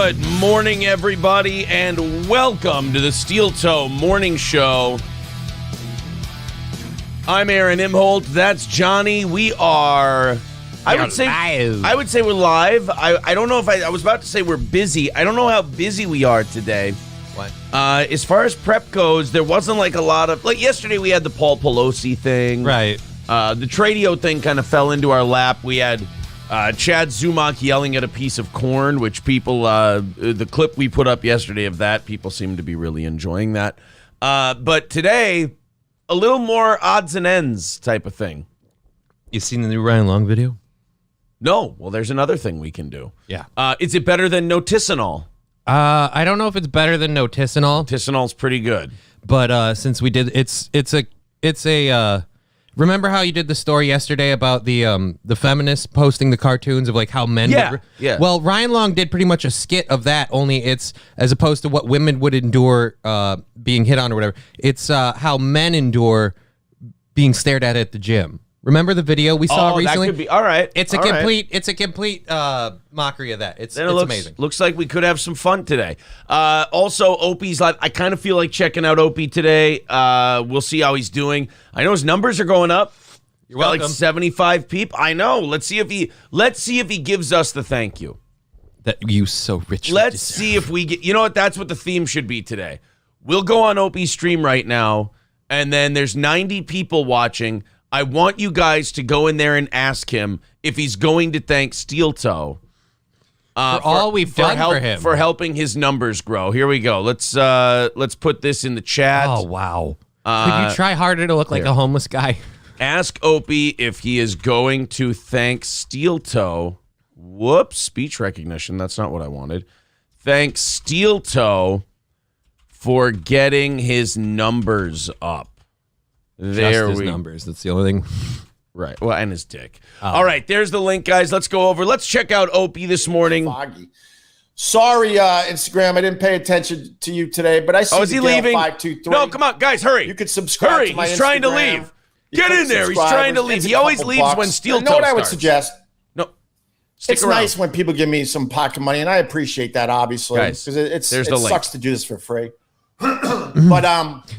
Good morning, everybody, and welcome to the Steel Toe Morning Show. I'm Aaron Imholt. That's Johnny. We are... I would say we're live. I don't know if I was about to say we're busy. I don't know how busy we are today. What? As far as prep goes, there wasn't like a lot of... Like yesterday we had the Paul Pelosi thing. Right. The Tradio thing kind of fell into our lap. We had Chad Zumock yelling at a piece of corn, which people... the clip we put up yesterday of that, people seem to be really enjoying that. But today, a little more odds and ends type of thing. You seen the new Ryan Long video? No. Well, there's another thing we can do. Yeah. Is it better than Noticenol? I don't know if it's better than Noticenol. Noticenol's pretty good. But since we did, it's a. Remember how you did the story yesterday about the feminists posting the cartoons of like how men? Yeah. Well, Ryan Long did pretty much a skit of that. Only it's as opposed to what women would endure being hit on or whatever. It's how men endure being stared at the gym. Remember the video we saw recently? That could be all right. It's a complete mockery of that. It's amazing. Looks like we could have some fun today. Also, Opie's live. I kind of feel like checking out Opie today. We'll see how he's doing. I know his numbers are going up. You're welcome. Like 75 people. I know. Let's see if he gives us the thank you. That you so richly Let's deserve. see if we get. You know what? That's what the theme should be today. We'll go on Opie's stream right now, and then there's 90 people watching. I want you guys to go in there and ask him if he's going to thank Steel Toe for all we've done for him, for helping his numbers grow. Here we go. Let's put this in the chat. Oh wow! Could you try harder to look like a homeless guy? Ask Opie if he is going to thank Steel Toe. Whoops, speech recognition. That's not what I wanted. Thank Steel Toe for getting his numbers up. Just his numbers. That's the only thing. Right. Well, and his dick. All right. There's the link, guys. Let's go over. Let's check out Opie this morning. Foggy. Sorry, Instagram. I didn't pay attention to you today, but I see. Oh, is he leaving? 523. No, come on, guys, hurry. You could subscribe to my Instagram. He's trying to leave. Get in there. He's trying to leave. He always leaves when Steel Toe You know what I would starts. suggest? No. It's nice when people give me some pocket money, and I appreciate that, obviously, because it sucks to do this for free. But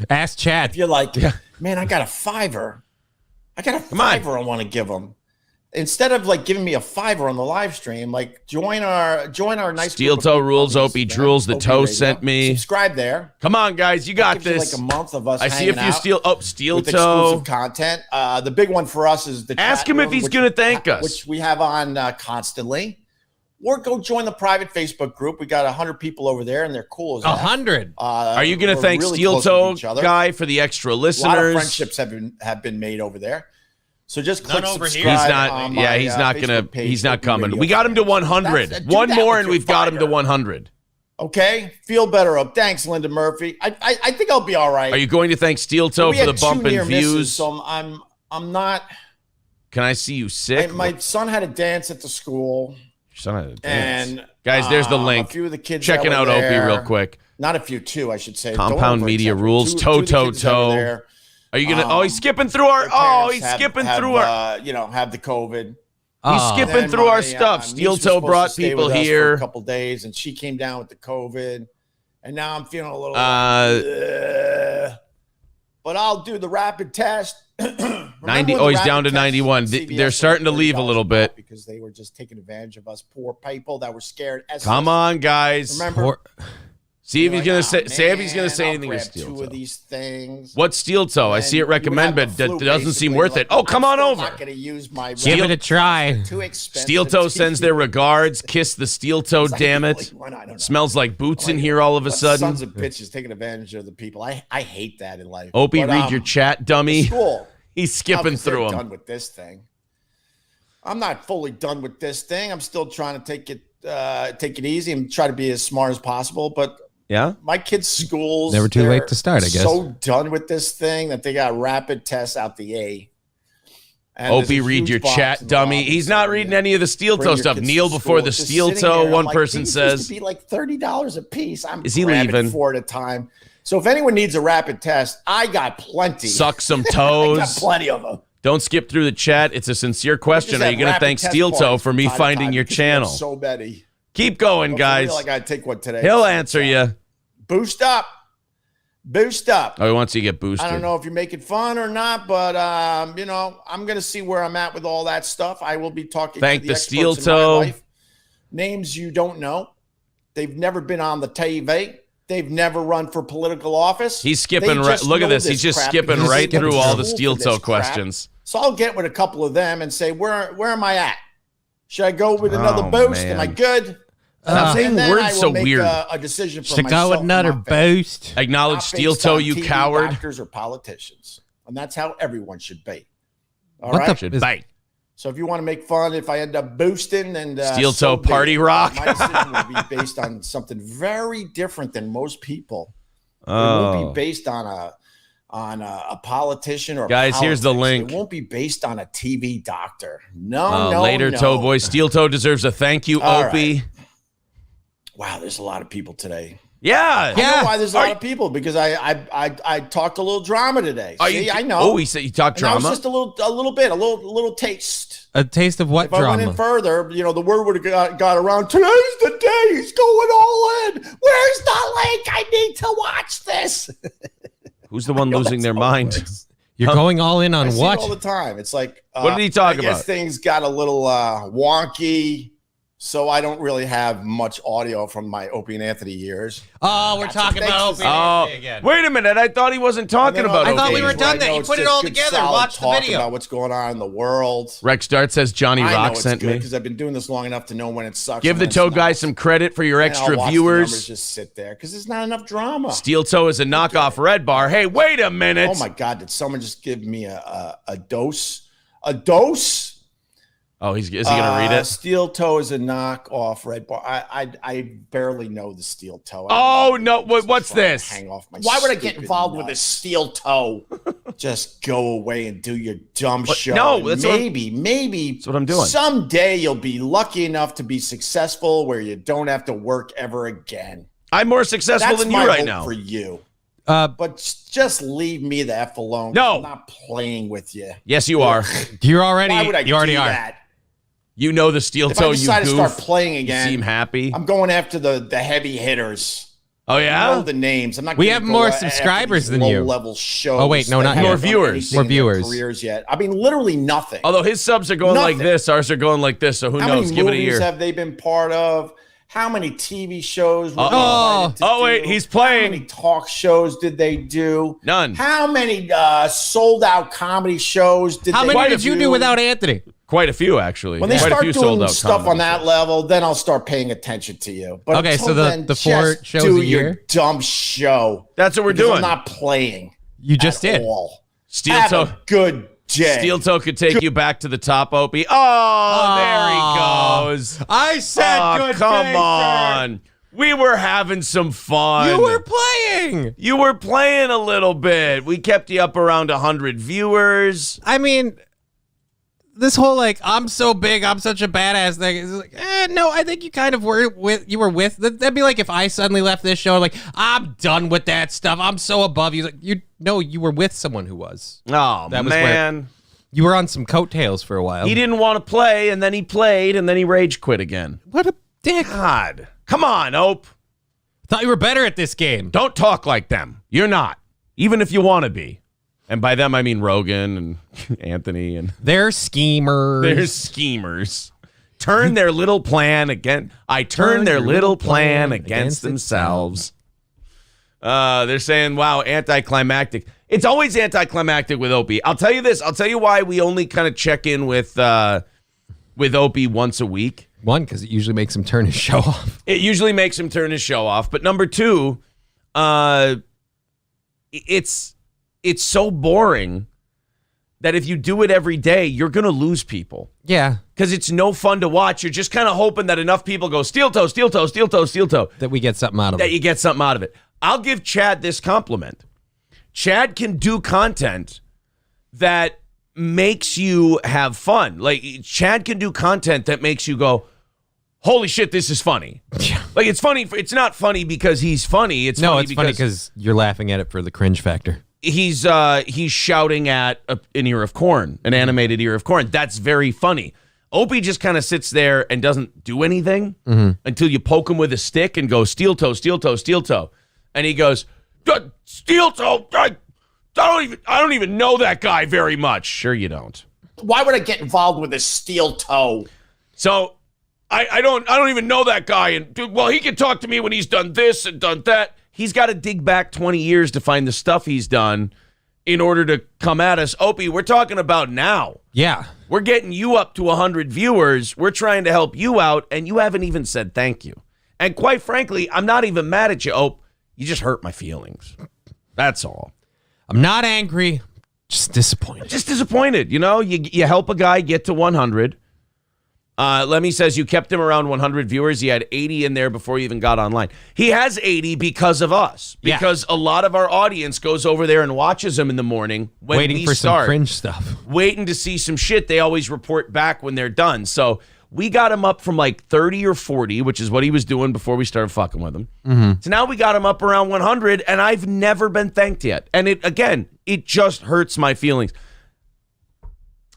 ask Chad. If you're like, man, I got a $5. I want to give them. Instead of like giving me a $5 on the live stream, like join our nice Steel Toe Rules, Opie Drools, the Toe sent me. Subscribe there. Come on, guys, you got this. Like a month of us. I see if you Steel Toe exclusive content. The big one for us is the ask him if he's going to thank us, which we have on constantly. Or go join the private Facebook group. We got 100 people over there, and they're cool as 100. Are you going to thank really Steel Toe guy for the extra listeners? A lot of friendships have been made over there. So just click subscribe. He's not coming. We got him to 100. One more, and we've got him to 100. Okay, feel better up. Thanks, Linda Murphy. I think I'll be all right. Are you going to thank Steel Toe for the bump in views? Misses, so I'm not. Can I see you sick? My son had a dance at the school. And guys, there's the link. A few of the kids checking out Opie real quick. Not a few, two, I should say. Compound Media Rules. Toe. Are you gonna? He's skipping through our. He's skipping through our. Have the COVID. He's skipping through our stuff. Steel Toe brought people here for a couple days, and she came down with the COVID, and now I'm feeling a little. But I'll do the rapid test. 90. Oh, he's down to 91. They're starting to leave a little bit because they were just taking advantage of us poor people that were scared. Come on, guys. Remember? See if he's gonna say if he's gonna say anything with Steel Toe. Two of these things. What's Steel Toe? I see it recommended, but that doesn't seem worth it. Oh, come on over. I'm not gonna use my give it a try. Too expensive. Steel Toe sends their regards. Kiss the Steel Toe, damn it. Smells like boots in here all of a sudden. Sons of bitches taking advantage of the people. I hate that in life. Opie, read your chat, dummy. School. He's skipping through them. Done with this thing. I'm not fully done with this thing. I'm still trying to take it easy and try to be as smart as possible. But yeah, my kids' schools never too late to start. I guess so done with this thing that they got rapid tests out the A. And Opie, read your chat, dummy. He's not reading any of the Steel Toe stuff. Kneel before the Steel Toe. One person says, "These used to be like $30 a piece." Is he leaving 4 at a time? So if anyone needs a rapid test, I got plenty. Suck some toes. I got plenty of them. Don't skip through the chat. It's a sincere question. Are you going to thank Steel Toe for me finding your channel? So many. Keep going, But for guys. real, I gotta take one today. He'll answer you. Boost up. Boost up. Oh, he wants you to get boosted. I don't know if you're making fun or not, but I'm going to see where I'm at with all that stuff. I will be talking Thank to the the steel experts in my toe. life. Names you don't know. They've never been on the TV. They've never run for political office. He's skipping right. Look at this. He's just skipping right through all the steel toe questions. So I'll get with a couple of them and say, where am I at? Should I go with another boost? Man. Am I good? Stop saying And then words I will so make weird. A decision for To myself. go with and another my family. boost. Acknowledge Not steel based toe, on you TV, coward. Doctors or politicians, and that's how everyone should be. All What right. Should is- bite. So if you want to make fun, if I end up boosting and Steel so toe be party it. rock. My decision will be based on something very different than most people. It Oh. won't be based on a politician or Guys, here's the politics. link. It won't be based on a TV doctor. No. Later, toe boy. Steel toe deserves a thank you, All Opie. right. Wow, there's a lot of people today. Yeah. I know why there's a lot Are- of people because I talked a little drama today. Are See, you- I know. Oh, he said you talked And that was drama. just a little taste. A taste of what If I went drama? in further, the word would have got around. Today's the day. He's going all in. Where's the link? I need to watch this. Who's the one losing their mind? You're going all in I on see it what? all the time. It's like, What did he talk I guess about? things got a little wonky, so I don't really have much audio from my Opie and Anthony years. Oh, we're That's talking what about makes Opie this- Oh, and again. wait a minute. I thought he wasn't talking about I thought we Opie. were done that. You put it all together. Watch the video. About what's going on in the world. Rex Dart says Johnny I know Rock it's sent good me. because I've been doing this long enough to know when it sucks. Give and the when it's toe not. guy some credit for your And I'll extra watch the numbers viewers. just sit there because there's not enough drama. Steel toe is a knockoff Red Bar. Hey, wait a minute. Oh my God! Did someone just give me a dose? A dose? Oh, is he going to read it? Steel toe is a knockoff Red Bar. I barely know the steel toe. Oh, no. What's Trying to this? Hang off my Why would I get stupid involved with a nuts. steel toe? Just go away and do your dumb show. No, And that's what- maybe That's what I'm doing. someday you'll be lucky enough to be successful where you don't have to work ever again. I'm more successful That's than my you right hope now. for you. Uh, But just leave me the F alone. No. I'm not playing with you. Yes, you are. you're already. Why would I you already do are. that? You know the steel If toe, I decide you to goof. start playing You again, seem happy. I'm going after the heavy hitters. Oh, I know yeah? the names. I'm not. We gonna have go more after subscribers these than you. Low-level shows. Oh, wait, no, that not haven't More done viewers. anything More in their viewers. Careers yet? I mean, literally nothing. Although his subs are going like Nothing. this, ours are going like this, so who How knows? many Give it a movies year. have they been part of? How many TV shows? Were they Uh-oh. invited to Oh, wait, do? he's How playing. many talk shows did they do? None. How many sold-out comedy shows did How they many do? did you do without Anthony? Quite a few, actually. When they Quite a start few doing sold-out stuff on comedy that shows. level, then I'll start paying attention to you. But Okay, until so the then, 4 just shows do a your year? dumb show. That's what we're Because doing. I'm not playing. You just at did. all. Steel Have toe. a good day. Steel toe could take you back to the top, Opie. Oh, there he goes. I said Oh, good come day, sir. on. We were having some fun. You were playing. You were playing a little bit. We kept you up around 100 viewers. I mean, this whole like I'm so big, I'm such a badass thing. It's like, no, I think you kind of were with. You were with. That'd be like if I suddenly left this show, like I'm done with that stuff. I'm so above you. Like you were with someone who was. Oh, That was man. You were on some coattails for a while. He didn't want to play, and then he played, and then he rage quit again. What a dick! God. Come on, Ope. Thought you were better at this game. Don't talk like them. You're not. Even if you want to be. And by them, I mean Rogan and Anthony. And They're schemers. they're schemers. Turn their little plan against... I turn their little plan against themselves. They're saying, wow, anticlimactic. It's always anticlimactic with Opie. I'll tell you this. I'll tell you why we only kind of check in with Opie once a week. One, because it usually makes him turn his show off. It usually makes him turn his show off. But number two, it's so boring that if you do it every day, you're going to lose people. Yeah, Because it's no fun to watch. You're just kind of hoping that enough people go, steel toe, steel toe, steel toe, steel toe, that we get something out of that it. you get something out of it. I'll give Chad this compliment. Chad can do content that makes you have fun. Like, Chad can do content that makes you go, holy shit, this is funny. Like, it's funny. It's not funny because he's funny. It's No, funny it's funny because you're laughing at it for the cringe factor. he's shouting at an ear of corn, an animated ear of corn. That's very funny. Opie just kind of sits there and doesn't do anything until you poke him with a stick and go, steel toe, steel toe, steel toe. And he goes, steel toe, I don't even know that guy very much. Sure you don't. Why would I get involved with a steel toe? So I don't even know that guy. And well, he can talk to me when he's done this and done that. He's got to dig back 20 years to find the stuff he's done in order to come at us. Opie, we're talking about now. Yeah. We're getting you up to 100 viewers. We're trying to help you out, and you haven't even said thank you. And quite frankly, I'm not even mad at you, Ope. You just hurt my feelings. That's all. I'm not angry, just disappointed. Just disappointed. You know, you help a guy get to 100. Lemmy says you kept him around 100 viewers. He had 80 in there before he even got online. He has 80 because of us. Because a lot of our audience goes over there and watches him in the morning when waiting we for start. some cringe stuff. Waiting to see some shit. They always report back when they're done. So we got him up from like 30 or 40, which is what he was doing before we started fucking with him. So now we got him up around 100, and I've never been thanked yet. And it just hurts my feelings.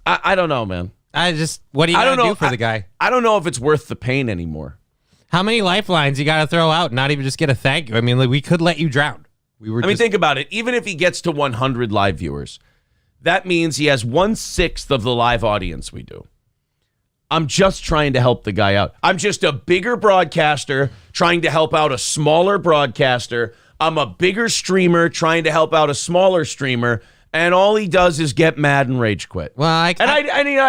I don't know, man. What do you got to do for the guy? I don't know if it's worth the pain anymore. How many lifelines you got to throw out and not even just get a thank you? I mean, like, we could let you drown. Think about it. Even if he gets to 100 live viewers, that means he has 1/6 of the live audience we do. I'm just trying to help the guy out. I'm just a bigger broadcaster trying to help out a smaller broadcaster. I'm a bigger streamer trying to help out a smaller streamer. And all he does is get mad and rage quit. Well, I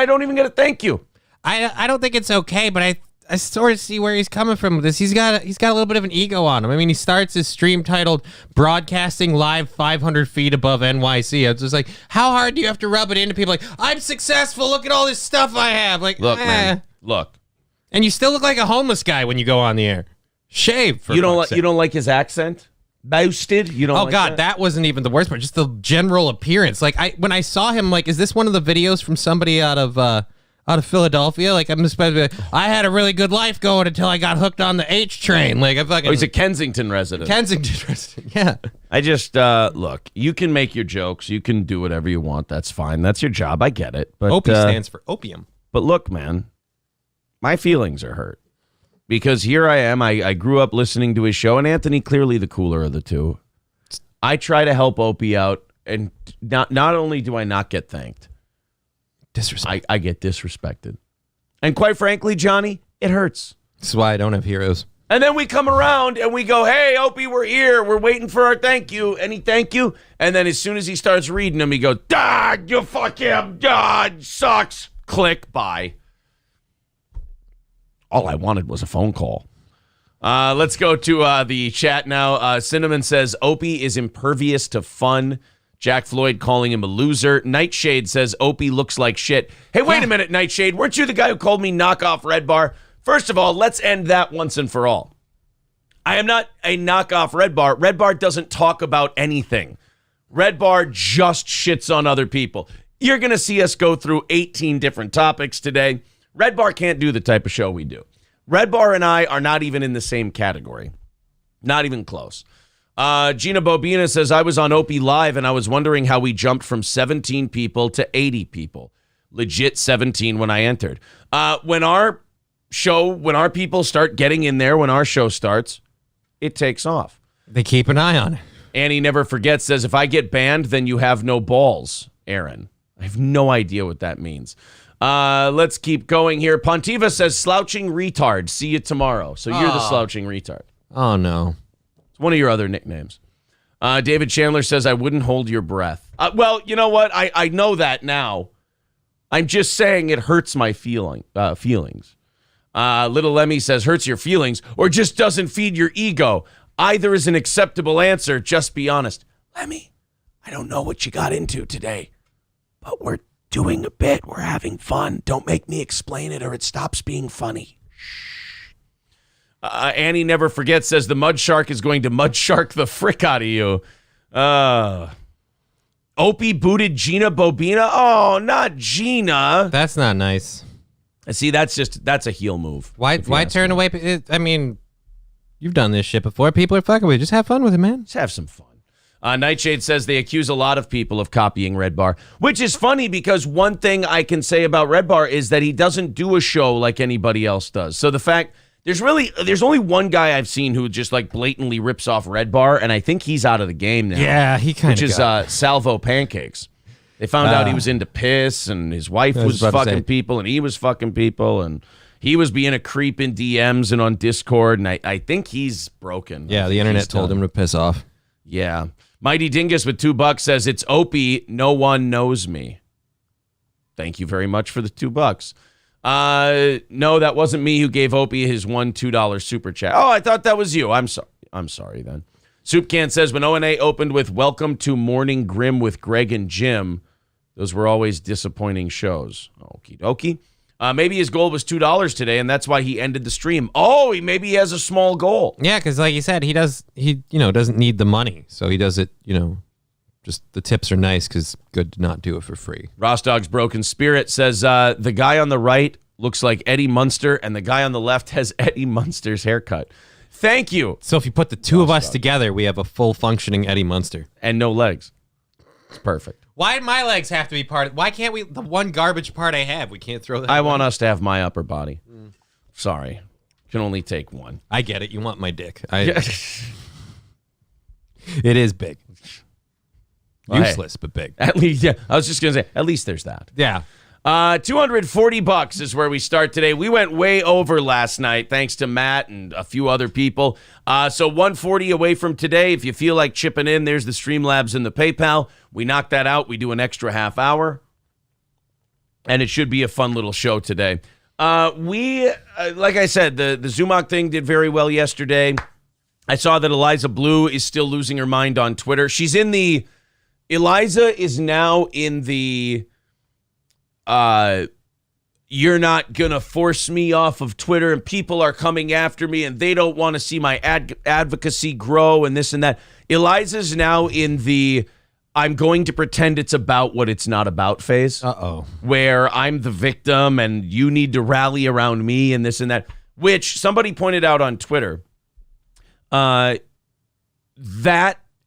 don't even get a thank you. I don't think it's okay, but I sort of see where he's coming from with this. He's got a little bit of an ego on him. I mean, he starts his stream titled "Broadcasting Live 500 Feet Above NYC." It's just like, how hard do you have to rub it into people? Like, I'm successful. Look at all this stuff I have. Like, look, man, look. And you still look like a homeless guy when you go on the air. Shave. You don't like his accent? Boasted? You don't? Oh, God, that wasn't even the worst part. Just the general appearance. Like, when I saw him, like, is this one of the videos from somebody out of Philadelphia? Like, I'm supposed to be like, I had a really good life going until I got hooked on the H train. Like, he's a Kensington resident. Yeah. I just look. You can make your jokes. You can do whatever you want. That's fine. That's your job. I get it. But Opie stands for opium. But look, man, my feelings are hurt. Because here I am, I grew up listening to his show, and Anthony, clearly the cooler of the two. I try to help Opie out, and not only do I not get thanked, I get disrespected. And quite frankly, Johnny, it hurts. This is why I don't have heroes. And then we come around, and we go, hey, Opie, we're here. We're waiting for our thank you. Any thank you? And then as soon as he starts reading them, he goes, you fuck him. Sucks. Click, bye. All I wanted was a phone call. Let's go to the chat now. Cinnamon says, Opie is impervious to fun. Jack Floyd calling him a loser. Nightshade says, Opie looks like shit. Hey, wait a minute, Nightshade. Weren't you the guy who called me knockoff Red Bar? First of all, let's end that once and for all. I am not a knockoff Red Bar. Red Bar doesn't talk about anything. Red Bar just shits on other people. You're going to see us go through 18 different topics today. Red Bar can't do the type of show we do. Red Bar and I are not even in the same category. Not even close. Gina Bobina says, I was on Opie Live and I was wondering how we jumped from 17 people to 80 people. Legit 17 when I entered. When our people start getting in there, when our show starts, it takes off. They keep an eye on it. Annie Never Forgets says, if I get banned, then you have no balls, Aaron. I have no idea what that means. Let's keep going here. Pontiva says, slouching retard. See you tomorrow. So you're the slouching retard. Oh, no. It's one of your other nicknames. David Chandler says, I wouldn't hold your breath. Well, you know what? I know that now. I'm just saying it hurts my feelings. Little Lemmy says, hurts your feelings or just doesn't feed your ego. Either is an acceptable answer. Just be honest. Lemmy, I don't know what you got into today, but we're doing a bit. We're having fun. Don't make me explain it or it stops being funny. Shh. Annie Never Forgets says the mud shark is going to mud shark the frick out of you. Opie booted Gina Bobina. Oh, not Gina. That's not nice. See, that's a heel move. Why turn away? I mean, you've done this shit before. People are fucking with you. Just have fun with it, man. Just have some fun. Nightshade says they accuse a lot of people of copying Red Bar, which is funny because one thing I can say about Red Bar is that he doesn't do a show like anybody else does. So the fact there's only one guy I've seen who just like blatantly rips off Red Bar, and I think he's out of the game now. Yeah, he kind of which is Salvo Pancakes. They found out he was into piss, and his wife was fucking people, and he was fucking people, and he was being a creep in DMs and on Discord, and I think he's broken. Yeah, the internet told him to piss off. Yeah. Mighty Dingus with $2 says, it's Opie, no one knows me. Thank you very much for the $2. No, that wasn't me who gave Opie his $2 super chat. Oh, I thought that was you. I'm sorry then. Soup Can says, when O&A opened with Welcome to Morning Grim with Greg and Jim, those were always disappointing shows. Okie dokie. Maybe his goal was $2 today, and that's why he ended the stream. Oh, maybe he has a small goal. Yeah, because like you said, he doesn't need the money, so he does it. Just the tips are nice because good to not do it for free. Ross Dog's Broken Spirit says the guy on the right looks like Eddie Munster, and the guy on the left has Eddie Munster's haircut. Thank you. So if you put the two of us together, we have a full functioning Eddie Munster and no legs. It's perfect. Why do my legs have to be part of? Why can't we? The one garbage part I have, we can't throw that. I want us to have my upper body. Sorry, can only take one. I get it. You want my dick? It is big. Useless, but big. At least, yeah. I was just gonna say, at least there's that. Yeah. $240 is where we start today. We went way over last night, thanks to Matt and a few other people. So $140 away from today. If you feel like chipping in, there's the Streamlabs and the PayPal. We knock that out. We do an extra half hour, and it should be a fun little show today. Like I said, the Zumock thing did very well yesterday. I saw that Eliza Blue is still losing her mind on Twitter. Eliza is now in the you're not gonna force me off of Twitter, and people are coming after me, and they don't want to see my advocacy grow, and this and that. Eliza's now in the I'm going to pretend it's about what it's not about phase. Where I'm the victim, and you need to rally around me, and this and that. Which somebody pointed out on Twitter. That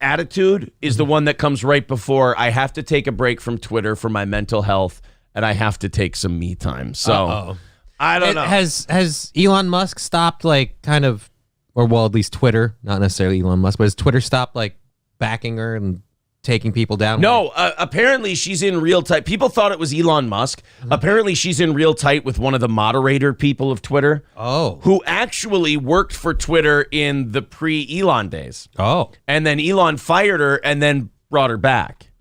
attitude is the one that comes right before I have to take a break from Twitter for my mental health, and I have to take some me time. So I don't know. Has Elon Musk stopped or at least Twitter, not necessarily Elon Musk, but has Twitter stopped backing her and taking people down? No, apparently she's in real tight. People thought it was Elon Musk. Apparently she's in real tight with one of the moderator people of Twitter. Who actually worked for Twitter in the pre-Elon days. And then Elon fired her and then brought her back.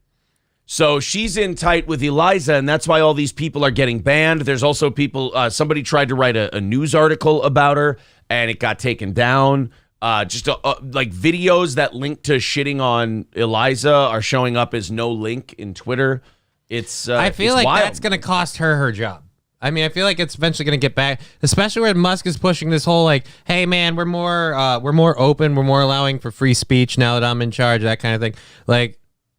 So she's in tight with Eliza, and that's why all these people are getting banned. There's also people, somebody tried to write a news article about her, and it got taken down. Videos that link to shitting on Eliza are showing up as no link in Twitter. I feel like wild. That's going to cost her job. I mean, I feel like it's eventually going to get back, especially when Musk is pushing this whole hey man, we're more open, we're more allowing for free speech now that I'm in charge, that kind of thing.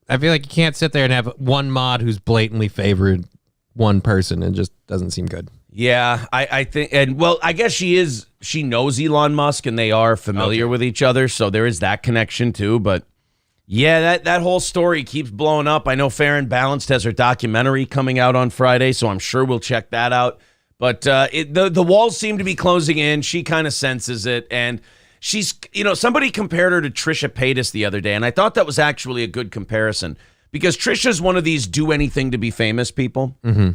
I feel like you can't sit there and have one mod who's blatantly favored one person. It just doesn't seem good. Yeah, I think, I guess she knows Elon Musk and they are familiar with each other, so there is that connection too. But yeah, that whole story keeps blowing up. I know Fair and Balanced has her documentary coming out on Friday, so I'm sure we'll check that out. But the walls seem to be closing in. She kind of senses it, and she's, somebody compared her to Trisha Paytas the other day, and I thought that was actually a good comparison because Trisha's one of these do anything to be famous people. Mm-hmm.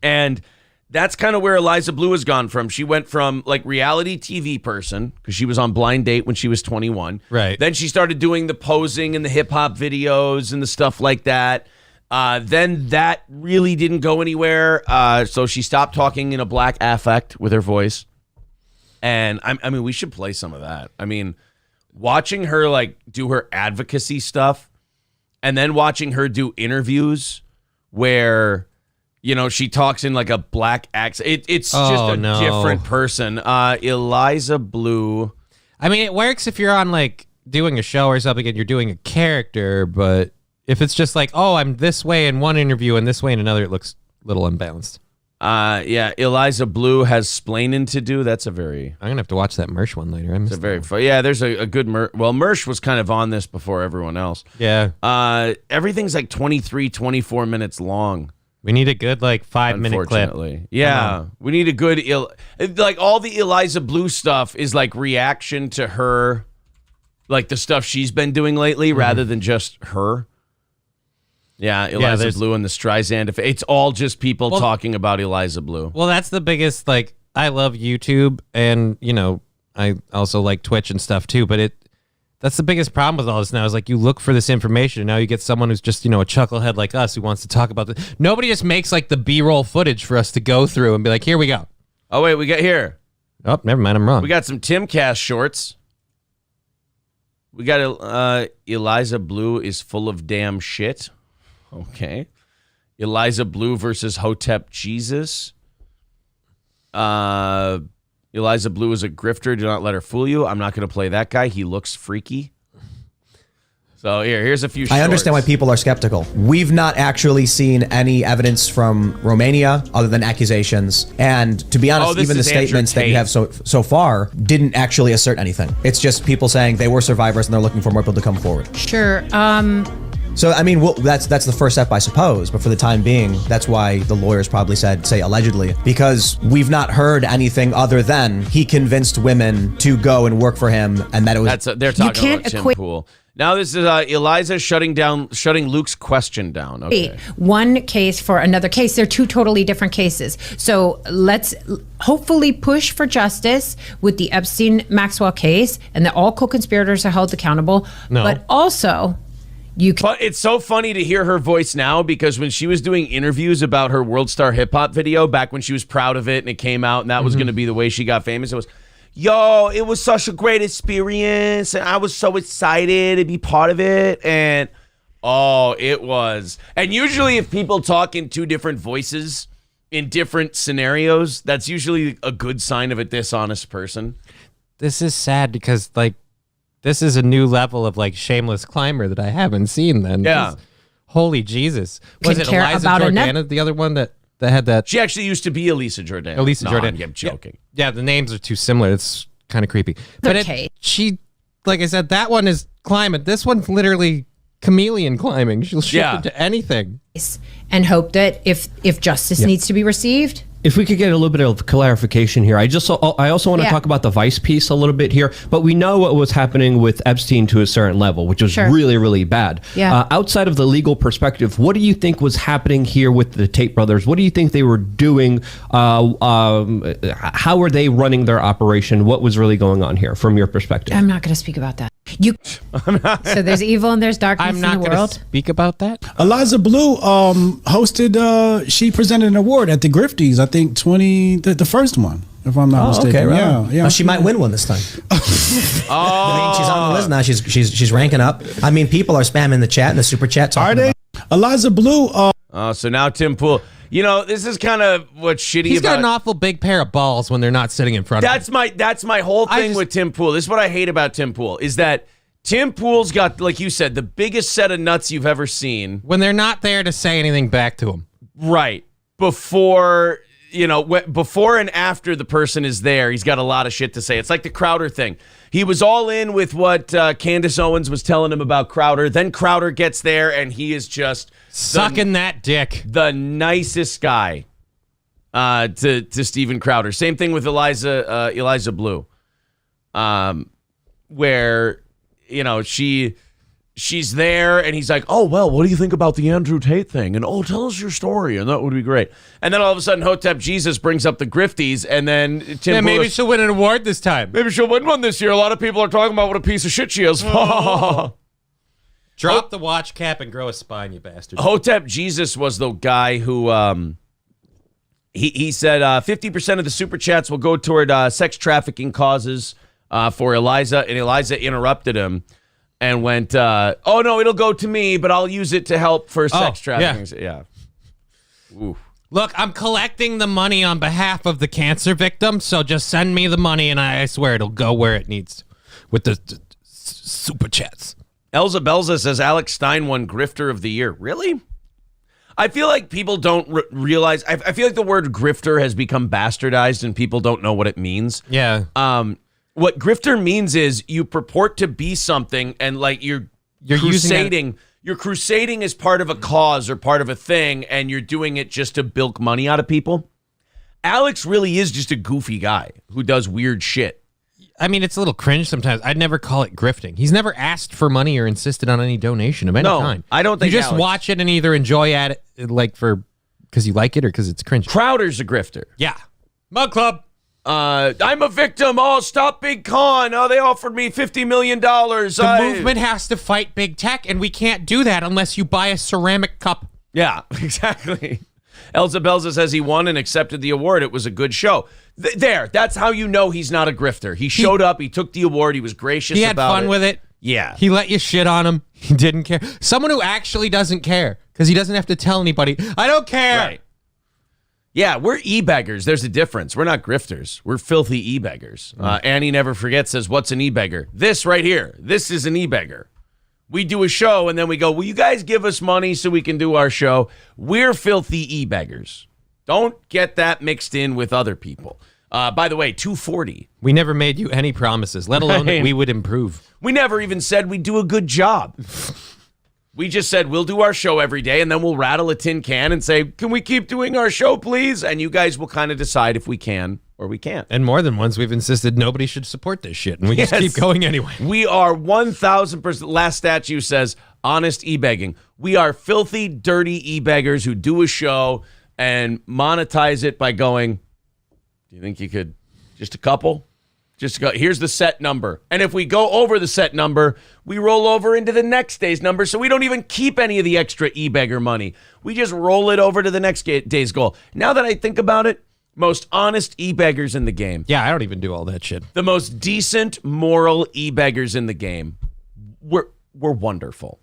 And that's kind of where Eliza Blue has gone from. She went from reality TV person because she was on Blind Date when she was 21. Right. Then she started doing the posing and the hip hop videos and the stuff like that. Then that really didn't go anywhere. So she stopped talking in a black affect with her voice. And I mean, we should play some of that. I mean, watching her do her advocacy stuff and then watching her do interviews where, she talks in a black accent. It's just a different person. Eliza Blue. I mean, it works if you're on doing a show or something and you're doing a character, but if it's just I'm this way in one interview and this way in another, it looks a little unbalanced. Yeah, Eliza Blue has splaining to do. That's a very... I'm gonna have to watch that Mersh one later. I missed It's a very fun. Yeah, there's a good Well, Mersh was kind of on this before everyone else. Yeah. Everything's like 23, 24 minutes long. We need a good 5-minute clip. Unfortunately. Yeah, we need a good like all the Eliza Blue stuff is like reaction to her, like the stuff she's been doing lately, rather than just her. Yeah, Eliza Blue and the Streisand. It's all just people talking about Eliza Blue. Well, that's the biggest. I love YouTube, and I also like Twitch and stuff too. But that's the biggest problem with all this now. Is you look for this information, and now you get someone who's just a chucklehead like us who wants to talk about this. Nobody just makes the B-roll footage for us to go through and be like, here we go. Oh wait, we got here. Oh, never mind, I'm wrong. We got some Timcast shorts. We got Eliza Blue is full of damn shit. Okay. Eliza Blue versus Hotep Jesus. Eliza Blue is a grifter. Do not let her fool you. I'm not going to play that guy. He looks freaky. So here's a few shorts. I understand why people are skeptical. We've not actually seen any evidence from Romania other than accusations. And to be honest, even the statements that you have so far didn't actually assert anything. It's just people saying they were survivors and they're looking for more people to come forward. Sure. So, I mean, that's the first step, I suppose. But for the time being, that's why the lawyers probably say allegedly, because we've not heard anything other than he convinced women to go and work for him, and that it was. They're talking about Tim Pool. Now this is Eliza shutting Luke's question down. Okay. One case for another case. They're two totally different cases. So let's hopefully push for justice with the Epstein-Maxwell case, and that all co-conspirators are held accountable. No. But also. But it's so funny to hear her voice now, because when she was doing interviews about her World Star Hip Hop video back when she was proud of it and it came out and that was going to be the way she got famous, it was, yo, it was such a great experience and I was so excited to be part of it. And it was. And usually if people talk in two different voices in different scenarios, that's usually a good sign of a dishonest person. This is sad because this is a new level of shameless climber that I haven't seen then. Yeah. Holy Jesus. Was it Eliza Jordana, the other one that had that? She actually used to be Elisa Jordana. Jordana. I'm joking. Yeah, the names are too similar. It's kind of creepy. But she, like I said, that one is climbing. This one's literally chameleon climbing. She'll shift into anything. And hope that if justice needs to be received. If we could get a little bit of clarification here. I also want to talk about the Vice piece a little bit here, but we know what was happening with Epstein to a certain level, which was really, really bad. Yeah. Outside of the legal perspective, what do you think was happening here with the Tate brothers? What do you think they were doing? How were they running their operation? What was really going on here from your perspective? I'm not going to speak about that. So there's evil and there's darkness in the world. I'm not going to speak about that. Eliza Blue hosted, she presented an award at the Grifties, I think the first one, if I'm not mistaken. Okay, right. Yeah. She might win one this time. I mean, she's on the list now. She's ranking up. I mean, people are spamming the chat and the super chat. Are they? Eliza Blue. So now Tim Pool. This is kind of what's shitty He's about. got an awful big pair of balls when they're not sitting in front of him. That's my whole thing with Tim Pool. This is what I hate about Tim Pool, is that Tim Pool's got, like you said, the biggest set of nuts you've ever seen. When they're not there to say anything back to him. Right. Before and after the person is there, he's got a lot of shit to say. It's like the Crowder thing. He was all in with what Candace Owens was telling him about Crowder. Then Crowder gets there, and he is just sucking that dick. The nicest guy to Steven Crowder. Same thing with Eliza Blue, where she's there, and he's like, oh, well, what do you think about the Andrew Tate thing? And, oh, tell us your story, and that would be great. And then all of a sudden, Hotep Jesus brings up the Grifties, and then Tim maybe she'll win an award this time. Maybe she'll win one this year. A lot of people are talking about what a piece of shit she is. Drop the watch cap and grow a spine, you bastard. Hotep Jesus was the guy who, he said 50% of the super chats will go toward sex trafficking causes for Eliza, and Eliza interrupted him and went, oh, no, it'll go to me, but I'll use it to help for sex trafficking. Yeah. Ooh. Look, I'm collecting the money on behalf of the cancer victim, so just send me the money, and I swear it'll go where it needs to with the super chats. Elza Belza says Alex Stein won Grifter of the Year. Really? I feel like people don't realize. I feel like the word grifter has become bastardized, and people don't know what it means. Yeah. What grifter means is you purport to be something, and like you're crusading. You're crusading as part of a cause or part of a thing, and you're doing it just to bilk money out of people. Alex really is just a goofy guy who does weird shit. I mean, it's a little cringe sometimes. I'd never call it grifting. He's never asked for money or insisted on any donation of any kind. I don't think you just Alex. watch it and either enjoy it because you like it or because it's cringe. Crowder's a grifter. Yeah. Mug Club. I'm a victim. Oh, stop Big Con. Oh, they offered me $50 million. The movement has to fight big tech, and we can't do that unless you buy a ceramic cup. Yeah, exactly. Elza Belza says he won and accepted the award. It was a good show. That's how you know he's not a grifter. He showed up. He took the award. He was gracious about it. He had fun with it. Yeah. He let you shit on him. He didn't care. Someone who actually doesn't care because he doesn't have to tell anybody, I don't care. Right. Yeah, we're e-beggars. There's a difference. We're not grifters. We're filthy e-beggars. Annie Never Forgets says, what's an e-beggar? This right here. This is an e-beggar. We do a show, and then we go, will you guys give us money so we can do our show? We're filthy e-beggars. Don't get that mixed in with other people. By the way, 240. We never made you any promises, let alone that we would improve. We never even said we'd do a good job. We just said we'll do our show every day, and then we'll rattle a tin can and say, can we keep doing our show, please? And you guys will kind of decide if we can or we can't. And more than once, we've insisted nobody should support this shit, and we just keep going anyway. We are 1,000%. Last statue says, honest e-begging. We are filthy, dirty e-beggars who do a show and monetize it by going, do you think you could, just a couple? Just go, here's the set number. And if we go over the set number, we roll over into the next day's number, so we don't even keep any of the extra e-beggar money. We just roll it over to the next day's goal. Now that I think about it, most honest e-beggars in the game. Yeah, I don't even do all that shit. The most decent, moral e-beggars in the game. We're wonderful.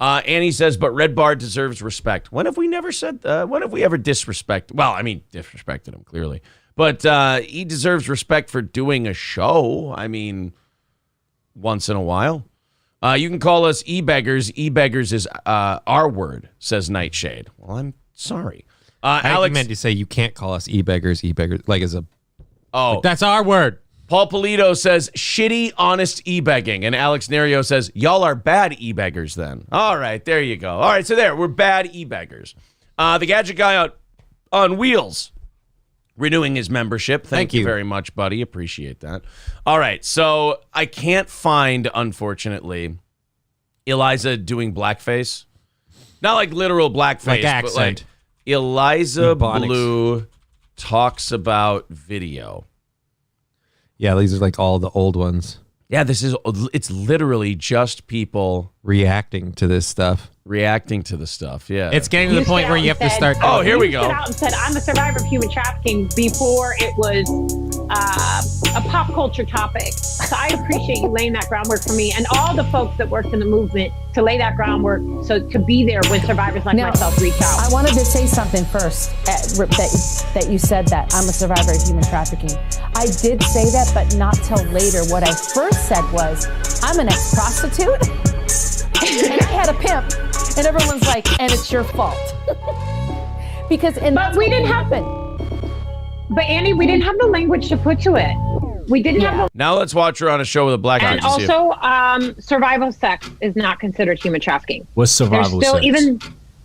Annie says, but Red Bar deserves respect. When have we ever disrespected? Well, I mean, disrespected him, clearly. But he deserves respect for doing a show. I mean, once in a while. You can call us e-beggars. E-beggars is our word, says Nightshade. Well, I'm sorry. Alex meant to say you can't call us e-beggars, like as a... Oh. Like, that's our word. Paul Polito says, shitty, honest e-begging. And Alex Nerio says, y'all are bad e-beggars then. All right, there you go. All right, so we're bad e-beggars. The Gadget Guy on Wheels. Renewing his membership. Thank you very much, buddy. Appreciate that. All right, so I can't find, unfortunately, Eliza doing blackface. Not like literal blackface, like but accent. like Eliza Blue talks about video. Yeah, these are like all the old ones. Yeah, it's literally just people reacting to this stuff. Reacting to the stuff, yeah. It's getting to the point where you have to start... Oh, here we go. Stood out and said, I'm a survivor of human trafficking before it was a pop culture topic. So I appreciate you laying that groundwork for me and all the folks that worked in the movement to lay that groundwork so to be there when survivors like myself reach out. I wanted to say something first, that you said that I'm a survivor of human trafficking. I did say that, but not till later. What I first said was, I'm an ex-prostitute and I had a pimp. And everyone's like, and it's your fault. But we didn't happen. But Annie, we didn't have the language to put to it. We didn't have the... Now let's watch her on a show with a black guy. And also, survival sex is not considered human trafficking. What's survival sex?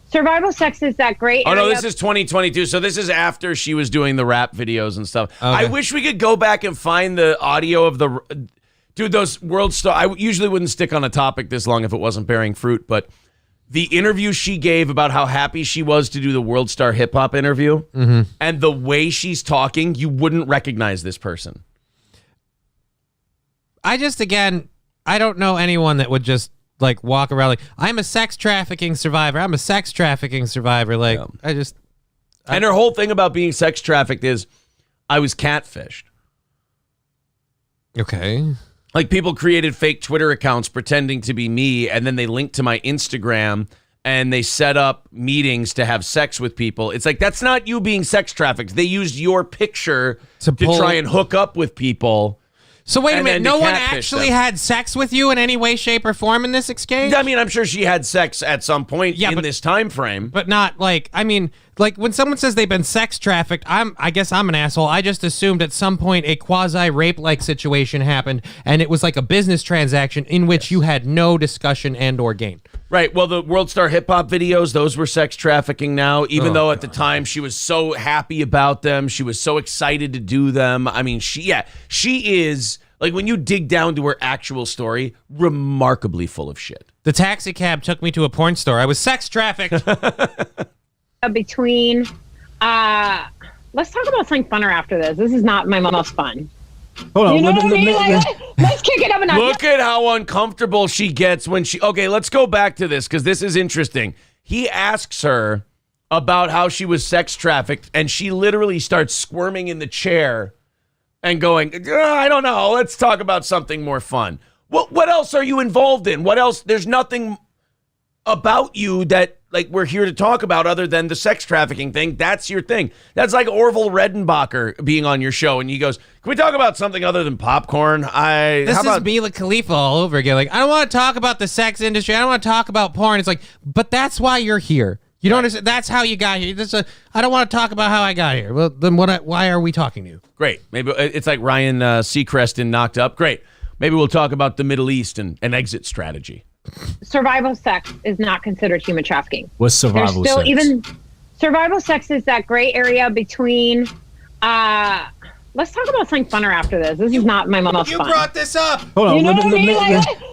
Survival sex is that great area. Oh, no, this is 2022. So this is after she was doing the rap videos and stuff. Okay. I wish we could go back and find the audio of the... Dude, those World Star... I usually wouldn't stick on a topic this long if it wasn't bearing fruit, but... The interview she gave about how happy she was to do the World Star Hip Hop interview, and the way she's talking, you wouldn't recognize this person. I don't know anyone that would just like walk around like, I'm a sex trafficking survivor. I'm a sex trafficking survivor. Like, yeah. And her whole thing about being sex trafficked is, I was catfished. Okay. Like, people created fake Twitter accounts pretending to be me, and then they linked to my Instagram, and they set up meetings to have sex with people. It's like, that's not you being sex trafficked. They used your picture to try and hook up with people. So wait a minute, no one actually had sex with you in any way, shape, or form in this exchange? I mean, I'm sure she had sex at some point in this time frame. But not like, I mean, like when someone says they've been sex trafficked, I guess I'm an asshole. I just assumed at some point a quasi-rape-like situation happened, and it was like a business transaction in which you had no discussion and or gain. Right. Well, the World Star Hip Hop videos, those were sex trafficking now, even though at the time she was so happy about them. She was so excited to do them. I mean, she is, like, when you dig down to her actual story, remarkably full of shit. The taxi cab took me to a porn store. I was sex trafficked. Between, let's talk about something funner after this. This is not my most fun. Hold on. You know what I mean? Let's kick it up a notch. Look at how uncomfortable she gets when she... Okay, let's go back to this, because this is interesting. He asks her about how she was sex trafficked, and she literally starts squirming in the chair and going, I don't know, let's talk about something more fun. What else are you involved in? What else? There's nothing about you that, like, we're here to talk about other than the sex trafficking thing. That's your thing. That's like Orville Redenbacher being on your show, and he goes, can we talk about something other than popcorn? This is Mila Khalifa all over again. Like, I don't want to talk about the sex industry. I don't want to talk about porn. It's like, but that's why you're here. You don't understand? That's how you got here. I don't want to talk about how I got here. Well, then why are we talking to you? Great. Maybe it's like Ryan Seacrest in Knocked Up. Great. Maybe we'll talk about the Middle East and an exit strategy. Survival sex is not considered human trafficking. What's survival sex? Survival sex is that gray area between, let's talk about something funner after this. This is not my most fun. You brought this up. Hold on. You know what I mean?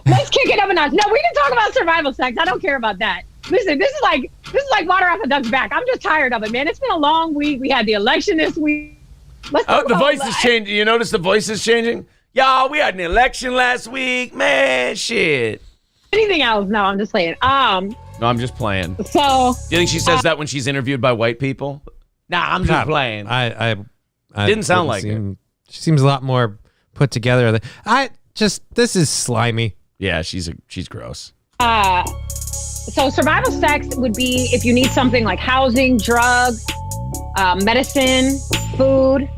Let's kick it up a notch. No, we can talk about survival sex. I don't care about that. Listen, this is like water off a duck's back. I'm just tired of it, man. It's been a long week. We had the election this week. The voice is changing. You notice the voice is changing? Y'all, we had an election last week. Man, shit. Anything else? No, I'm just playing. No, I'm just playing. So, do you think she says that when she's interviewed by white people? Nah, I'm just playing. I didn't sound like it. She seems a lot more put together. This is slimy. Yeah, she's gross. So survival sex would be if you need something like housing, drugs, medicine, food.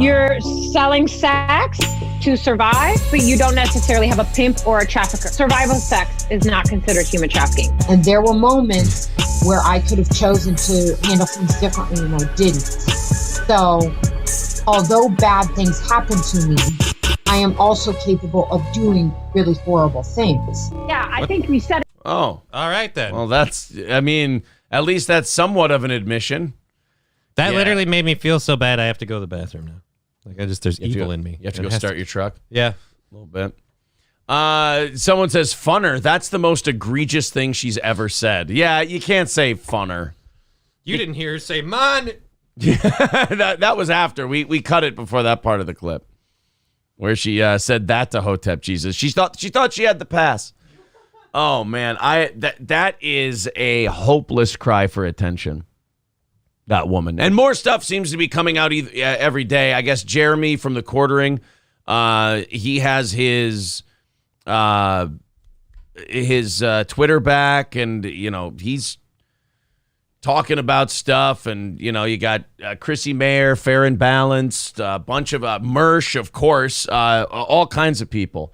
You're selling sex to survive, but you don't necessarily have a pimp or a trafficker. Survival sex is not considered human trafficking. And there were moments where I could have chosen to handle things differently and I didn't. So, although bad things happen to me, I am also capable of doing really horrible things. Yeah, I think we said it. Oh. All right, then. Well, at least that's somewhat of an admission. That literally made me feel so bad I have to go to the bathroom now. Like, there's evil in me. You have to go start your truck? Yeah. A little bit. Someone says funner. That's the most egregious thing she's ever said. Yeah, you can't say funner. You didn't hear her say, man. that was after. We cut it before that part of the clip where she said that to Hotep Jesus. She thought she had the pass. Oh, man. That is a hopeless cry for attention. That woman. And more stuff seems to be coming out every day. I guess Jeremy from the Quartering, he has his Twitter back, and he's talking about stuff. And you got Chrissy Mayer, Fair and Balanced, a bunch of Mersh, of course, all kinds of people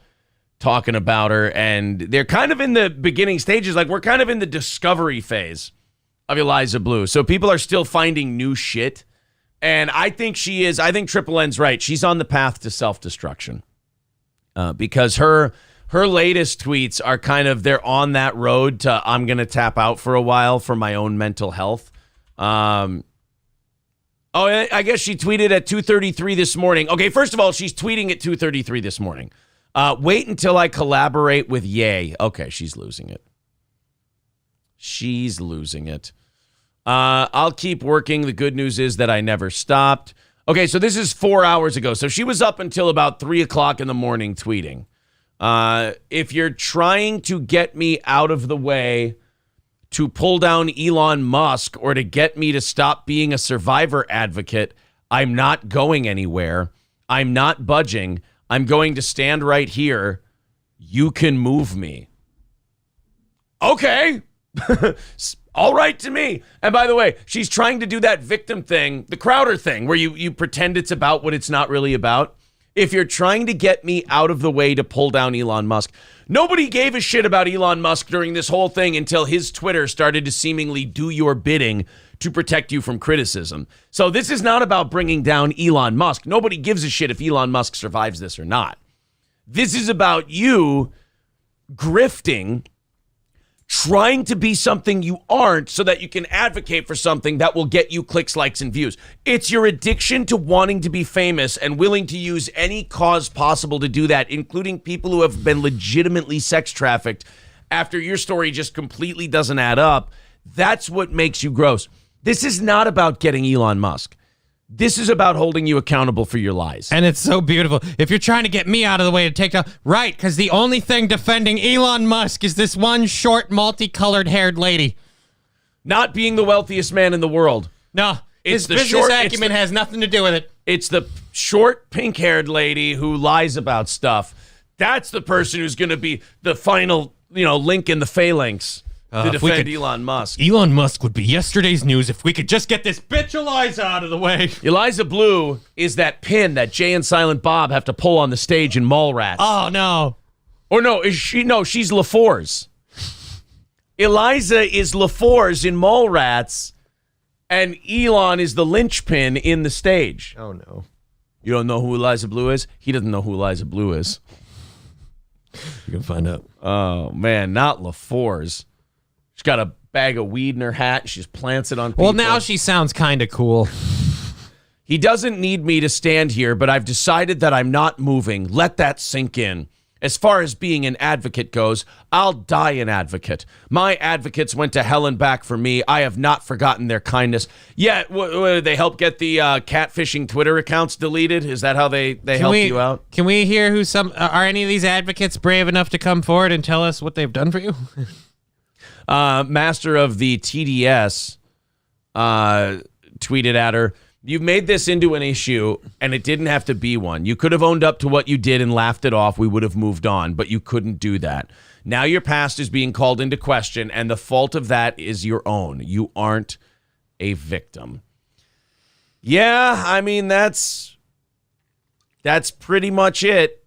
talking about her. And they're kind of in the beginning stages. Like, we're kind of in the discovery phase of Eliza Blue. So people are still finding new shit. And I think I think Triple N's right. She's on the path to self-destruction. Because her latest tweets are kind of, they're on that road to, I'm going to tap out for a while for my own mental health. I guess she tweeted at 2:33 this morning. Okay, first of all, she's tweeting at 2:33 this morning. Wait until I collaborate with Ye. Okay, she's losing it. She's losing it. I'll keep working. The good news is that I never stopped. Okay, so this is 4 hours ago. So she was up until about 3 o'clock in the morning tweeting. If you're trying to get me out of the way to pull down Elon Musk or to get me to stop being a survivor advocate, I'm not going anywhere. I'm not budging. I'm going to stand right here. You can move me. Okay. All right to me. And by the way, she's trying to do that victim thing, the Crowder thing, where you pretend it's about what it's not really about. if you're trying to get me out of the way to pull down Elon Musk. Nobody gave a shit about Elon Musk during this whole thing until his Twitter started to seemingly do your bidding to protect you from criticism. So this is not about bringing down Elon Musk. Nobody gives a shit if Elon Musk survives this or not. This is about you grifting, trying to be something you aren't so that you can advocate for something that will get you clicks, likes, and views. It's your addiction to wanting to be famous and willing to use any cause possible to do that, including people who have been legitimately sex trafficked after your story just completely doesn't add up. That's what makes you gross. This is not about getting Elon Musk. This is about holding you accountable for your lies. And it's so beautiful. If you're trying to get me out of the way to take down... Right, because the only thing defending Elon Musk is this one short, multicolored haired lady. Not being the wealthiest man in the world. No, his business acumen has nothing to do with it. It's the short, pink-haired lady who lies about stuff. That's the person who's going to be the final, link in the phalanx. To defend Elon Musk. Elon Musk would be yesterday's news if we could just get this bitch Eliza out of the way. Eliza Blue is that pin that Jay and Silent Bob have to pull on the stage in Mallrats. Oh, no. Or no, is she? No, she's LaFours. Eliza is LaFours in Mallrats, and Elon is the linchpin in the stage. Oh, no. You don't know who Eliza Blue is? He doesn't know who Eliza Blue is. You can find out. Oh, man, not LaFours. She's got a bag of weed in her hat, and she just plants it on people. Well, now she sounds kind of cool. He doesn't need me to stand here, but I've decided that I'm not moving. Let that sink in. As far as being an advocate goes, I'll die an advocate. My advocates went to hell and back for me. I have not forgotten their kindness. Yeah, they helped get the catfishing Twitter accounts deleted? Is that how they helped you out? Can we hear who are any of these advocates brave enough to come forward and tell us what they've done for you? Master of the TDS tweeted at her, "You've made this into an issue, and it didn't have to be one. You could have owned up to what you did and laughed it off. We would have moved on, but you couldn't do that. Now your past is being called into question, and the fault of that is your own. You aren't a victim." Yeah, I mean, that's pretty much it.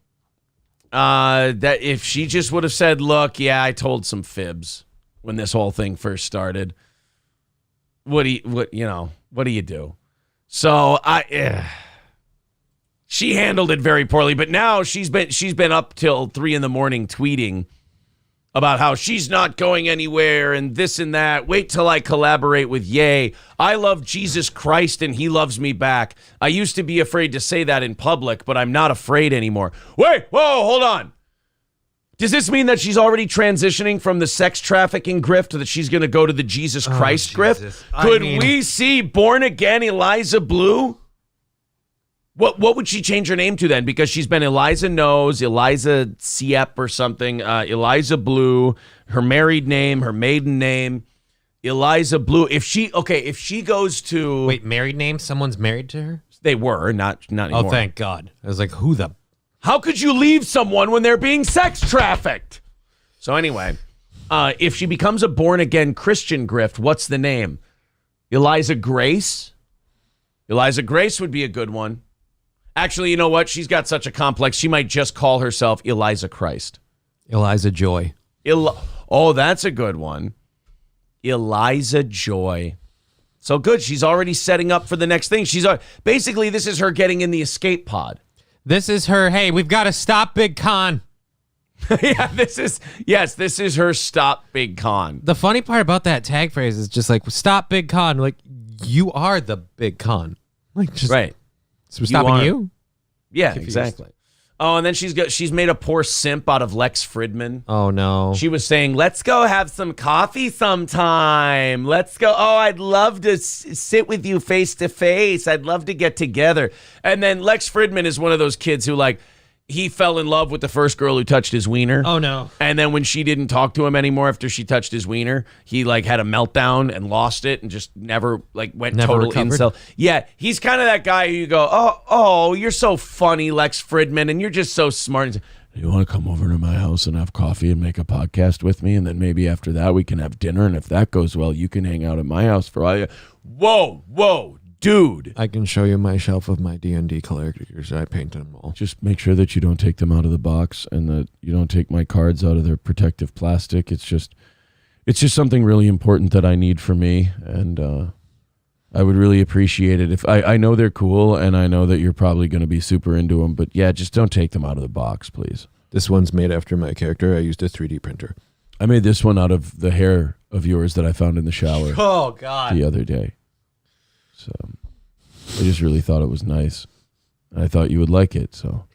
That if she just would have said, "Look, yeah, I told some fibs when this whole thing first started," what do you do? So she handled it very poorly, but now she's been up till 3 a.m. tweeting about how she's not going anywhere and this and that. Wait till I collaborate with Ye. I love Jesus Christ and he loves me back. I used to be afraid to say that in public, but I'm not afraid anymore. Wait, whoa, hold on. Does this mean that she's already transitioning from the sex trafficking grift to that she's going to go to the Jesus Christ grift? Could we see born-again Eliza Blue? What would she change her name to then? Because she's been Eliza Knows, Eliza Ciep or something, Eliza Blue, her married name, her maiden name, Eliza Blue. If she goes to... Wait, married name? Someone's married to her? They were, not anymore. Oh, thank God. I was like, who the... How could you leave someone when they're being sex trafficked? So anyway, if she becomes a born-again Christian grift, what's the name? Eliza Grace? Eliza Grace would be a good one. Actually, you know what? She's got such a complex, she might just call herself Eliza Christ. Eliza Joy. Oh, that's a good one. Eliza Joy. So good. She's already setting up for the next thing. Basically, this is her getting in the escape pod. This is her, hey, we've got to stop Big Con. Yeah, this is her stop Big Con. The funny part about that tag phrase is just like, stop Big Con. Like, you are the Big Con. Like, just, right. So we're stopping you? Yeah, exactly. Oh, and then she's made a poor simp out of Lex Fridman. Oh, no. She was saying, let's go have some coffee sometime. Let's go. Oh, I'd love to sit with you face to face. I'd love to get together. And then Lex Fridman is one of those kids who, like, he fell in love with the first girl who touched his wiener. Oh, no. And then when she didn't talk to him anymore after she touched his wiener, he, like, had a meltdown and lost it and just never, like, went total incel. Yeah, he's kind of that guy who you go, oh, you're so funny, Lex Fridman, and you're just so smart. You want to come over to my house and have coffee and make a podcast with me? And then maybe after that we can have dinner. And if that goes well, you can hang out at my house for all you. Whoa, Dude. I can show you my shelf of my D&D characters. I painted them all. Just make sure that you don't take them out of the box and that you don't take my cards out of their protective plastic. It's just something really important that I need for me, and I would really appreciate it if I know they're cool, and I know that you're probably going to be super into them, but yeah, just don't take them out of the box, please. This one's made after my character. I used a 3D printer. I made this one out of the hair of yours that I found in the shower. Oh, God. The other day. So I just really thought it was nice. I thought you would like it, so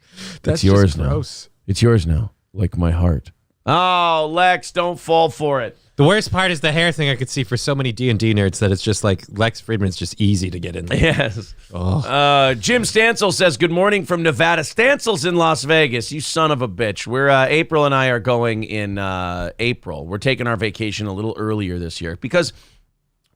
That's it's yours just gross. now. It's yours now, like my heart. Oh, Lex, don't fall for it. The worst part is the hair thing. I could see for so many D&D nerds that it's just like Lex Friedman's just easy to get in there. Yes. Oh. Jim Stancil says, good morning from Nevada. Stancil's in Las Vegas. You son of a bitch. We're April and I are going in April. We're taking our vacation a little earlier this year because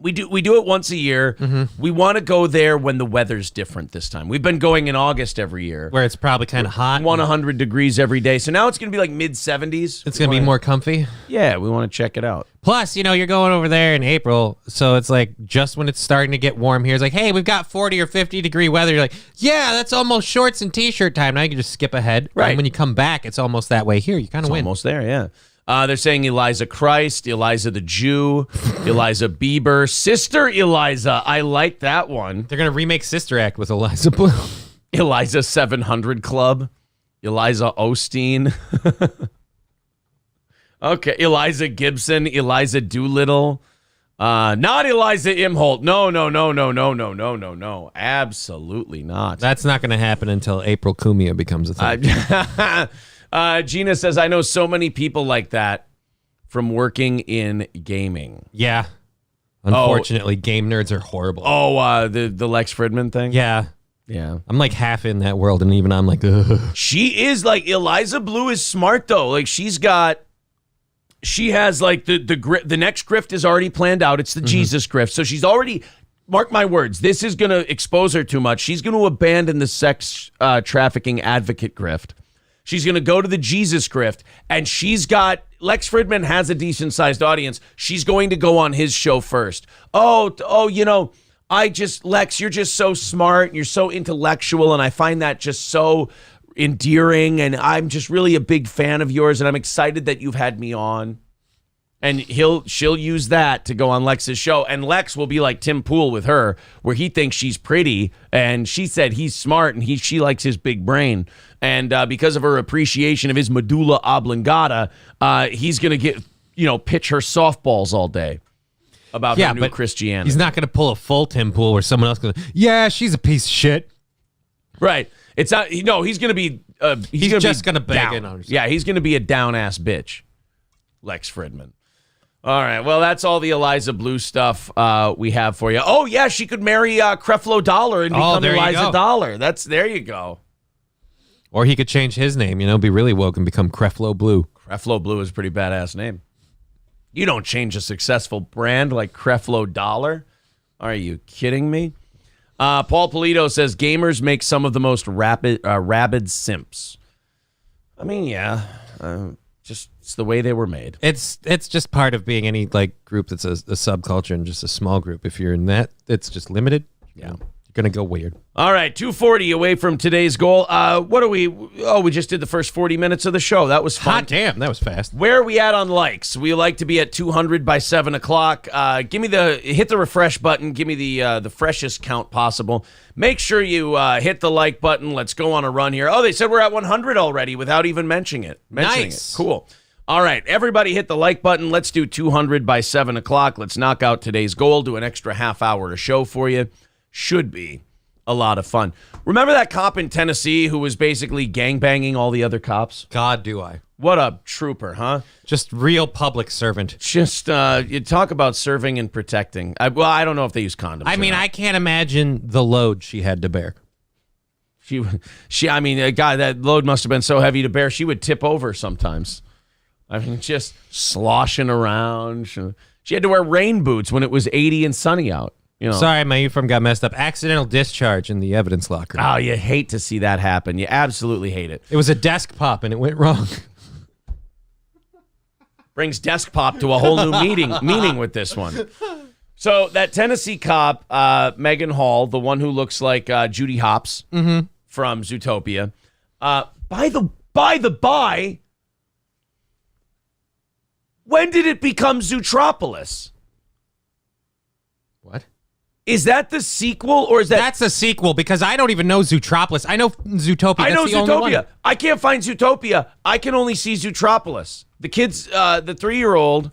we do it once a year. Mm-hmm. We want to go there when the weather's different this time. We've been going in August every year. Where it's probably kind of hot. 100 degrees every day. So now it's going to be like mid-70s. It's going to be more comfy. Yeah, we want to check it out. Plus, you're going over there in April, so it's like just when it's starting to get warm here, it's like, hey, we've got 40 or 50 degree weather. You're like, yeah, that's almost shorts and t-shirt time. Now you can just skip ahead. Right. And when you come back, it's almost that way here. You kind of win. Almost there, yeah. They're saying Eliza Christ, Eliza the Jew, Eliza Bieber, Sister Eliza. I like that one. They're going to remake Sister Act with Eliza Blue. Eliza 700 Club, Eliza Osteen. Okay, Eliza Gibson, Eliza Doolittle. Not Eliza Imholt. No. Absolutely not. That's not going to happen until April Cumia becomes a thing. Gina says, I know so many people like that from working in gaming. Yeah. Unfortunately, game nerds are horrible. Oh, the Lex Fridman thing? Yeah. Yeah. I'm like half in that world, and even I'm like, ugh. She is like, Eliza Blue is smart, though. Like, she has like the next grift is already planned out. It's the Jesus grift. So she's already, mark my words, this is going to expose her too much. She's going to abandon the sex trafficking advocate grift. She's going to go to the Jesus grift, and Lex Fridman has a decent-sized audience. She's going to go on his show first. Lex, you're just so smart, and you're so intellectual, and I find that just so endearing, and I'm just really a big fan of yours, and I'm excited that you've had me on. And she'll use that to go on Lex's show, and Lex will be like Tim Pool with her, where he thinks she's pretty, and she said he's smart, and she likes his big brain. And because of her appreciation of his medulla oblongata, he's going to pitch her softballs all day about her new Christianity. He's not going to pull a full Tim Pool where someone else goes, yeah, she's a piece of shit. Right. It's not. No, he's going to be. He's just going to beg in on herself. Yeah, he's going to be a down ass bitch, Lex Fridman. All right. Well, that's all the Eliza Blue stuff we have for you. Oh yeah, she could marry Creflo Dollar and become Eliza Dollar. There you go. Or he could change his name, be really woke and become Creflo Blue. Creflo Blue is a pretty badass name. You don't change a successful brand like Creflo Dollar. Are you kidding me? Paul Polito says gamers make some of the most rabid simps. I mean, yeah, it's the way they were made. It's just part of being any group that's a subculture and just a small group. If you're in that, it's just limited. Yeah. You're going to go weird. All right, 2:40 away from today's goal. What are we? Oh, we just did the first 40 minutes of the show. That was fun. Hot damn, that was fast. Where are we at on likes? We like to be at 200 by 7 o'clock. Hit the refresh button. Give me the freshest count possible. Make sure you hit the like button. Let's go on a run here. Oh, they said we're at 100 already without even mentioning it. Nice. Cool. All right, everybody hit the like button. Let's do 200 by 7 o'clock. Let's knock out today's goal. Do an extra half hour to show for you. Should be a lot of fun. Remember that cop in Tennessee who was basically gangbanging all the other cops? God, do I. What a trooper, huh? Just real public servant. Just, you talk about serving and protecting. I don't know if they use condoms. I mean, I can't imagine the load she had to bear. God, that load must have been so heavy to bear, she would tip over sometimes. I mean, just sloshing around. She had to wear rain boots when it was 80 and sunny out. Sorry, my uniform got messed up. Accidental discharge in the evidence locker. Oh, you hate to see that happen. You absolutely hate it. It was a desk pop, and it went wrong. Brings desk pop to a whole new meaning with this one. So that Tennessee cop, Megan Hall, the one who looks like Judy Hopps from Zootopia. By the by, when did it become Zootropolis? What? Is that the sequel, or is that... That's the sequel, because I don't even know Zootropolis. I know Zootopia. I know That's the only Zootopia. one. I can't find Zootopia. I can only see Zootropolis. The kids, the 3-year-old...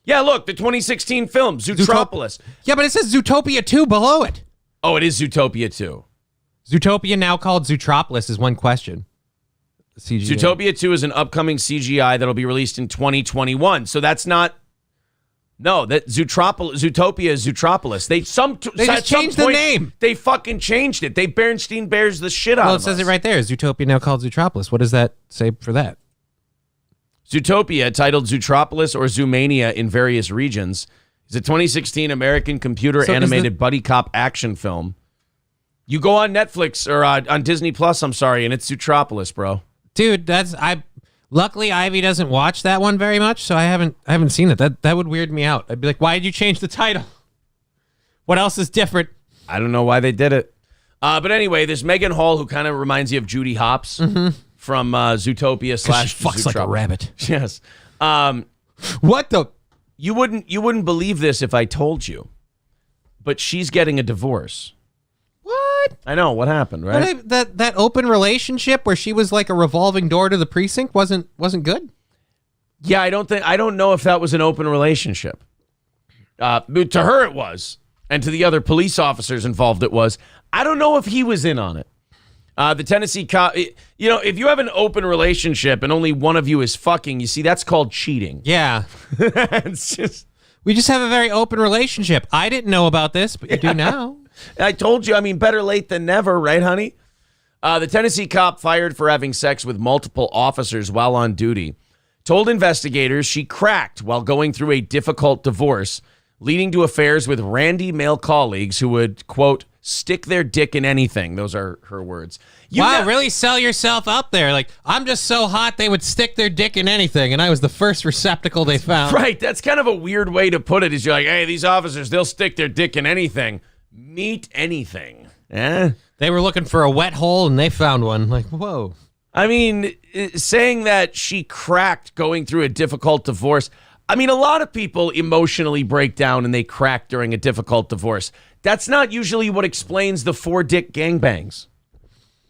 Yeah, look, the 2016 film, Zootropolis. Yeah, but it says Zootopia 2 below it. Oh, it is Zootopia 2. Zootopia, now called Zootropolis, is one question. CGI. Zootopia 2 is an upcoming CGI that'll be released in 2021. So that's not... No, that Zootopia is Zootropolis. They just changed the name. They fucking changed it. They Bernstein Bears the shit out of us. Well, it says it right there. Zootopia, now called Zootropolis. What does that say for that? Zootopia, titled Zootropolis or Zoomania in various regions, is a 2016 American computer animated buddy cop action film. You go on Netflix or on Disney Plus, I'm sorry, and it's Zootropolis, bro. Dude, luckily Ivy doesn't watch that one very much, so I haven't seen it. That would weird me out. I'd be like, why did you change the title? What else is different? I don't know why they did it. But anyway, there's Megan Hall, who kind of reminds you of Judy Hopps from Zootopia / she fucks like a rabbit. Yes. What the? You wouldn't believe this if I told you, but she's getting a divorce. What? I know. What happened, right? That open relationship where she was like a revolving door to the precinct wasn't good? Yeah, I don't know if that was an open relationship. But to her it was, and to the other police officers involved it was. I don't know if he was in on it. The Tennessee cop, if you have an open relationship and only one of you is fucking, you see, that's called cheating. Yeah. We just have a very open relationship. I didn't know about this, but you do now. I told you, better late than never, right, honey? The Tennessee cop, fired for having sex with multiple officers while on duty, told investigators she cracked while going through a difficult divorce, leading to affairs with randy male colleagues who would, quote, stick their dick in anything. Those are her words. Really sell yourself up there. Like, I'm just so hot they would stick their dick in anything, and I was the first receptacle they found. Right, that's kind of a weird way to put it, is you're like, hey, these officers, they'll stick their dick in anything. Meet anything. Eh? They were looking for a wet hole, and they found one. Like, whoa. Saying that she cracked going through a difficult divorce, a lot of people emotionally break down and they crack during a difficult divorce. That's not usually what explains the 4-dick gangbangs.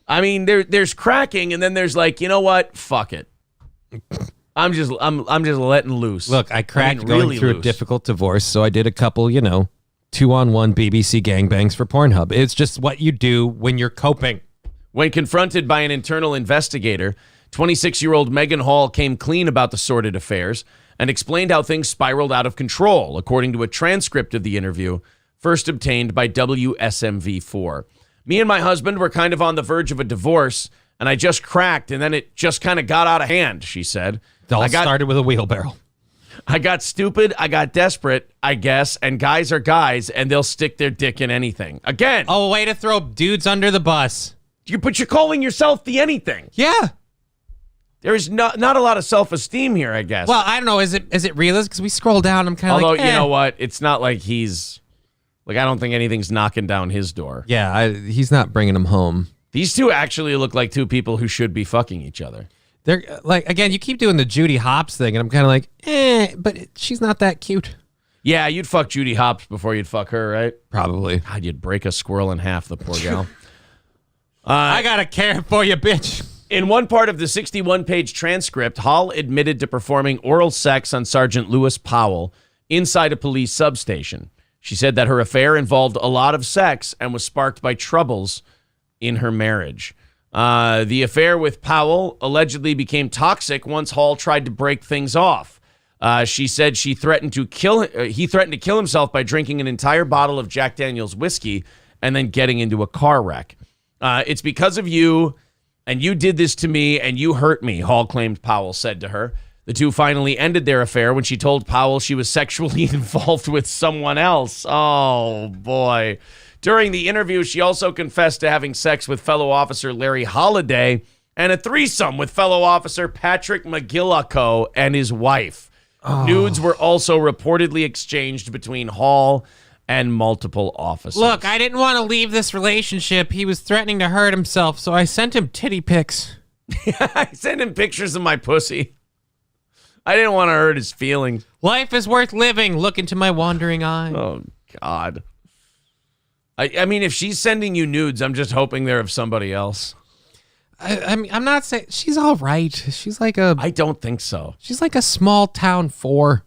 There's cracking, and then there's like, you know what? Fuck it. I'm just letting loose. Look, I cracked going really through loose. a difficult divorce, so I did a couple, 2-on-1 BBC gangbangs for Pornhub. It's just what you do when you're coping. When confronted by an internal investigator, 26-year-old Megan Hall came clean about the sordid affairs and explained how things spiraled out of control, according to a transcript of the interview first obtained by WSMV4. Me and my husband were kind of on the verge of a divorce, and I just cracked, and then it just kind of got out of hand, she said. It all started with a wheelbarrow. I got stupid, I got desperate, I guess, and guys are guys, and they'll stick their dick in anything. Again. Oh, way to throw dudes under the bus. But you're calling yourself the anything. Yeah. There's not a lot of self-esteem here, I guess. Well, I don't know. Is it realistic? Because we scroll down, I'm kind of like, although, you know what? It's not like he's... Like, I don't think anything's knocking down his door. Yeah, he's not bringing him home. These two actually look like two people who should be fucking each other. They're like, again, you keep doing the Judy Hopps thing, and I'm kind of like, but she's not that cute. Yeah, you'd fuck Judy Hopps before you'd fuck her, right? Probably. God, you'd break a squirrel in half, the poor gal. I got a care for you, bitch. In one part of the 61-page transcript, Hall admitted to performing oral sex on Sergeant Lewis Powell inside a police substation. She said that her affair involved a lot of sex and was sparked by troubles in her marriage. The affair with Powell allegedly became toxic once Hall tried to break things off. She said he threatened to kill himself by drinking an entire bottle of Jack Daniel's whiskey and then getting into a car wreck. It's because of you, and you did this to me, and you hurt me, Hall claimed Powell said to her. The two finally ended their affair when she told Powell she was sexually involved with someone else. Oh, boy. During the interview, she also confessed to having sex with fellow officer Larry Holliday and a threesome with fellow officer Patrick McGillicuddy and his wife. Nudes were also reportedly exchanged between Hall and multiple officers. Look, I didn't want to leave this relationship. He was threatening to hurt himself, so I sent him titty pics. I sent him pictures of my pussy. I didn't want to hurt his feelings. Life is worth living. Look into my wandering eye. Oh, God. I mean, if she's sending you nudes, I'm just hoping they're of somebody else. I mean, I'm not saying she's all right. She's like a. I don't think so. She's like a small town 4.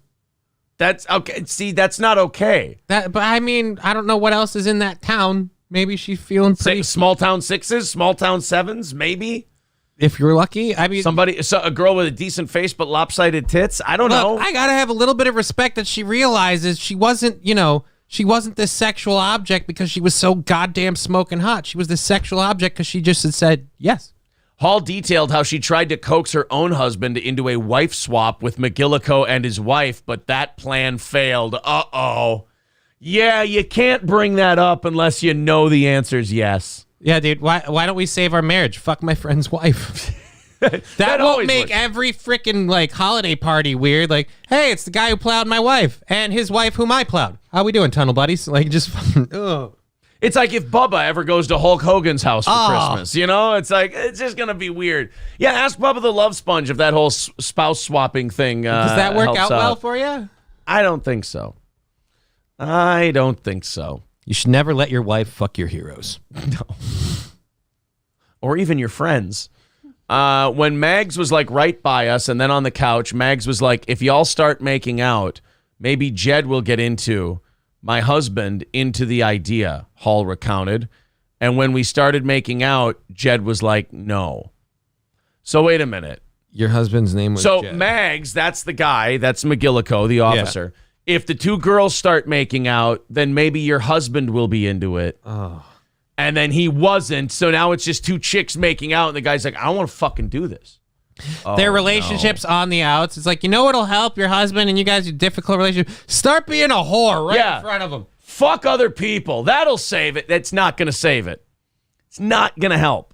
That's okay. See, that's not okay. But I mean, I don't know what else is in that town. Maybe she's feeling pretty. Small town 6s, small town 7s, maybe. If you're lucky, I mean, a girl with a decent face but lopsided tits. I don't know. I gotta have a little bit of respect that she realizes she wasn't, she wasn't this sexual object because she was so goddamn smoking hot. She was this sexual object because she just had said yes. Hall detailed how she tried to coax her own husband into a wife swap with McGillicuddy and his wife, but that plan failed. Uh-oh. Yeah, you can't bring that up unless you know the answer's yes. Yeah, dude, why don't we save our marriage? Fuck my friend's wife. that won't make every freaking holiday party weird. Like, hey, it's the guy who plowed my wife and his wife whom I plowed. How we doing, tunnel buddies? Just fucking, ugh. It's like if Bubba ever goes to Hulk Hogan's house for Christmas, It's like, it's just going to be weird. Yeah, ask Bubba the Love Sponge if that whole spouse swapping thing does that work out well for you? I don't think so. You should never let your wife fuck your heroes. No. Or even your friends. When Mags was right by us and then on the couch, Mags was like, if y'all start making out, maybe Jed will get into my husband into the idea, Hall recounted. And when we started making out, Jed was like, no. So wait a minute. Your husband's name was Jed. Mags, that's the guy. That's McGillicuddy, the officer. Yeah. If the two girls start making out, then maybe your husband will be into it. Oh. And then he wasn't. So now it's just two chicks making out. And the guy's like, I don't want to fucking do this. Their relationship's on the outs. It's like, what'll help your husband and you guys, your difficult relationship? Start being a whore in front of him. Fuck other people. That'll save it. That's not going to save it. It's not going to help.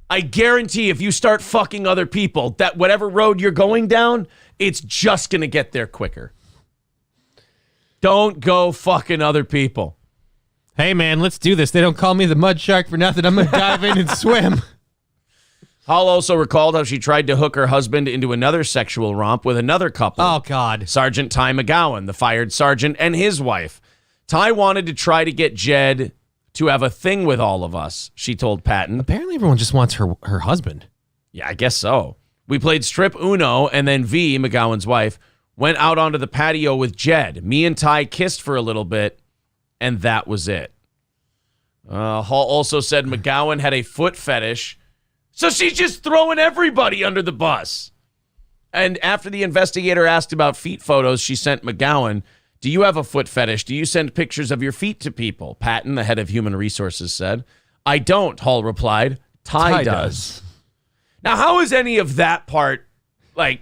I guarantee if you start fucking other people, that whatever road you're going down, it's just going to get there quicker. Don't go fucking other people. Hey, man, let's do this. They don't call me the mud shark for nothing. I'm going to dive in and swim. Hall also recalled how she tried to hook her husband into another sexual romp with another couple. Oh, God. Sergeant Ty McGowan, the fired sergeant, and his wife. Ty wanted to try to get Jed to have a thing with all of us, she told Patton. Apparently everyone just wants her husband. Yeah, I guess so. We played strip Uno, and then V, McGowan's wife, went out onto the patio with Jed. Me and Ty kissed for a little bit, and that was it. Hall also said McGowan had a foot fetish, so she's just throwing everybody under the bus. And after the investigator asked about feet photos she sent McGowan, do you have a foot fetish? Do you send pictures of your feet to people? Patton, the head of human resources, said. I don't, Hall replied. Ty does. Now, how is any of that part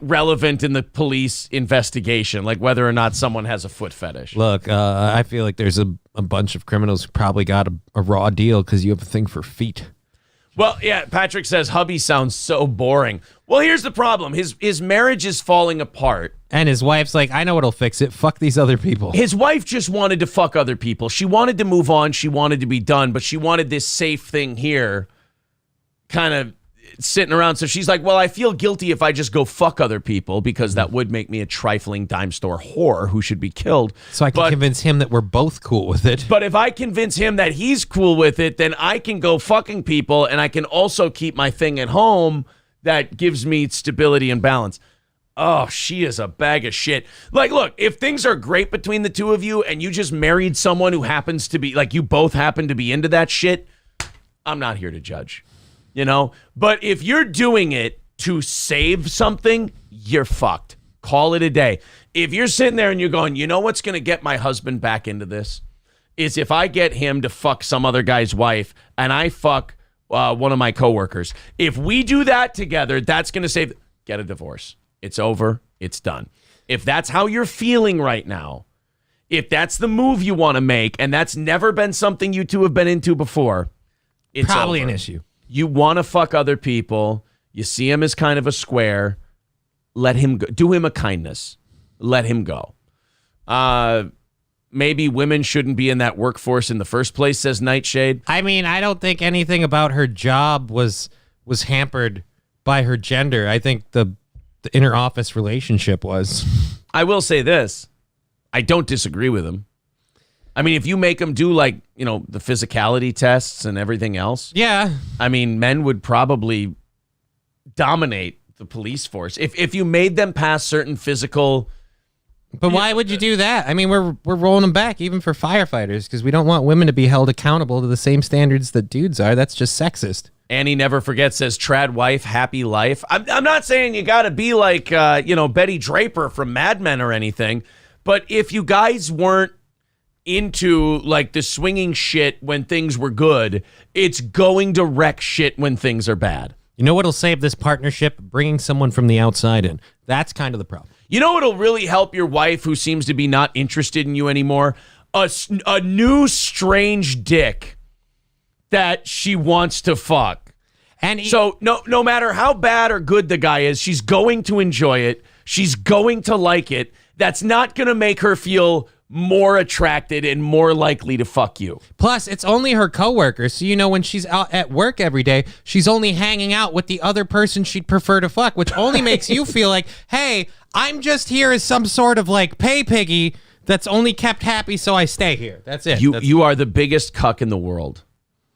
relevant in the police investigation? Whether or not someone has a foot fetish? Look, I feel like there's a bunch of criminals who probably got a raw deal because you have a thing for feet. Well, yeah, Patrick says hubby sounds so boring. Well, here's the problem. His marriage is falling apart. And his wife's like, I know what'll fix it. Fuck these other people. His wife just wanted to fuck other people. She wanted to move on. She wanted to be done, but she wanted this safe thing here kind of sitting around. So she's like, well, I feel guilty if I just go fuck other people because that would make me a trifling dime store whore who should be killed. So I can convince him that we're both cool with it. But if I convince him that he's cool with it, then I can go fucking people and I can also keep my thing at home that gives me stability and balance. Oh, she is a bag of shit. Look, if things are great between the two of you and you just married someone who happens to be, you both happen to be into that shit, I'm not here to judge. But if you're doing it to save something, you're fucked. Call it a day. If you're sitting there and you're going, what's going to get my husband back into this is if I get him to fuck some other guy's wife and I fuck one of my coworkers. If we do that together, that's going to save. Get a divorce. It's over. It's done. If that's how you're feeling right now, if that's the move you want to make, and that's never been something you two have been into before, it's probably over. An issue. You want to fuck other people. You see him as kind of a square. Let him go. Do him a kindness. let him go. Maybe women shouldn't be in that workforce in the first place, says Nightshade. I mean, I don't think anything about her job was hampered by her gender. I think the inner office relationship was. I will say this. I don't disagree with him. I mean, if you make them do the physicality tests and everything else. Yeah. I mean, men would probably dominate the police force. If you made them pass certain physical. But why would you do that? I mean, we're rolling them back even for firefighters because we don't want women to be held accountable to the same standards that dudes are. That's just sexist. Annie Never Forgets says, trad wife, happy life. I'm not saying you got to be like, Betty Draper from Mad Men or anything. But if you guys weren't into like the swinging shit when things were good, it's going to wreck shit when things are bad. You know what'll save this partnership? Bringing someone from the outside in. That's kind of the problem. You know what'll really help your wife who seems to be not interested in you anymore? A new strange dick that she wants to fuck. And so no matter how bad or good the guy is, she's going to enjoy it. She's going to like it. That's not going to make her feel more attracted and more likely to fuck you. Plus, it's only her coworker, so when she's out at work every day, she's only hanging out with the other person she'd prefer to fuck, which only makes you feel like, hey, I'm just here as some sort of like pay piggy that's only kept happy, so I stay here. That's it. You are the biggest cuck in the world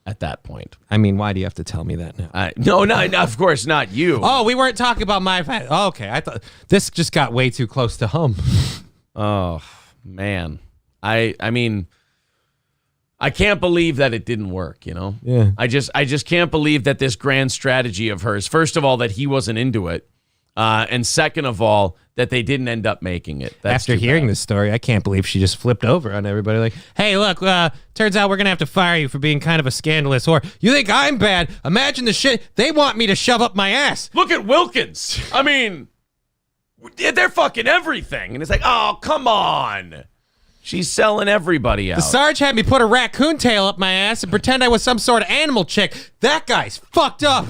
at that point. I mean, why do you have to tell me that now? No, of course not you. Oh, we weren't talking about my family. Oh, okay, I thought this just got way too close to home. Oh, man. I mean, I can't believe that it didn't work, Yeah. I just can't believe that this grand strategy of hers, first of all, that he wasn't into it, and second of all, that they didn't end up making it. That's After hearing this story, I can't believe she just flipped over on everybody like, hey, look, turns out we're going to have to fire you for being kind of a scandalous whore. You think I'm bad? Imagine the shit they want me to shove up my ass. Look at Wilkins. I mean, they're fucking everything. And it's like, oh, come on. She's selling everybody out. The Sarge had me put a raccoon tail up my ass and pretend I was some sort of animal chick. That guy's fucked up.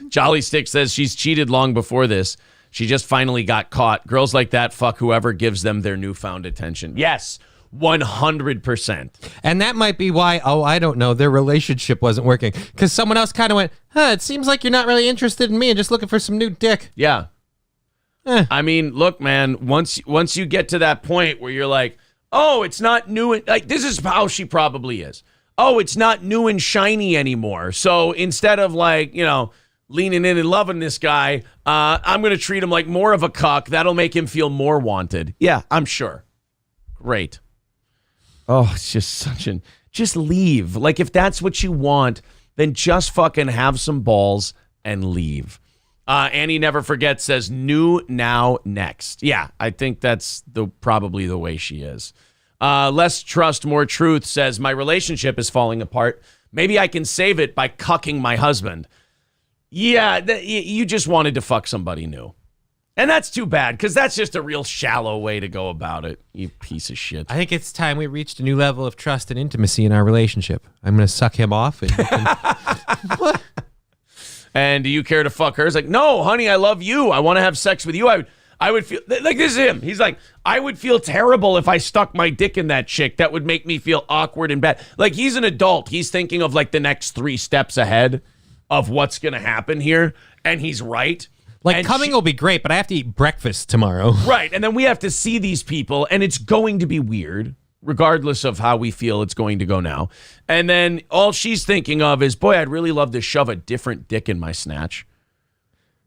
Jolly Stick says she's cheated long before this. She just finally got caught. Girls like that fuck whoever gives them their newfound attention. Yes, 100%. And that might be why, I don't know, their relationship wasn't working. Because someone else kind of went, it seems like you're not really interested in me and just looking for some new dick. Yeah. I mean, look, man, once you get to that point where you're like, oh, it's not new. Like, this is how she probably is. Oh, it's not new and shiny anymore. So instead of leaning in and loving this guy, I'm going to treat him like more of a cuck. That'll make him feel more wanted. Yeah, I'm sure. Great. Oh, it's just just leave. Like, if that's what you want, then just fucking have some balls and leave. Annie Never Forgets says, new, now, next. Yeah, I think that's probably the way she is. Less Trust, More Truth says, my relationship is falling apart. Maybe I can save it by cucking my husband. Yeah, you just wanted to fuck somebody new. And that's too bad, because that's just a real shallow way to go about it, you piece of shit. I think it's time we reached a new level of trust and intimacy in our relationship. I'm going to suck him off. And what? And do you care to fuck her? It's like, no, honey, I love you. I want to have sex with you. I would feel, like, this is him. He's like, I would feel terrible if I stuck my dick in that chick. That would make me feel awkward and bad. Like, he's an adult. He's thinking of, like, the next 3 steps ahead of what's going to happen here. And he's right. Like, and coming will be great, but I have to eat breakfast tomorrow. Right. And then we have to see these people, and it's going to be weird, regardless of how we feel it's going to go now. And then all she's thinking of is, boy, I'd really love to shove a different dick in my snatch.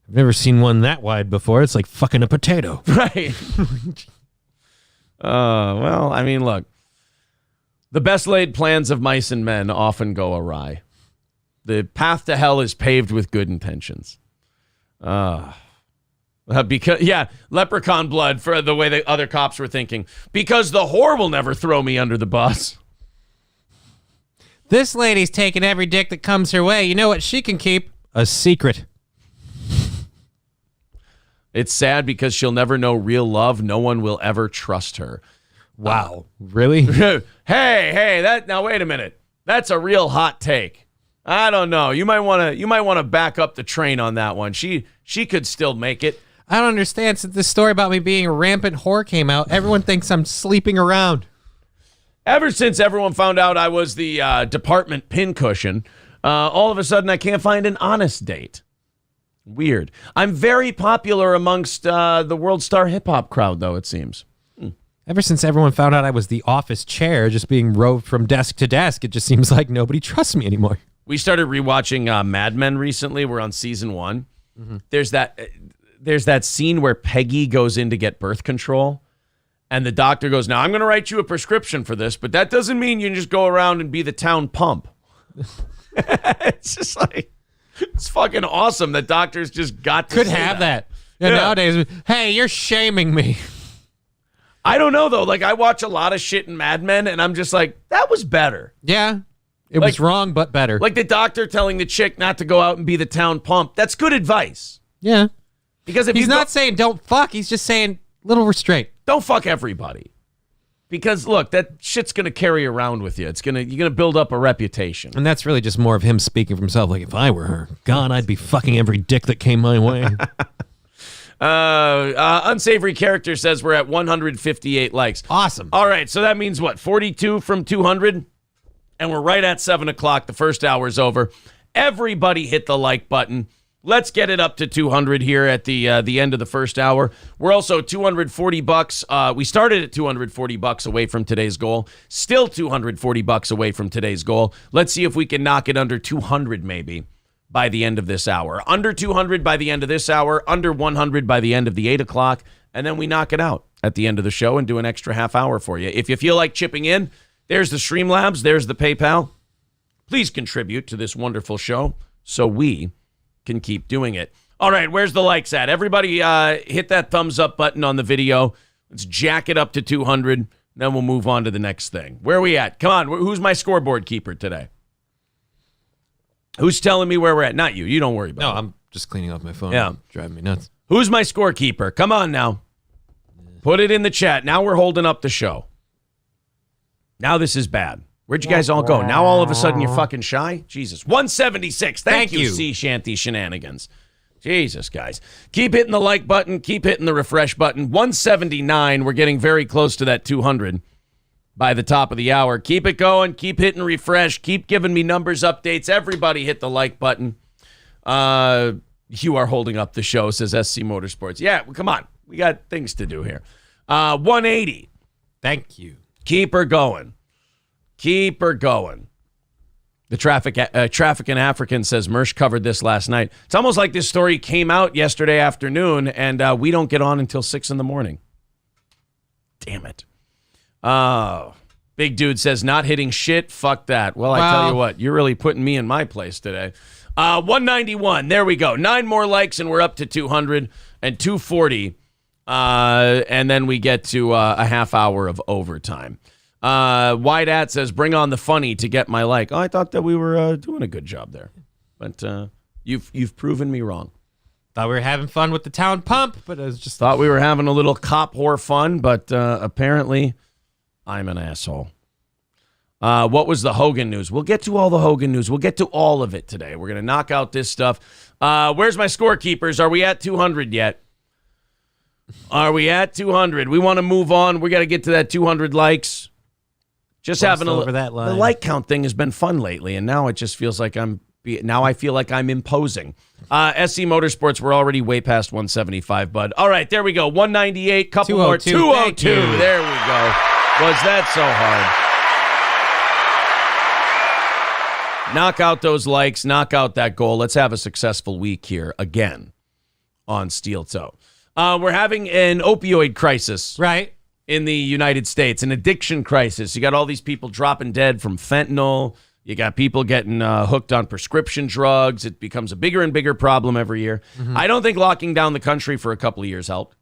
I've never seen one that wide before. It's like fucking a potato. Right. Well, I mean, look. The best laid plans of mice and men often go awry. The path to hell is paved with good intentions. Because leprechaun blood for the way the other cops were thinking. Because the whore will never throw me under the bus. This lady's taking every dick that comes her way. You know what she can keep? A secret. It's sad because she'll never know real love. No one will ever trust her. Wow. Really? hey, now wait a minute. That's a real hot take. I don't know. You might want to back up the train on that one. She could still make it. I don't understand. Since this story about me being a rampant whore came out, everyone thinks I'm sleeping around. Ever since everyone found out I was the department pincushion, all of a sudden I can't find an honest date. Weird. I'm very popular amongst the World Star hip hop crowd, though, it seems. Ever since everyone found out I was the office chair, just being roved from desk to desk, it just seems like nobody trusts me anymore. We started rewatching Mad Men recently. We're on season 1. Mm-hmm. There's that scene where Peggy goes in to get birth control, and the doctor goes, "Now I'm going to write you a prescription for this, but that doesn't mean you can just go around and be the town pump." It's just like, it's fucking awesome that doctors just got to Could have that. Yeah. Nowadays, hey, you're shaming me. I don't know, though. Like, I watch a lot of shit in Mad Men, and I'm just like, that was better. Yeah. It was wrong, but better. Like the doctor telling the chick not to go out and be the town pump. That's good advice. Yeah. Because if he's not saying don't fuck, he's just saying little restraint. Don't fuck everybody. Because look, that shit's gonna carry around with you. You're gonna build up a reputation. And that's really just more of him speaking for himself. Like, if I were her, God, I'd be fucking every dick that came my way. Unsavory character says we're at 158 likes. Awesome. All right, so that means what? 42 from 200? And we're right at 7 o'clock. The first hour's over. Everybody hit the like button. Let's get it up to 200 here at the end of the first hour. We're also $240. We started at $240 away from today's goal. Still $240 away from today's goal. Let's see if we can knock it under 200 maybe by the end of this hour. Under 200 by the end of this hour. Under 100 by the end of the 8 o'clock. And then we knock it out at the end of the show and do an extra half hour for you. If you feel like chipping in, there's the Streamlabs. There's the PayPal. Please contribute to this wonderful show so we can keep doing it. All right, where's the likes at? Everybody hit that thumbs up button on the video. Let's jack it up to 200. Then we'll move on to the next thing. Where are we at? Come on, who's my scoreboard keeper today? Who's telling me where we're at? Not you. You don't worry about it. No, I'm just cleaning off my phone. Yeah. It's driving me nuts. Who's my scorekeeper? Come on now. Put it in the chat. Now we're holding up the show. Now this is bad. Where'd you guys all go? Now all of a sudden you're fucking shy? Jesus. 176. Thank you, Sea Shanty Shenanigans. Jesus, guys. Keep hitting the like button. Keep hitting the refresh button. 179. We're getting very close to that 200 by the top of the hour. Keep it going. Keep hitting refresh. Keep giving me numbers updates. Everybody hit the like button. You are holding up the show, says SC Motorsports. Yeah, well, come on. We got things to do here. 180. Thank you. Keep her going. Keep her going. The Traffic and African says Mersh covered this last night. It's almost like this story came out yesterday afternoon, and we don't get on until 6 in the morning. Damn it. Big Dude says not hitting shit. Fuck that. Well, I tell you what, you're really putting me in my place today. 191. There we go. 9 more likes, and we're up to 200 and 240. And then we get to a half hour of overtime. Wide At says, bring on the funny to get my like. Oh, I thought that we were doing a good job there. But you've proven me wrong. Thought we were having fun with the town pump, but I was just... Thought we were having a little cop whore fun, but apparently I'm an asshole. What was the Hogan news? We'll get to all the Hogan news. We'll get to all of it today. We're going to knock out this stuff. Where's my scorekeepers? Are we at 200 yet? Are we at 200? We want to move on. We got to get to that 200 likes. Just having over that line. The like count thing has been fun lately, and now it just feels like I feel like I'm imposing. SC Motorsports, we're already way past 175, bud. All right, there we go. 198, couple more. 202. There we go. Was that so hard? Knock out those likes. Knock out that goal. Let's have a successful week here again on Steel Toe. We're having an opioid crisis. Right. In the United States, an addiction crisis. You got all these people dropping dead from fentanyl. You got people getting hooked on prescription drugs. It becomes a bigger and bigger problem every year. Mm-hmm. I don't think locking down the country for a couple of years helped.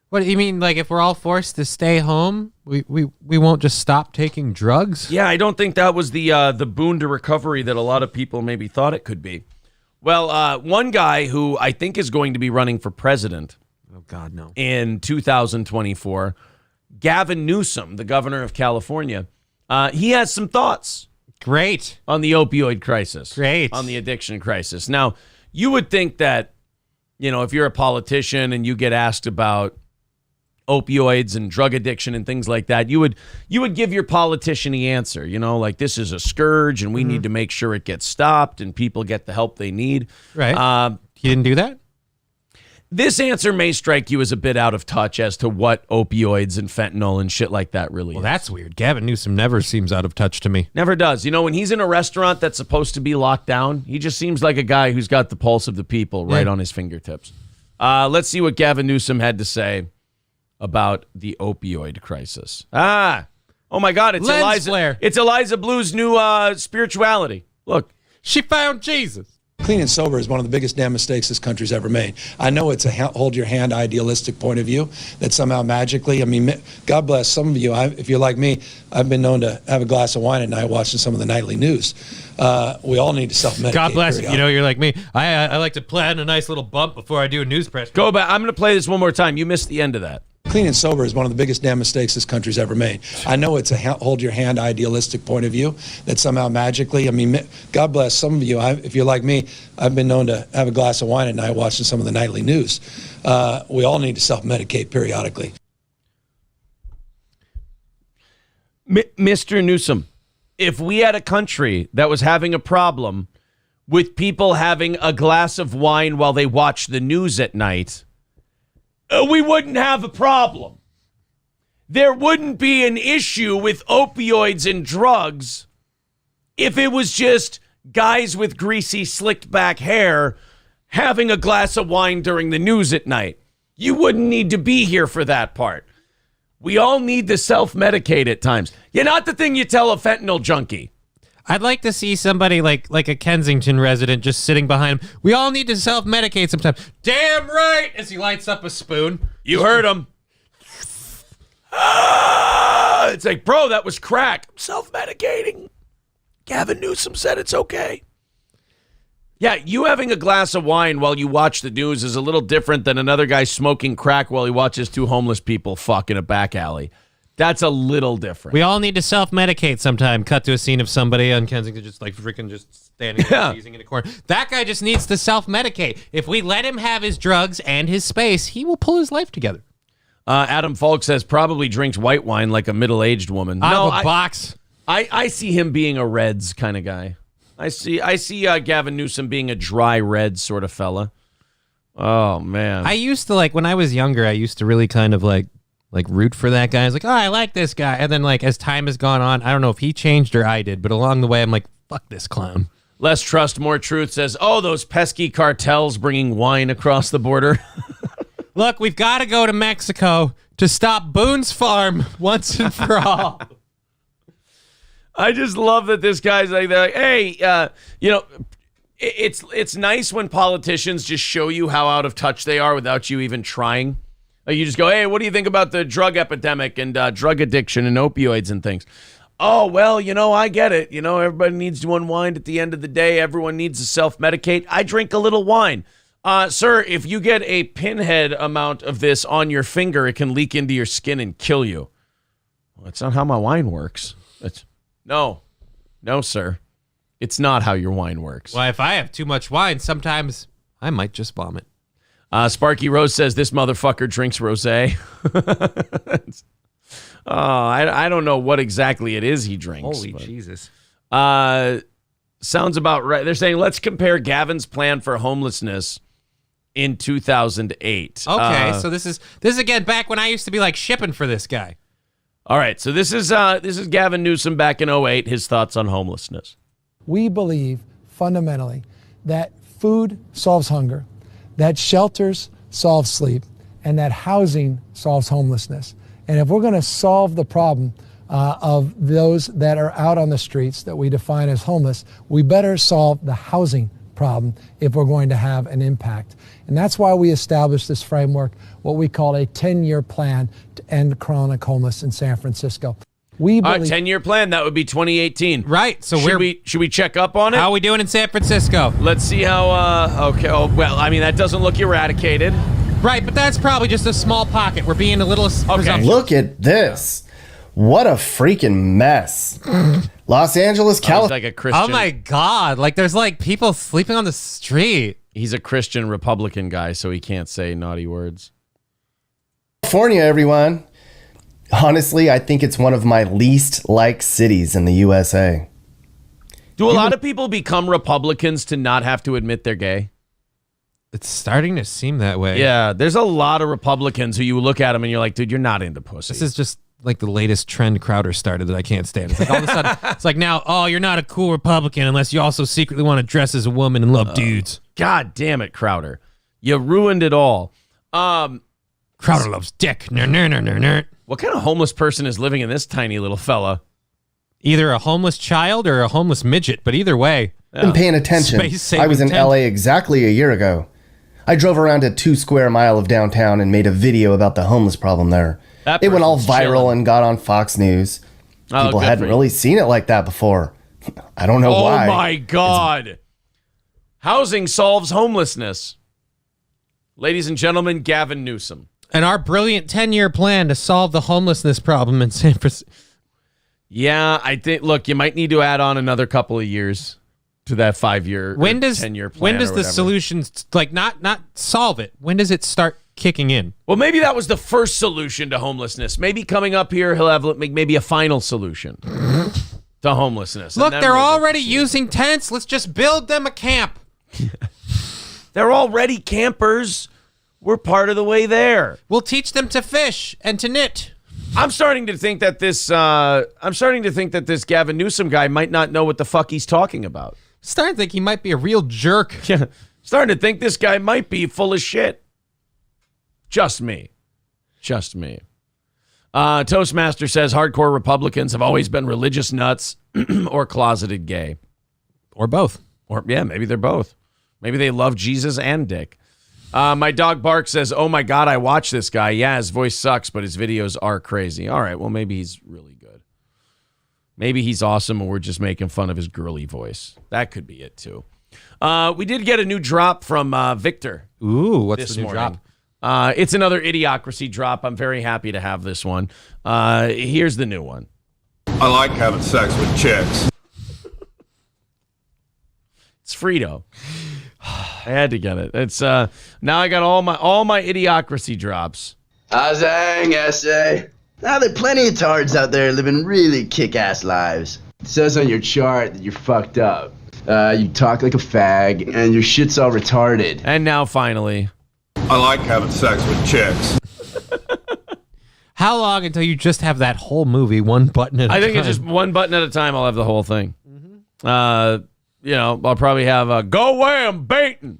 What do you mean? Like if we're all forced to stay home, we won't just stop taking drugs? Yeah, I don't think that was the boon to recovery that a lot of people maybe thought it could be. Well, one guy who I think is going to be running for president. Oh God, no. In 2024. Gavin Newsom, the governor of California, he has some thoughts. Great. On the opioid crisis. Great. On the addiction crisis. Now, you would think that if you're a politician and you get asked about opioids and drug addiction and things like that, you would give your politician the answer, like this is a scourge and we need to make sure it gets stopped and people get the help they need. Right. He didn't do that? This answer may strike you as a bit out of touch as to what opioids and fentanyl and shit like that really is. Well, that's weird. Gavin Newsom never seems out of touch to me. Never does. When he's in a restaurant that's supposed to be locked down, he just seems like a guy who's got the pulse of the people right on his fingertips. Let's see what Gavin Newsom had to say about the opioid crisis. Oh my God, it's Lens Eliza flare. It's Eliza Blue's new spirituality. Look, she found Jesus. Clean and sober is one of the biggest damn mistakes this country's ever made. I know it's a hold your hand idealistic point of view that somehow magically, God bless some of you. If you're like me, I've been known to have a glass of wine at night watching some of the nightly news. We all need to self-medicate. God bless you. You're like me. I like to plan a nice little bump before I do a news press. Go back. I'm going to play this one more time. You missed the end of that. Clean and sober is one of the biggest damn mistakes this country's ever made. I know it's a hold your hand idealistic point of view that somehow magically, God bless some of you. If you're like me, I've been known to have a glass of wine at night watching some of the nightly news. We all need to self-medicate periodically. Mr. Newsom, if we had a country that was having a problem with people having a glass of wine while they watch the news at night, we wouldn't have a problem. There wouldn't be an issue with opioids and drugs if it was just guys with greasy, slicked back hair having a glass of wine during the news at night. You wouldn't need to be here for that part. We all need to self-medicate at times. You're not the thing you tell a fentanyl junkie. I'd like to see somebody like a Kensington resident just sitting behind him. We all need to self-medicate sometimes. Damn right! As he lights up a spoon. You heard him. It's like, bro, that was crack. I'm self-medicating. Gavin Newsom said it's okay. Yeah, you having a glass of wine while you watch the news is a little different than another guy smoking crack while he watches two homeless people fuck in a back alley. That's a little different. We all need to self-medicate sometime. Cut to a scene of somebody on Kensington just freaking just standing there, sneezing in a corner. That guy just needs to self-medicate. If we let him have his drugs and his space, he will pull his life together. Adam Falk says probably drinks white wine like a middle-aged woman. Box. I see him being a Reds kind of guy. I see Gavin Newsom being a dry red sort of fella. Oh, man. I used to, when I was younger, I used to really kind of root for that guy. I was like, oh, I like this guy. And then as time has gone on, I don't know if he changed or I did, but along the way, I'm like, fuck this clown. Less Trust, More Truth says, oh, those pesky cartels bringing wine across the border. Look, we've got to go to Mexico to stop Boone's Farm once and for all. I just love that this guy's like, hey, it's nice when politicians just show you how out of touch they are without you even trying. You just go, hey, what do you think about the drug epidemic and drug addiction and opioids and things? Oh, well, I get it. Everybody needs to unwind at the end of the day. Everyone needs to self-medicate. I drink a little wine. Sir, if you get a pinhead amount of this on your finger, it can leak into your skin and kill you. Well, that's not how my wine works. No, sir. It's not how your wine works. Well, if I have too much wine, sometimes I might just vomit. Sparky Rose says this motherfucker drinks rosé. I don't know what exactly it is he drinks. Holy Jesus. Sounds about right. They're saying let's compare Gavin's plan for homelessness in 2008. Okay, so this is again back when I used to be shipping for this guy. All right, so this is Gavin Newsom back in 2008, his thoughts on homelessness. We believe fundamentally that food solves hunger, that shelters solve sleep, and that housing solves homelessness. And if we're going to solve the problem of those that are out on the streets that we define as homeless, we better solve the housing problem if we're going to have an impact. And that's why we established this framework, what we call a 10-year plan to end chronic homelessness in San Francisco. We believe 10-year plan, that would be 2018. Right. So should we check up on it? How are we doing in San Francisco? Let's see how okay. Oh, well, I mean that doesn't look eradicated. Right, but that's probably just a small pocket. We're being a little okay. Look at this. What a freaking mess. Los Angeles, California. Like a Christian. Oh my God. There's people sleeping on the street. He's a Christian Republican guy, so he can't say naughty words. California, everyone. Honestly, I think it's one of my least liked cities in the USA. Do a lot of people become Republicans to not have to admit they're gay? It's starting to seem that way. Yeah, there's a lot of Republicans who you look at them and you're like, dude, you're not into pussy. This is just like the latest trend Crowder started that I can't stand. It's like all of a sudden, it's like now, oh, you're not a cool Republican unless you also secretly want to dress as a woman and love dudes. God damn it, Crowder. You ruined it all. Crowder loves dick. What kind of homeless person is living in this tiny little fella? Either a homeless child or a homeless midget, but either way. I've been paying attention. I was in LA exactly a year ago. I drove around a 2 square mile of downtown and made a video about the homeless problem there. It went all viral and got on Fox News. People hadn't really seen it like that before. I don't know why. Oh my God. Housing solves homelessness. Ladies and gentlemen, Gavin Newsom. And our brilliant 10-year plan to solve the homelessness problem in San Francisco. Yeah, I think, look, you might need to add on another couple of years to that 5-year, 10-year plan. When does the solution, like, not solve it? When does it start kicking in? Well, maybe that was the first solution to homelessness. Maybe coming up here, he'll have maybe a final solution to homelessness. Look, they're already using tents. Let's just build them a camp. They're already campers. We're part of the way there. We'll teach them to fish and to knit. I'm starting to think that this Gavin Newsom guy might not know what the fuck he's talking about. Starting to think he might be a real jerk. Yeah. Starting to think this guy might be full of shit. Just me. Toastmaster says hardcore Republicans have always been religious nuts or closeted gay. Or both. Or yeah, maybe they're both. Maybe they love Jesus and dick. My dog Bark says, oh my God, I watch this guy. Yeah, his voice sucks, but his videos are crazy. All right, well, maybe he's really good. Maybe he's awesome and we're just making fun of his girly voice. That could be it too. We did get a new drop from Victor. Ooh, what's the new drop? It's another Idiocracy drop. I'm very happy to have this one. Here's the new one. I like having sex with chicks. It's Frito. I had to get it. It's now I got all my Idiocracy drops. Azang essay. Now there are plenty of tards out there living really kick-ass lives. It says on your chart that you're fucked up. You talk like a fag, and your shit's all retarded. And now finally, I like having sex with chicks. How long until you just have that whole movie one button at a time? I think it's just one button at a time. I'll have the whole thing. I'll probably have a go away, I'm baiting.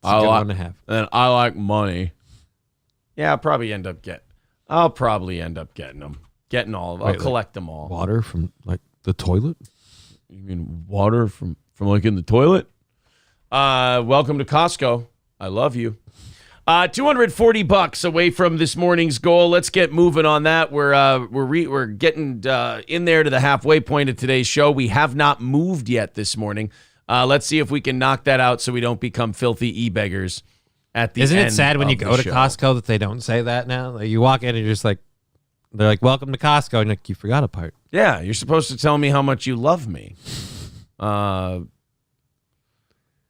One to have. And I like money. Yeah, I'll probably end up getting them. Getting all of them. I'll collect them all. Water from like the toilet? You mean water from like in the toilet? Welcome to Costco. I love you. $240 away from this morning's goal. Let's get moving on that. We're getting in there to the halfway point of today's show. We have not moved yet this morning. Let's see if we can knock that out so we don't become filthy e-beggars at the end. Isn't it sad when you go to show. Costco that they don't say that now? Like you walk in and you're just like, they're like, welcome to Costco. And like, you forgot a part. Yeah, you're supposed to tell me how much you love me.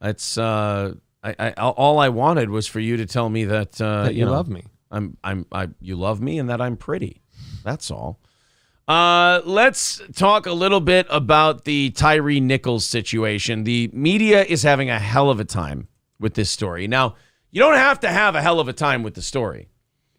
It's all I wanted was for you to tell me that, you love me. You love me and that I'm pretty. That's all. Let's talk a little bit about the Tyree Nichols situation. The media is having a hell of a time with this story. Now, you don't have to have a hell of a time with the story.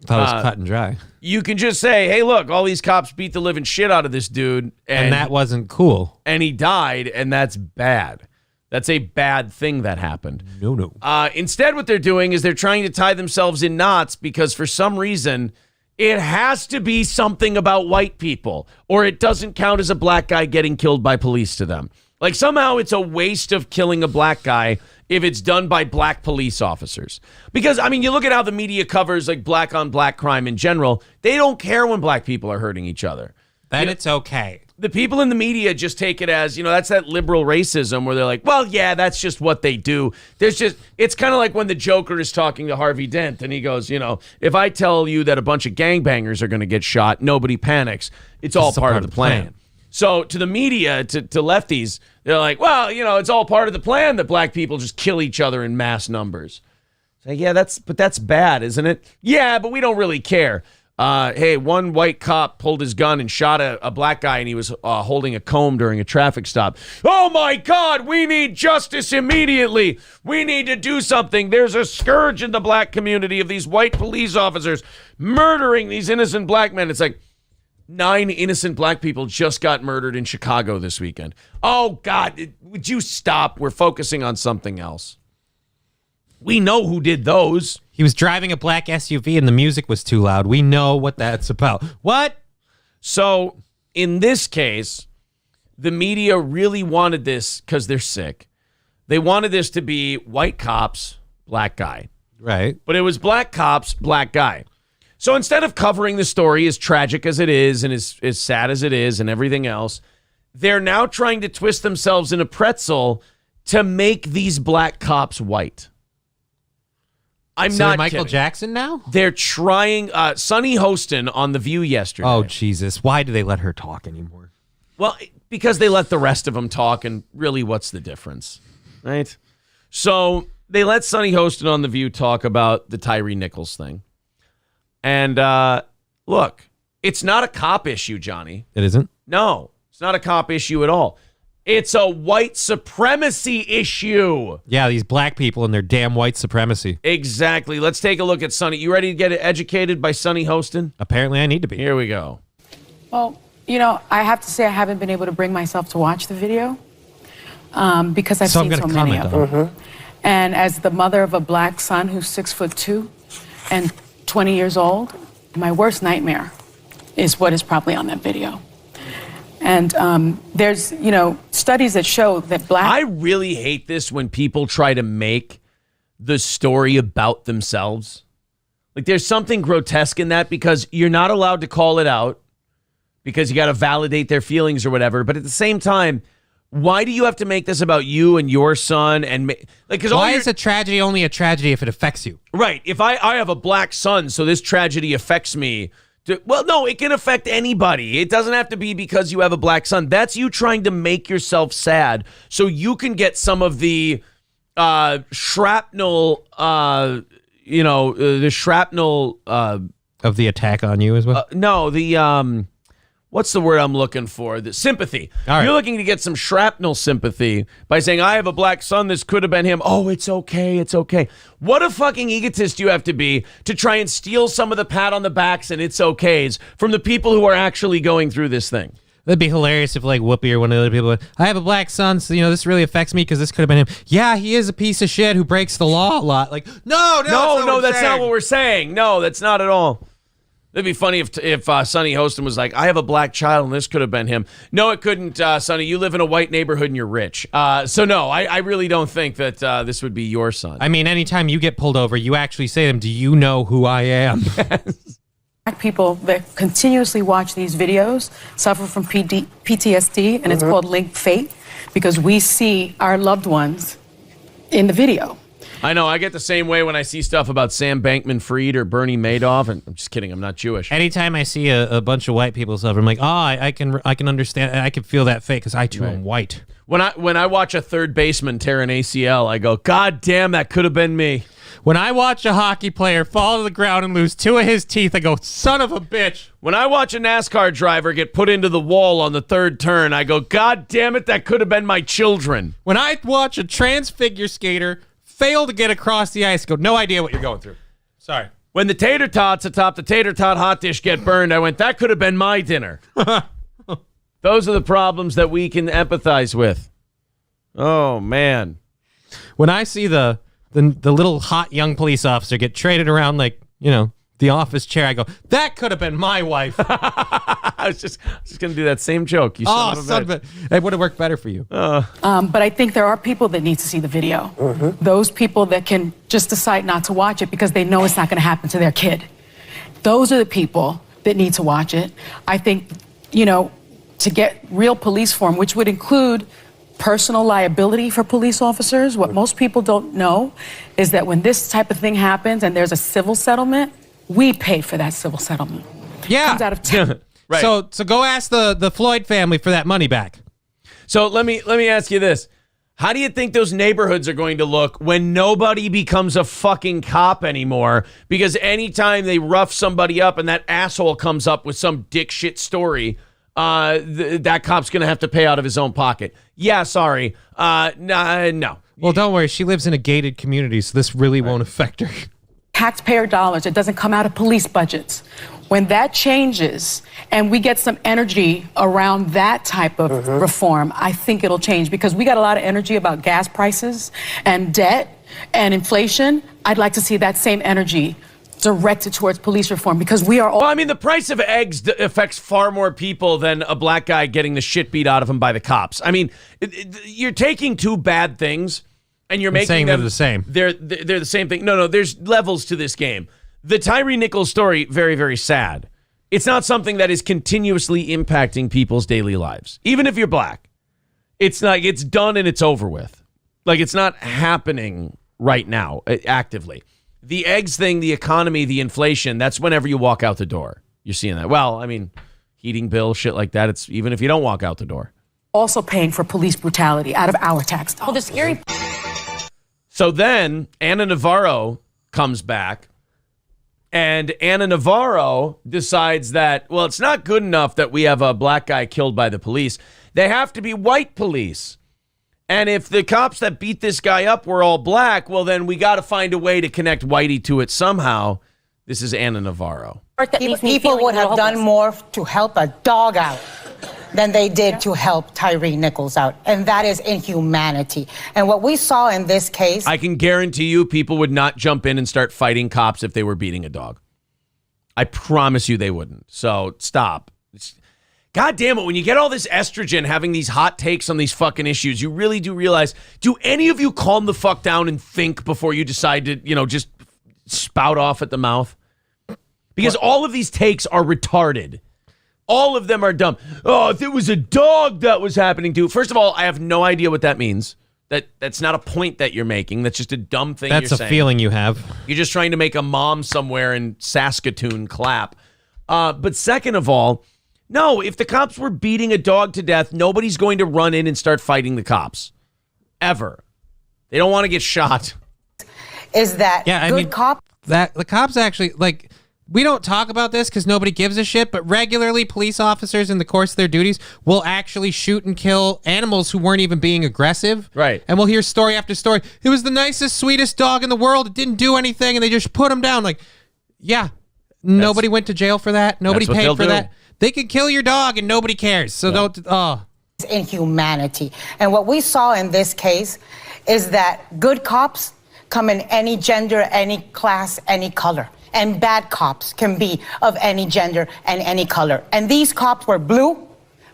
I thought it was cut and dry. You can just say, hey, look, all these cops beat the living shit out of this dude. And that wasn't cool. And he died, and that's bad. That's a bad thing that happened. No. Instead, what they're doing is they're trying to tie themselves in knots because for some reason, it has to be something about white people, or it doesn't count as a black guy getting killed by police to them. Like somehow it's a waste of killing a black guy if it's done by black police officers. Because, I mean, you look at how the media covers like black on black crime in general. They don't care when black people are hurting each other. Then it's okay. The people in the media just take it as, that's that liberal racism where they're like, well, yeah, that's just what they do. It's kind of like when the Joker is talking to Harvey Dent and he goes, if I tell you that a bunch of gangbangers are going to get shot, nobody panics. It's all part of the plan. So to the media, to lefties, they're like, well, it's all part of the plan that black people just kill each other in mass numbers. It's like, yeah, that's bad, isn't it? Yeah, but we don't really care. Hey, one white cop pulled his gun and shot a black guy, and he was holding a comb during a traffic stop. Oh my God, we need justice immediately. We need to do something. There's a scourge in the black community of these white police officers murdering these innocent black men. It's like, 9 innocent black people just got murdered in Chicago this weekend. Oh, God, would you stop? We're focusing on something else. We know who did those. He was driving a black SUV and the music was too loud. We know what that's about. What? So, in this case, the media really wanted this because they're sick. They wanted this to be white cops, black guy. Right. But it was black cops, black guy. So instead of covering the story as tragic as it is and as sad as it is and everything else, they're now trying to twist themselves in a pretzel to make these black cops white. I'm not Michael kidding. Jackson now? They're trying. Sunny Hostin on The View yesterday. Oh, Jesus. Why do they let her talk anymore? Well, because they let the rest of them talk, and really, what's the difference? Right? So they let Sunny Hostin on The View talk about the Tyree Nichols thing. And look, it's not a cop issue, Johnny. It isn't? No, it's not a cop issue at all. It's a white supremacy issue. Yeah, these black people and their damn white supremacy. Exactly. Let's take a look at Sunny. You ready to get educated by Sunny Hostin? Apparently I need to be. Here we go. Well, I have to say I haven't been able to bring myself to watch the video because I've seen so many of them. And as the mother of a black son who's 6'2" and 20 years old, my worst nightmare is what is probably on that video. And there's, studies that show that black... I really hate this when people try to make the story about themselves. Like, there's something grotesque in that because you're not allowed to call it out because you got to validate their feelings or whatever. But at the same time, why do you have to make this about you and your son? And why is a tragedy only a tragedy if it affects you? Right. If I have a black son, so this tragedy affects me. Well, no, it can affect anybody. It doesn't have to be because you have a black son. That's you trying to make yourself sad so you can get some of the shrapnel, the shrapnel of the attack on you as well. No, the what's the word I'm looking for? The sympathy. All right. You're looking to get some shrapnel sympathy by saying, I have a black son, this could have been him. Oh, it's okay, it's okay. What a fucking egotist you have to be to try and steal some of the pat on the backs and it's okays from the people who are actually going through this thing. That'd be hilarious if Whoopi or one of the other people went, I have a black son, so this really affects me because this could have been him. Yeah, he is a piece of shit who breaks the law a lot. Like, no, that's not what we're saying. No, that's not at all. It'd be funny if Sunny Hostin was like, I have a black child and this could have been him. No, it couldn't, Sunny. You live in a white neighborhood and you're rich. So no, I really don't think that this would be your son. I mean, anytime you get pulled over, you actually say to them, do you know who I am? Black people that continuously watch these videos suffer from PTSD, and it's called linked fate because we see our loved ones in the video. I know. I get the same way when I see stuff about Sam Bankman-Fried or Bernie Madoff. And I'm just kidding. I'm not Jewish. Anytime I see a bunch of white people suffer, I'm like, I can understand. I can feel that fate because I too am white. When I watch a third baseman tear an ACL, I go, God damn, that could have been me. When I watch a hockey player fall to the ground and lose 2 of his teeth, I go, son of a bitch. When I watch a NASCAR driver get put into the wall on the third turn, I go, God damn it, that could have been my children. When I watch a trans figure skater fail to get across the ice, go, no idea what you're going through. Sorry. When the tater tots atop the tater tot hot dish get burned, I went, that could have been my dinner. Those are the problems that we can empathize with. Oh, man. When I see the little hot young police officer get traded around like, the office chair, I go, that could have been my wife. I was just going to do that same joke. You son of a bitch. It would have worked better for you. But I think there are people that need to see the video. Those people that can just decide not to watch it because they know it's not going to happen to their kid. Those are the people that need to watch it. I think, to get real police form, which would include personal liability for police officers. What most people don't know is that when this type of thing happens and there's a civil settlement, we pay for that civil settlement. Yeah. It comes out of right. Right. So go ask the Floyd family for that money back. So let me ask you this. How do you think those neighborhoods are going to look when nobody becomes a fucking cop anymore? Because anytime they rough somebody up and that asshole comes up with some dick shit story, that cop's going to have to pay out of his own pocket. Yeah, sorry. No. Well, don't worry. She lives in a gated community, so this really won't affect her. Taxpayer dollars. It doesn't come out of police budgets. When that changes and we get some energy around that type of reform, I think it'll change because we got a lot of energy about gas prices and debt and inflation. I'd like to see that same energy directed towards police reform because we are all... Well, I mean, the price of eggs affects far more people than a black guy getting the shit beat out of him by the cops. I mean, you're taking two bad things and you're making them... they're the same. They're the same thing. No, there's levels to this game. The Tyre Nichols story, very, very sad. It's not something that is continuously impacting people's daily lives. Even if you're black, it's not. It's done and it's over with. Like, it's not happening right now, actively. The eggs thing, the economy, the inflation, that's whenever you walk out the door. You're seeing that. Well, I mean, heating bill, shit like that, it's even if you don't walk out the door. Also paying for police brutality out of our tax dollars. Well, the scary... So then Ana Navarro comes back. And Ana Navarro decides that, well, it's not good enough that we have a black guy killed by the police. They have to be white police. And if the cops that beat this guy up were all black, well, then we got to find a way to connect Whitey to it somehow. This is Ana Navarro. People would have done more to help a dog out than they did to help Tyre Nichols out. And that is inhumanity. And what we saw in this case... I can guarantee you people would not jump in and start fighting cops if they were beating a dog. I promise you they wouldn't. So stop. God damn it, when you get all this estrogen having these hot takes on these fucking issues, you really do realize, do any of you calm the fuck down and think before you decide to, just spout off at the mouth? Because all of these takes are retarded. All of them are dumb. Oh, if it was a dog that was happening to... First of all, I have no idea what that means. That's not a point that you're making. That's just a dumb thing you're saying. That's a feeling you have. You're just trying to make a mom somewhere in Saskatoon clap. But second of all, no, if the cops were beating a dog to death, nobody's going to run in and start fighting the cops. Ever. They don't want to get shot. Is that the cops actually, like... We don't talk about this because nobody gives a shit, but regularly police officers in the course of their duties will actually shoot and kill animals who weren't even being aggressive. Right. And we'll hear story after story. It was the nicest, sweetest dog in the world. It didn't do anything, and they just put him down. Like, yeah, nobody went to jail for that. Nobody paid for that. They could kill your dog, and nobody cares. So don't... It's inhumanity. And what we saw in this case is that good cops come in any gender, any class, any color. And bad cops can be of any gender and any color. And these cops were blue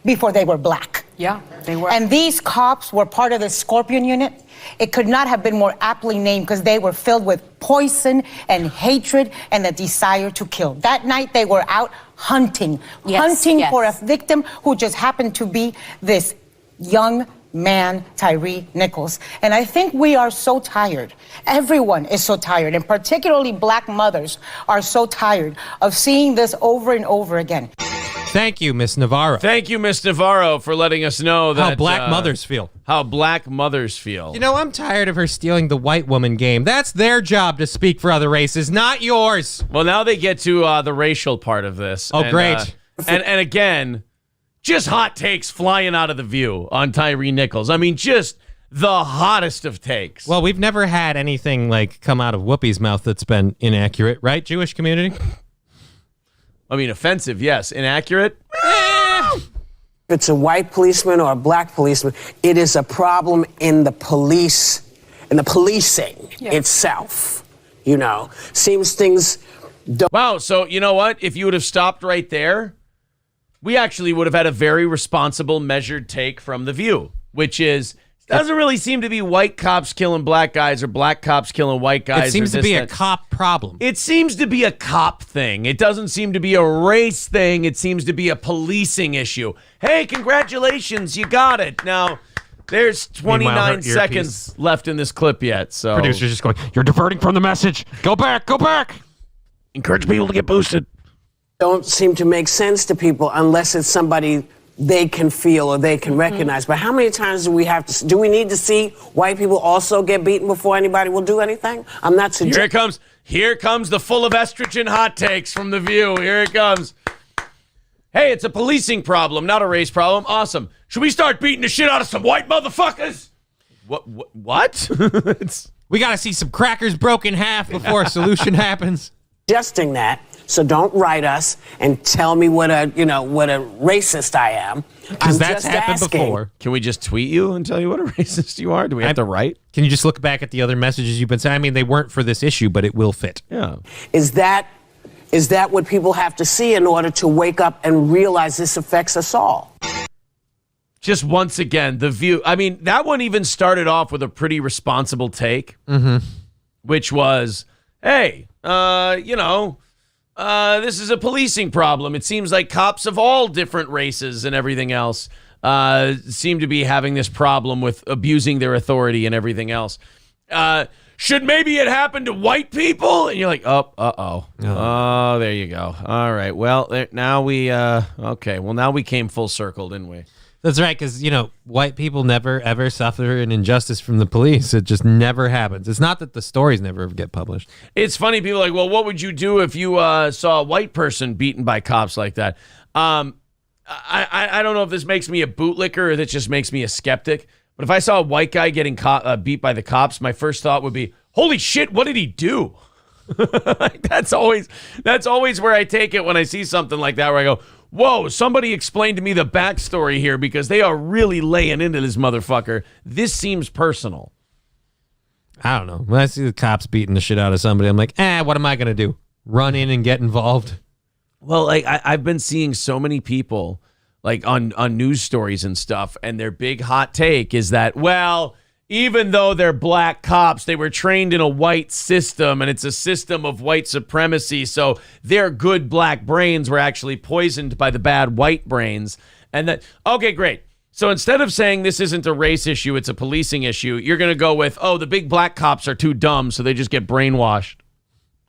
before they were black. Yeah, they were. And these cops were part of the Scorpion unit. It could not have been more aptly named because they were filled with poison and hatred and the desire to kill. That night they were out hunting for a victim who just happened to be this young man, Tyre Nichols. And I think we are so tired. Everyone is so tired, and particularly black mothers are so tired of seeing this over and over again. Thank you, Miss Navarro. Thank you, Miss Navarro, for letting us know that... How black mothers feel. How black mothers feel. You know, I'm tired of her stealing the white woman game. That's their job to speak for other races, not yours. Well, now they get to the racial part of this. Oh, great. And again... Just hot takes flying out of the View on Tyre Nichols. I mean, just the hottest of takes. Well, we've never had anything like come out of Whoopi's mouth that's been inaccurate, right, Jewish community? I mean, offensive, yes. Inaccurate? If it's a white policeman or a black policeman, it is a problem in the police, in the policing itself. Seems things don't... Wow, so you know what? If you would have stopped right there... We actually would have had a very responsible, measured take from The View, which is, doesn't really seem to be white cops killing black guys or black cops killing white guys. It seems to be a cop problem. It seems to be a cop thing. It doesn't seem to be a race thing. It seems to be a policing issue. Hey, congratulations, you got it. Now, there's 29 seconds left in this clip yet. So producer's just going, you're diverting from the message. Go back, go back. Encourage people to get boosted. don't seem to make sense to people unless it's somebody they can feel or they can recognize. But how many times do we need to see white people also get beaten before anybody will do anything? I'm not suggesting. Here comes the full of estrogen hot takes from The View. Here it comes. Hey, it's a policing problem, not a race problem. Awesome. Should we start beating the shit out of some white motherfuckers? What? We got to see some crackers broke in half before a solution happens. Suggesting that. So don't write us and tell me what a racist I am. Because that's happened before. Can we just tweet you and tell you what a racist you are? Do we have to write? Can you just look back at the other messages you've been saying? I mean, they weren't for this issue, but it will fit. Yeah. Is that what people have to see in order to wake up and realize this affects us all? Just once again, The View. I mean, that one even started off with a pretty responsible take, which was, hey, this is a policing problem. It seems like cops of all different races and everything else seem to be having this problem with abusing their authority and everything else. Should maybe it happen to white people? And you're like, oh, there you go. All right. Well, now we came full circle, didn't we? That's right, because, white people never, ever suffer an injustice from the police. It just never happens. It's not that the stories never get published. It's funny. People are like, well, what would you do if you saw a white person beaten by cops like that? I don't know if this makes me a bootlicker or that just makes me a skeptic. But if I saw a white guy getting beat by the cops, my first thought would be, holy shit, what did he do? That's always where I take it when I see something like that, where I go, whoa, somebody explained to me the backstory here because they are really laying into this motherfucker. This seems personal. I don't know. When I see the cops beating the shit out of somebody, I'm like, what am I going to do? Run in and get involved? Well, like I've been seeing so many people like on news stories and stuff, and their big hot take is that, well, even though they're black cops, they were trained in a white system, and it's a system of white supremacy, so their good black brains were actually poisoned by the bad white brains. And that, okay, great. So instead of saying this isn't a race issue, it's a policing issue, you're going to go with, the big black cops are too dumb, so they just get brainwashed.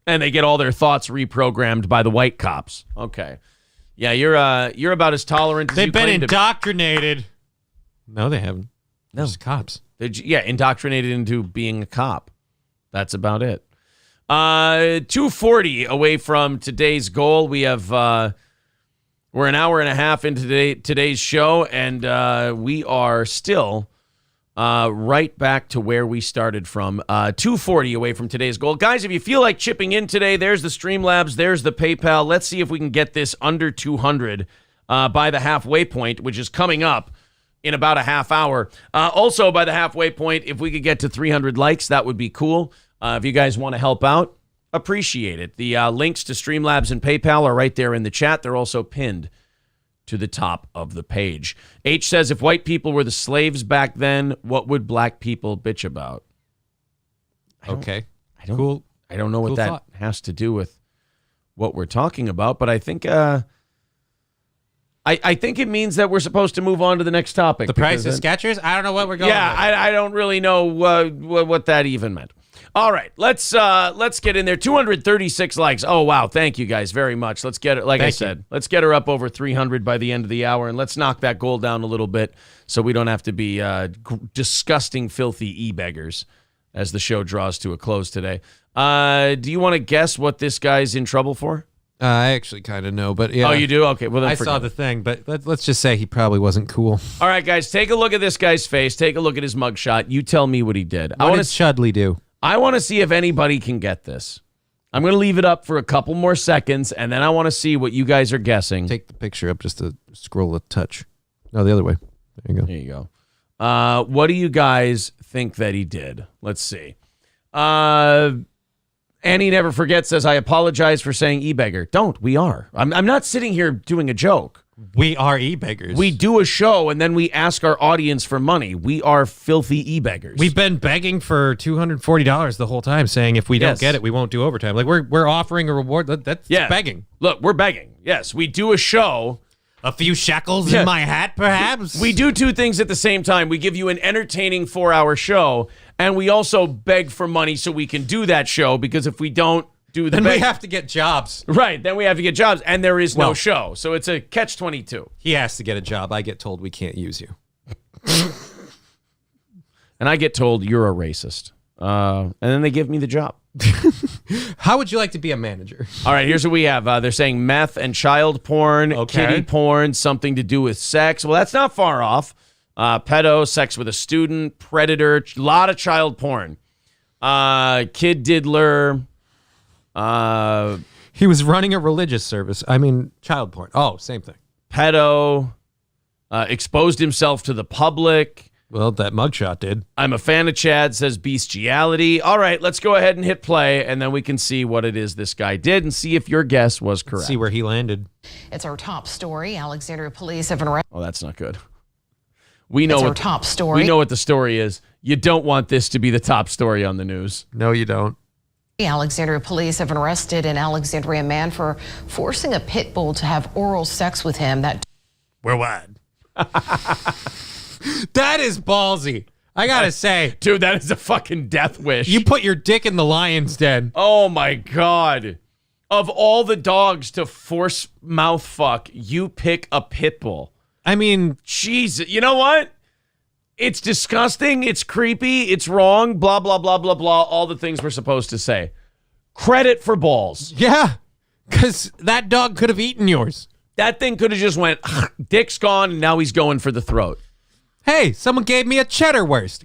And they get all their thoughts reprogrammed by the white cops. Okay. Yeah, you're about as tolerant as they've you been claim indoctrinated. No, they haven't. No, just cops. Indoctrinated into being a cop. That's about it. 2:40 away from today's goal. We have we're an hour and a half into today's show, and we are still right back to where we started from. 2:40 away from today's goal. Guys, if you feel like chipping in today, there's the Streamlabs, there's the PayPal. Let's see if we can get this under 200 by the halfway point, which is coming up in about a half hour. Also, by the halfway point, if we could get to 300 likes, that would be cool. If you guys want to help out, appreciate it. The links to Streamlabs and PayPal are right there in the chat. They're also pinned to the top of the page. H says, if white people were the slaves back then, what would black people bitch about? Okay. Cool. I don't know what that has to do with what we're talking about, but I think... I think it means that we're supposed to move on to the next topic. The price of Skechers? I don't know what we're going with. I don't really know what that even meant. All right, let's get in there. 236 likes. Oh, wow. Thank you guys very much. Let's get it, let's get her up over 300 by the end of the hour, and let's knock that goal down a little bit so we don't have to be disgusting, filthy e-beggars as the show draws to a close today. Do you want to guess what this guy's in trouble for? I actually kind of know, but yeah. Oh, you do? Okay. Well, then I saw the thing, but let's just say he probably wasn't cool. All right, guys, take a look at this guy's face. Take a look at his mugshot. You tell me what he did. What did Chudley do? I want to see if anybody can get this. I'm going to leave it up for a couple more seconds, and then I want to see what you guys are guessing. Take the picture up just to scroll a touch. No, the other way. There you go. There you go. What do you guys think that he did? Let's see. Annie Never Forgets says, I apologize for saying e-beggar. Don't. We are. I'm not sitting here doing a joke. We are e-beggars. We do a show, and then we ask our audience for money. We are filthy e-beggars. We've been begging for $240 the whole time, saying if we don't get it, we won't do overtime. Like, we're offering a reward. That's begging. Look, we're begging. Yes, we do a show. A few shekels in my hat, perhaps? We do two things at the same time. We give you an entertaining 4-hour show, and we also beg for money so we can do that show, because if we don't, do the Then bang. we have to get jobs. Right, then we have to get jobs, and there is no show. So it's a catch-22. He has to get a job. I get told we can't use you. And I get told you're a racist. And then they give me the job. How would you like to be a manager? All right, here's what we have. They're saying meth and child porn, kitty porn, something to do with sex. Well, that's not far off. Pedo, sex with a student, predator, a lot of child porn. Kid diddler. He was running a religious service. I mean, child porn. Oh, same thing. Pedo. Exposed himself to the public. Well, that mugshot did. I'm a fan of Chad, says bestiality. All right, let's go ahead and hit play, and then we can see what it is this guy did and see if your guess was correct. Let's see where he landed. It's our top story. Alexandria police have arrested. Oh, that's not good. We know It's our what top story. We know what the story is. You don't want this to be the top story on the news. No, you don't. Alexandria police have arrested an Alexandria man for forcing a pit bull to have oral sex with him. We're wide. That is ballsy. I gotta say. Dude, that is a fucking death wish. You put your dick in the lion's den. Oh my God. Of all the dogs to force mouth fuck, you pick a pit bull. I mean, Jesus. You know what? It's disgusting. It's creepy. It's wrong. Blah, blah, blah, blah, blah. All the things we're supposed to say. Credit for balls. Yeah. Because that dog could have eaten yours. That thing could have just went, dick's gone, and now he's going for the throat. Hey, someone gave me a cheddar wurst.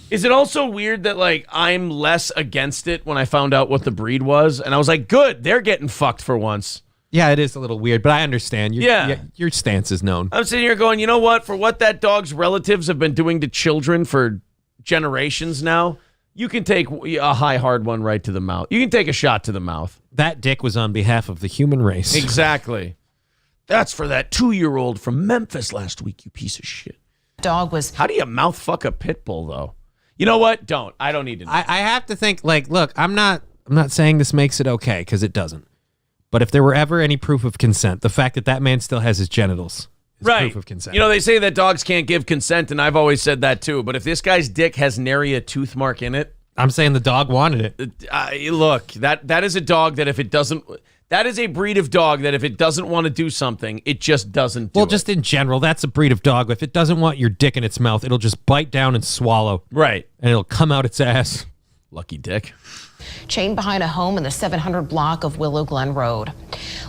Is it also weird that, like, I'm less against it when I found out what the breed was? And I was like, good, they're getting fucked for once. Yeah, it is a little weird, but I understand. Your stance is known. I'm sitting here going, you know what? For what that dog's relatives have been doing to children for generations now, you can take a high, hard one right to the mouth. You can take a shot to the mouth. That dick was on behalf of the human race. Exactly. That's for that 2-year-old from Memphis last week, you piece of shit. Dog was. How do you mouth fuck a pit bull, though? You know what? Don't. I don't need to know. I have to think, like, look, I'm not saying this makes it okay, because it doesn't. But if there were ever any proof of consent, the fact that man still has his genitals is proof of consent. You know, they say that dogs can't give consent, and I've always said that too. But if this guy's dick has nary a tooth mark in it, I'm saying the dog wanted it. Look, that is a dog that if it doesn't, that is a breed of dog that if it doesn't want to do something, it just doesn't do it. Well, just in general, that's a breed of dog. If it doesn't want your dick in its mouth, it'll just bite down and swallow. Right. And it'll come out its ass. Lucky dick. Chained behind a home in the 700 block of Willow Glen Road.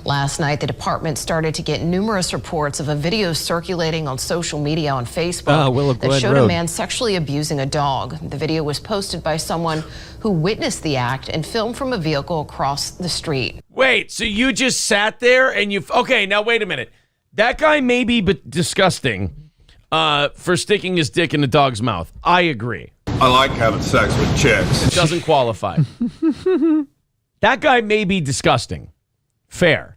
Last night, the department started to get numerous reports of a video circulating on social media on Facebook that showed a man sexually abusing a dog. The video was posted by someone who witnessed the act and filmed from a vehicle across the street. Wait, so you just sat there and okay, now wait a minute. That guy may be disgusting for sticking his dick in a dog's mouth. I agree. I like having sex with chicks. It doesn't qualify. That guy may be disgusting. Fair.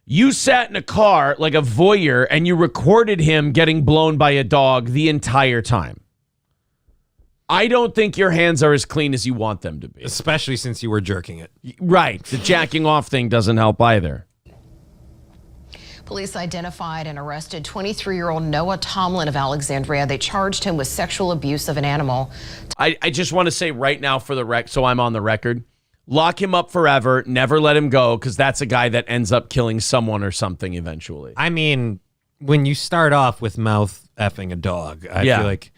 You sat in a car like a voyeur and you recorded him getting blown by a dog the entire time. I don't think your hands are as clean as you want them to be. Especially since you were jerking it. Right. The jacking off thing doesn't help either. Police identified and arrested 23-year-old Noah Tomlin of Alexandria. They charged him with sexual abuse of an animal. I just want to say right now for the so I'm on the record, lock him up forever, never let him go, because that's a guy that ends up killing someone or something eventually. I mean, when you start off with mouth effing a dog, I feel like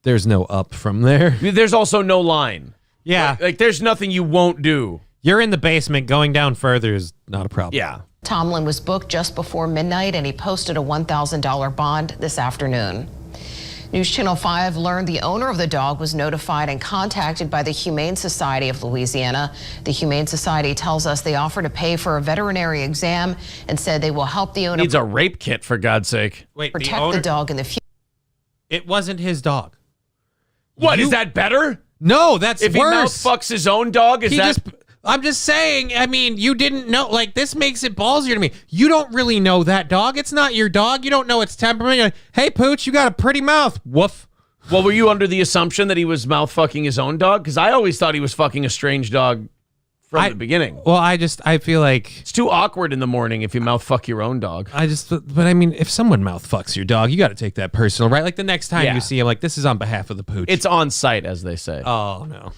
there's no up from there. There's also no line. Yeah. Like there's nothing you won't do. You're in the basement. Going down further is not a problem. Yeah. Tomlin was booked just before midnight, and he posted a $1,000 bond this afternoon. News Channel 5 learned the owner of the dog was notified and contacted by the Humane Society of Louisiana. The Humane Society tells us they offer to pay for a veterinary exam and said they will help the owner. Needs a rape kit, for God's sake. Wait, protect the dog in the future. It wasn't his dog. What, is that better? No, that's if worse. If he mouth fucks his own dog, I'm just saying, I mean, you didn't know, like, this makes it ballsier to me. You don't really know that dog. It's not your dog. You don't know its temperament. You're like, hey, Pooch, you got a pretty mouth. Woof. Well, were you under the assumption that he was mouth fucking his own dog? Because I always thought he was fucking a strange dog from the beginning. Well, I feel like it's too awkward in the morning if you mouth fuck your own dog. But I mean, if someone mouth fucks your dog, you got to take that personal, right? Like the next time you see him, like, this is on behalf of the Pooch. It's on site, as they say. Oh, no.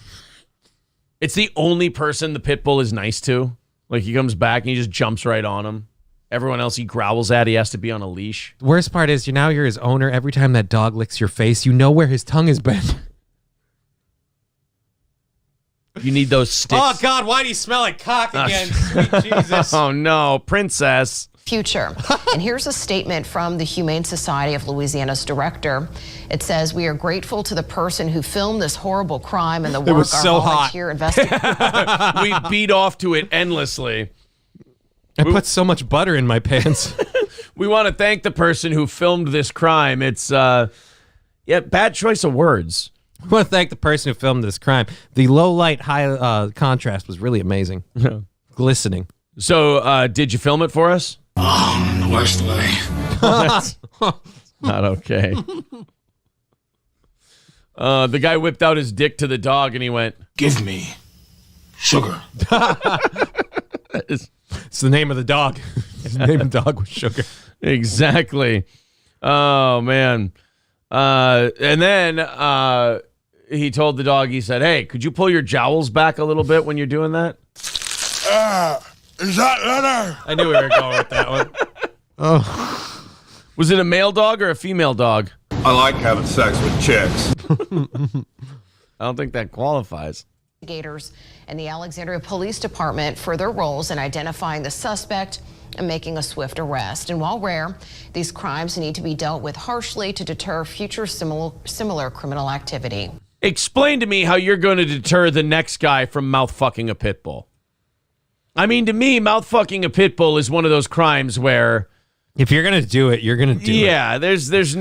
It's the only person the pit bull is nice to. Like, he comes back and he just jumps right on him. Everyone else he growls at, he has to be on a leash. The worst part is you're his owner. Every time that dog licks your face, you know where his tongue has been. You need those sticks. Oh, God, why do you smell like cock again? Sweet Jesus. Oh, no, princess. Future. And here's a statement from the Humane Society of Louisiana's director. It says, "We are grateful to the person who filmed this horrible crime and the work our volunteer investigators." We beat off to it endlessly. I put so much butter in my pants. We want to thank the person who filmed this crime. It's, bad choice of words. I want to thank the person who filmed this crime. The low light, high contrast was really amazing. Glistening. So, did you film it for us? The worst way. That's not okay. The guy whipped out his dick to the dog and he went, "Give me sugar." It's the name of the dog. His name of the dog was Sugar. Exactly. Oh, man. And then he told the dog, he said, "Hey, could you pull your jowls back a little bit when you're doing that?" Is that leather? I knew we were going with that one. Oh. Was it a male dog or a female dog? I like having sex with chicks. I don't think that qualifies. Investigators and the Alexandria Police Department for their roles in identifying the suspect and making a swift arrest. And while rare, these crimes need to be dealt with harshly to deter future similar criminal activity. Explain to me how you're going to deter the next guy from mouth fucking a pit bull. I mean, to me, mouth fucking a pit bull is one of those crimes where if you're going to do it, you're going to do it. Yeah, there's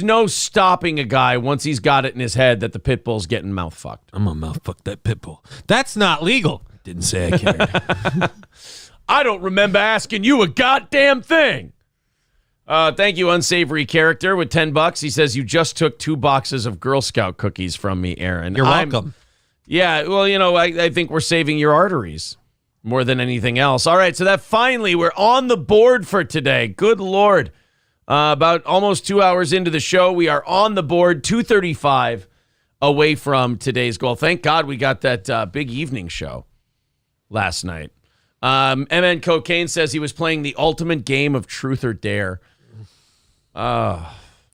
no stopping a guy once he's got it in his head that the pit bull's getting mouth fucked. I'm going to mouth fuck that pit bull. That's not legal. Didn't say I cared. I don't remember asking you a goddamn thing. Thank you, Unsavory Character, with $10. He says, "You just took 2 boxes of Girl Scout cookies from me, Aaron." You're welcome. Yeah, well, I think we're saving your arteries more than anything else. All right, so that finally, we're on the board for today. Good Lord. About almost 2 hours into the show, we are on the board, 235 away from today's goal. Thank God we got that big evening show last night. MN Cocaine says he was playing the ultimate game of Truth or Dare.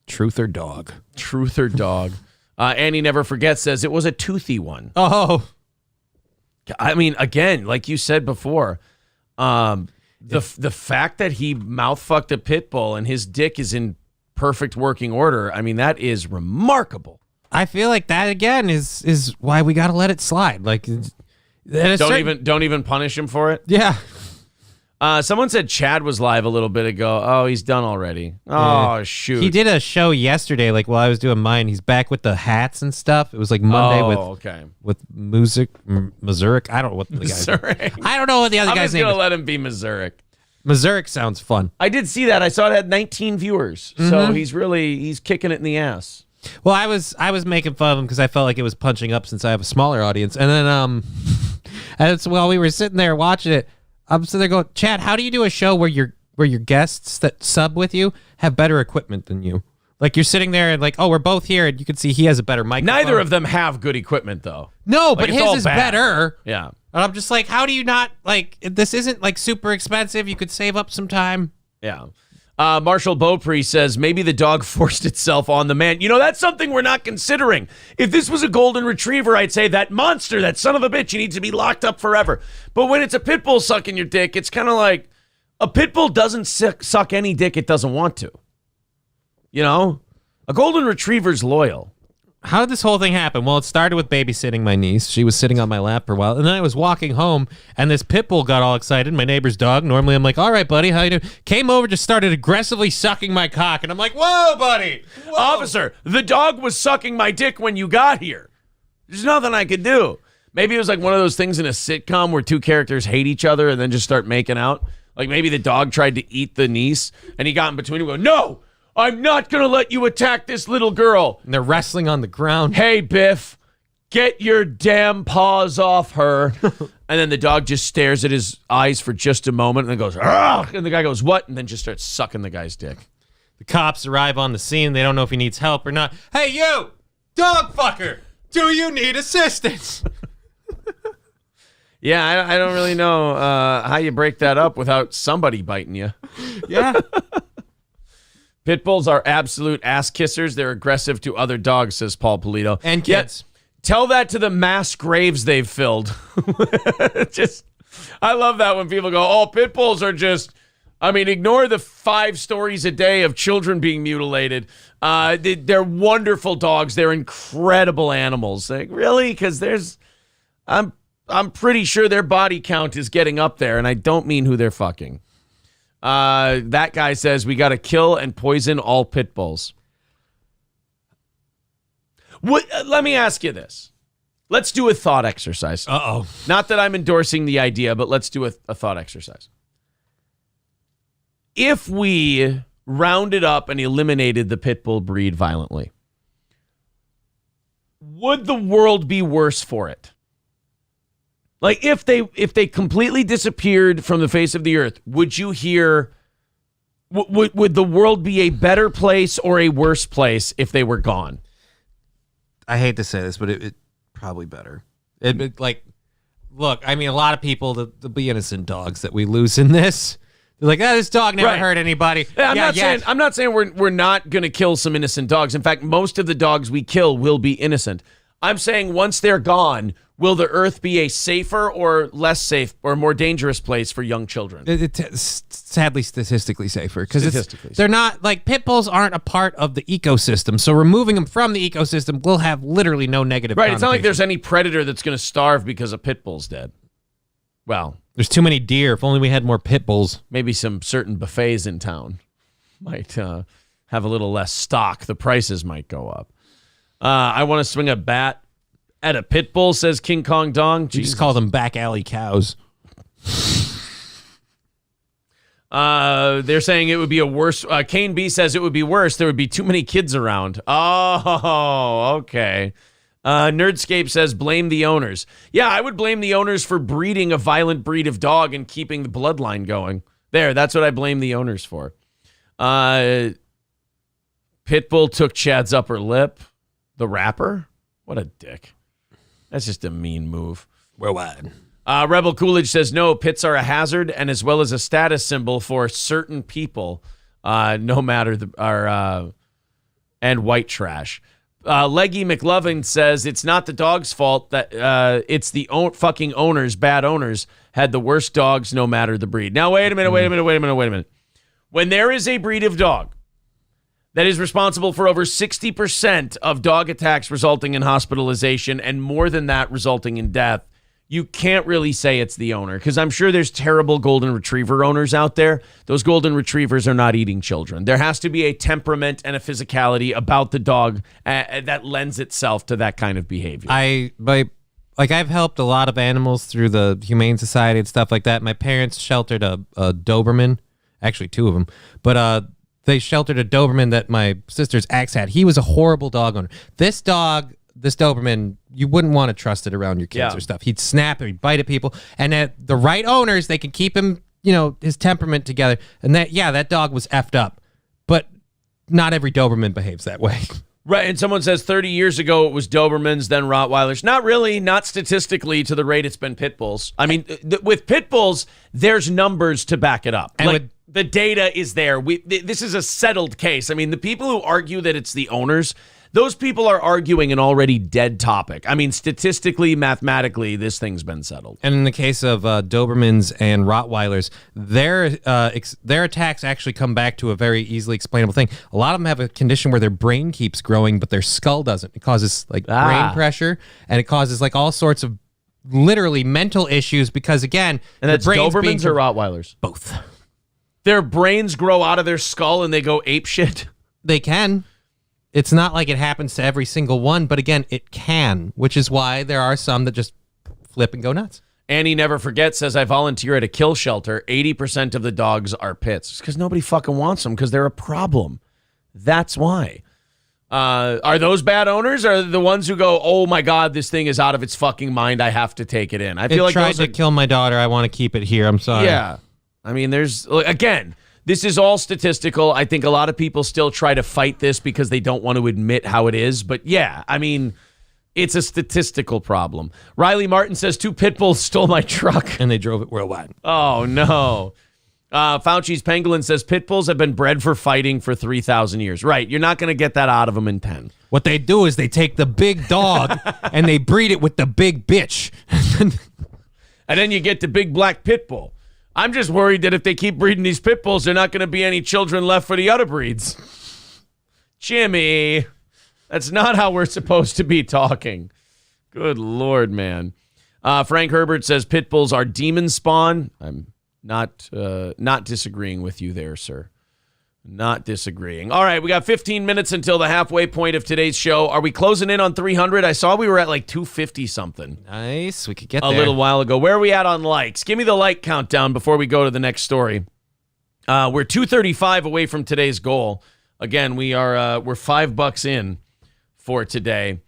Truth or dog. Truth or dog. Annie Never Forgets says it was a toothy one. Oh. I mean, again, like you said before, the fact that he mouth-fucked a pit bull and his dick is in perfect working order, I mean, that is remarkable. I feel like that, again, is why we got to let it slide. Like, don't even punish him for it. Yeah. Someone said Chad was live a little bit ago. Oh, he's done already. Oh, shoot. He did a show yesterday, like while I was doing mine. He's back with the hats and stuff. It was like Monday with music, Mazurek. I don't know what the guy's name. I don't know what the other guy's name is. I'm just going to let him be Mazurek. Mazurek sounds fun. I did see that. I saw it had 19 viewers. So he's kicking it in the ass. Well, I was making fun of him because I felt like it was punching up since I have a smaller audience. And then and it's while we were sitting there watching it, I'm sitting there going, "Chad, how do you do a show where your guests that sub with you have better equipment than you? Like you're sitting there and like, oh, we're both here, and you can see he has a better microphone." Neither of them have good equipment, though. No, like, but his is better. Yeah. And I'm just like, how do you not, like, this isn't like super expensive. You could save up some time. Yeah. Marshall Beaupre says, maybe the dog forced itself on the man. That's something we're not considering. If this was a golden retriever, I'd say that monster, that son of a bitch, he needs to be locked up forever. But when it's a pit bull sucking your dick, it's kind of like a pit bull doesn't suck any dick it doesn't want to. A golden retriever's loyal. How did this whole thing happen? Well, it started with babysitting my niece. She was sitting on my lap for a while. And then I was walking home, and this pit bull got all excited, my neighbor's dog. Normally, I'm like, all right, buddy, how you doing? Came over, just started aggressively sucking my cock. And I'm like, whoa, buddy. Whoa. Officer, the dog was sucking my dick when you got here. There's nothing I could do. Maybe it was like one of those things in a sitcom where 2 characters hate each other and then just start making out. Like maybe the dog tried to eat the niece, and he got in between and go, "No! I'm not going to let you attack this little girl." And they're wrestling on the ground. "Hey, Biff, get your damn paws off her." And then the dog just stares at his eyes for just a moment and then goes, "Argh!" And the guy goes, "What?" And then just starts sucking the guy's dick. The cops arrive on the scene. They don't know if he needs help or not. "Hey, you, dog fucker, Do you need assistance? Yeah, I don't really know how you break that up without somebody biting you. Yeah. Pit bulls are absolute ass kissers. They're aggressive to other dogs, says Paul Polito. And kids. Tell that to the mass graves they've filled. I love that when people go, oh, pit bulls are just, ignore the 5 stories a day of children being mutilated. They're wonderful dogs. They're incredible animals. Like, really? Because I'm pretty sure their body count is getting up there, and I don't mean who they're fucking. That guy says we got to kill and poison all pit bulls. Let me ask you this. Let's do a thought exercise. Uh-oh. Not that I'm endorsing the idea, but let's do a thought exercise. If we rounded up and eliminated the pit bull breed violently, would the world be worse for it? Like, if they completely disappeared from the face of the earth, would you hear, would the world be a better place or a worse place if they were gone? I hate to say this, but it probably better. Look, a lot of people, the be innocent dogs that we lose in this, they're like, this dog never hurt anybody. Yeah, I'm not saying we're not going to kill some innocent dogs. In fact, most of the dogs we kill will be innocent. I'm saying once they're gone, will the earth be a safer or less safe or more dangerous place for young children? Sadly, statistically safer, because they're not, like, pit bulls aren't a part of the ecosystem. So removing them from the ecosystem will have literally no negative. Right. It's not like there's any predator that's going to starve because a pit bull's dead. Well, there's too many deer. If only we had more pit bulls. Maybe some certain buffets in town might have a little less stock. The prices might go up. I want to swing a bat at a pit bull, says King Kong Dong. You just call them back alley cows. They're saying it would be a worse. Kane B says it would be worse. There would be too many kids around. Oh, okay. Nerdscape says blame the owners. Yeah, I would blame the owners for breeding a violent breed of dog and keeping the bloodline going. That's what I blame the owners for. Pitbull took Chad's upper lip. The rapper? What a dick. That's just a mean move. Worldwide. Rebel Coolidge says, no, pits are a hazard and as well as a status symbol for certain people, no matter and white trash. Leggy McLovin says it's not the dog's fault that it's the fucking owners, bad owners, had the worst dogs no matter the breed. Now, wait a minute. When there is a breed of dog that is responsible for over 60% of dog attacks resulting in hospitalization and more than that resulting in death, you can't really say it's the owner, because I'm sure there's terrible golden retriever owners out there. Those golden retrievers are not eating children. There has to be a temperament and a physicality about the dog that lends itself to that kind of behavior. I've helped a lot of animals through the Humane Society and stuff like that. My parents sheltered a Doberman, actually 2 of them, but they sheltered a Doberman that my sister's ex had. He was a horrible dog owner. This Doberman, you wouldn't want to trust it around your kids or stuff. He'd snap and he'd bite at people. And at the right owners, they can keep him, his temperament together. And that dog was effed up. But not every Doberman behaves that way. Right, and someone says 30 years ago it was Dobermans, then Rottweilers. Not really, not statistically to the rate it's been pit bulls. With pit bulls, there's numbers to back it up. And the data is there. This is a settled case. The people who argue that it's the owners, those people are arguing an already dead topic. Statistically, mathematically, this thing's been settled. And in the case of Dobermans and Rottweilers, their attacks actually come back to a very easily explainable thing. A lot of them have a condition where their brain keeps growing, but their skull doesn't. It causes brain pressure, and it causes all sorts of literally mental issues because, again, and that's Dobermans or Rottweilers? Both. Their brains grow out of their skull and they go ape shit? They can. It's not like it happens to every single one, but again, it can, which is why there are some that just flip and go nuts. Annie Never Forget says, I volunteer at a kill shelter. 80% of the dogs are pits. It's because nobody fucking wants them because they're a problem. That's why. Are those bad owners or the ones who go, oh my God, this thing is out of its fucking mind. I have to take it in. I feel like tried to kill my daughter. I want to keep it here. I'm sorry. Yeah. There's, again, this is all statistical. I think a lot of people still try to fight this because they don't want to admit how it is. But yeah, It's a statistical problem. Riley Martin says 2 pit bulls stole my truck. And they drove it worldwide. Oh, no. Fauci's Pangolin says pit bulls have been bred for fighting for 3,000 years. Right. You're not going to get that out of them in 10. What they do is they take the big dog and they breed it with the big bitch. And then you get the big black pit bull. I'm just worried that if they keep breeding these pit bulls, there are not going to be any children left for the other breeds. Jimmy, that's not how we're supposed to be talking. Good Lord, man. Frank Herbert says pit bulls are demon spawn. I'm not disagreeing with you there, sir. Not disagreeing. All right, we got 15 minutes until the halfway point of today's show. Are we closing in on 300? I saw we were at like 250 something. Nice. We could get there. A little while ago. Where are we at on likes? Give me the like countdown before we go to the next story. We're 235 away from today's goal. Again, we're $5 in for today.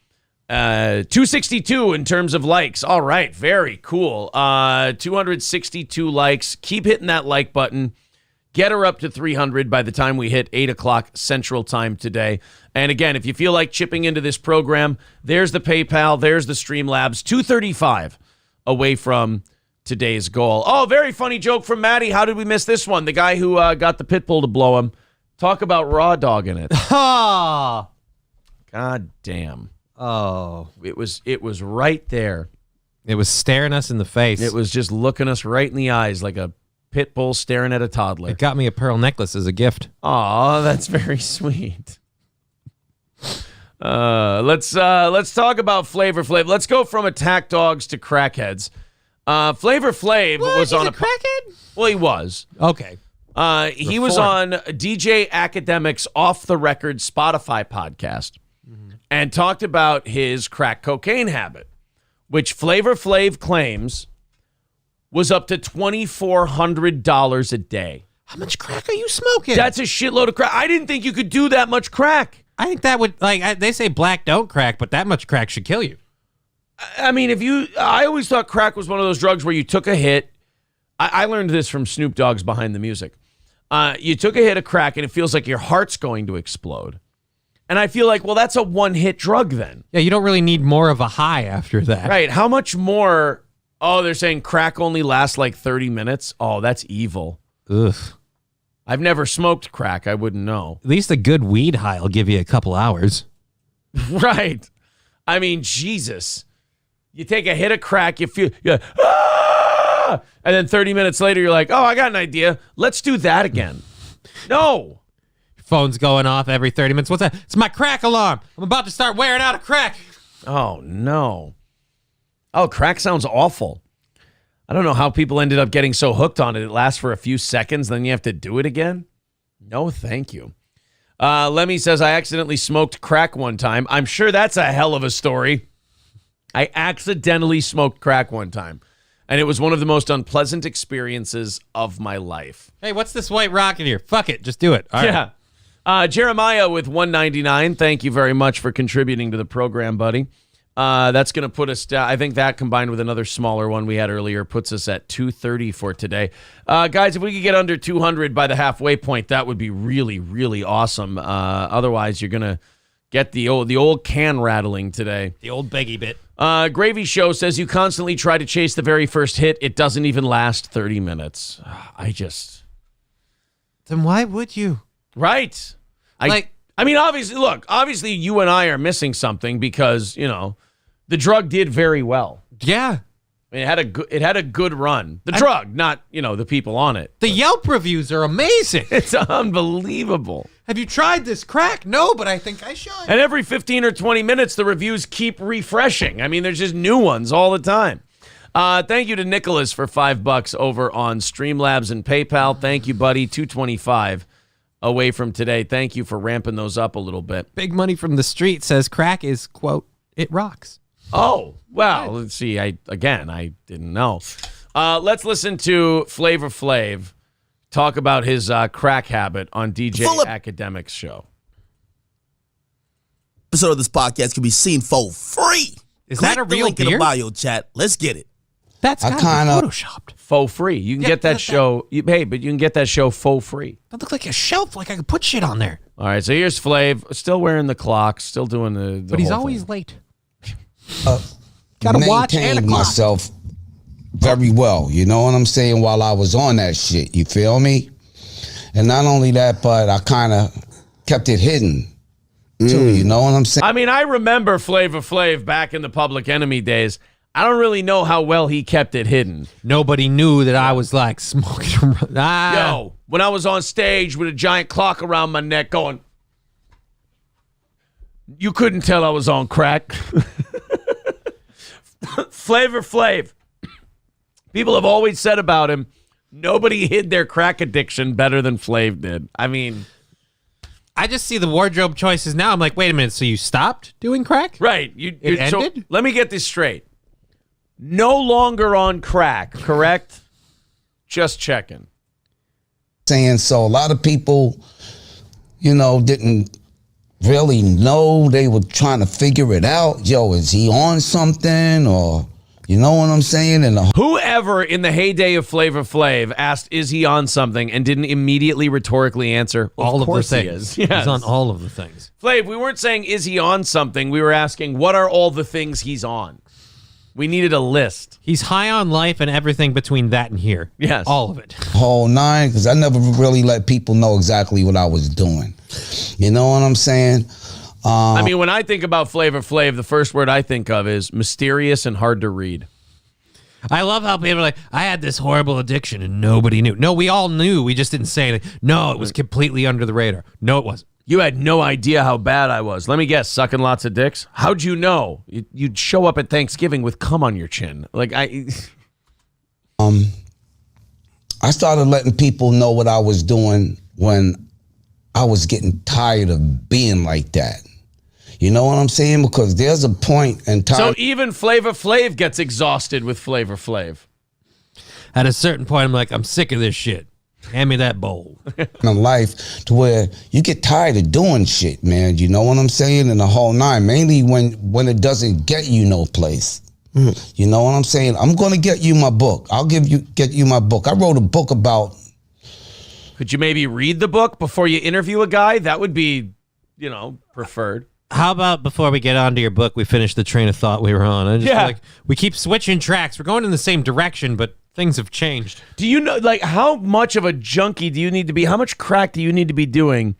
262 in terms of likes. All right, very cool. 262 likes. Keep hitting that like button. Get her up to 300 by the time we hit 8 o'clock Central Time today. And again, if you feel like chipping into this program, there's the PayPal, there's the Streamlabs. 235 away from today's goal. Oh, very funny joke from Maddie. How did we miss this one? The guy who got the pit bull to blow him. Talk about raw dog in it. God damn. Oh. It was right there. It was staring us in the face. It was just looking us right in the eyes like a pit bull staring at a toddler. It got me a pearl necklace as a gift. Aw, that's very sweet. Let's talk about Flavor Flav. Let's go from attack dogs to crackheads. Flavor Flav was on a crackhead. Well, he was. Okay. He was on DJ Academic's Off the Record Spotify podcast and talked about his crack cocaine habit, which Flavor Flav claims was up to $2,400 a day. How much crack are you smoking? That's a shitload of crack. I didn't think you could do that much crack. I think that would, they say black don't crack, but that much crack should kill you. I mean, I always thought crack was one of those drugs where you took a hit. I learned this from Snoop Dogg's Behind the Music. You took a hit of crack and it feels like your heart's going to explode. And I feel like, well, that's a one-hit drug then. Yeah, you don't really need more of a high after that. Right. How much more? Oh, they're saying crack only lasts like 30 minutes. Oh, that's evil. Ugh. I've never smoked crack. I wouldn't know. At least a good weed high will give you a couple hours. Right. I mean, Jesus. You take a hit of crack, you're like, ah! And then 30 minutes later, you're like, oh, I got an idea. Let's do that again. No. Your phone's going off every 30 minutes. What's that? It's my crack alarm. I'm about to start wearing out of crack. Oh, no. Oh, crack sounds awful. I don't know how people ended up getting so hooked on it. It lasts for a few seconds, then you have to do it again. No, thank you. Lemmy says, I accidentally smoked crack one time. I'm sure that's a hell of a story. I accidentally smoked crack one time, and it was one of the most unpleasant experiences of my life. Hey, what's this white rock in here? Fuck it. Just do it. All right. Yeah. Jeremiah with $1.99. Thank you very much for contributing to the program, buddy. That's going to put us down. I think that combined with another smaller one we had earlier puts us at 230 for today. Guys, if we could get under 200 by the halfway point, that would be really, really awesome. Otherwise, you're going to get the old can rattling today. The old beggy bit. Gravy Show says you constantly try to chase the very first hit. It doesn't even last 30 minutes. Then why would you? Right. I mean, obviously you and I are missing something because, the drug did very well. Yeah. I mean, it had a good run. The drug, not, the people on it. The Yelp reviews are amazing. It's unbelievable. Have you tried this crack? No, but I think I should. And every 15 or 20 minutes, the reviews keep refreshing. I mean, there's just new ones all the time. Thank you to Nicholas for $5 over on Streamlabs and PayPal. Thank you, buddy. $2.25 away from today. Thank you for ramping those up a little bit. Big Money from the Street says crack is, quote, it rocks. Oh, well, let's see. I didn't know. Let's listen to Flavor Flav talk about his crack habit on DJ Academic's show. Episode of this podcast can be seen for free. Is that a real the link beer? in the bio chat. Let's get it. That's kind of photoshopped. For free. You can get that show. But you can get that show for free. That looks like a shelf. Like I could put shit on there. All right. So here's Flav, still wearing the clock, still doing the but he's whole always thing. late. Gotta watch maintained myself very well. You know what I'm saying? While I was on that shit, you feel me? And not only that, but I kind of kept it hidden too. You know what I'm saying? I mean, I remember Flavor Flav back in the Public Enemy days. I don't really know how well he kept it hidden. Nobody knew that I was like smoking. Yo, when I was on stage with a giant clock around my neck going, you couldn't tell I was on crack. Flavor Flav. People have always said about him, nobody hid their crack addiction better than Flav did. I mean, I just see the wardrobe choices now. I'm like, wait a minute, so you stopped doing crack? Right. It ended? So let me get this straight. No longer on crack, correct? Just checking. Saying so a lot of people, you know, didn't really know. They were trying to figure it out. Yo, is he on something, or you know what I'm saying? And whoever in the heyday of Flavor Flav asked, is he on something, and didn't immediately rhetorically answer, all of the things. He is. Yes. He's on all of the things. Flav, we weren't saying, is he on something? We were asking, what are all the things he's on? We needed a list. He's high on life and everything between that and here. Yes. All of it. Whole nine, because I never really let people know exactly what I was doing. You know what I'm saying? I mean, when I think about Flavor Flav, the first word I think of is mysterious and hard to read. I love how people are like, I had this horrible addiction and nobody knew. No, we all knew. We just didn't say anything. No, it was completely under the radar. No, it wasn't. You had no idea how bad I was. Let me guess, sucking lots of dicks? How'd you know? You'd show up at Thanksgiving with cum on your chin. Like, I started letting people know what I was doing when I was getting tired of being like that. You know what I'm saying? Because there's a point in time. So even Flavor Flav gets exhausted with Flavor Flav. At a certain point, I'm like, I'm sick of this shit. Hand me that bowl. In life to where you get tired of doing shit, man. You know what I'm saying? And the whole nine, mainly when it doesn't get you no place. You know what I'm saying? I'm going to get you my book. I'll get you my book. I wrote a book about. Could you maybe read the book before you interview a guy? That would be, preferred. How about before we get on to your book, we finish the train of thought we were on? I just feel like we keep switching tracks. We're going in the same direction, but things have changed. Do you know, how much of a junkie do you need to be? How much crack do you need to be doing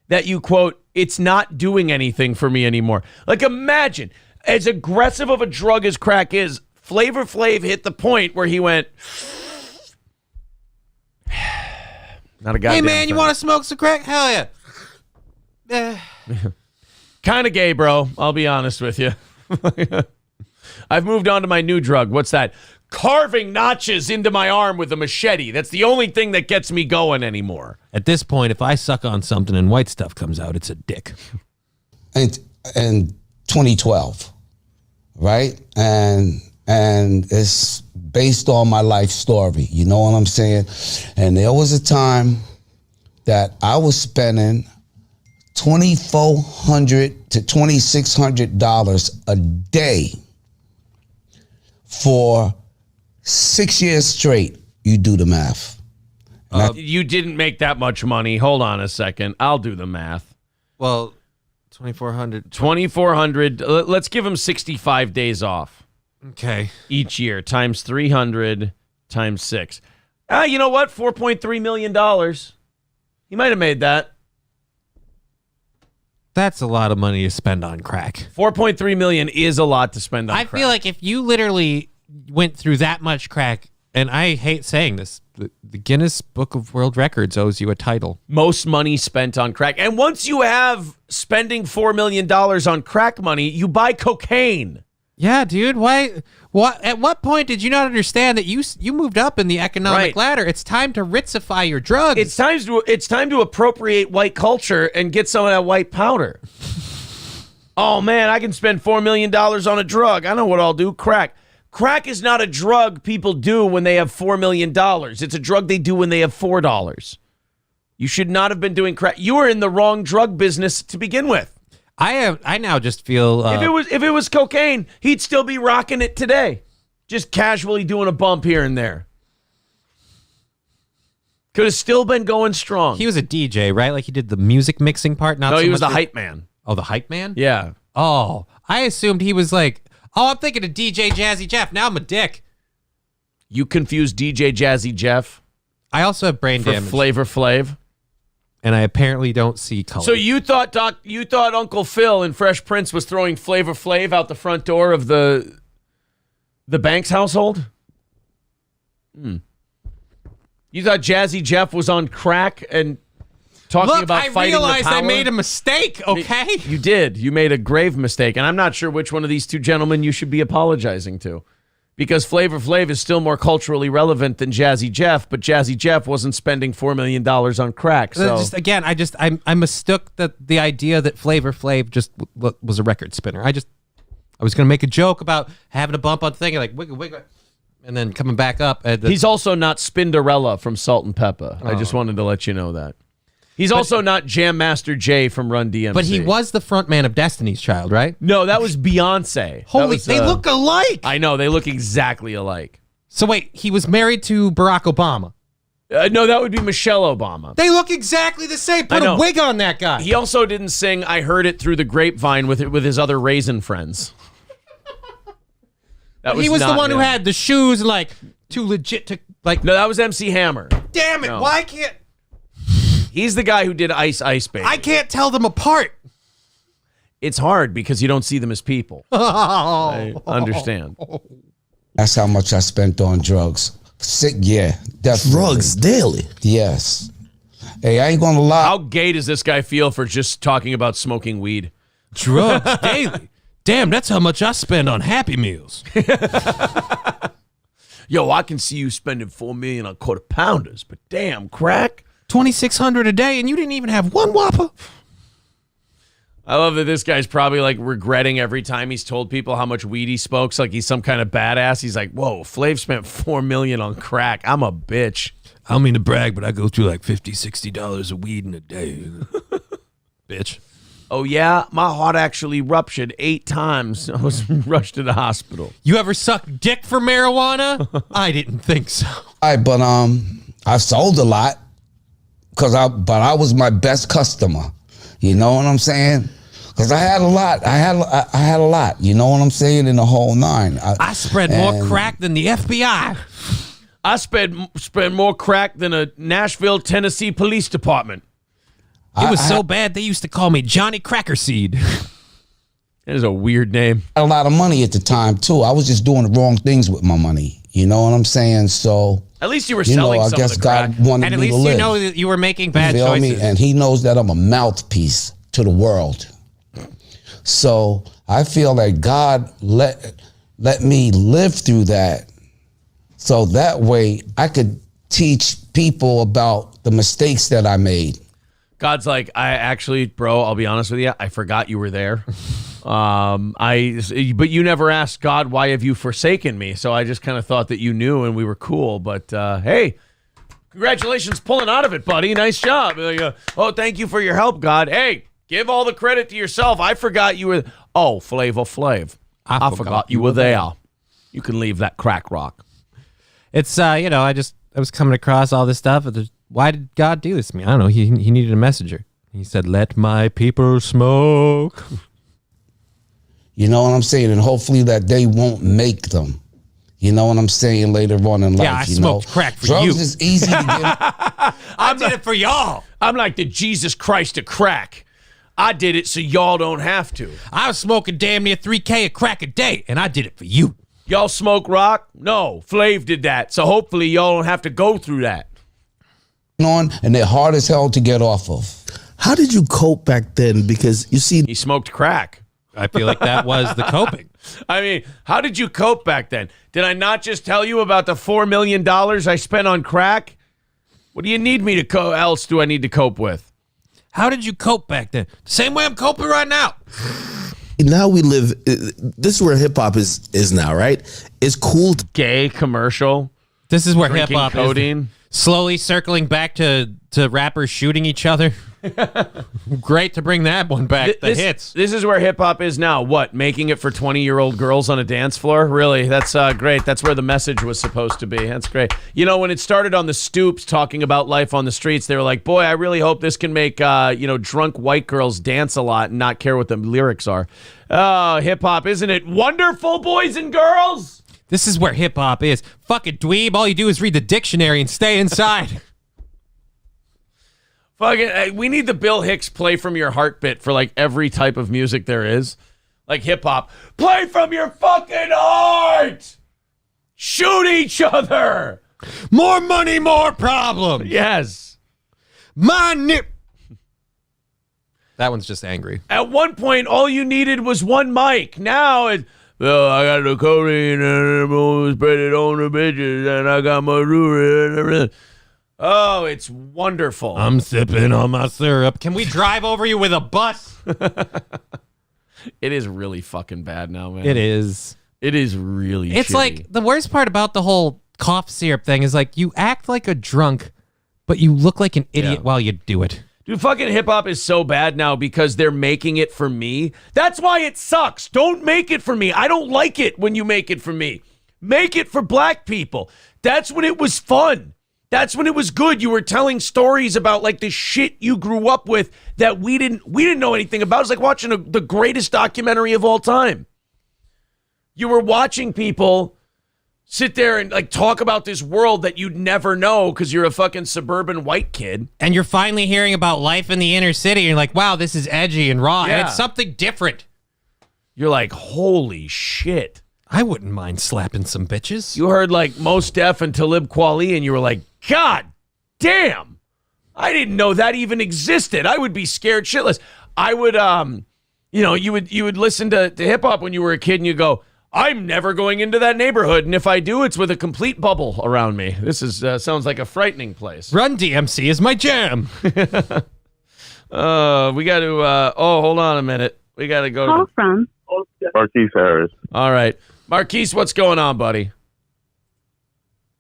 that you quote, it's not doing anything for me anymore? Like, imagine, as aggressive of a drug as crack is, Flavor Flav hit the point where he went, not a goddamn Hey, man, thing. you want to smoke some crack? Hell yeah. Kind of gay, bro. I'll be honest with you. I've moved on to my new drug. What's that? Carving notches into my arm with a machete. That's the only thing that gets me going anymore. At this point, if I suck on something and white stuff comes out, it's a dick. And 2012, right? And it's based on my life story. You know what I'm saying? And there was a time that I was spending $2,400 to $2,600 a day for 6 years straight. You do the math. You didn't make that much money. Hold on a second. I'll do the math. Well, 2,400. 2,400. Let's give him 65 days off. Okay. Each year times 300 times 6. You know what? $4.3 million. He might have made that. That's a lot of money to spend on crack. 4.3 million is a lot to spend on crack. I feel like if you literally went through that much crack, and I hate saying this, the Guinness Book of World Records owes you a title. Most money spent on crack. And once you have spending $4 million on crack money, you buy cocaine. Yeah, dude. Why? What? At what point did you not understand that you moved up in the economic ladder? It's time to Ritzify your drugs. It's time to appropriate white culture and get some of that white powder. Oh man, I can spend $4 million on a drug. I know what I'll do. Crack. Crack is not a drug people do when they have $4 million. It's a drug they do when they have $4. You should not have been doing crack. You were in the wrong drug business to begin with. I now just feel if it was cocaine, he'd still be rocking it today, just casually doing a bump here and there. Could have still been going strong. He was a DJ, right? Like he did the music mixing part. No, he was the hype man. Oh, the hype man? Yeah. Oh, I assumed he was like Oh, I'm thinking of DJ Jazzy Jeff. Now I'm a dick. You confused DJ Jazzy Jeff? I also have brain damage. Flavor Flav. And I apparently don't see color. So you thought Uncle Phil in Fresh Prince was throwing Flavor Flav out the front door of the Banks household? You thought Jazzy Jeff was on crack and talking about fighting the power? I realized I made a mistake, okay? You did. You made a grave mistake. And I'm not sure which one of these two gentlemen you should be apologizing to. Because Flavor Flav is still more culturally relevant than Jazzy Jeff, but Jazzy Jeff wasn't spending $4 million on crack. So I mistook the idea that Flavor Flav just was a record spinner. I was going to make a joke about having a bump on the thing, like wiggle, wiggle, and then coming back up. He's also not Spinderella from Salt and Pepper. I just wanted to let you know that. He's also not Jam Master Jay from Run DMC. But he was the front man of Destiny's Child, right? No, that was Beyonce. They look alike. I know, they look exactly alike. So wait, he was married to Barack Obama. No, that would be Michelle Obama. They look exactly the same. Put a wig on that guy. He also didn't sing I Heard It Through the Grapevine with his other raisin friends. He was the one who had the shoes like too legit to like. No, that was MC Hammer. Damn it! No. Why can't? He's the guy who did Ice Ice Baby. I can't tell them apart. It's hard because you don't see them as people. I understand. That's how much I spent on drugs. Yeah, definitely. Drugs daily. Yes. Hey, I ain't gonna lie. How gay does this guy feel for just talking about smoking weed? Drugs daily. Damn, that's how much I spend on Happy Meals. Yo, I can see you spending $4 million on quarter pounders, but damn, crack. $2,600 a day, and you didn't even have one Whopper. I love that this guy's probably like regretting every time he's told people how much weed he smokes, like he's some kind of badass. He's like, whoa, Flav spent $4 million on crack. I'm a bitch. I don't mean to brag, but I go through like $50, $60 of weed in a day. Bitch. Oh, yeah? My heart actually ruptured 8 times. I was rushed to the hospital. You ever sucked dick for marijuana? I didn't think so. All right, but I sold a lot. But I was my best customer. You know what I'm saying? Because I had a lot. I had a lot. You know what I'm saying? In the whole nine. I spread more crack than the FBI. I spread more crack than a Nashville, Tennessee police department. It was so bad they used to call me Johnny Crackerseed. That is a weird name. I had a lot of money at the time too. I was just doing the wrong things with my money. You know what I'm saying? So at least you were selling some of the crack. God wanted and at me least to live. you know that you were making bad choices. Me? And he knows that I'm a mouthpiece to the world. So I feel that God let me live through that, so that way I could teach people about the mistakes that I made. God's like, bro, I'll be honest with you, I forgot you were there. But you never asked God, why have you forsaken me? So I just kind of thought that you knew and we were cool. But hey, congratulations pulling out of it, buddy. Nice job. Oh, thank you for your help, God. Hey, give all the credit to yourself. I forgot you were. Oh, Flavor Flav. I forgot you were there. You can leave that crack rock. It's I was coming across all this stuff. Why did God do this to me? I don't know. He needed a messenger. He said, "Let my people smoke." You know what I'm saying? And hopefully that they won't make them. You know what I'm saying? Later on in life. Yeah, I smoked crack for Drugs you. Is easy to get. I did it for y'all. I'm like the Jesus Christ of crack. I did it so y'all don't have to. I was smoking damn near 3K of crack a day, and I did it for you. Y'all smoke rock? No, Flav did that. So hopefully y'all don't have to go through that. And they're hard as hell to get off of. How did you cope back then? Because you see, he smoked crack. I feel like that was the coping. I mean, how did you cope back then? Did I not just tell you about the $4 million I spent on crack? What do you need me to else do I need to cope with? How did you cope back then? The same way I'm coping right now. Now we live, this is where hip hop is now, right? It's cool. Gay commercial. This is where hip hop codeine. Slowly circling back to rappers shooting each other. Great to bring that one back. The hits. This is where hip hop is now. What? Making it for 20-year-old girls on a dance floor? Really? That's great. That's where the message was supposed to be. That's great. You know, when it started on the stoops talking about life on the streets, they were like, boy, I really hope this can make, drunk white girls dance a lot and not care what the lyrics are. Oh, hip hop. Isn't it wonderful, boys and girls? This is where hip hop is. Fucking dweeb. All you do is read the dictionary and stay inside. Fucking, we need the Bill Hicks play from your heart bit for like every type of music there is. Like hip hop. Play from your fucking heart! Shoot each other! More money, more problems! Yes. That one's just angry. At one point, all you needed was one mic. Now it's, well, I got the codeine and I'm spread it on the bitches and I got my rooter. Oh, it's wonderful. I'm sipping on my syrup. Can we drive over you with a bus? It is really fucking bad now, man. It is. It is really It's shitty. like, the worst part about the whole cough syrup thing is like, you act like a drunk, but you look like an idiot while you do it. Dude, fucking hip-hop is so bad now because they're making it for me. That's why it sucks. Don't make it for me. I don't like it when you make it for me. Make it for black people. That's when it was fun. That's when it was good. You were telling stories about like the shit you grew up with that we didn't know anything about. It's like watching the greatest documentary of all time. You were watching people sit there and like talk about this world that you'd never know because you're a fucking suburban white kid. And you're finally hearing about life in the inner city. And you're like, wow, this is edgy and raw. Yeah. And it's something different. You're like, holy shit. I wouldn't mind slapping some bitches. You heard like Mos Def and Talib Kweli and you were like, God damn, I didn't know that even existed. I would be scared shitless. I would, you would listen to hip hop when you were a kid and you go, I'm never going into that neighborhood. And if I do, it's with a complete bubble around me. This is sounds like a frightening place. Run DMC is my jam. We got to, hold on a minute. We got to go Call from Marquise Harris. All right. Marquise, what's going on, buddy?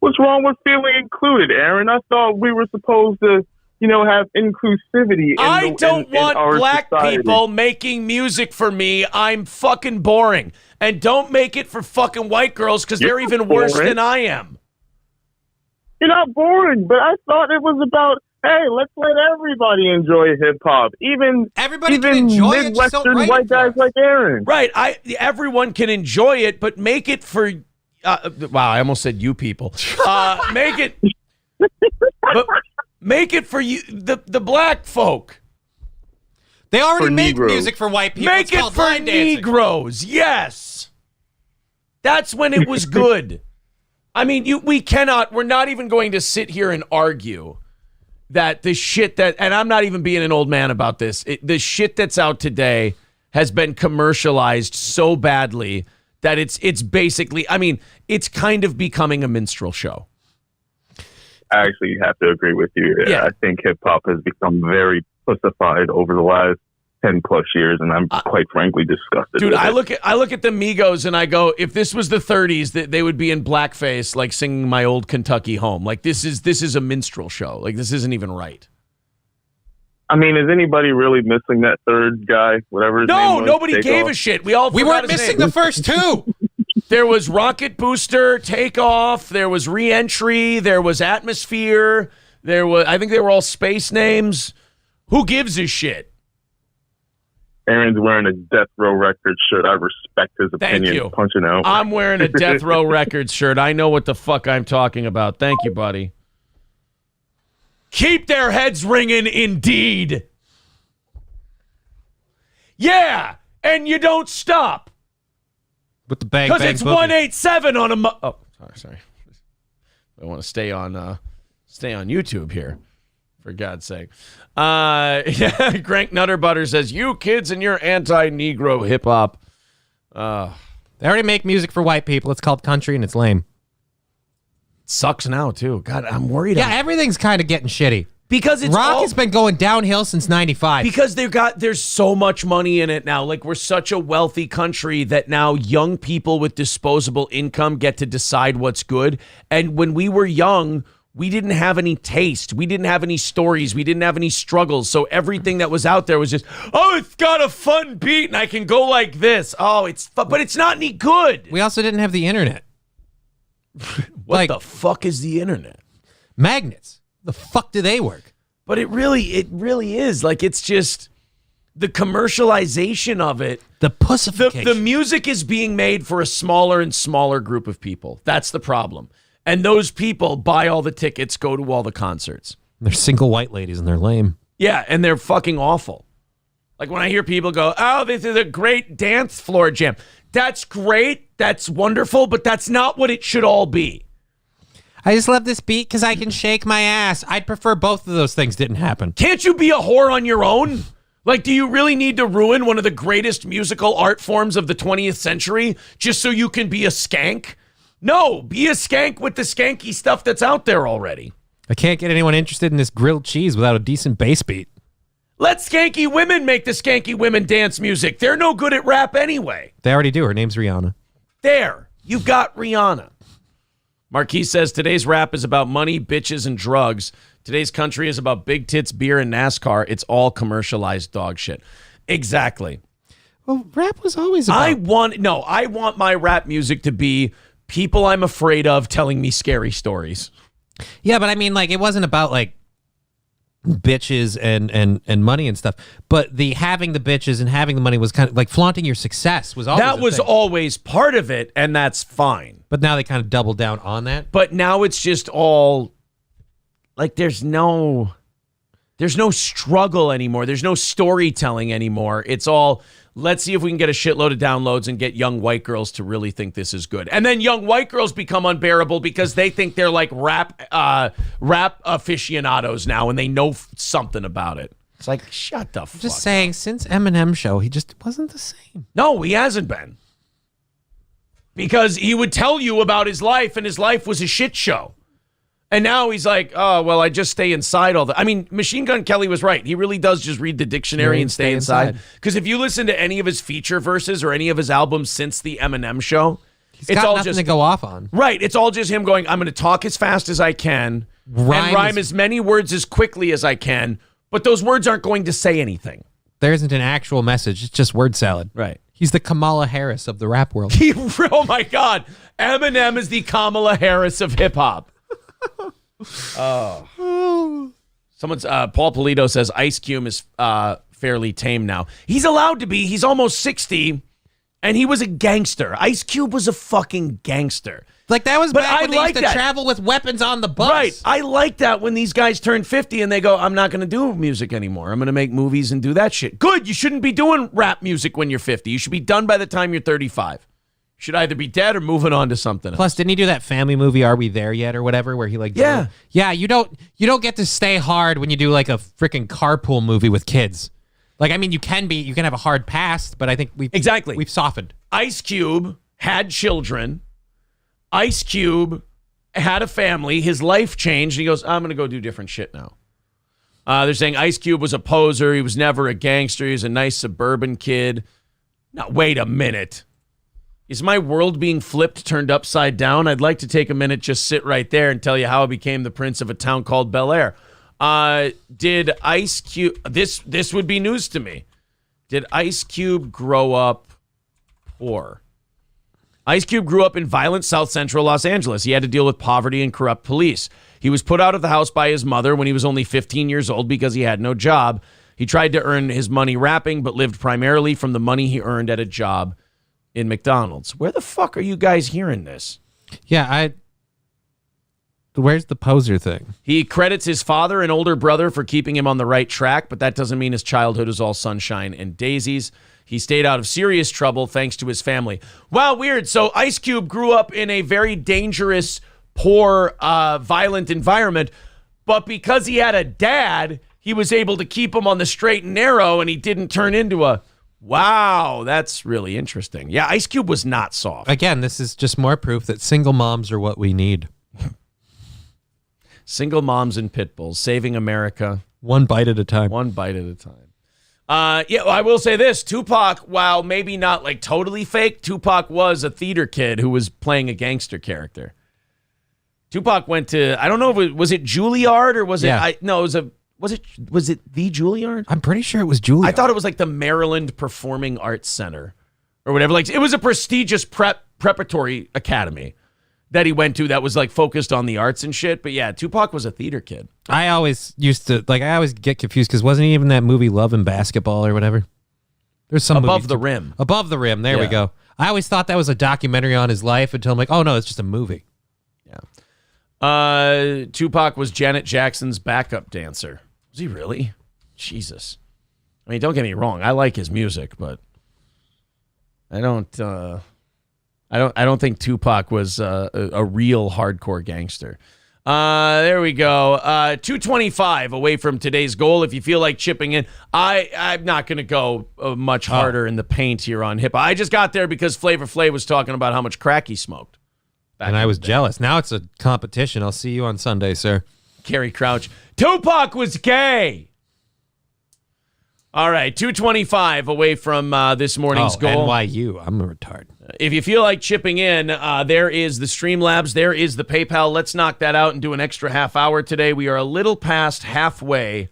What's wrong with feeling included, Aaron? I thought we were supposed to, have inclusivity in I don't want our black society. people making music for me. I'm fucking boring. And don't make it for fucking white girls because they're even worse than I am. You're not boring, but I thought it was about, hey, let's let everybody enjoy hip-hop. Even everybody can enjoy it, just don't Midwestern write white guys like Aaron. Right. Everyone can enjoy it, but make it for... wow, I almost said you people. Make it for you, the black folk. They already For make Negroes. music for white people. Make It's it called for line dancing. Negroes. Yes. That's when it was good. I mean, we're not even going to sit here and argue that the shit that, and I'm not even being an old man about this, the shit that's out today has been commercialized so badly that it's basically, I mean, it's kind of becoming a minstrel show. I actually have to agree with you. Yeah. I think hip-hop has become very pussified over the last 10 plus years, and I'm quite frankly disgusted. Dude, with I it. look at the Migos and I go, if this was the 30s, they would be in blackface, like singing "My Old Kentucky Home." Like this is a minstrel show. Like this isn't even right. I mean, is anybody really missing that third guy? Whatever his name was. Nobody Take gave off? a shit. We weren't weren't missing the first two. There was Rocket Booster, Takeoff. There was Reentry. There was Atmosphere. I think they were all space names. Who gives a shit? Aaron's wearing a Death Row Records shirt. I respect his opinion. you. Punching out. I'm wearing a Death Row Records shirt. I know what the fuck I'm talking about. Thank you, buddy. Keep their heads ringing, indeed. Yeah, and you don't stop. With the bang, Because bang, it's boogie. 187 on a... Oh, sorry. I want to stay on YouTube here, for God's sake. Grank Nutterbutter says, you kids and your anti-Negro hip-hop. They already make music for white people. It's called country, and it's lame. Sucks now, too. God, I'm worried. Yeah, everything's kind of getting shitty. Because it's rock has been going downhill since 95. Because there's so much money in it now. Like, we're such a wealthy country that now young people with disposable income get to decide what's good. And when we were young, we didn't have any taste. We didn't have any stories. We didn't have any struggles. So everything that was out there was just, oh, it's got a fun beat and I can go like this. Oh, it's fun, but it's not any good. We also didn't have the internet. What the fuck is the internet? Magnets. The fuck do they work? But it really is. Like, it's just the commercialization of it. The pussification. The music is being made for a smaller and smaller group of people. That's the problem. And those people buy all the tickets, go to all the concerts. They're single white ladies and they're lame. Yeah, and they're fucking awful. Like when I hear people go, oh, this is a great dance floor jam. That's great. That's wonderful. But that's not what it should all be. I just love this beat because I can shake my ass. I'd prefer both of those things didn't happen. Can't you be a whore on your own? Like, do you really need to ruin one of the greatest musical art forms of the 20th century just so you can be a skank? No, be a skank with the skanky stuff that's out there already. I can't get anyone interested in this grilled cheese without a decent bass beat. Let skanky women make the skanky women dance music. They're no good at rap anyway. They already do. Her name's Rihanna. There. You got Rihanna. Marquis says today's rap is about money, bitches, and drugs. Today's country is about big tits, beer, and NASCAR. It's all commercialized dog shit. Exactly. Well, rap was always about... I want my rap music to be people I'm afraid of telling me scary stories. Yeah, but I mean, like, it wasn't about, like, bitches and money and stuff. But the having the bitches and having the money was kind of, like, flaunting your success was always that was always part of it, and that's fine. But now they kind of doubled down on that. But now it's just all, like, there's no struggle anymore. There's no storytelling anymore. It's all, let's see if we can get a shitload of downloads and get young white girls to really think this is good. And then young white girls become unbearable because they think they're like rap aficionados now and they know something about it. It's like, shut the fuck up. Just saying, since Eminem show, he just wasn't the same. No, he hasn't been. Because he would tell you about his life and his life was a shit show. And now he's like, oh, well, I just stay inside all the... I mean, Machine Gun Kelly was right. He really does just read the dictionary and stay inside. Because if you listen to any of his feature verses or any of his albums since the Eminem show, it's got all nothing to go off on. Right. It's all just him going, I'm going to talk as fast as I can and rhyme as many words as quickly as I can, but those words aren't going to say anything. There isn't an actual message. It's just word salad. Right. He's the Kamala Harris of the rap world. Oh, my God. Eminem is the Kamala Harris of hip-hop. Oh. Someone's Paul Polito says Ice Cube is fairly tame now. He's allowed to be. He's almost 60, and he was a gangster. Ice Cube was a fucking gangster. Like, that was back when they used to travel with weapons on the bus. Right. I like that when these guys turn 50 and they go, I'm not going to do music anymore. I'm going to make movies and do that shit. Good. You shouldn't be doing rap music when you're 50. You should be done by the time you're 35. You should either be dead or moving on to something else. Plus, didn't he do that family movie, Are We There Yet, or whatever, where he like... Yeah. Yeah, you don't get to stay hard when you do like a freaking carpool movie with kids. Like, I mean, you can have a hard past, but I think we've softened. Ice Cube had children. Ice Cube had a family. His life changed. And he goes, I'm going to go do different shit now. They're saying Ice Cube was a poser. He was never a gangster. He was a nice suburban kid. Now, wait a minute. Is my world being flipped, turned upside down? I'd like to take a minute, just sit right there and tell you how I became the prince of a town called Bel Air. Did Ice Cube... This would be news to me. Did Ice Cube grow up poor? Ice Cube grew up in violent South Central Los Angeles. He had to deal with poverty and corrupt police. He was put out of the house by his mother when he was only 15 years old because he had no job. He tried to earn his money rapping, but lived primarily from the money he earned at a job in McDonald's. Where the fuck are you guys hearing this? Yeah, where's the poser thing? He credits his father and older brother for keeping him on the right track, but that doesn't mean his childhood is all sunshine and daisies. He stayed out of serious trouble thanks to his family. Wow, weird. So Ice Cube grew up in a very dangerous, poor, violent environment, but because he had a dad, he was able to keep him on the straight and narrow, and he didn't turn into a... Wow, that's really interesting. Yeah, Ice Cube was not soft. Again, this is just more proof that single moms are what we need. Single moms and pit bulls, saving America. One bite at a time. One bite at a time. Yeah, well, I will say this. Tupac, while maybe not like totally fake, Tupac was a theater kid who was playing a gangster character. Tupac went to, I don't know if was it Juilliard or was it, no, it was it the Juilliard? I'm pretty sure it was Juilliard. I thought it was like the Maryland Performing Arts Center or whatever. Like it was a prestigious preparatory academy that he went to that was like focused on the arts and shit. But yeah, Tupac was a theater kid. I always get confused because wasn't even that movie Love and Basketball or whatever? There's some Above the Rim. Above the Rim. There we go. I always thought that was a documentary on his life until I'm like, oh no, it's just a movie. Yeah. Tupac was Janet Jackson's backup dancer. Was he really? Jesus. I mean, don't get me wrong. I like his music, but I don't think Tupac was a real hardcore gangster. There we go. 225 away from today's goal. If you feel like chipping in, I'm not going to go much harder in the paint here on hip. I just got there because Flavor Flav was talking about how much crack he smoked. And I was jealous. Now it's a competition. I'll see you on Sunday, sir. Carrie Crouch. Tupac was gay. All right, 225 away from this morning's goal. NYU. I'm a retard. If you feel like chipping in, there is the Streamlabs. There is the PayPal. Let's knock that out and do an extra half hour today. We are a little past halfway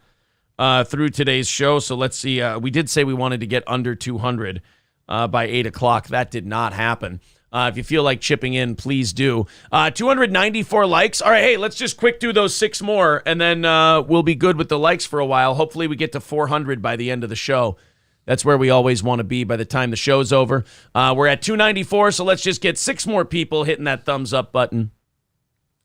through today's show, so let's see. We did say we wanted to get under 200 by 8 o'clock. That did not happen. If you feel like chipping in, please do. 294 likes. All right, hey, let's just quick do those 6 more, and then we'll be good with the likes for a while. Hopefully we get to 400 by the end of the show. That's where we always want to be by the time the show's over. We're at 294, so let's just get 6 more people hitting that thumbs up button,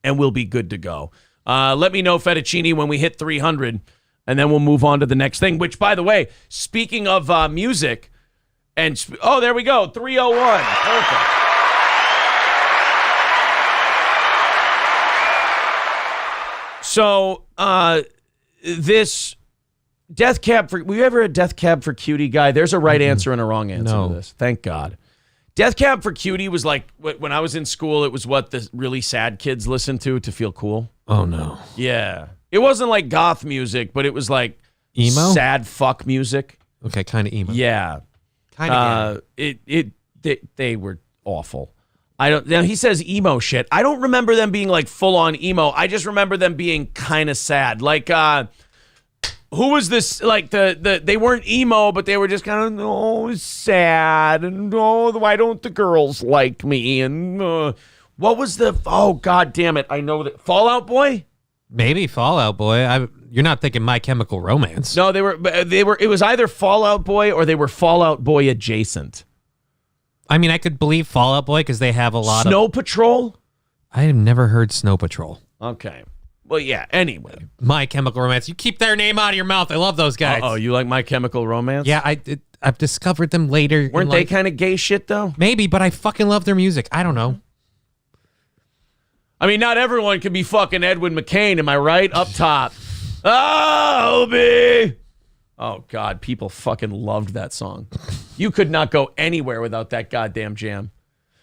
and we'll be good to go. Let me know, Fettuccine, when we hit 300, and then we'll move on to the next thing, which, by the way, speaking of music, and there we go, 301. Perfect. So, this Death Cab for... Were you ever a Death Cab for Cutie guy? There's a right answer and a wrong answer to this. Thank God. Death Cab for Cutie was like... When I was in school, it was what the really sad kids listened to feel cool. Oh, no. Yeah. It wasn't like goth music, but it was like... Emo? Sad fuck music. Okay, kind of emo. Yeah. Kind of They were awful. Now he says emo shit. I don't remember them being like full on emo. I just remember them being kind of sad. Like who was this? Like they weren't emo, but they were just kind of sad and why don't the girls like me? And what was the god damn it? I know that Fall Out Boy. Maybe Fall Out Boy. You're not thinking My Chemical Romance. No, they were. It was either Fall Out Boy or they were Fall Out Boy adjacent. I mean, I could believe Fall Out Boy because they have a lot Snow Patrol? I have never heard Snow Patrol. Okay. Well, yeah, anyway. My Chemical Romance. You keep their name out of your mouth. I love those guys. Oh, you like My Chemical Romance? Yeah, I've discovered them later. Weren't they kind of gay shit, though? Maybe, but I fucking love their music. I don't know. I mean, not everyone can be fucking Edwin McCain, am I right? Up top. Oh, God, people fucking loved that song. You could not go anywhere without that goddamn jam.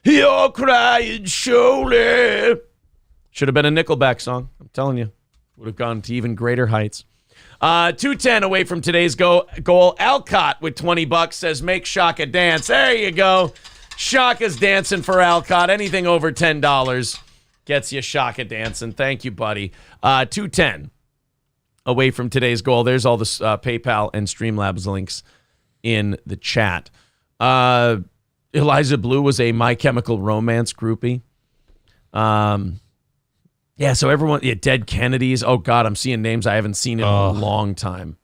You're crying surely. Should have been a Nickelback song. I'm telling you. Would have gone to even greater heights. 210 away from today's goal. Alcott with $20 says, make Shaka dance. There you go. Shaka's dancing for Alcott. Anything over $10 gets you Shaka dancing. Thank you, buddy. 210. Away from today's goal. There's all the PayPal and Streamlabs links in the chat. Eliza Blue was a My Chemical Romance groupie. Yeah, so everyone, Dead Kennedys. Oh, God, I'm seeing names I haven't seen in a long time.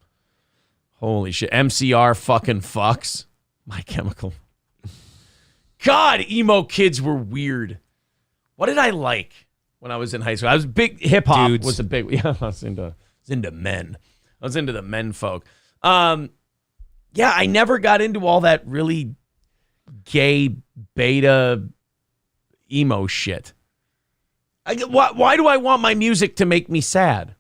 Holy shit. MCR fucking fucks. My Chemical. God, emo kids were weird. What did I like when I was in high school? I was big, hip-hop was a big, I was into men. I was into the men folk. I never got into all that really gay beta emo shit. Why do I want my music to make me sad?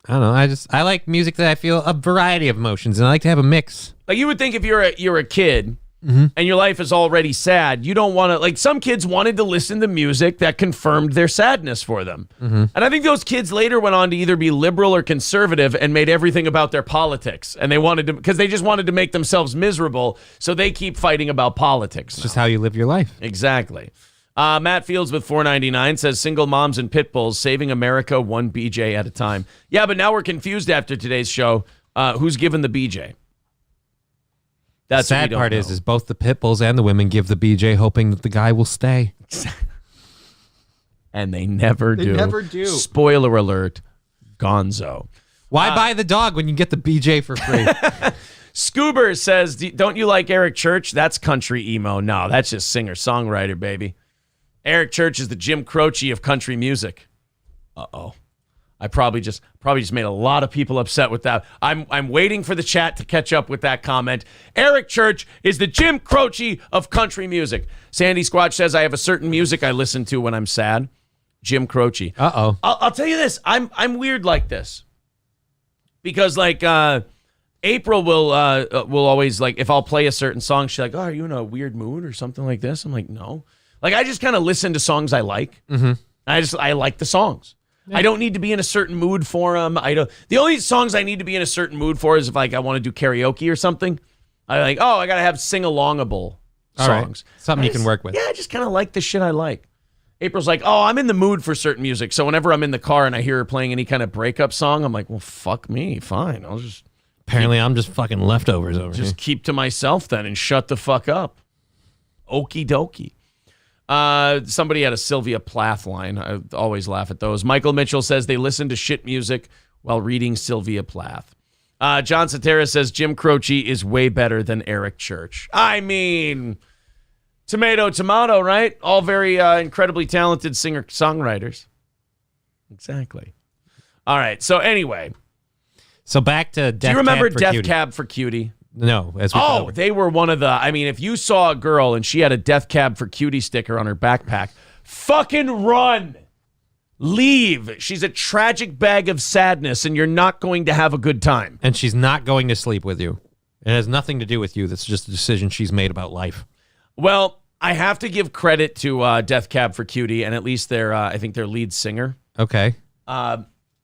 I don't know. I like music that I feel a variety of emotions, and I like to have a mix. Like you would think if you're a kid and your life is already sad, you don't want to, like some kids wanted to listen to music that confirmed their sadness for them. And I think those kids later went on to either be liberal or conservative and made everything about their politics. And they wanted to, because they just wanted to make themselves miserable. So they keep fighting about politics. It's just how you live your life. Exactly. Matt Fields with $4.99 says single moms and pit bulls saving America one BJ at a time. Yeah, but now we're confused after today's show. Who's giving the BJ? That's the sad part is both the pit bulls and the women give the BJ hoping that the guy will stay. And they never do. They never do. Spoiler alert, gonzo. Why buy the dog when you get the BJ for free? Scoober says, don't you like Eric Church? That's country emo. No, that's just singer-songwriter, baby. Eric Church is the Jim Croce of country music. Uh-oh. I probably just made a lot of people upset with that. I'm waiting for the chat to catch up with that comment. Eric Church is the Jim Croce of country music. Sandy Squatch says, I have a certain music I listen to when I'm sad. Jim Croce. Uh-oh. I'll tell you this. I'm weird like this. Because like April will always, like, if I'll play a certain song, she's like, oh, are you in a weird mood or something like this? I'm like, no. Like, I just kind of listen to songs I like. Mm-hmm. I like the songs. Yeah. I don't need to be in a certain mood for them. The only songs I need to be in a certain mood for is if, like, I want to do karaoke or something. I got to have sing-alongable songs. Right. Something you can work with. Yeah, I just kind of like the shit I like. April's like, oh, I'm in the mood for certain music. So whenever I'm in the car and I hear her playing any kind of breakup song, I'm like, well, fuck me. Fine. I'll just... Apparently, I'm just fucking leftovers over here. Just keep to myself then and shut the fuck up. Okie dokie. Somebody had a Sylvia Plath line. I always laugh at those. Michael Mitchell says they listen to shit music while reading Sylvia Plath. John Sotera says Jim Croce is way better than Eric Church. I mean, tomato, right? All very incredibly talented singer-songwriters. Exactly. All right. So anyway. So back to Death Cab for Cutie. Do you remember Death Cab for Cutie? No. They were one of the... I mean, if you saw a girl and she had a Death Cab for Cutie sticker on her backpack, fucking run. Leave. She's a tragic bag of sadness, and you're not going to have a good time. And she's not going to sleep with you. It has nothing to do with you. That's just a decision she's made about life. Well, I have to give credit to Death Cab for Cutie, and at least I think their lead singer. Okay.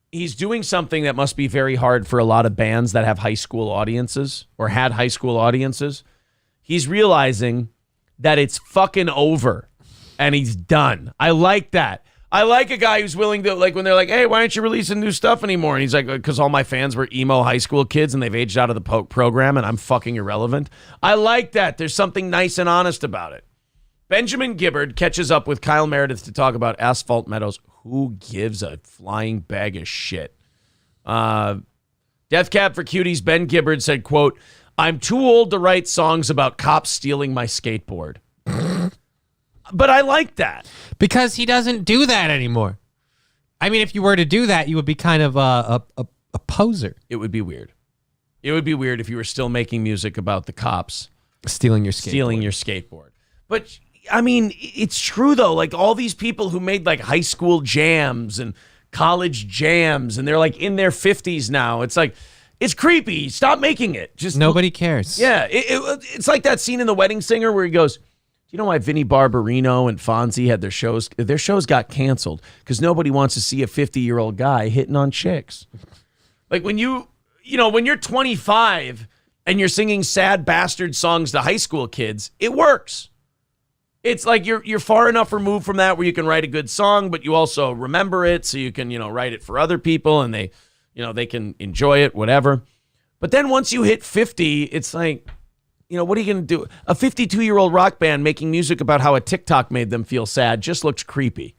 He's doing something that must be very hard for a lot of bands that have high school audiences or had high school audiences. He's realizing that it's fucking over and he's done. I like that. I like a guy who's willing to, like, when they're like, hey, why aren't you releasing new stuff anymore? And he's like, because all my fans were emo high school kids and they've aged out of the program and I'm fucking irrelevant. I like that. There's something nice and honest about it. Benjamin Gibbard catches up with Kyle Meredith to talk about Asphalt Meadows. Who gives a flying bag of shit? Death Cab for Cuties, Ben Gibbard said, quote, I'm too old to write songs about cops stealing my skateboard. But I like that. Because he doesn't do that anymore. I mean, if you were to do that, you would be kind of a poser. It would be weird. It would be weird if you were still making music about the cops stealing your skateboard. But I mean, it's true, though. Like, all these people who made, like, high school jams and college jams, and they're, like, in their 50s now. It's like, it's creepy. Stop making it. Just nobody cares. Yeah. It's like that scene in The Wedding Singer where he goes, do you know why Vinnie Barbarino and Fonzie had their shows? Their shows got canceled because nobody wants to see a 50-year-old guy hitting on chicks. Like, when when you're 25 and you're singing sad bastard songs to high school kids, it works. It's like you're far enough removed from that where you can write a good song, but you also remember it so you can, write it for other people and they can enjoy it, whatever. But then once you hit 50, it's like, what are you going to do? A 52-year-old rock band making music about how a TikTok made them feel sad just looks creepy.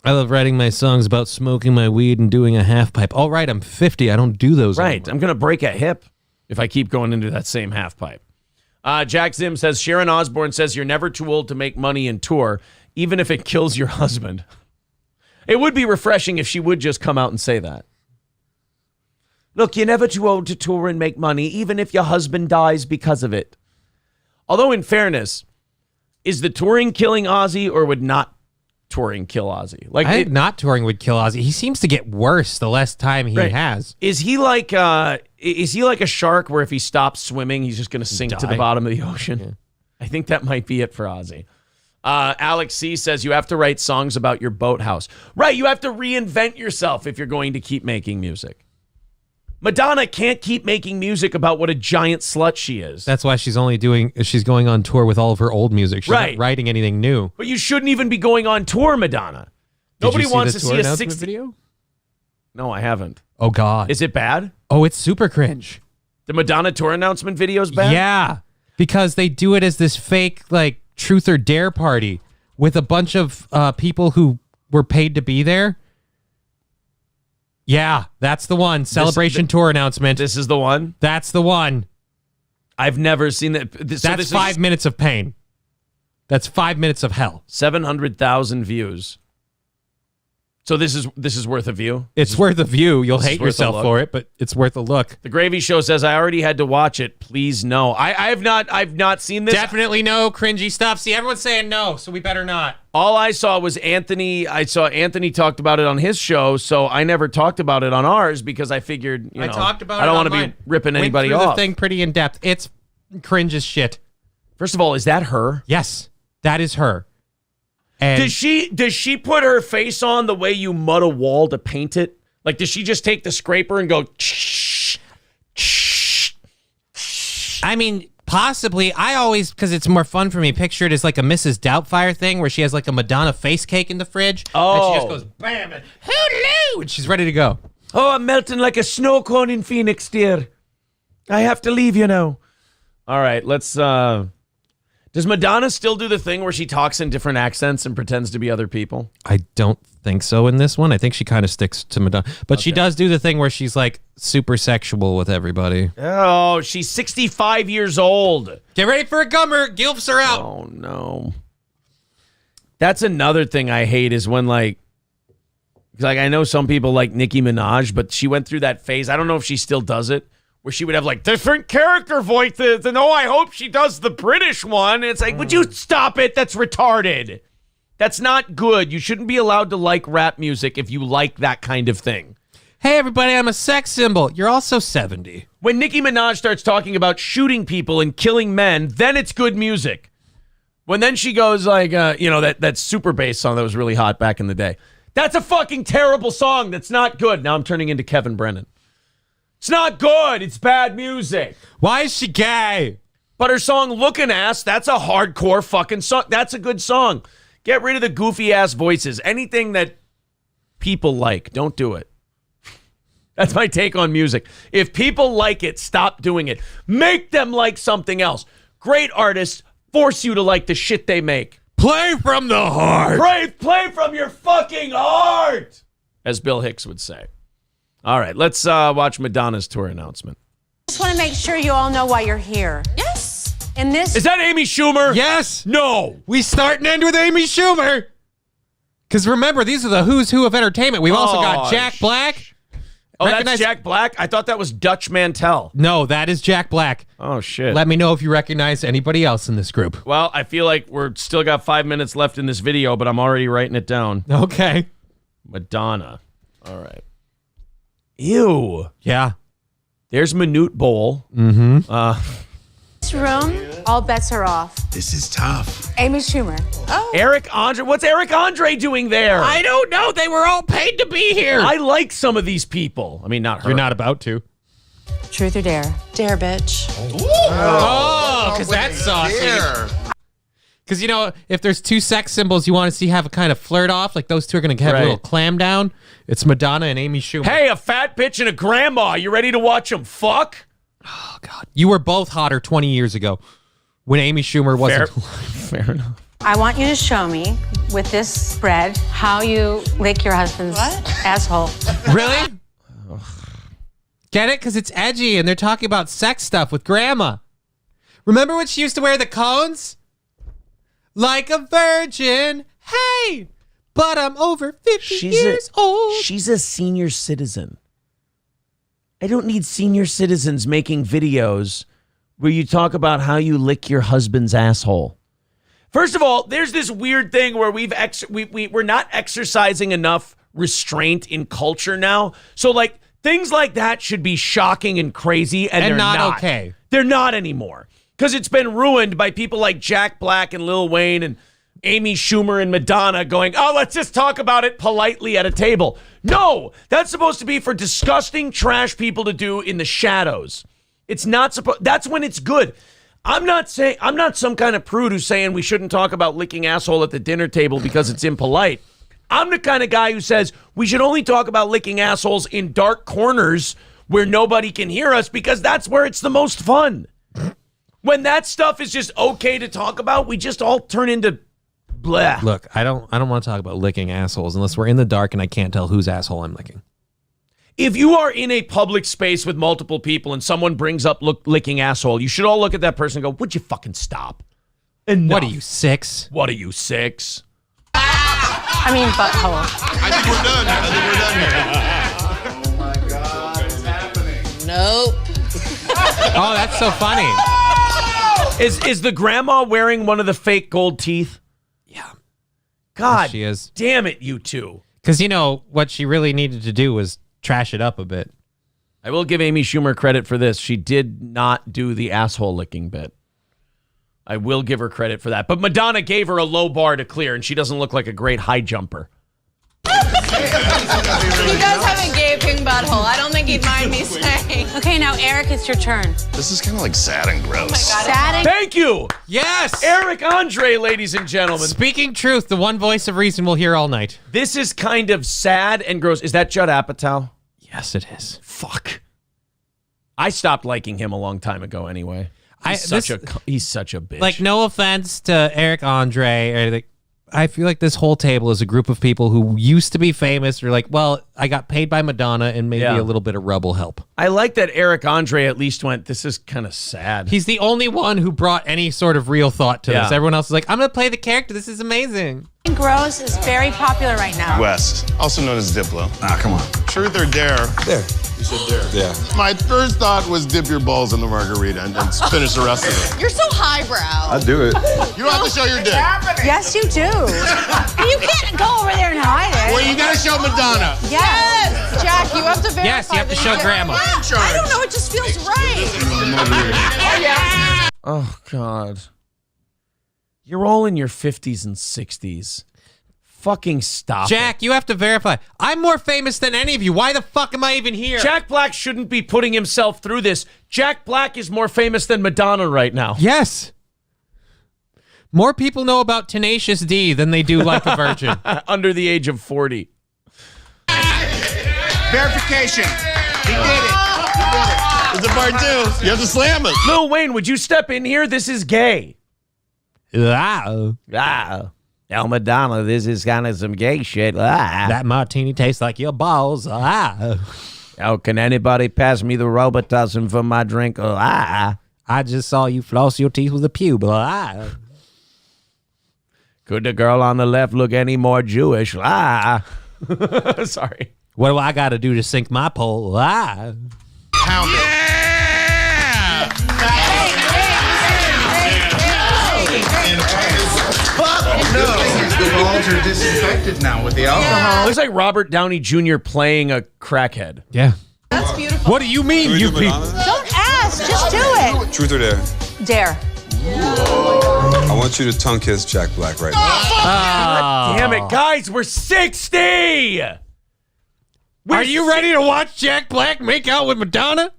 I love writing my songs about smoking my weed and doing a half pipe. All right, I'm 50. I don't do those Right. anymore. I'm going to break a hip if I keep going into that same half pipe. Jack Zim says, Sharon Osbourne says you're never too old to make money and tour, even if it kills your husband. It would be refreshing if she would just come out and say that. Look, you're never too old to tour and make money, even if your husband dies because of it. Although, in fairness, is the touring killing Ozzy, or would not touring kill Ozzy? Like, I think not touring would kill Ozzy. He seems to get worse the less time he has. Is he like a shark where if he stops swimming, he's just going to sink to the bottom of the ocean? Yeah. I think that might be it for Ozzy. Alex C. says you have to write songs about your boathouse. Right, you have to reinvent yourself if you're going to keep making music. Madonna can't keep making music about what a giant slut she is. That's why she's going on tour with all of her old music. She's not writing anything new. But you shouldn't even be going on tour, Madonna. Nobody wants to see a 60 video. No, I haven't. Oh God. Is it bad? Oh, it's super cringe. The Madonna tour announcement video is bad? Yeah. Because they do it as this fake like truth or dare party with a bunch of people who were paid to be there. Yeah, that's the one. Celebration tour announcement. This is the one? That's the one. I've never seen that. That's 5 minutes of pain. That's 5 minutes of hell. 700,000 views. So this is worth a view? It's worth a view. You'll hate yourself for it, but it's worth a look. The Gravy Show says, I already had to watch it. Please no. I've not seen this. Definitely no cringy stuff. See, everyone's saying no, so we better not. All I saw was Anthony. I saw Anthony talked about it on his show, so I never talked about it on ours because I figured, I talked about I don't it want to be ripping anybody Went through off. the thing pretty in depth. It's cringe as shit. First of all, is that her? Yes, that is her. And does she put her face on the way you mud a wall to paint it? Like, does she just take the scraper and go? I mean, possibly. I always, because it's more fun for me, picture it as like a Mrs. Doubtfire thing where she has like a Madonna face cake in the fridge. Oh. And she just goes, bam, and hello, and she's ready to go. Oh, I'm melting like a snow cone in Phoenix, dear. I have to leave you now. All right, let's... Does Madonna still do the thing where she talks in different accents and pretends to be other people? I don't think so in this one. I think she kind of sticks to Madonna. But she does do the thing where she's like super sexual with everybody. Oh, she's 65 years old. Get ready for a gummer. Gilfs are out. Oh, no. That's another thing I hate is when like I know some people like Nicki Minaj, but she went through that phase. I don't know if she still does it. Where she would have like different character voices, and I hope she does the British one. It's like, would you stop it? That's retarded. That's not good. You shouldn't be allowed to like rap music if you like that kind of thing. Hey, everybody, I'm a sex symbol. You're also 70. When Nicki Minaj starts talking about shooting people and killing men, then it's good music. When then she goes like, that super bass song that was really hot back in the day. That's a fucking terrible song. That's not good. Now I'm turning into Kevin Brennan. It's not good. It's bad music. Why is she gay? But her song Lookin' Ass, that's a hardcore fucking song. That's a good song. Get rid of the goofy ass voices. Anything that people like, don't do it. That's my take on music. If people like it, stop doing it. Make them like something else. Great artists force you to like the shit they make. Play from the heart. Play from your fucking heart, as Bill Hicks would say. All right, let's watch Madonna's tour announcement. I just want to make sure you all know why you're here. Yes. And this is that Amy Schumer? Yes. No. We start and end with Amy Schumer. Because remember, these are the who's who of entertainment. We've also got Jack Black. Oh, that's Jack Black? I thought that was Dutch Mantel. No, that is Jack Black. Oh, shit. Let me know if you recognize anybody else in this group. Well, I feel like we're still got 5 minutes left in this video, but I'm already writing it down. Okay. Madonna. All right. Ew. Yeah. There's Minute Bowl. Mm-hmm. This room, all bets are off. This is tough. Amy Schumer. Oh. Eric Andre. What's Eric Andre doing there? I don't know. They were all paid to be here. I like some of these people. I mean, not her. You're not about to. Truth or dare? Dare, bitch. Oh, because that's saucy. Because, if there's two sex symbols you want to see have a kind of flirt off, like those two are going to have a little clam down, it's Madonna and Amy Schumer. Hey, a fat bitch and a grandma. You ready to watch them fuck? Oh, God. You were both hotter 20 years ago when Amy Schumer wasn't. Fair enough. I want you to show me with this spread how you lick your husband's asshole. Really? Get it? Because it's edgy and they're talking about sex stuff with grandma. Remember when she used to wear the cones? Like a virgin, hey, but I'm over 50 years old. She's a senior citizen. I don't need senior citizens making videos where you talk about how you lick your husband's asshole. First of all, there's this weird thing where we're not exercising enough restraint in culture now. So like things like that should be shocking and crazy, and they're not okay. They're not anymore. Because it's been ruined by people like Jack Black and Lil Wayne and Amy Schumer and Madonna going, oh, let's just talk about it politely at a table. No, that's supposed to be for disgusting trash people to do in the shadows. It's not supposed. That's when it's good. I'm not some kind of prude who's saying we shouldn't talk about licking asshole at the dinner table because it's impolite. I'm the kind of guy who says we should only talk about licking assholes in dark corners where nobody can hear us because that's where it's the most fun. When that stuff is just okay to talk about, we just all turn into blah. Look, I don't want to talk about licking assholes unless we're in the dark and I can't tell whose asshole I'm licking. If you are in a public space with multiple people and someone brings up licking asshole, you should all look at that person and go, would you fucking stop? Enough. What are you, 6? What are you, 6? I mean, butthole. I think we're done. Oh my God, it's happening. Nope. Oh, that's so funny. Is the grandma wearing one of the fake gold teeth? Yeah. God, yes, she is. Damn it, you two. Because, what she really needed to do was trash it up a bit. I will give Amy Schumer credit for this. She did not do the asshole licking bit. I will give her credit for that. But Madonna gave her a low bar to clear, and she doesn't look like a great high jumper. He does have a gaping butthole. I don't think he'd mind me saying. Okay, now Eric, it's your turn. This is kind of like sad and gross. Oh my God. Sad and- Thank you. Yes. Eric Andre, ladies and gentlemen. Speaking truth, the one voice of reason we'll hear all night. This is kind of sad and gross. Is that Judd Apatow? Yes, it is. Fuck. I stopped liking him a long time ago anyway. He's such a bitch. Like, no offense to Eric Andre. I feel like this whole table is a group of people who used to be famous. Or like, well, I got paid by Madonna and maybe a little bit of rubble help. I like that Eric Andre at least went, this is kind of sad. He's the only one who brought any sort of real thought to this. Everyone else is like, I'm going to play the character. This is amazing. Gross is very popular right now. West, also known as Diplo. Ah, come on. Truth or dare? There. You said dare. Yeah. My first thought was dip your balls in the margarita and finish the rest of it. You're so highbrow. I do it. You don't have to show your dick. Yes, you do. You can't go over there and hide it. Well, you gotta show Madonna. Yes. Jack, you have to verify. Yes, you have to show Grandma. I don't know. It just feels right. Oh, God. You're all in your 50s and 60s. Fucking stop Jack, it. you have to verify. I'm more famous than any of you. Why the fuck am I even here? Jack Black shouldn't be putting himself through this. Jack Black is more famous than Madonna right now. Yes. More people know about Tenacious D than they do Like a Virgin. Under the age of 40. Verification. He did it. It's a part 2. You have to slam it. Lil Wayne, would you step in here? This is gay. El Madonna, this is kind of some gay shit. That martini tastes like your balls. Oh, can anybody pass me the Robitussin for my drink? I just saw you floss your teeth with a pube. Could the girl on the left look any more Jewish? Sorry. What do I got to do to sink my pole? Pound it. No, the balls are disinfected now with the alcohol. Looks like Robert Downey Jr. playing a crackhead. Yeah. That's beautiful. What do you mean, you people? Don't ask, just do it. Truth or dare? Dare. I want you to tongue kiss Jack Black right now. God damn it, guys, we're 60! Are you ready to watch Jack Black make out with Madonna?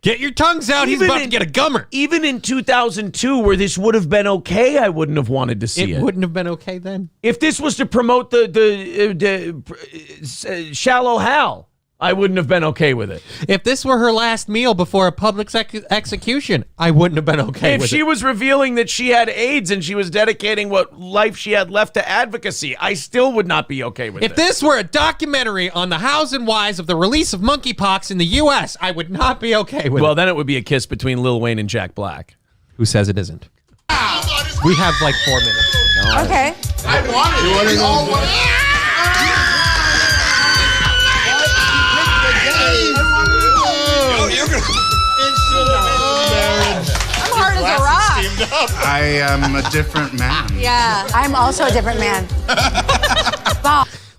Get your tongues out. He's about to get a gummer. Even in 2002, where this would have been okay, I wouldn't have wanted to see it. It wouldn't have been okay then. If this was to promote the Shallow Hal, I wouldn't have been okay with it. If this were her last meal before a public execution, I wouldn't have been okay with it. If she was revealing that she had AIDS and she was dedicating what life she had left to advocacy, I still would not be okay with it. If this were a documentary on the hows and whys of the release of monkeypox in the U.S., I would not be okay with it. Well, then it would be a kiss between Lil Wayne and Jack Black. Who says it isn't? We have like 4 minutes. No. Okay. I wanted it. I'm hard as a rock. I am a different man. Yeah, I'm also a different man.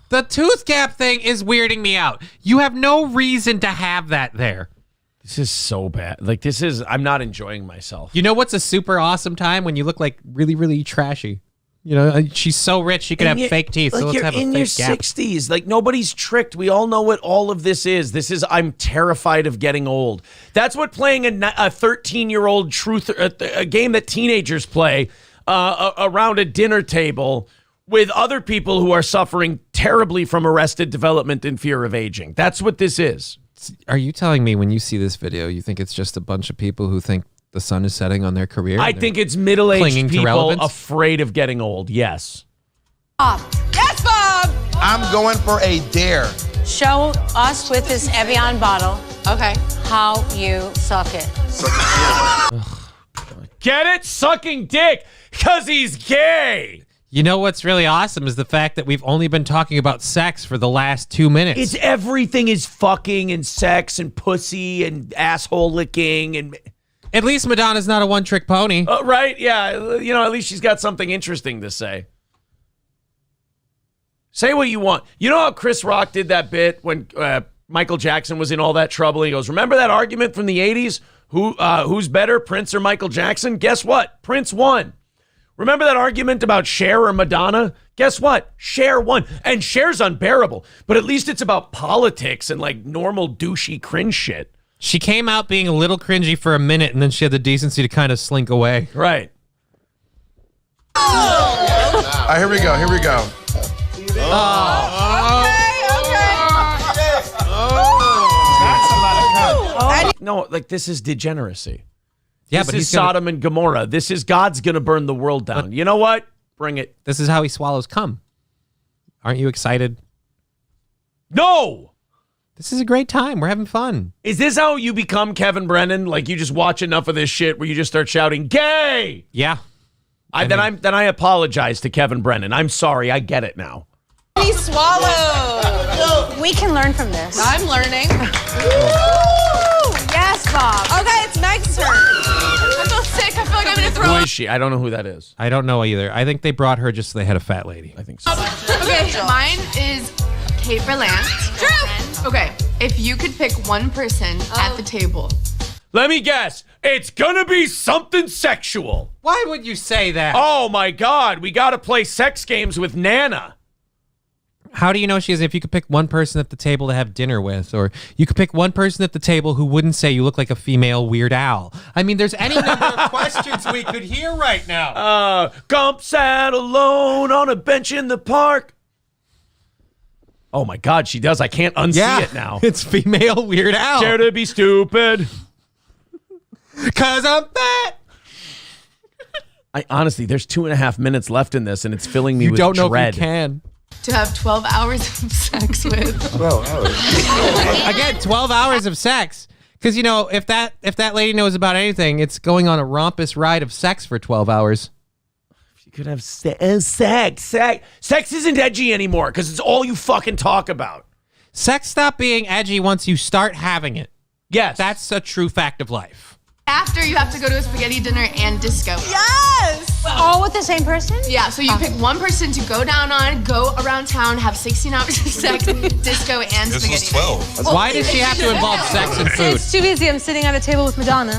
The tooth gap thing is weirding me out. You have no reason to have that there. This is so bad. I'm not enjoying myself. You know what's a super awesome time? When you look like really, really trashy. You know, she's so rich she could have fake teeth. So let's you're have a in fake your gap. 60s. Like, nobody's tricked. We all know what all of this is. This is, I'm terrified of getting old. That's what playing a 13-year-old truth, a game that teenagers play around a dinner table with other people who are suffering terribly from arrested development and fear of aging. That's what this is. Are you telling me when you see this video, you think it's just a bunch of people who think the sun is setting on their career? I think it's middle-aged people afraid of getting old. Yes. Yes, Bob. I'm going for a dare. Show us with this Evian bottle. Okay. How you suck it. Get it? Sucking dick. Because he's gay. You know what's really awesome is the fact that we've only been talking about sex for the last 2 minutes. It's everything is fucking and sex and pussy and asshole licking and... At least Madonna's not a one-trick pony. Right? Yeah. You know, at least she's got something interesting to say. Say what you want. You know how Chris Rock did that bit when Michael Jackson was in all that trouble? He goes, remember that argument from the 80s? Who's better, Prince or Michael Jackson? Guess what? Prince won. Remember that argument about Cher or Madonna? Guess what? Cher won. And Cher's unbearable. But at least it's about politics and like normal douchey cringe shit. She came out being a little cringy for a minute, and then she had the decency to kind of slink away. Right. All right, here we go. No, like this is degeneracy. Yeah, this but is Sodom and Gomorrah. This is God's going to burn the world down. You know what? Bring it. This is how he swallows cum. Aren't you excited? No! This is a great time. We're having fun. Is this how you become Kevin Brennan? Like you just watch enough of this shit where you just start shouting, gay! Yeah. Then I apologize to Kevin Brennan. I'm sorry. I get it now. He swallowed. We can learn from this. I'm learning. Yes, Bob. Okay, it's Meg's turn. I feel sick. I feel like I'm going to throw Who up. is she? I don't know who that is. I don't know either. I think they brought her just so they had a fat lady. I think so. Okay, mine is Kate Berlant. True. Okay, if you could pick one person at the table. Let me guess. It's gonna be something sexual. Why would you say that? Oh my God. We gotta play sex games with Nana. How do you know she is? If you could pick one person at the table to have dinner with, or you could pick one person at the table who wouldn't say you look like a female Weird Al. I mean, there's any number of questions we could hear right now. Gump sat alone on a bench in the park. Oh my God, she does. I can't unsee it now. It's female Weird Al. Dare to be stupid. 'Cause I'm fat. I honestly, there's 2.5 minutes left in this, and it's filling me with dread. You don't know dread. if you can. To have 12 hours of sex with. 12 hours. Again, 12 hours of sex. Because, you know, if that lady knows about anything, it's going on a rompous ride of sex for 12 hours. You could have sex. Sex isn't edgy anymore because it's all you fucking talk about. Sex stopped being edgy once you start having it. Yes. That's a true fact of life. After you have to go to a spaghetti dinner and disco. Yes! All with the same person? Yeah, so you pick one person to go down on, go around town, have 16 hours of sex, disco, and This spaghetti. was 12. Why does she have to involve sex and food? It's too easy. I'm sitting at a table with Madonna.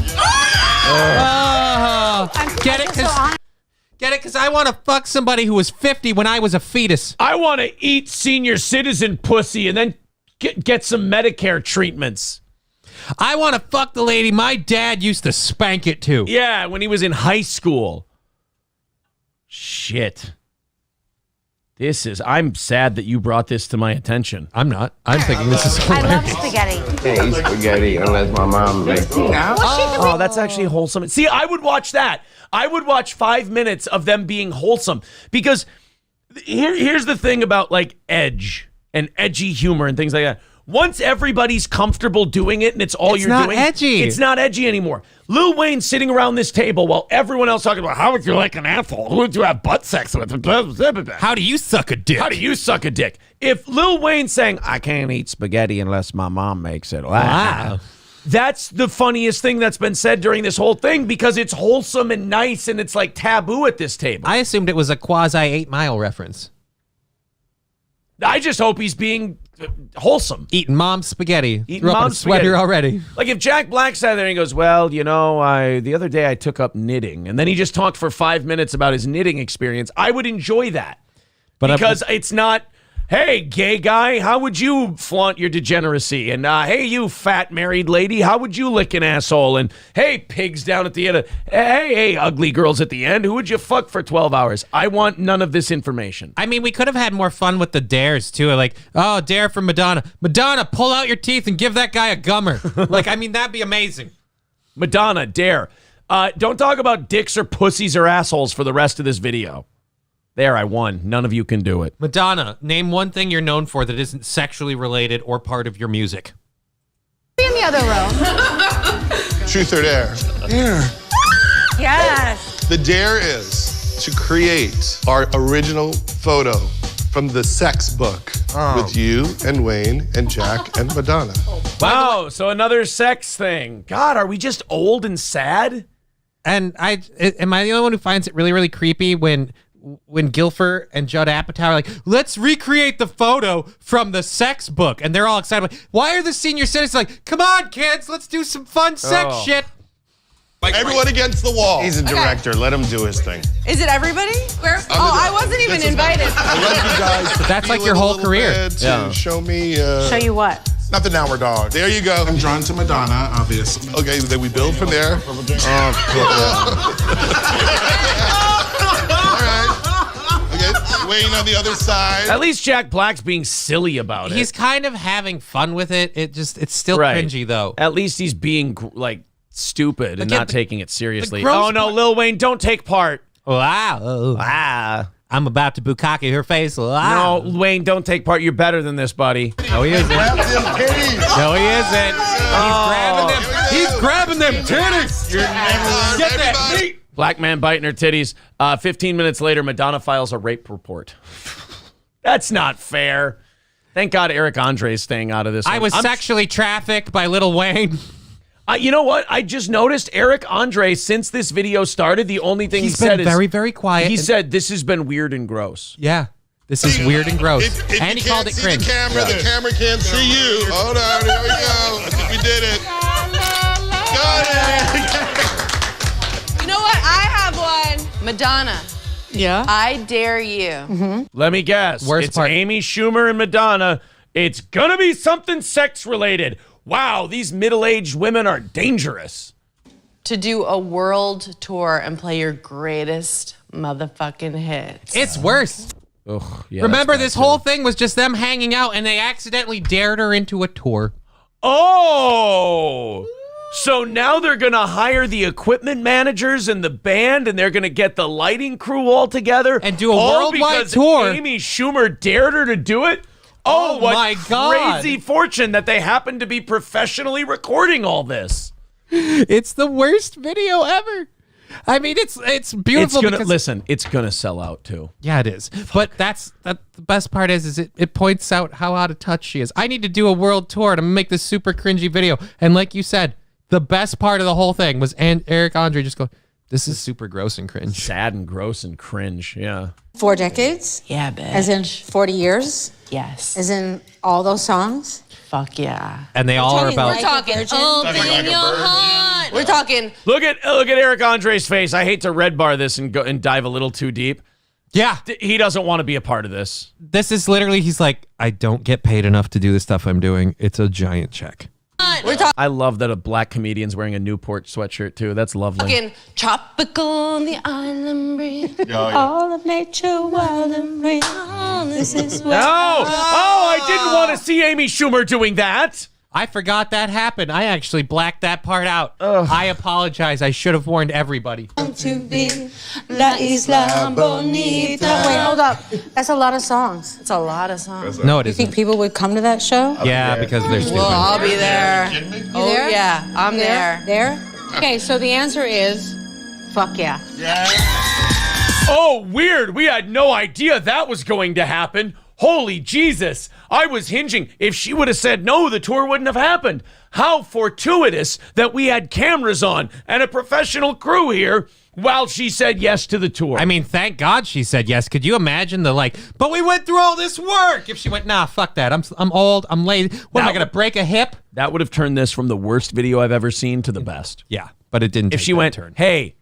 Get it? Because I want to fuck somebody who was 50 when I was a fetus. I want to eat senior citizen pussy and then get some Medicare treatments. I want to fuck the lady my dad used to spank it to. Yeah, when he was in high school. Shit. I'm sad that you brought this to my attention. I'm not. I'm thinking this is I hilarious. love spaghetti. Can't eat spaghetti unless my mom makes it. Oh, that's actually wholesome. See, I would watch that. I would watch 5 minutes of them being wholesome because here's the thing about like edge and edgy humor and things like that. Once everybody's comfortable doing it and it's all you're doing, edgy. It's not edgy anymore. Lil Wayne sitting around this table while everyone else talking about how would you like an asshole? Who would you have butt sex with? How do you suck a dick? How do you suck a dick? If Lil Wayne's saying, I can't eat spaghetti unless my mom makes it. Wow. That's the funniest thing that's been said during this whole thing because it's wholesome and nice and it's like taboo at this table. I assumed it was a quasi 8 Mile reference. I just hope he's being wholesome. Eating mom's spaghetti. Eating Threw up mom's a sweater spaghetti. already. Like if Jack Black sat there and he goes, well, you know, the other day I took up knitting, and then he just talked for 5 minutes about his knitting experience, I would enjoy that. Because it's not, hey, gay guy, how would you flaunt your degeneracy? And hey, you fat married lady, how would you lick an asshole? And hey, pigs down at the end. Hey, ugly girls at the end, who would you fuck for 12 hours? I want none of this information. I mean, we could have had more fun with the dares, too. Like, oh, dare from Madonna. Madonna, pull out your teeth and give that guy a gummer. Like, I mean, that'd be amazing. Madonna, dare. Don't talk about dicks or pussies or assholes for the rest of this video. There, I won. None of you can do it. Madonna, name one thing you're known for that isn't sexually related or part of your music. Be in the other row. Truth or dare? Dare. Yes. The dare is to create our original photo from the sex book with you and Wayne and Jack and Madonna. Wow, so another sex thing. God, are we just old and sad? And am I the only one who finds it really, really creepy when Guilford and Judd Apatow are like, let's recreate the photo from the sex book. And they're all excited. Like, why are the senior citizens like, come on, kids, let's do some fun sex shit. Everyone against the wall. He's a director. Let him do his thing. Is it everybody? I wasn't even invited. I love you guys. But that's like your whole career. Show me. Show you what? Not the Now We're Dog. There you go. I'm drawn to Madonna, obviously. Okay, then we build from there. Wayne on the other side. At least Jack Black's being silly about it. He's kind of having fun with it. It's still cringy, though. At least he's being, like, stupid and not taking it seriously. Oh, no, Lil Wayne, don't take part. Wow. I'm about to bukkake her face. Wow. No, Wayne, don't take part. You're better than this, buddy. No, he isn't. No, he isn't. He's grabbing them titties. You're never Get that meat. Black man biting her titties. 15 minutes later, Madonna files a rape report. That's not fair. Thank God Eric Andre's staying out of this. I was sexually trafficked by Lil Wayne. You know what? I just noticed Eric Andre, since this video started, the only thing he said is... He's been very, very quiet. He said, this has been weird and gross. Yeah. This is weird and gross. If and he called it cringe. The camera can't see you. Hold on, here we go. I think we did it. Got it. You know what? I have one. Madonna. Yeah. I dare you. Let me guess. Worst it's part. Amy Schumer and Madonna. It's gonna be something sex-related. Wow, these middle-aged women are dangerous. To do a world tour and play your greatest motherfucking hits. It's worse. Ugh, yeah, Remember, this whole thing was just them hanging out, and they accidentally dared her into a tour. Oh! So now they're going to hire the equipment managers and the band, and they're going to get the lighting crew all together. And do a worldwide tour. Amy Schumer dared her to do it? Oh, what my God. crazy fortune that they happen to be professionally recording all this. It's the worst video ever. I mean, it's beautiful. Listen, it's gonna sell out too. Yeah, it is. But the best part is it points out how out of touch she is. I need to do a world tour to make this super cringy video. And like you said, the best part of the whole thing was Eric Andre just go, this is super gross and cringe. Sad and gross and cringe, yeah. 4 decades? Yeah, bitch. As in 40 years? Yes. As in all those songs? Fuck yeah. And they all are about... We're talking open your heart. We're talking... Look at Eric Andre's face. I hate to red bar this and go and dive a little too deep. Yeah. He doesn't want to be a part of this. This is literally, he's like, I don't get paid enough to do the stuff I'm doing. It's a giant check. I love that a black comedian's wearing a Newport sweatshirt too. That's lovely. Fucking tropical on the island breeze. All of nature, wild and free. This is what I didn't want to see Amy Schumer doing that. I forgot that happened. I actually blacked that part out. I apologize. I should have warned everybody. to be La Isla Bonita. Wait, hold up. That's a lot of songs. It's a lot of songs. No, it You isn't. think people would come to that show? Yeah, because they're stupid. Well, I'll be there. You there? Yeah, I'm there. There? Okay, so the answer is fuck yeah. Oh, weird. We had no idea that was going to happen. Holy Jesus. I was hinging. If she would have said no, the tour wouldn't have happened. How fortuitous that we had cameras on and a professional crew here while she said yes to the tour. I mean, thank God she said yes. Could you imagine but we went through all this work. If she went, nah, fuck that. I'm old. I'm lazy. What, am I going to break a hip? That would have turned this from the worst video I've ever seen to the best. Yeah, but it didn't. If she went, hey,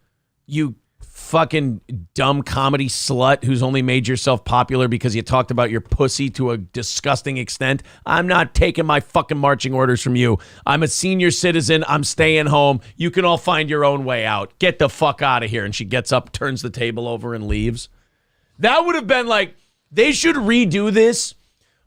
you fucking dumb comedy slut who's only made yourself popular because you talked about your pussy to a disgusting extent. I'm not taking my fucking marching orders from you. I'm a senior citizen. I'm staying home. You can all find your own way out. Get the fuck out of here. And she gets up, turns the table over, and leaves. That would have been like, they should redo this,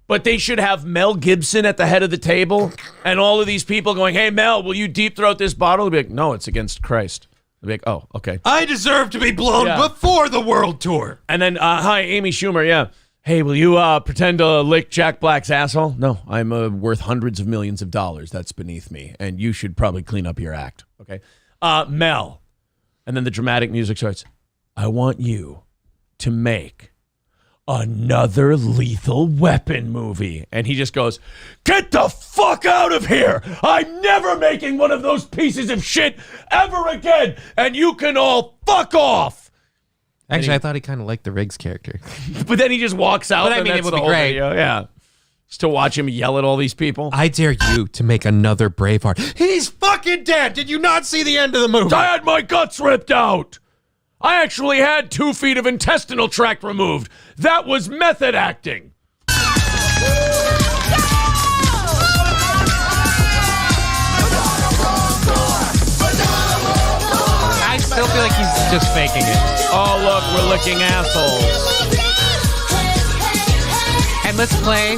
but they should have Mel Gibson at the head of the table and all of these people going, hey, Mel, will you deep throat this bottle? They'll be like, no, it's against Christ. They'll be like, oh, okay. I deserve to be blown before the world tour. And then, hi, Amy Schumer, yeah. Hey, will you pretend to lick Jack Black's asshole? No, I'm worth hundreds of millions of dollars. That's beneath me. And you should probably clean up your act, okay? Mel. And then the dramatic music starts. I want you to make another Lethal Weapon movie. And he just goes, get the fuck out of here. I'm never making one of those pieces of shit ever again. And you can all fuck off. Actually, I thought he kind of liked the Riggs character. But then he just walks out. But I mean, it would be great. Video. Yeah. Just to watch him yell at all these people. I dare you to make another Braveheart. He's fucking dead. Did you not see the end of the movie? I had my guts ripped out. I actually had 2 feet of intestinal tract removed. That was method acting. I still feel like he's just faking it. Oh, look, we're licking assholes. And let's play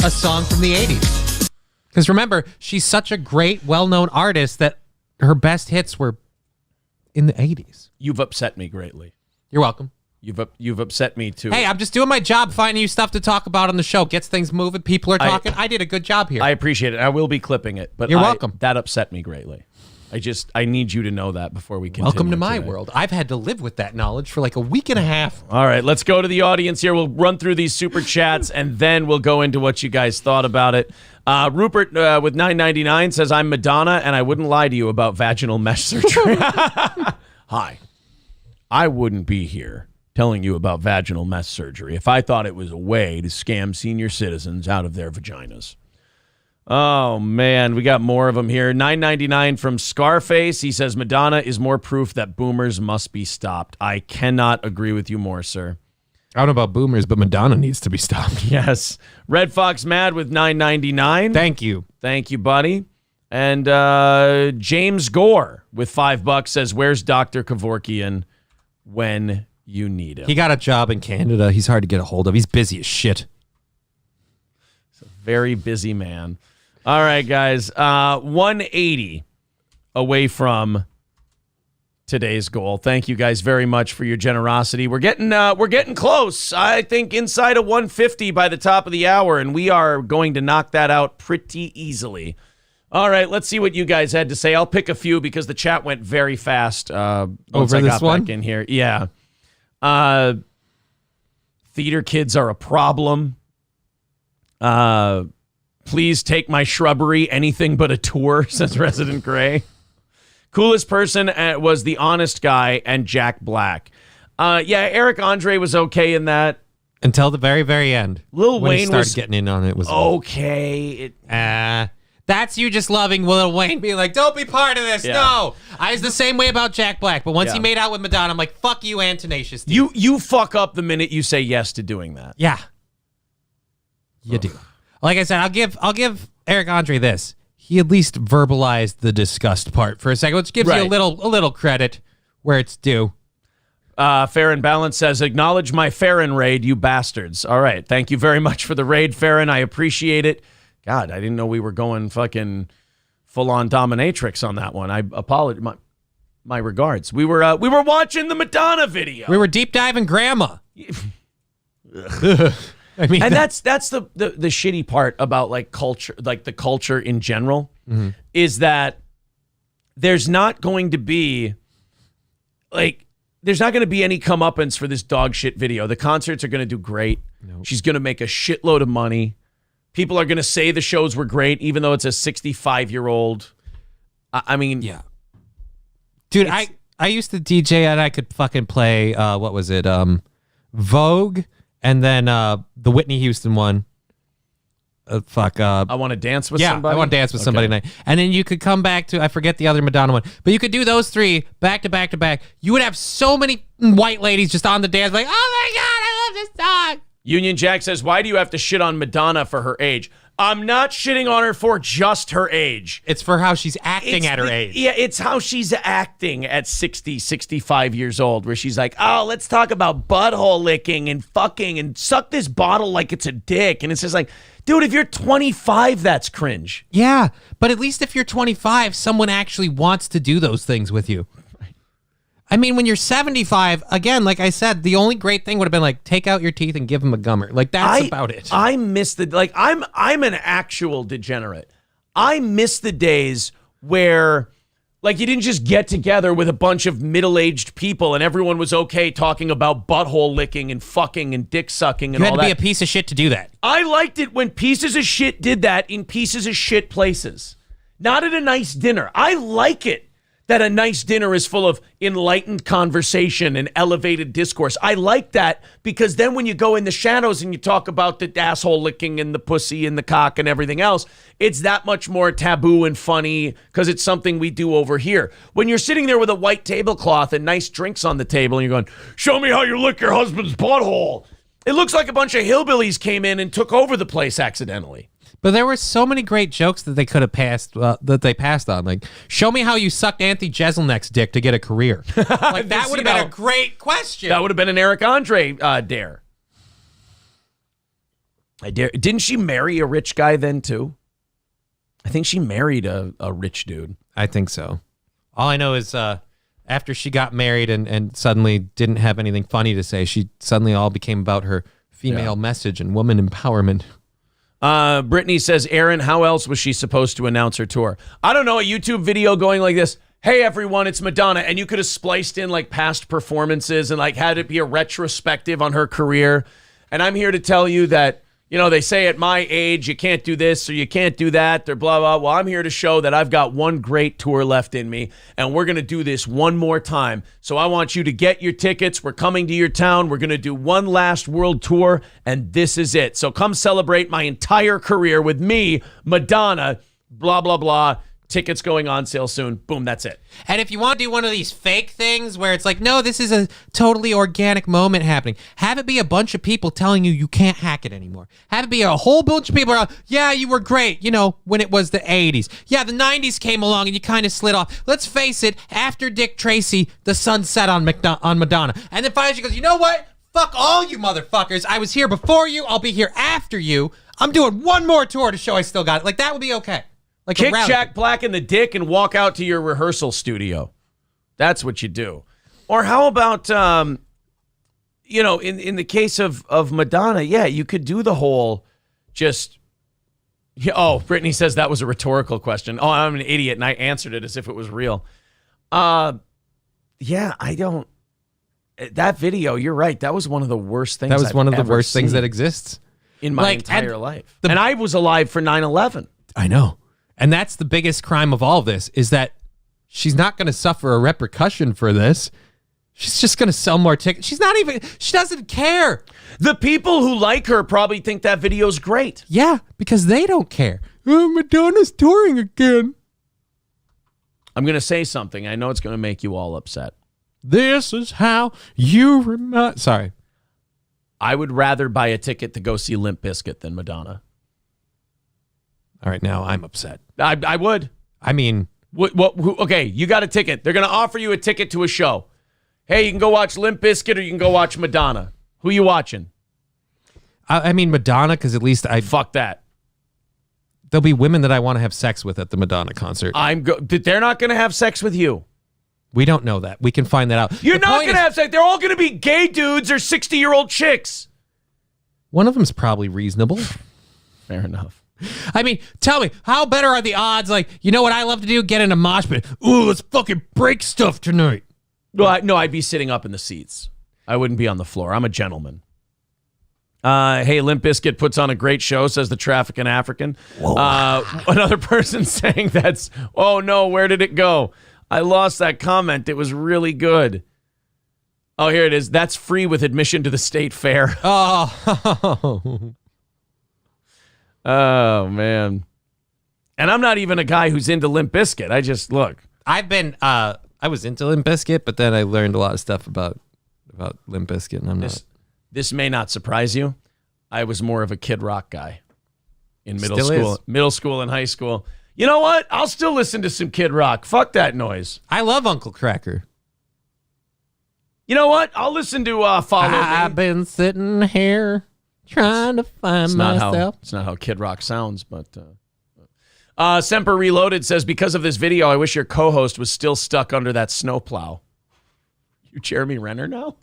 a song from the 80s. Because remember, she's such a great, well-known artist that her best hits were in the 80s. You've upset me greatly. You're welcome. You've upset me too. Hey, I'm just doing my job, finding you stuff to talk about on the show. Gets things moving. People are talking. I did a good job here. I appreciate it. I will be clipping it, but you're welcome. That upset me greatly. I need you to know that before we continue. Welcome to my world. I've had to live with that knowledge for like a week and a half. All right, let's go to the audience here. We'll run through these super chats, and then we'll go into what you guys thought about it. Rupert with $9.99 says, I'm Madonna, and I wouldn't lie to you about vaginal mesh surgery. Hi. I wouldn't be here telling you about vaginal mesh surgery if I thought it was a way to scam senior citizens out of their vaginas. Oh, man, we got more of them here. $9.99 from Scarface. He says, Madonna is more proof that boomers must be stopped. I cannot agree with you more, sir. I don't know about boomers, but Madonna needs to be stopped. Yes. Red Fox Mad with $9.99. Thank you. Thank you, buddy. And James Gore with $5 says, where's Dr. Kevorkian when you need him? He got a job in Canada. He's hard to get a hold of. He's busy as shit. He's a very busy man. All right, guys. 180 away from today's goal. Thank you guys very much for your generosity. We're getting close. I think inside of 150 by the top of the hour, and we are going to knock that out pretty easily. All right, let's see what you guys had to say. I'll pick a few because the chat went very fast once Over I this got one? back in here. Yeah. Theater kids are a problem. Please take my shrubbery, anything but a tour, says Resident Gray. Coolest person was the honest guy and Jack Black. Yeah, Eric Andre was okay in that. Until the very, very end. Lil when Wayne he started was getting in on it. Was okay. That's you just loving Lil Wayne being like, don't be part of this. Yeah. No. I was the same way about Jack Black. But once Yeah. he made out with Madonna, I'm like, fuck you and Tenacious D. You fuck up the minute you say yes to doing that. Yeah. You do. Like I said, I'll give Eric Andre this. He at least verbalized the disgust part for a second, which gives you a little credit where it's due. Fair and Balance says, acknowledge my Farron raid, you bastards. All right. Thank you very much for the raid, Farron. I appreciate it. God, I didn't know we were going fucking full-on dominatrix on that one. I apologize. My regards. We were watching the Madonna video. We were deep diving grandma. I mean, and that's the shitty part about like culture, like the culture in general, is that there's not going to be any comeuppance for this dog shit video. The concerts are going to do great. She's going to make a shitload of money. People are going to say the shows were great, even though it's a 65-year-old. I mean, yeah, dude, I used to DJ and I could fucking play. What was it? Vogue, and then the Whitney Houston one. I Want to Dance with Somebody? I Want to Dance with Somebody tonight. And then you could come back to, I forget the other Madonna one, but you could do those three back to back to back. You would have so many white ladies just on the dance like, oh my God, I love this song. Union Jack says, why do you have to shit on Madonna for her age? I'm not shitting on her for just her age. It's for how she's acting at her age. Yeah, it's how she's acting at 60, 65 years old, where she's like, oh, let's talk about butthole licking and fucking and suck this bottle like it's a dick. And it's just like, dude, if you're 25, that's cringe. Yeah, but at least if you're 25, someone actually wants to do those things with you. I mean, when you're 75, again, like I said, the only great thing would have been like, take out your teeth and give them a gummer. Like, that's about it. I miss I'm an actual degenerate. I miss the days where, like, you didn't just get together with a bunch of middle-aged people and everyone was okay talking about butthole licking and fucking and dick sucking and all that. You had to be a piece of shit to do that. I liked it when pieces of shit did that in pieces of shit places. Not at a nice dinner. I like it that a nice dinner is full of enlightened conversation and elevated discourse. I like that because then when you go in the shadows and you talk about the asshole licking and the pussy and the cock and everything else, it's that much more taboo and funny because it's something we do over here. When you're sitting there with a white tablecloth and nice drinks on the table and you're going, show me how you lick your husband's butthole. It looks like a bunch of hillbillies came in and took over the place accidentally. But there were so many great jokes that they could have passed, that they passed on. Like, show me how you sucked Anthony Jeselnik's dick to get a career. Like, that would have been a great question. That would have been an Eric Andre dare. I dare. Didn't she marry a rich guy then, too? I think she married a rich dude. I think so. All I know is after she got married and suddenly didn't have anything funny to say, she suddenly all became about her female message and woman empowerment. Brittany says, Aaron, how else was she supposed to announce her tour? I don't know, a YouTube video going like this. Hey, everyone, it's Madonna. And you could have spliced in like past performances and like had it be a retrospective on her career. And I'm here to tell you that, you know, they say at my age, you can't do this or you can't do that or blah, blah. Well, I'm here to show that I've got one great tour left in me and we're going to do this one more time. So I want you to get your tickets. We're coming to your town. We're going to do one last world tour and this is it. So come celebrate my entire career with me, Madonna, blah, blah, blah. Tickets going on sale soon. Boom, that's it. And if you want to do one of these fake things where it's like, no, this is a totally organic moment happening, have it be a bunch of people telling you can't hack it anymore. Have it be a whole bunch of people around, yeah, you were great, you know, when it was the 80s. Yeah, the 90s came along and you kind of slid off. Let's face it, after Dick Tracy, the sun set on Madonna. And then finally she goes, you know what? Fuck all you motherfuckers. I was here before you. I'll be here after you. I'm doing one more tour to show I still got it. Like, that would be okay. Like kick Jack Black in the dick and walk out to your rehearsal studio. That's what you do. Or how about, you know, in the case of Madonna, yeah, you could do the whole just, oh, Brittany says that was a rhetorical question. Oh, I'm an idiot, and I answered it as if it was real. Yeah, I don't, that video, you're right, that was one of the worst things That was I've one of the ever worst things seen that exists. in my entire life. And I was alive for 9/11. I know. And that's the biggest crime of all of this, is that she's not going to suffer a repercussion for this. She's just going to sell more tickets. She doesn't care. The people who like her probably think that video's great. Yeah, because they don't care. Oh, Madonna's touring again. I'm going to say something. I know it's going to make you all upset. This is how you remind... Sorry. I would rather buy a ticket to go see Limp Bizkit than Madonna. All right, now I'm upset. I would. I mean... Okay, you got a ticket. They're going to offer you a ticket to a show. Hey, you can go watch Limp Bizkit or you can go watch Madonna. Who you watching? I mean Madonna, because at least I... Fuck that. There'll be women that I want to have sex with at the Madonna concert. They're not going to have sex with you. We don't know that. We can find that out. You're not going to have sex. They're all going to be gay dudes or 60-year-old chicks. One of them's probably reasonable. Fair enough. I mean, tell me, how better are the odds? Like, you know what I love to do? Get in a mosh pit. Ooh, let's fucking break stuff tonight. Well, no, I'd be sitting up in the seats. I wouldn't be on the floor. I'm a gentleman. Hey, Limp Bizkit puts on a great show, says the Trafficking African. Another person saying that's, oh no, where did it go? I lost that comment. It was really good. Oh, here it is. That's free with admission to the state fair. Oh. Oh, man. And I'm not even a guy who's into Limp Bizkit. I just, look. I was into Limp Bizkit, but then I learned a lot of stuff about Limp Bizkit, and I'm not. This may not surprise you. I was more of a Kid Rock guy in middle school and high school. You know what? I'll still listen to some Kid Rock. Fuck that noise. I love Uncle Cracker. You know what? I'll listen to Follow Me. I've been sitting here trying to find myself. It's not how Kid Rock sounds, but... Semper Reloaded says, because of this video, I wish your co-host was still stuck under that snowplow. You Jeremy Renner now?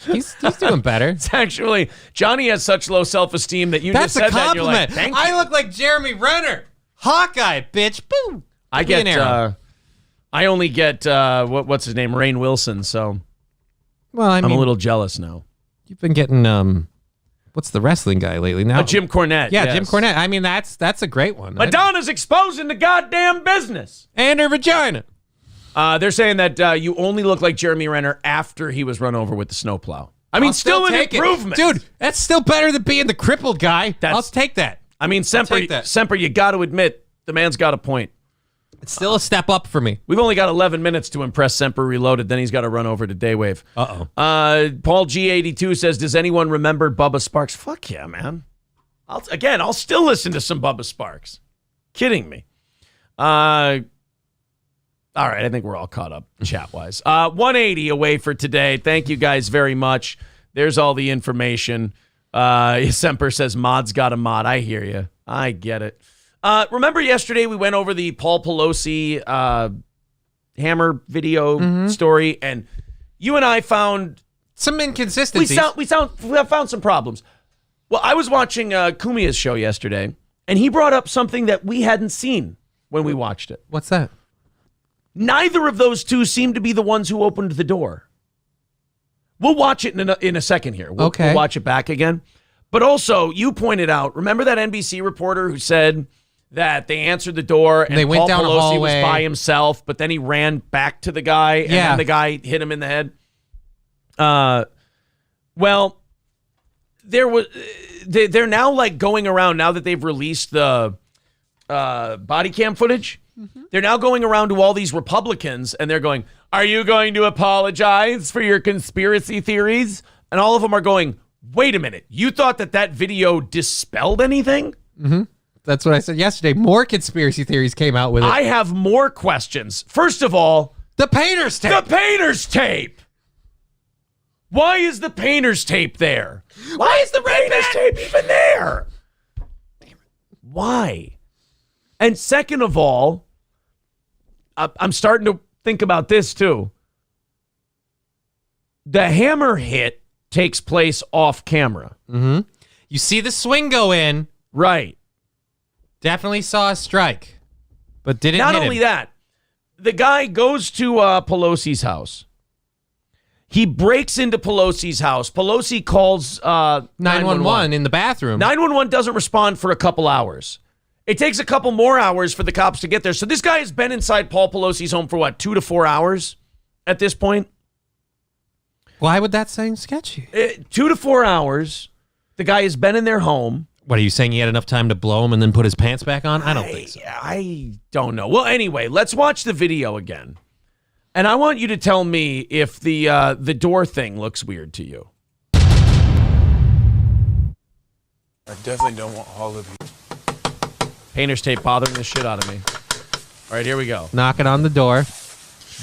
He's doing better. It's actually, Johnny has such low self-esteem that you just said that and you're like, thank you. I look like Jeremy Renner. Hawkeye, bitch. Boom. I only get, what's his name? Rainn Wilson, so well, I'm a little jealous now. You've been getting, what's the wrestling guy lately now? Jim Cornette. Yeah, yes. Jim Cornette. I mean, that's a great one. Madonna's exposing the goddamn business. And her vagina. They're saying that you only look like Jeremy Renner after he was run over with the snowplow. I mean, still an improvement. Dude, that's still better than being the crippled guy. I'll take that. I mean, Semper, you got to admit, the man's got a point. It's still a step up for me. We've only got 11 minutes to impress Semper Reloaded. Then he's got to run over to Daywave. Uh-oh. Paul G82 says, does anyone remember Bubba Sparks? Fuck yeah, man. I'll still listen to some Bubba Sparks. Kidding me. All right, I think we're all caught up chat-wise. 180 away for today. Thank you guys very much. There's all the information. Semper says, mod's got a mod. I hear you. I get it. Remember yesterday we went over the Paul Pelosi hammer video story, and you and I found some inconsistencies. We found some problems. Well, I was watching Kumia's show yesterday, and he brought up something that we hadn't seen when we watched it. What's that? Neither of those two seem to be the ones who opened the door. We'll watch it in a second here. We'll watch it back again. But also, you pointed out, remember that NBC reporter who said that they answered the door and they went Paul down Pelosi was by himself, but then he ran back to the guy and then the guy hit him in the head? Well, they're now like going around now that they've released the body cam footage. They're now going around to all these Republicans and they're going, are you going to apologize for your conspiracy theories? And all of them are going, wait a minute. You thought that video dispelled anything? Mm-hmm. That's what I said yesterday. More conspiracy theories came out with it. I have more questions. First of all, the painter's tape. The painter's tape. Why is the painter's tape there? Why is the painter's tape even there? Why? And second of all, I'm starting to think about this too. The hammer hit takes place off camera. Mm-hmm. You see the swing go in. Right. Definitely saw a strike, but didn't hit him. Not only that, the guy goes to Pelosi's house. He breaks into Pelosi's house. Pelosi calls 911 in the bathroom. 911 doesn't respond for a couple hours. It takes a couple more hours for the cops to get there. So this guy has been inside Paul Pelosi's home for what, 2 to 4 hours at this point? Why would that seem sketchy? 2 to 4 hours. The guy has been in their home. What, are you saying he had enough time to blow him and then put his pants back on? I don't think so. I don't know. Well, anyway, let's watch the video again. And I want you to tell me if the door thing looks weird to you. I definitely don't want all of you. Painter's tape bothering the shit out of me. All right, here we go. Knocking on the door.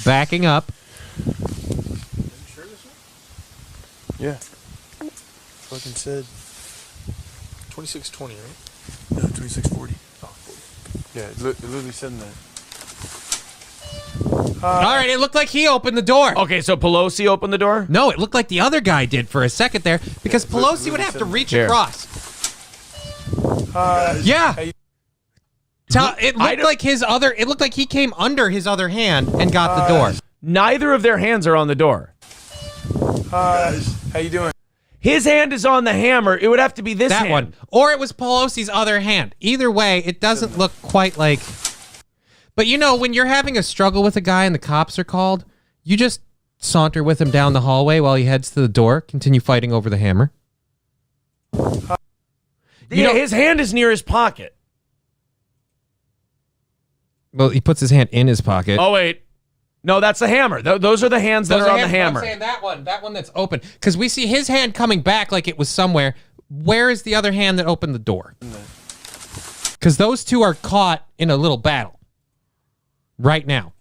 Backing up. Yeah. Fucking said 2620, right? No, 2640. Oh, 40. Yeah, it literally said that. All right, it looked like he opened the door. Okay, so Pelosi opened the door? No, it looked like the other guy did for a second there because Pelosi would have to reach across. Yeah. It looked like it looked like he came under his other hand and got the door. Neither of their hands are on the door. How you doing? his hand is on the hammer. It would have to be this hand. one. Or it was Pelosi's other hand. Either way, it doesn't look quite like... But you know, when you're having a struggle with a guy and the cops are called, you just saunter with him down the hallway while he heads to the door, continue fighting over the hammer. His hand is near his pocket. Well, he puts his hand in his pocket. Oh, wait. No, that's the hammer. Those are the hands that are on the hammer. I'm saying that one that's open. Because we see his hand coming back like it was somewhere. Where is the other hand that opened the door? Because those two are caught in a little battle right now.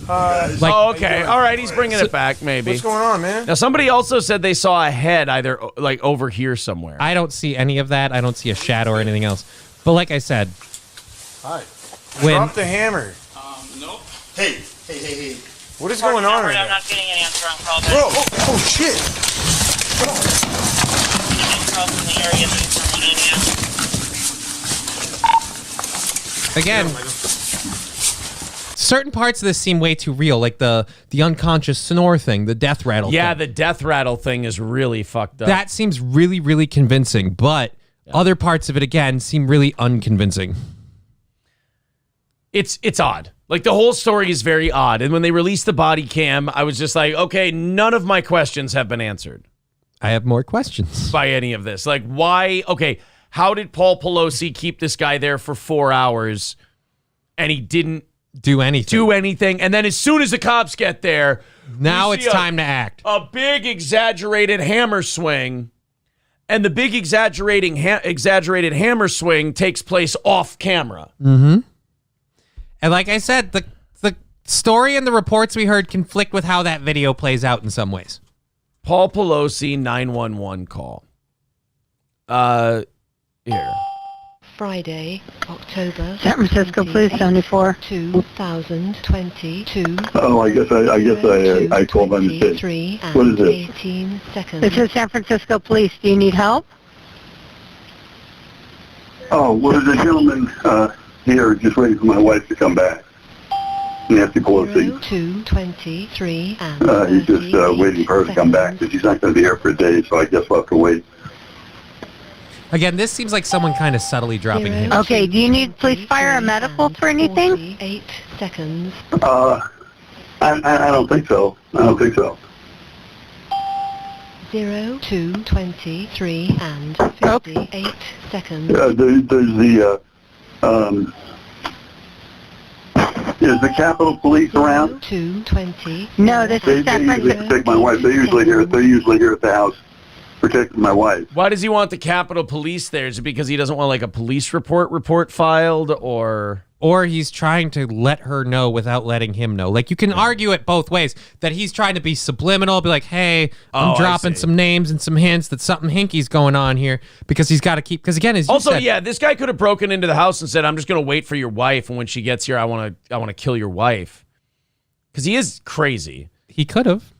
Okay. All right. He's bringing it back, maybe. What's going on, man? Now, somebody also said they saw a head either like over here somewhere. I don't see any of that. I don't see a shadow or anything else. But like I said, Hi. Drop the hammer. Nope. Hey. What is going on right I'm now? not getting an answer on call back. Bro, oh shit. From the area that you're again, certain parts of this seem way too real, like the unconscious snore thing, the death rattle thing. Yeah, the death rattle thing is really fucked up. That seems really, really convincing, but other parts of it, again, seem really unconvincing. It's odd. Like, the whole story is very odd. And when they released the body cam, I was just like, okay, none of my questions have been answered. I have more questions. By any of this. Like, why? Okay, how did Paul Pelosi keep this guy there for 4 hours and he didn't do anything? And then as soon as the cops get there, now it's time to act. A big exaggerated hammer swing. And the big exaggerated hammer swing takes place off camera. Mm-hmm. And like I said, the story and the reports we heard conflict with how that video plays out in some ways. Paul Pelosi 911 call. Here. Friday, October. San Francisco Police 74. 2022. Oh, I guess I called by mistake. What is this? 18 seconds. This is San Francisco Police. Do you need help? Oh, well, there's a gentleman here just waiting for my wife to come back. Nancy Pelosi. 2:23 and he's just waiting for her to come back because she's not going to be here for a day, so I guess we'll have to wait. Again, this seems like someone kind of subtly dropping hints. Okay, do you need police, fire, or medical for anything? 8 seconds. I don't think so. 2:23 and 58 seconds. Is the Capitol Police around? 2:20. No, this is San They usually protect my wife. They're usually here at the house protecting my wife. Why does he want the Capitol Police there? Is it because he doesn't want like a police report filed, or he's trying to let her know without letting him know? Like, you can argue it both ways, that he's trying to be subliminal, be like, hey, I'm dropping some names and some hints that something hinky's going on here, because he's got to keep, because again, as you said, this guy could have broken into the house and said, I'm just going to wait for your wife, and when she gets here, I want to kill your wife. Because he is crazy. He could have.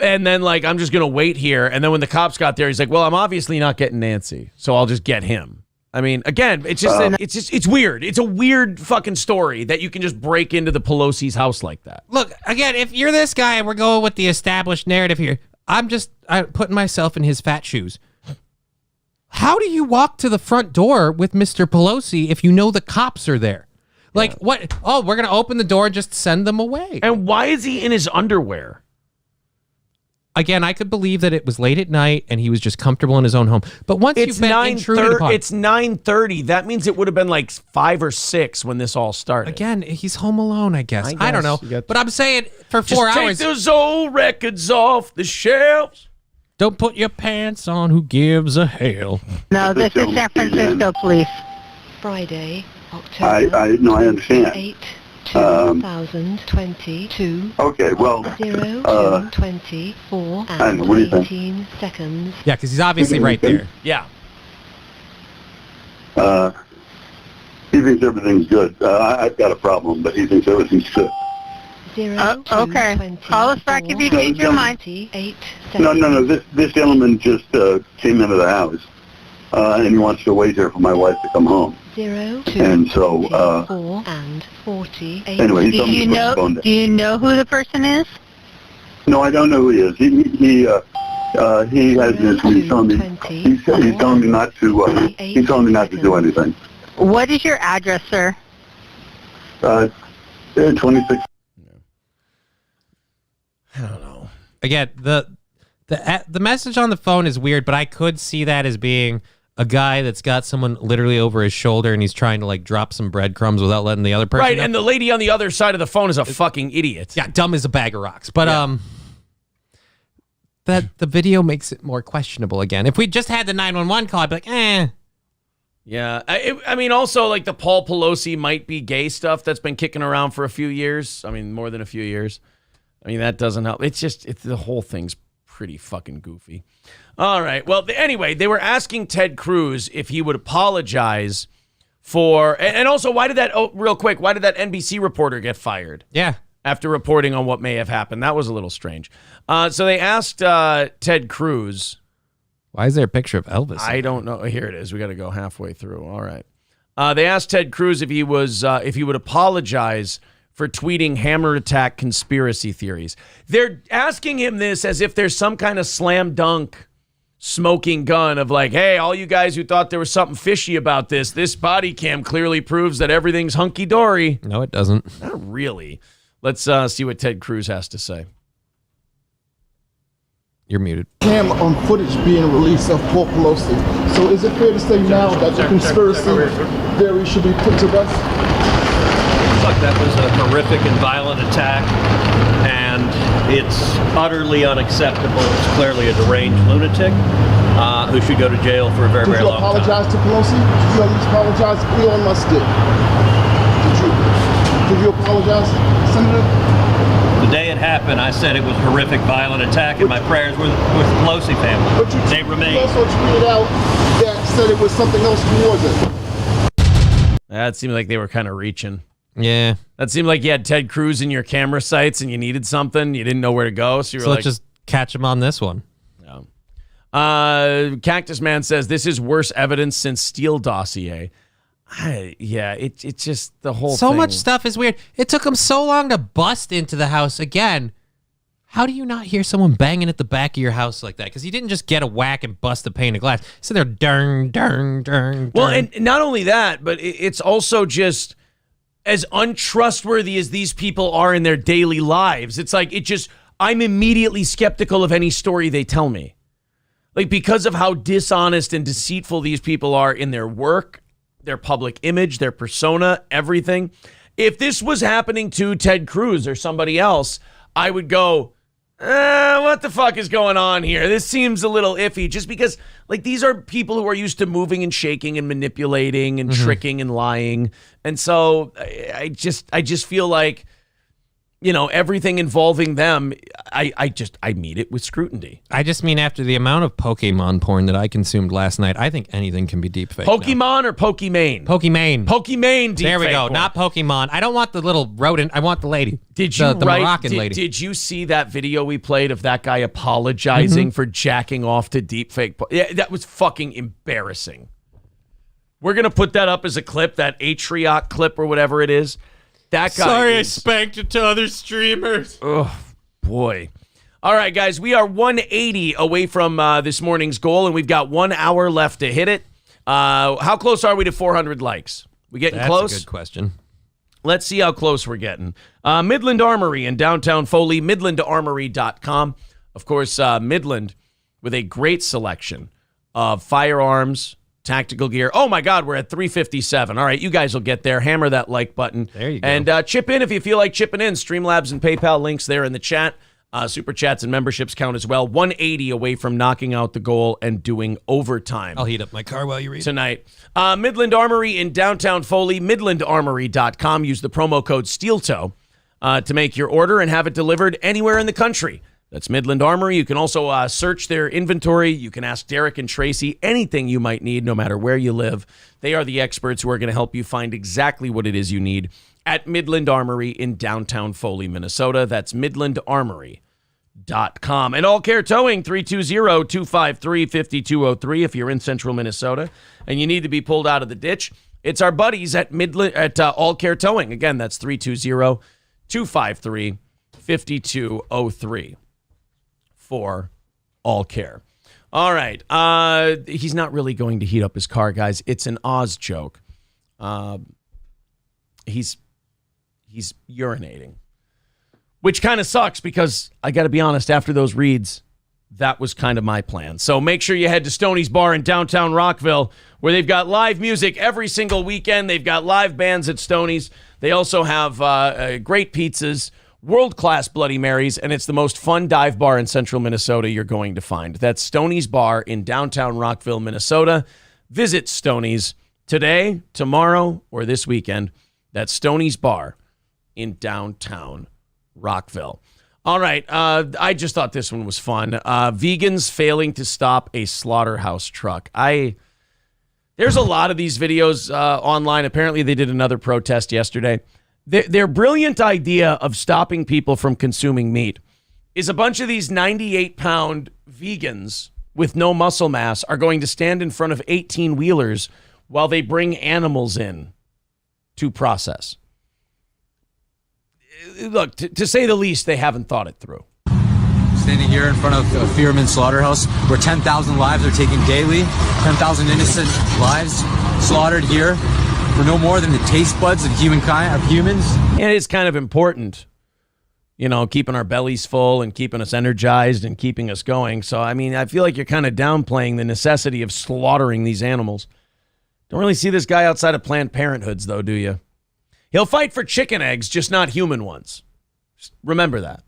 And then, like, I'm just going to wait here. And then when the cops got there, he's like, well, I'm obviously not getting Nancy, so I'll just get him. I mean, again, it's just it's weird. It's a weird fucking story that you can just break into the Pelosi's house like that. Look, again, if you're this guy and we're going with the established narrative here, I'm putting myself in his fat shoes. How do you walk to the front door with Mr. Pelosi if you know the cops are there? Like, what? Oh, we're going to open the door and just send them away. And why is he in his underwear? Again, I could believe that it was late at night and he was just comfortable in his own home. But once you've been intruded upon... It's 9:30. That means it would have been like 5 or 6 when this all started. Again, he's home alone, I guess. I don't know. But I'm saying for 4 hours... Just take those old records off the shelves. Don't put your pants on. Who gives a hell? No, this is San Francisco Police. Friday, October. I understand. 8 2022. Okay, well, 2:24 and 18 seconds. Yeah, because he's obviously right there. Yeah. He thinks everything's good. I've got a problem, but he thinks everything's good. Okay. Call us back if you change your mind. 8 No. seconds. This gentleman just came into the house, and he wants to wait here for my wife to come home. 0, 2, and so, 4 and 48. Anyway, he do told me to put the phone down. you know who the person is? No, I don't know who he is. He has this. He's telling me. He's telling me not to. He's telling me not to do anything. What is your address, sir? 26. I don't know. Again, the message on the phone is weird, but I could see that as being a guy that's got someone literally over his shoulder and he's trying to like drop some breadcrumbs without letting the other person Right, know. and the lady on the other side of the phone is a fucking idiot. Yeah, dumb as a bag of rocks. But that the video makes it more questionable again. If we just had the 911 call, I'd be like, eh. Yeah, I mean, also like the Paul Pelosi might be gay stuff that's been kicking around for a few years. I mean, more than a few years. I mean, that doesn't help. It's the whole thing's pretty fucking goofy. All right. Well, anyway, they were asking Ted Cruz if he would apologize for, and also why did that NBC reporter get fired? Yeah. After reporting on what may have happened. That was a little strange. So they asked Ted Cruz. Why is there a picture of Elvis? I don't know. Here it is. We got to go halfway through. All right. They asked Ted Cruz if he would apologize for tweeting hammer attack conspiracy theories. They're asking him this as if there's some kind of slam dunk smoking gun of like, hey, all you guys who thought there was something fishy about this body cam clearly proves that everything's hunky-dory. No, it doesn't. Not really. Let's see what Ted Cruz has to say. You're muted. Cam footage being released of Paul Pelosi. So is it fair to say now that the conspiracy theory should be put to rest? Look, that was a horrific and violent attack, and it's utterly unacceptable. It's clearly a deranged lunatic who should go to jail for a very, very long time. Did you apologize to Pelosi? Did you at least apologize? Elon Musk did. Did you apologize, Senator? The day it happened, I said it was a horrific, violent attack, and my prayers were with the Pelosi family. But they remain. You also tweeted out that said it was something else towards it. That seemed like they were kind of reaching. Yeah. That seemed like you had Ted Cruz in your camera sights and you needed something. You didn't know where to go. So you were like, let's just catch him on this one. Yeah. Cactus Man says, this is worse evidence since Steele dossier. It's just the whole thing. So much stuff is weird. It took him so long to bust into the house again. How do you not hear someone banging at the back of your house like that? Because he didn't just get a whack and bust a pane of glass. So they're darn. Well, and not only that, but it's also just as untrustworthy as these people are in their daily lives. It's like, I'm immediately skeptical of any story they tell me. Like, because of how dishonest and deceitful these people are in their work, their public image, their persona, everything. If this was happening to Ted Cruz or somebody else, I would go, what the fuck is going on here? This seems a little iffy, just because like these are people who are used to moving and shaking and manipulating and tricking and lying. And so I just feel like, you know, everything involving them, I meet it with scrutiny. I just mean after the amount of Pokemon porn that I consumed last night, I think anything can be deepfake. Pokemon or Pokimane? Pokimane. Pokimane deepfake. There we go. porn. Not Pokemon. I don't want the little rodent. I want the lady. Did you the Moroccan lady? Did you see that video we played of that guy apologizing for jacking off to deepfake? Yeah, that was fucking embarrassing. We're going to put that up as a clip, that Atriot clip or whatever it is. That guy. Sorry, I spanked it to other streamers. Oh, boy. All right, guys, we are 180 away from this morning's goal, and we've got 1 hour left to hit it. How close are we to 400 likes? We getting close? That's a good question. Let's see how close we're getting. Midland Armory in downtown Foley, midlandarmory.com. Of course, Midland with a great selection of firearms, tactical gear. Oh, my God, we're at 357. All right, you guys will get there. Hammer that like button. There you go. And chip in if you feel like chipping in. Streamlabs and PayPal links there in the chat. Super chats and memberships count as well. 180 away from knocking out the goal and doing overtime. I'll heat up my car while you read tonight. Midland Armory in downtown Foley, midlandarmory.com. Use the promo code SteelToe to make your order and have it delivered anywhere in the country. That's Midland Armory. You can also search their inventory. You can ask Derek and Tracy anything you might need, no matter where you live. They are the experts who are going to help you find exactly what it is you need at Midland Armory in downtown Foley, Minnesota. That's midlandarmory.com. And All Care Towing, 320-253-5203 if you're in central Minnesota and you need to be pulled out of the ditch. It's our buddies at All Care Towing. Again, that's 320-253-5203. For all care. All right. He's not really going to heat up his car, guys. It's an Oz joke. He's urinating, which kind of sucks because I got to be honest, after those reads, that was kind of my plan. So make sure you head to Stoney's Bar in downtown Rockville, where they've got live music every single weekend. They've got live bands at Stoney's. They also have great pizzas, world-class Bloody Marys, and it's the most fun dive bar in central Minnesota you're going to find. That's Stoney's Bar in downtown Rockville, Minnesota. Visit Stoney's today, tomorrow, or this weekend. That's Stoney's Bar in downtown Rockville. All right, I just thought this one was fun. Vegans failing to stop a slaughterhouse truck. There's a lot of these videos online. Apparently, they did another protest yesterday. Their brilliant idea of stopping people from consuming meat is a bunch of these 98-pound vegans with no muscle mass are going to stand in front of 18-wheelers while they bring animals in to process. Look, to say the least, they haven't thought it through. Standing here in front of a Fearman slaughterhouse where 10,000 lives are taken daily, 10,000 innocent lives slaughtered here for no more than the taste buds of humans. And it's kind of important, keeping our bellies full and keeping us energized and keeping us going. So, I feel like you're kind of downplaying the necessity of slaughtering these animals. Don't really see this guy outside of Planned Parenthoods, though, do you? He'll fight for chicken eggs, just not human ones. Just remember that.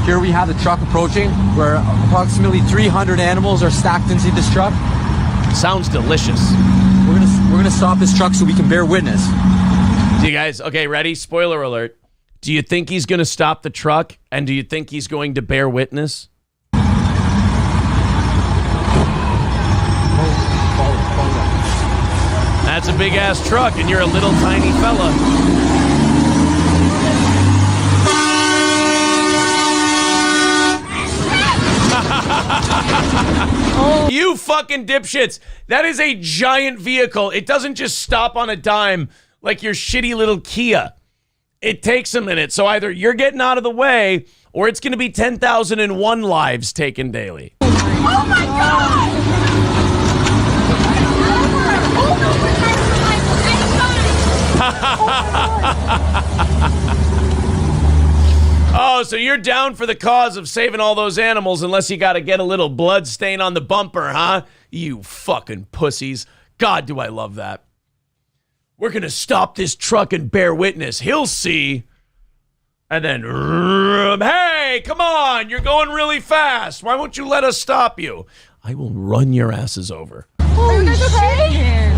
Here we have the truck approaching, where approximately 300 animals are stacked into this truck. Sounds delicious. We're gonna stop this truck so we can bear witness. Do you guys, okay, ready? Spoiler alert. Do you think he's going to stop the truck, and do you think he's going to bear witness? That's a big-ass truck, and you're a little tiny fella. You fucking dipshits. That is a giant vehicle. It doesn't just stop on a dime like your shitty little Kia. It takes a minute. So either you're getting out of the way, or it's going to be 10,001 lives taken daily. Oh my God! Oh, so you're down for the cause of saving all those animals unless you got to get a little blood stain on the bumper, huh? You fucking pussies. God, do I love that. We're going to stop this truck and bear witness. He'll see. And then, hey, come on. You're going really fast. Why won't you let us stop you? I will run your asses over. Are you guys okay?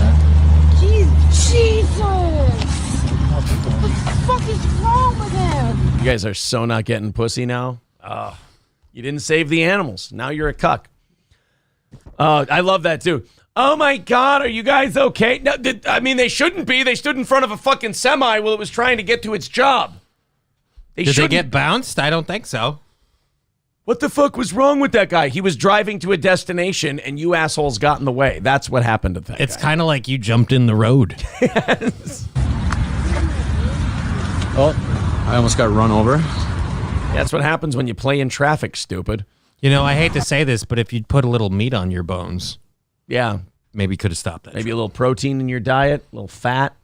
Jesus! What the fuck is wrong with him? You guys are so not getting pussy now. You didn't save the animals. Now you're a cuck. I love that too. Oh my God, are you guys okay? No, they shouldn't be. They stood in front of a fucking semi while it was trying to get to its job. Did they get bounced? I don't think so. What the fuck was wrong with that guy? He was driving to a destination and you assholes got in the way. That's what happened to that guy. It's kind of like you jumped in the road. Yes. Oh, I almost got run over. That's what happens when you play in traffic, stupid. I hate to say this, but if you'd put a little meat on your bones, yeah, maybe could have stopped that. Maybe a little protein in your diet, a little fat.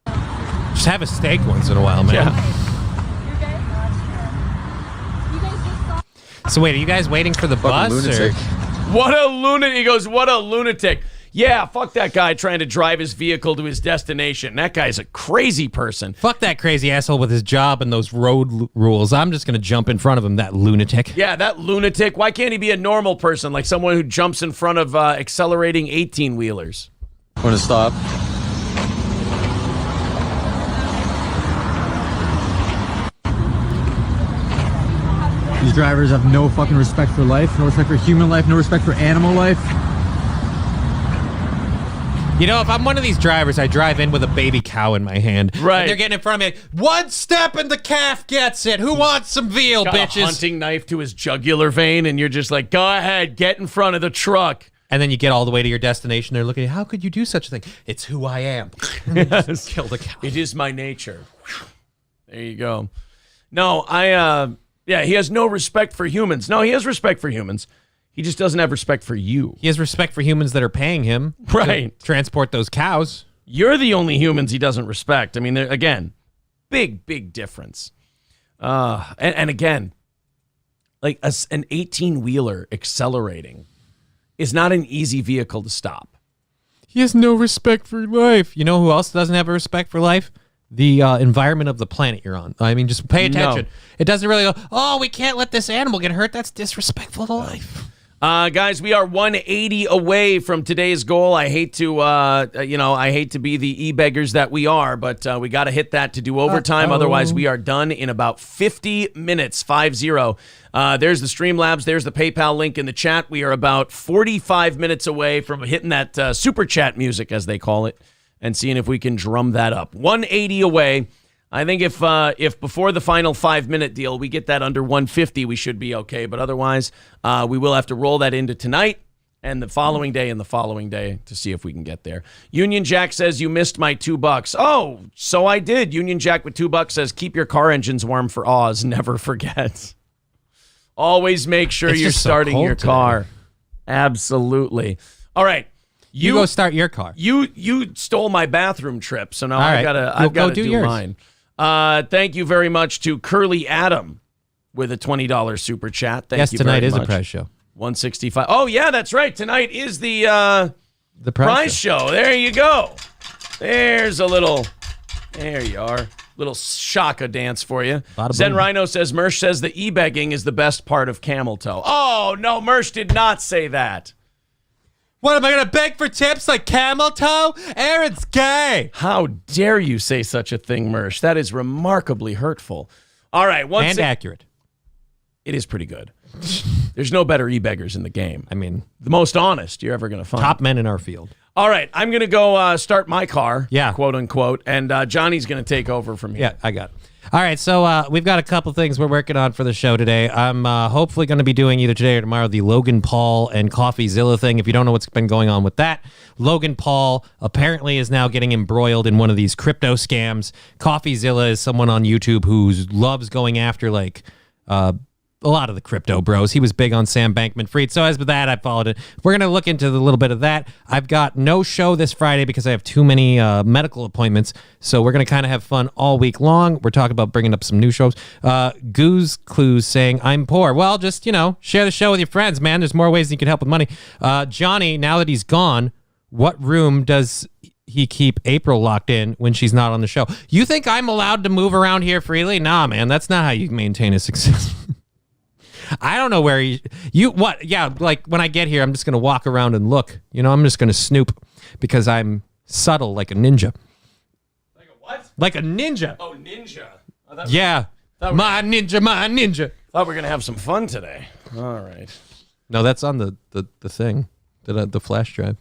Just have a steak once in a while, man. Yeah. So wait, are you guys waiting for the bus? Or? What a lunatic. He goes, what a lunatic. Yeah, fuck that guy trying to drive his vehicle to his destination. That guy's a crazy person. Fuck that crazy asshole with his job and those road rules. I'm just going to jump in front of him, that lunatic. Yeah, that lunatic. Why can't he be a normal person, like someone who jumps in front of accelerating 18-wheelers? I'm going to stop. These drivers have no fucking respect for life, no respect for human life, no respect for animal life. If I'm one of these drivers, I drive in with a baby cow in my hand. Right. And they're getting in front of me. One step and the calf gets it. Who wants some veal, Got bitches? A hunting knife to his jugular vein, and you're just like, go ahead, get in front of the truck. And then you get all the way to your destination. They're looking, how could you do such a thing? It's who I am. Yes. Kill the cow. It is my nature. There you go. No, I Yeah, he has no respect for humans. No, he has respect for humans. He just doesn't have respect for you. He has respect for humans that are paying him to transport those cows. You're the only humans he doesn't respect. I mean, again, big difference. And again, like an 18-wheeler accelerating is not an easy vehicle to stop. He has no respect for life. You know who else doesn't have a respect for life? The environment of the planet you're on. I mean, just pay attention. No. It doesn't really go, oh, we can't let this animal get hurt. That's disrespectful to life. Guys, we are 180 away from today's goal. I hate to, I hate to be the e-beggars that we are, but we got to hit that to do overtime. Otherwise, we are done in about 50 minutes, 50. There's the Streamlabs. There's the PayPal link in the chat. We are about 45 minutes away from hitting that super chat music, as they call it, and seeing if we can drum that up. 180 away. I think if before the final 5-minute deal we get that under 150, we should be okay. But otherwise, we will have to roll that into tonight and the following day and the following day to see if we can get there. Union Jack says you missed my $2. Oh, so I did. Union Jack with $2 says keep your car engines warm for Oz. Never forget. Always make sure you're starting your car. Absolutely. All right. You go start your car. You stole my bathroom trip, so now I've got to do mine. Thank you very much to Curly Adam with a $20 super chat. Thank you very much. Yes, tonight is a prize show. 165. Oh yeah, that's right. Tonight is the prize show. There you go. There's a little. There you are. Little shaka dance for you. Zen Rhino says Mersh says the e-begging is the best part of camel toe. Oh no, Mersh did not say that. What, am I going to beg for tips like camel toe? Aaron's gay. How dare you say such a thing, Mersh? That is remarkably hurtful. All right. And accurate. It is pretty good. There's no better e-beggars in the game. I mean, the most honest you're ever going to find. Top men in our field. All right. I'm going to go start my car, yeah, quote unquote, and Johnny's going to take over from here. Yeah, I got it. All right, so we've got a couple things we're working on for the show today. I'm hopefully going to be doing either today or tomorrow the Logan Paul and CoffeeZilla thing. If you don't know what's been going on with that, Logan Paul apparently is now getting embroiled in one of these crypto scams. CoffeeZilla is someone on YouTube who loves going after like a lot of the crypto bros. He was big on Sam Bankman-Fried. So as with that, I followed it. We're going to look into a little bit of that. I've got no show this Friday because I have too many medical appointments. So we're going to kind of have fun all week long. We're talking about bringing up some new shows. Goose Clues saying, I'm poor. Well, just, share the show with your friends, man. There's more ways you can help with money. Johnny, now that he's gone, what room does he keep April locked in when she's not on the show? You think I'm allowed to move around here freely? Nah, man. That's not how you maintain a success. I don't know where like when I get here, I'm just going to walk around and look. I'm just going to snoop because I'm subtle like a ninja. Like a what? Like a ninja. Oh, ninja. Yeah. My ninja. Thought we were going to have some fun today. All right. No, that's on the thing, the flash drive.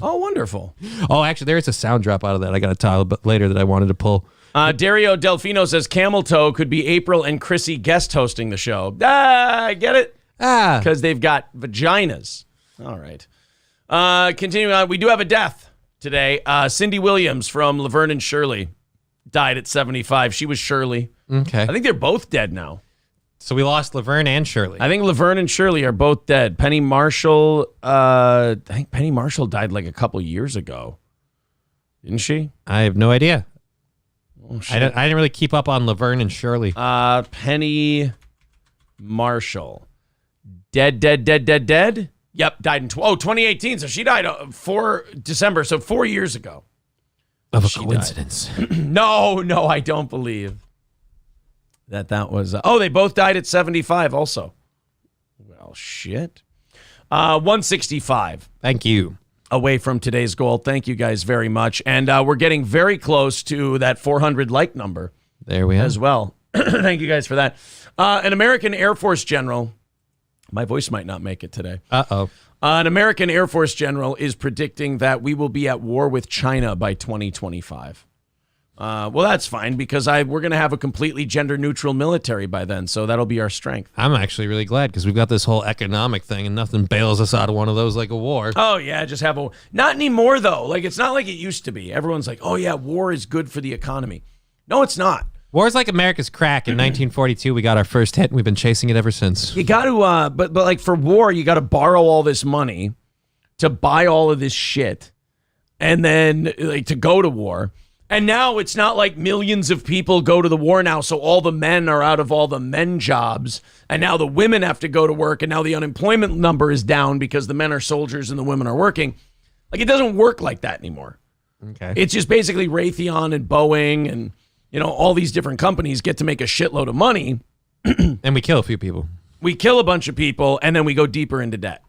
Oh, wonderful. Oh, actually, there is a sound drop out of that. I got a tile later that I wanted to pull. Dario Delfino says Camel Toe could be April and Chrissy guest hosting the show. I get it. Because they've got vaginas. All right. Continuing on, we do have a death today. Cindy Williams from Laverne and Shirley died at 75. She was Shirley. Okay. I think they're both dead now. So we lost Laverne and Shirley. I think Laverne and Shirley are both dead. Penny Marshall, I think Penny Marshall died like a couple years ago. Didn't she? I have no idea. Oh, I didn't really keep up on Laverne and Shirley. Penny Marshall. Dead. Yep, died in 2018. So she died 4 December, so 4 years ago. Of a coincidence. No, I don't believe that was... they both died at 75 also. Well, shit. 165. Thank you. Away from today's goal. Thank you guys very much. And we're getting very close to that 400 like number. There we are. As well. Thank you guys for that. An American Air Force general, my voice might not make it today. Uh-oh. An American Air Force general is predicting that we will be at war with China by 2025. Well, that's fine because we're going to have a completely gender-neutral military by then, so that'll be our strength. I'm actually really glad because we've got this whole economic thing and nothing bails us out of one of those like a war. Oh, yeah, just have a... Not anymore, though. Like, it's not like it used to be. Everyone's like, oh, yeah, war is good for the economy. No, it's not. War's like America's crack. In 1942, we got our first hit, and we've been chasing it ever since. You got to, but like for war, you got to borrow all this money to buy all of this shit, and then like to go to war. And now it's not like millions of people go to the war now, so all the men are out of all the men jobs, and now the women have to go to work, and now the unemployment number is down because the men are soldiers and the women are working. Like, it doesn't work like that anymore. Okay. It's just basically Raytheon and Boeing and, you know, all these different companies get to make a shitload of money. And we kill a few people. We kill a bunch of people, and then we go deeper into debt.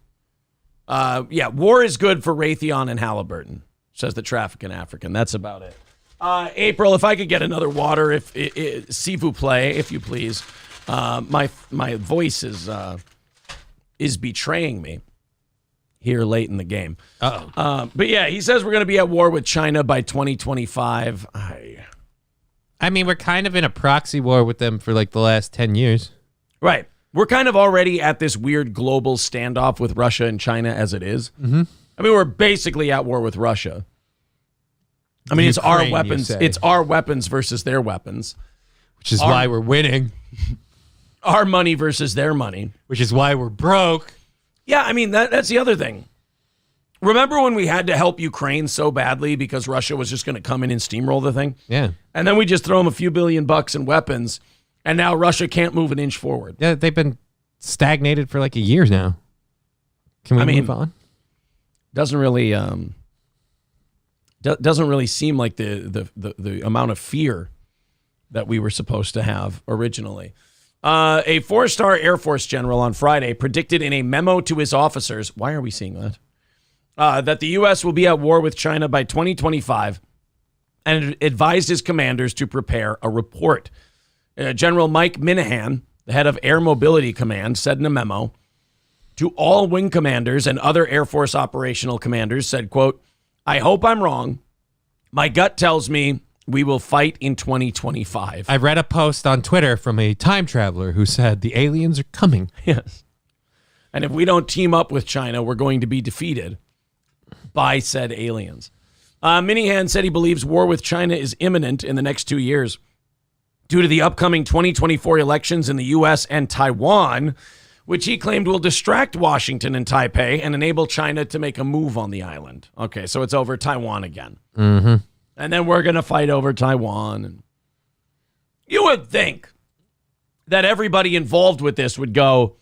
War is good for Raytheon and Halliburton, says the Traffic in African. That's about it. April, if I could get another water, s'il vous plaît, if you please. My voice is betraying me here late in the game. Uh-oh. But yeah, he says we're going to be at war with China by 2025. I mean, we're kind of in a proxy war with them for like the last 10 years. Right. We're kind of already at this weird global standoff with Russia and China as it is. Mm-hmm. I mean, we're basically at war with Russia. I mean, it's our weapons. It's our weapons versus their weapons. Which is why we're winning. Our money versus their money. Which is why we're broke. Yeah, I mean, that's the other thing. Remember when we had to help Ukraine so badly because Russia was just going to come in and steamroll the thing? Yeah. And then we just throw them a few $billion in weapons, and now Russia can't move an inch forward. Yeah, they've been stagnated for like a year now. Can we move on? Doesn't really seem like the amount of fear that we were supposed to have originally. A 4-star Air Force general on Friday predicted in a memo to his officers, why are we seeing that? That the U.S. will be at war with China by 2025 and advised his commanders to prepare a report. General Mike Minahan, the head of Air Mobility Command, said in a memo to all wing commanders and other Air Force operational commanders, said, quote, I hope I'm wrong. My gut tells me we will fight in 2025. I read a post on Twitter from a time traveler who said the aliens are coming. Yes. And if we don't team up with China, we're going to be defeated by said aliens. Minahan said he believes war with China is imminent in the next 2 years due to the upcoming 2024 elections in the U.S. and Taiwan, which he claimed will distract Washington and Taipei and enable China to make a move on the island. Okay, so it's over Taiwan again. Mm-hmm. And then we're going to fight over Taiwan. And you would think that everybody involved with this would go,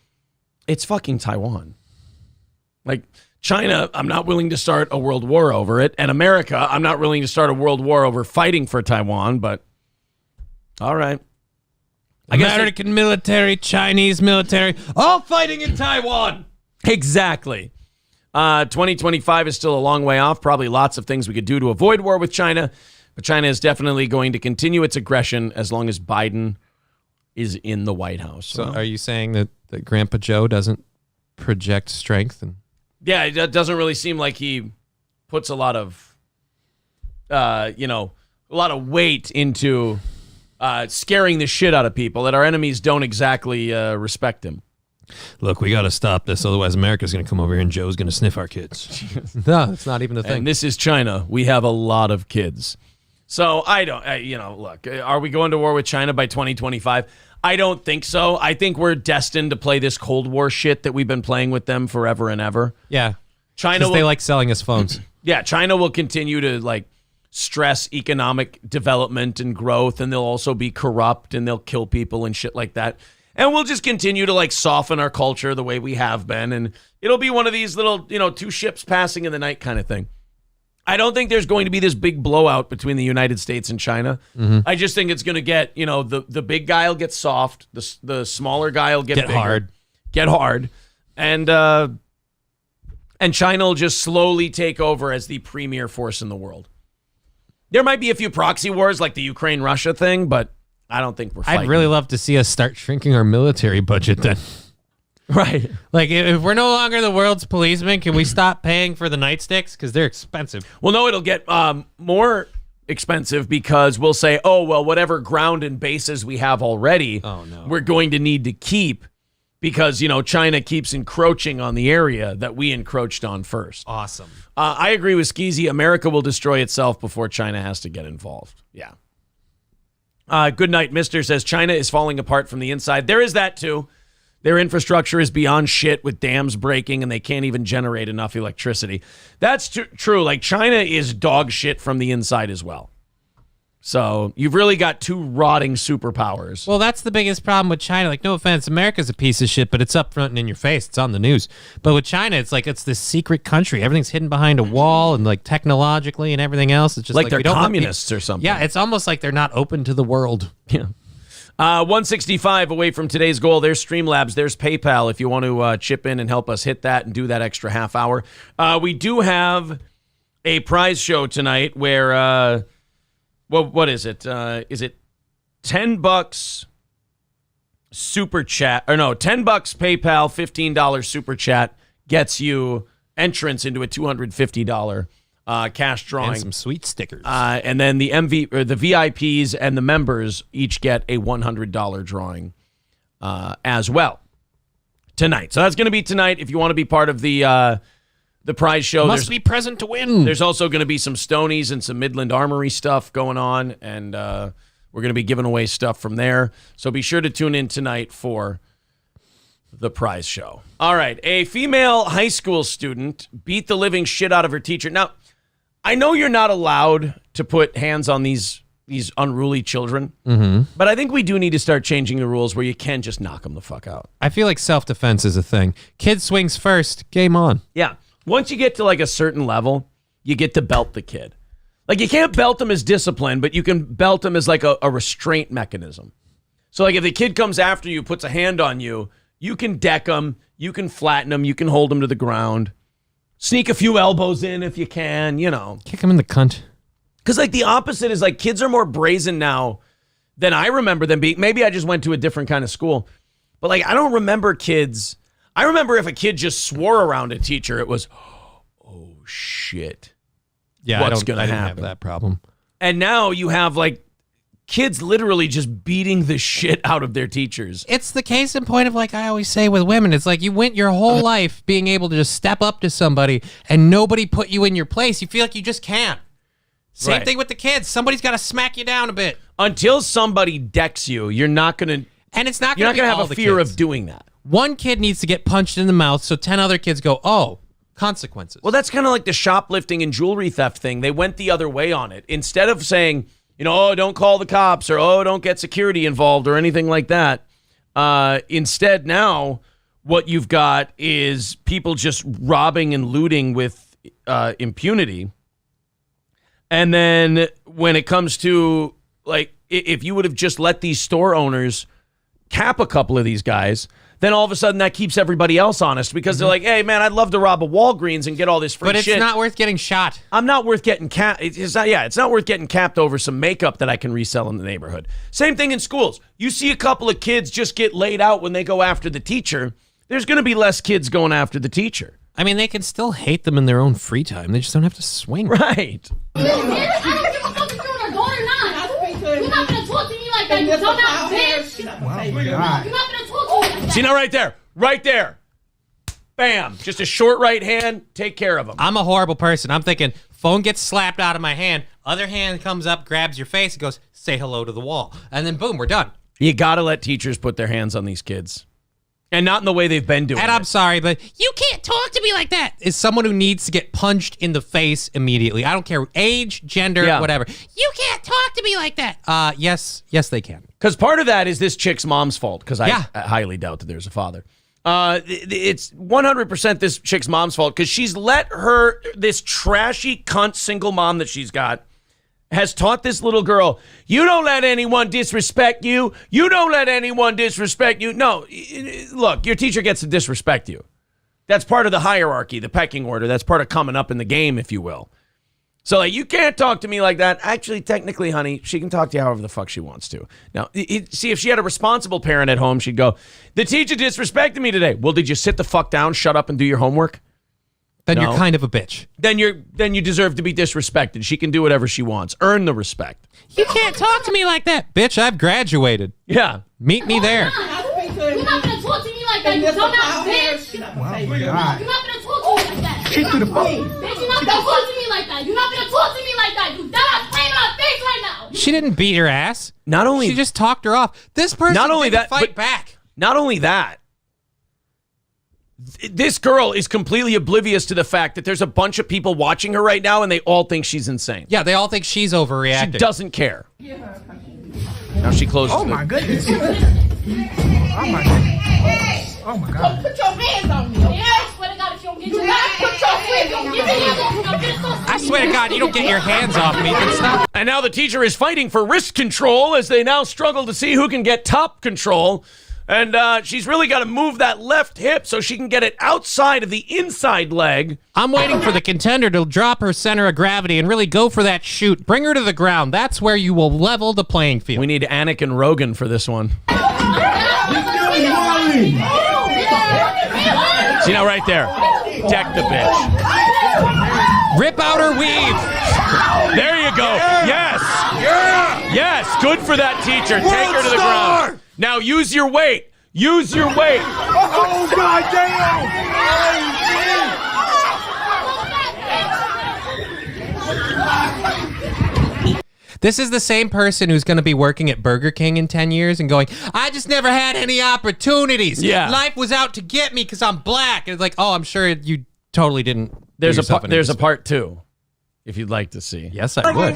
it's fucking Taiwan. Like, China, I'm not willing to start a world war over it. And America, I'm not willing to start a world war over fighting for Taiwan, but all right. American military, Chinese military, all fighting in Taiwan. Exactly. 2025 is still a long way off. Probably lots of things we could do to avoid war with China, but China is definitely going to continue its aggression as long as Biden is in the White House. So are you saying that Grandpa Joe doesn't project strength? Yeah, it doesn't really seem like he puts a lot of, a lot of weight into scaring the shit out of people, that our enemies don't exactly respect him. Look, we got to stop this, otherwise America's going to come over here and Joe's going to sniff our kids. No, it's not even a thing. And this is China. We have a lot of kids. So I don't, look, are we going to war with China by 2025? I don't think so. I think we're destined to play this Cold War shit that we've been playing with them forever and ever. Yeah. China they like selling us phones. Yeah, China will continue to stress economic development and growth, and they'll also be corrupt and they'll kill people and shit like that. And we'll just continue to soften our culture the way we have been, and it'll be one of these little, two ships passing in the night kind of thing. I don't think there's going to be this big blowout between the United States and China. Mm-hmm. I just think it's going to get, the big guy will get soft, the smaller guy will get bigger, get hard, and China will just slowly take over as the premier force in the world. There might be a few proxy wars like the Ukraine-Russia thing, but I don't think we're fighting. I'd really love to see us start shrinking our military budget then. Right. If we're no longer the world's policemen, can we stop paying for the nightsticks? Because they're expensive. Well, no, it'll get more expensive because we'll say, oh, well, whatever ground and bases we have already, we're going to need to keep because, China keeps encroaching on the area that we encroached on first. Awesome. I agree with Skeezy. America will destroy itself before China has to get involved. Yeah. Good night, Mister says China is falling apart from the inside. There is that too. Their infrastructure is beyond shit with dams breaking and they can't even generate enough electricity. That's true. Like China is dog shit from the inside as well. So you've really got two rotting superpowers. Well, that's the biggest problem with China. Like, no offense, America's a piece of shit, but it's up front and in your face. It's on the news. But with China, it's like it's this secret country. Everything's hidden behind a wall and like technologically and everything else. It's just like they're we don't communists or something. Yeah, it's almost like they're not open to the world. Yeah. 165 away from today's goal. There's Streamlabs. There's PayPal if you want to chip in and help us hit that and do that extra half hour. We do have a prize show tonight where... Well, what is it? Is it $10 super chat? Or no, $10 PayPal, $15 super chat gets you entrance into a $250 cash drawing. And some sweet stickers. And then the the VIPs and the members each get a $100 drawing as well tonight. So that's going to be tonight. If you want to be part of the prize show, must be present to win. There's also going to be some Stonies and some Midland Armory stuff going on, and we're going to be giving away stuff from there. So be sure to tune in tonight for the prize show. All right, a female high school student beat the living shit out of her teacher. Now, I know you're not allowed to put hands on these unruly children, but I think we do need to start changing the rules where you can just knock them the fuck out. I feel like self-defense is a thing. Kid swings first, game on. Yeah. Once you get to like a certain level, you get to belt the kid. Like you can't belt them as discipline, but you can belt them as like a restraint mechanism. So like if the kid comes after you, puts a hand on you, you can deck them, you can flatten them, you can hold them to the ground, sneak a few elbows in if you can, you know. Kick them in the cunt. Because like the opposite is like kids are more brazen now than I remember them being. Maybe I just went to a different kind of school. But like I don't remember kids. I remember if a kid just swore around a teacher, it was, oh shit. Yeah, what's going to happen? Have that problem. And now you have like kids literally just beating the shit out of their teachers. It's the case in point of like I always say with women. It's like you went your whole life being able to just step up to somebody and nobody put you in your place. You feel like you just can't. Same thing with the kids. Somebody's got to smack you down a bit. Until somebody decks you, you're not going to. And it's not you're going not to have a fear of doing that. One kid needs to get punched in the mouth so 10 other kids go, oh, consequences. Well, that's kind of like the shoplifting and jewelry theft thing. They went the other way on it. Instead of saying, you know, oh, don't call the cops or, oh, don't get security involved or anything like that. Instead, now what you've got is people just robbing and looting with impunity. And then when it comes to, like, if you would have just let these store owners cap a couple of these guys, then all of a sudden that keeps everybody else honest because they're like, hey, man, I'd love to rob a Walgreens and get all this free shit. But it's not worth getting shot. I'm not worth getting capped. It's not worth getting capped over some makeup that I can resell in the neighborhood. Same thing in schools. You see a couple of kids just get laid out when they go after the teacher. There's going to be less kids going after the teacher. I mean, they can still hate them in their own free time. They just don't have to swing. Right. I don't give a fuck if you're an adult or not. You're not going to talk to me like that, you dumbass bitch. You're not going to talk to me like that. See, now right there. Right there. Bam. Just a short right hand. Take care of them. I'm a horrible person. I'm thinking, phone gets slapped out of my hand. Other hand comes up, grabs your face, and goes, say hello to the wall. And then boom, we're done. You got to let teachers put their hands on these kids. And not in the way they've been doing it. And I'm sorry, but you can't talk to me like that. Is someone who needs to get punched in the face immediately. I don't care age, gender, whatever. You can't talk to me like that. Yes, they can. Because part of that is this chick's mom's fault, because I highly doubt that there's a father. It's 100% this chick's mom's fault, because she's let this trashy cunt single mom that she's got, has taught this little girl, you don't let anyone disrespect you. You don't let anyone disrespect you. No, look, your teacher gets to disrespect you. That's part of the hierarchy, the pecking order. That's part of coming up in the game, if you will. So, like, you can't talk to me like that. Actually, technically, honey, she can talk to you however the fuck she wants to. Now, see, if she had a responsible parent at home, she'd go, the teacher disrespected me today. Well, did you sit the fuck down, shut up, and do your homework? Then you're kind of a bitch. Then you deserve to be disrespected. She can do whatever she wants. Earn the respect. You can't talk to me like that. Bitch, I've graduated. Yeah. Meet me there. You're not going to talk to me like like that, you dumbass bitch. You're not gonna talk to me like that. She threw the phone. Bitch, you're not gonna talk to me like that. You're not gonna talk to me like that. You dumbass playing in my face right now. She didn't beat her ass. Not only she just talked her off. This person didn't fight back. Not only that. This girl is completely oblivious to the fact that there's a bunch of people watching her right now and they all think she's insane. Yeah, they all think she's overreacting. She doesn't care. Now she closes Oh my goodness. Oh my goodness. Oh my God. Don't put your hands on me. Yeah, I swear to God, if you don't get your hands, put your hands. Don't give me hands. I swear to God, you don't get your hands off me. Then stop. And now the teacher is fighting for wrist control as they now struggle to see who can get top control. And she's really got to move that left hip so she can get it outside of the inside leg. I'm waiting for the contender to drop her center of gravity and really go for that shoot. Bring her to the ground. That's where you will level the playing field. We need Anakin Rogan for this one. See now right there. Deck the bitch. Rip out her weave. There you go. Yes. Yes. Good for that teacher. Take her to the ground. Now use your weight. Use your weight. Oh, God damn. This is the same person who's going to be working at Burger King in 10 years and going, I just never had any opportunities. Yeah. Life was out to get me because I'm black. And it's like, oh, I'm sure you totally didn't. There's a part 2, if you'd like to see. Yes, I would.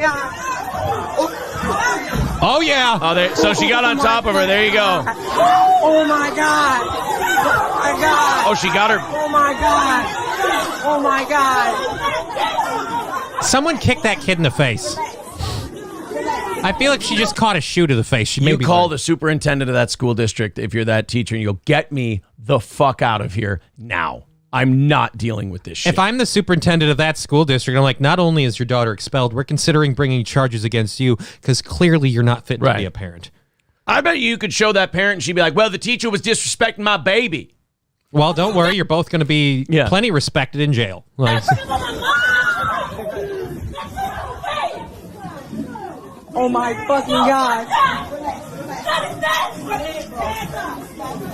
Oh, yeah. Oh, so she got on top of her. There you go. Oh, my God. Oh, my God. Oh, she got her. Oh, my God. Oh, my God. Someone kicked that kid in the face. I feel like she just caught a shoe to the face. She You call the superintendent of that school district if you're that teacher and you go, get me the fuck out of here now. I'm not dealing with this shit. If I'm the superintendent of that school district, I'm like, not only is your daughter expelled, we're considering bringing charges against you because clearly you're not fit to be a parent. I bet you could show that parent and she'd be like, well, the teacher was disrespecting my baby. Well, don't worry. You're both going to be plenty respected in jail. Like, oh, my fucking God.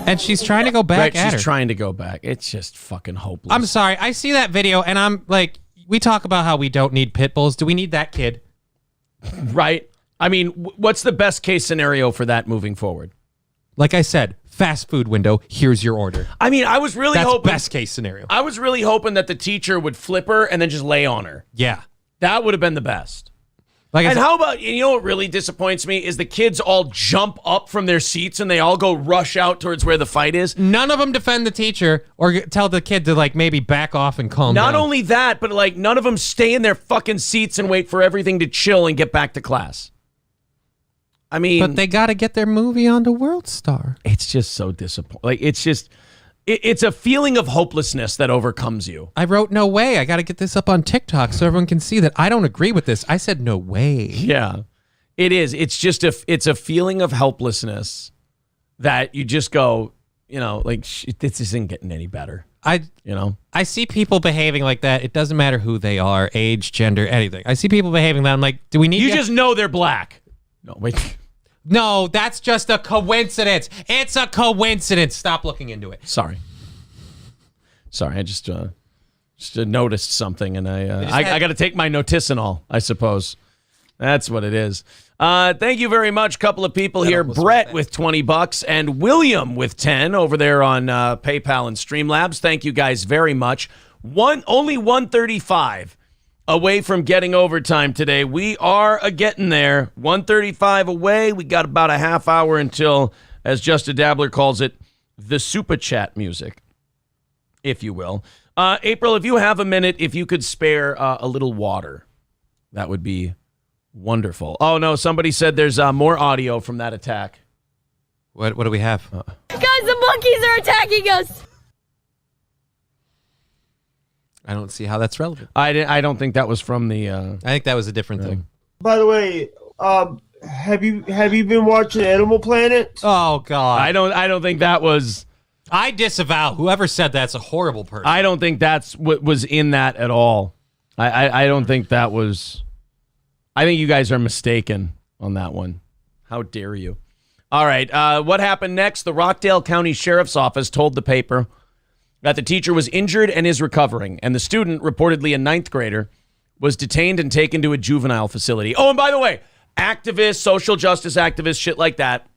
and she's trying to go back at her. She's trying to go back. It's just fucking hopeless. I'm sorry. I see that video and I'm like, we talk about how we don't need pit bulls. Do we need that kid? Right. I mean, what's the best case scenario for that moving forward? Like I said, fast food window, here's your order. I mean, I was really hoping... best case scenario. I was really hoping that the teacher would flip her and then just lay on her. Yeah. That would have been the best. Like and how about, you know what really disappoints me is the kids all jump up from their seats and they all go rush out towards where the fight is. None of them defend the teacher or tell the kid to like maybe back off and calm down. Not only that, but like none of them stay in their fucking seats and wait for everything to chill and get back to class. I mean, but they got to get their movie onto World Star. It's just so disappointing. Like it's just, it's a feeling of hopelessness that overcomes you. I wrote no way. I got to get this up on TikTok so everyone can see that I don't agree with this. I said no way. Yeah, it is. It's just it's a feeling of helplessness that you just go, you know, like this isn't getting any better. I see people behaving like that. It doesn't matter who they are, age, gender, anything. I see people behaving that I'm like, do we need? You just know they're black. No, wait. No, that's just a coincidence. It's a coincidence. Stop looking into it. Sorry, I just noticed something, and I got to take my noticinol, I suppose. That's what it is. Thank you very much. Couple of people here. Brett with $20 and William with 10 over there on PayPal and Streamlabs. Thank you guys very much. Only 135 away from getting overtime today. We are getting there. 135 away. We got about a half hour until, as Just a Dabbler calls it, the super chat music, if you will. April, if you have a minute, if you could spare a little water, that would be wonderful. Oh, no, somebody said there's more audio from that attack. What do we have? Guys, the monkeys are attacking us. I don't see how that's relevant. I don't think that was from the... I think that was a different thing. By the way, have you been watching Animal Planet? Oh, God. I don't think that was... I disavow. Whoever said that's a horrible person. I don't think that's what was in that at all. I don't think that was... I think you guys are mistaken on that one. How dare you? All right. What happened next? The Rockdale County Sheriff's Office told the paper that the teacher was injured and is recovering, and the student, reportedly a 9th grader, was detained and taken to a juvenile facility. Oh, and by the way, activists, social justice activists, shit like that,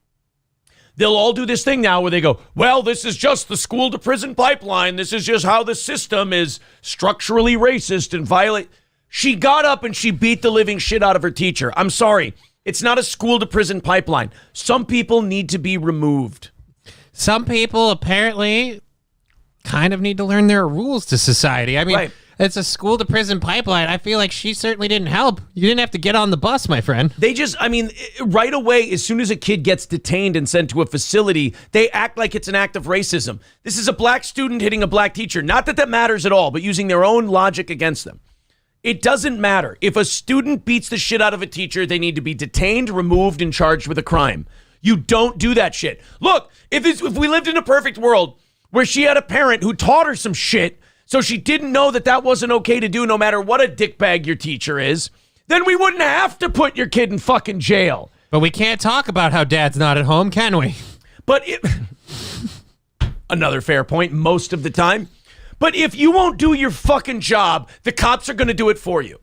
they'll all do this thing now where they go, well, this is just the school to prison pipeline. This is just how the system is structurally racist and violate. She got up and she beat the living shit out of her teacher. I'm sorry. It's not a school to prison pipeline. Some people need to be removed. Some people apparently kind of need to learn their rules to society. I mean, Right. It's a school to prison pipeline. I feel like she certainly didn't help. You didn't have to get on the bus, my friend. They just, right away, as soon as a kid gets detained and sent to a facility, they act like it's an act of racism. This is a black student hitting a black teacher. Not that that matters at all, but using their own logic against them. It doesn't matter. If a student beats the shit out of a teacher, they need to be detained, removed, and charged with a crime. You don't do that shit. Look, if we lived in a perfect world where she had a parent who taught her some shit, so she didn't know that that wasn't okay to do no matter what a dickbag your teacher is, then we wouldn't have to put your kid in fucking jail. But we can't talk about how dad's not at home, can we? But another fair point most of the time. But if you won't do your fucking job, the cops are going to do it for you.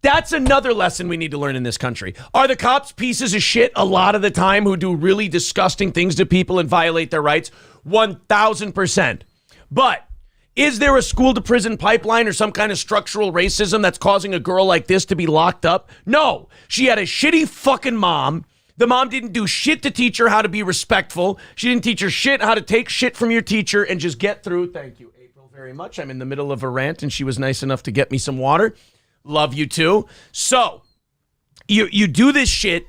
That's another lesson we need to learn in this country. Are the cops pieces of shit a lot of the time who do really disgusting things to people and violate their rights? 1,000%. But is there a school to prison pipeline or some kind of structural racism that's causing a girl like this to be locked up? No. She had a shitty fucking mom. The mom didn't do shit to teach her how to be respectful. She didn't teach her shit how to take shit from your teacher and just get through. Thank you, April, very much. I'm in the middle of a rant and she was nice enough to get me some water. Love you too. So you do this shit.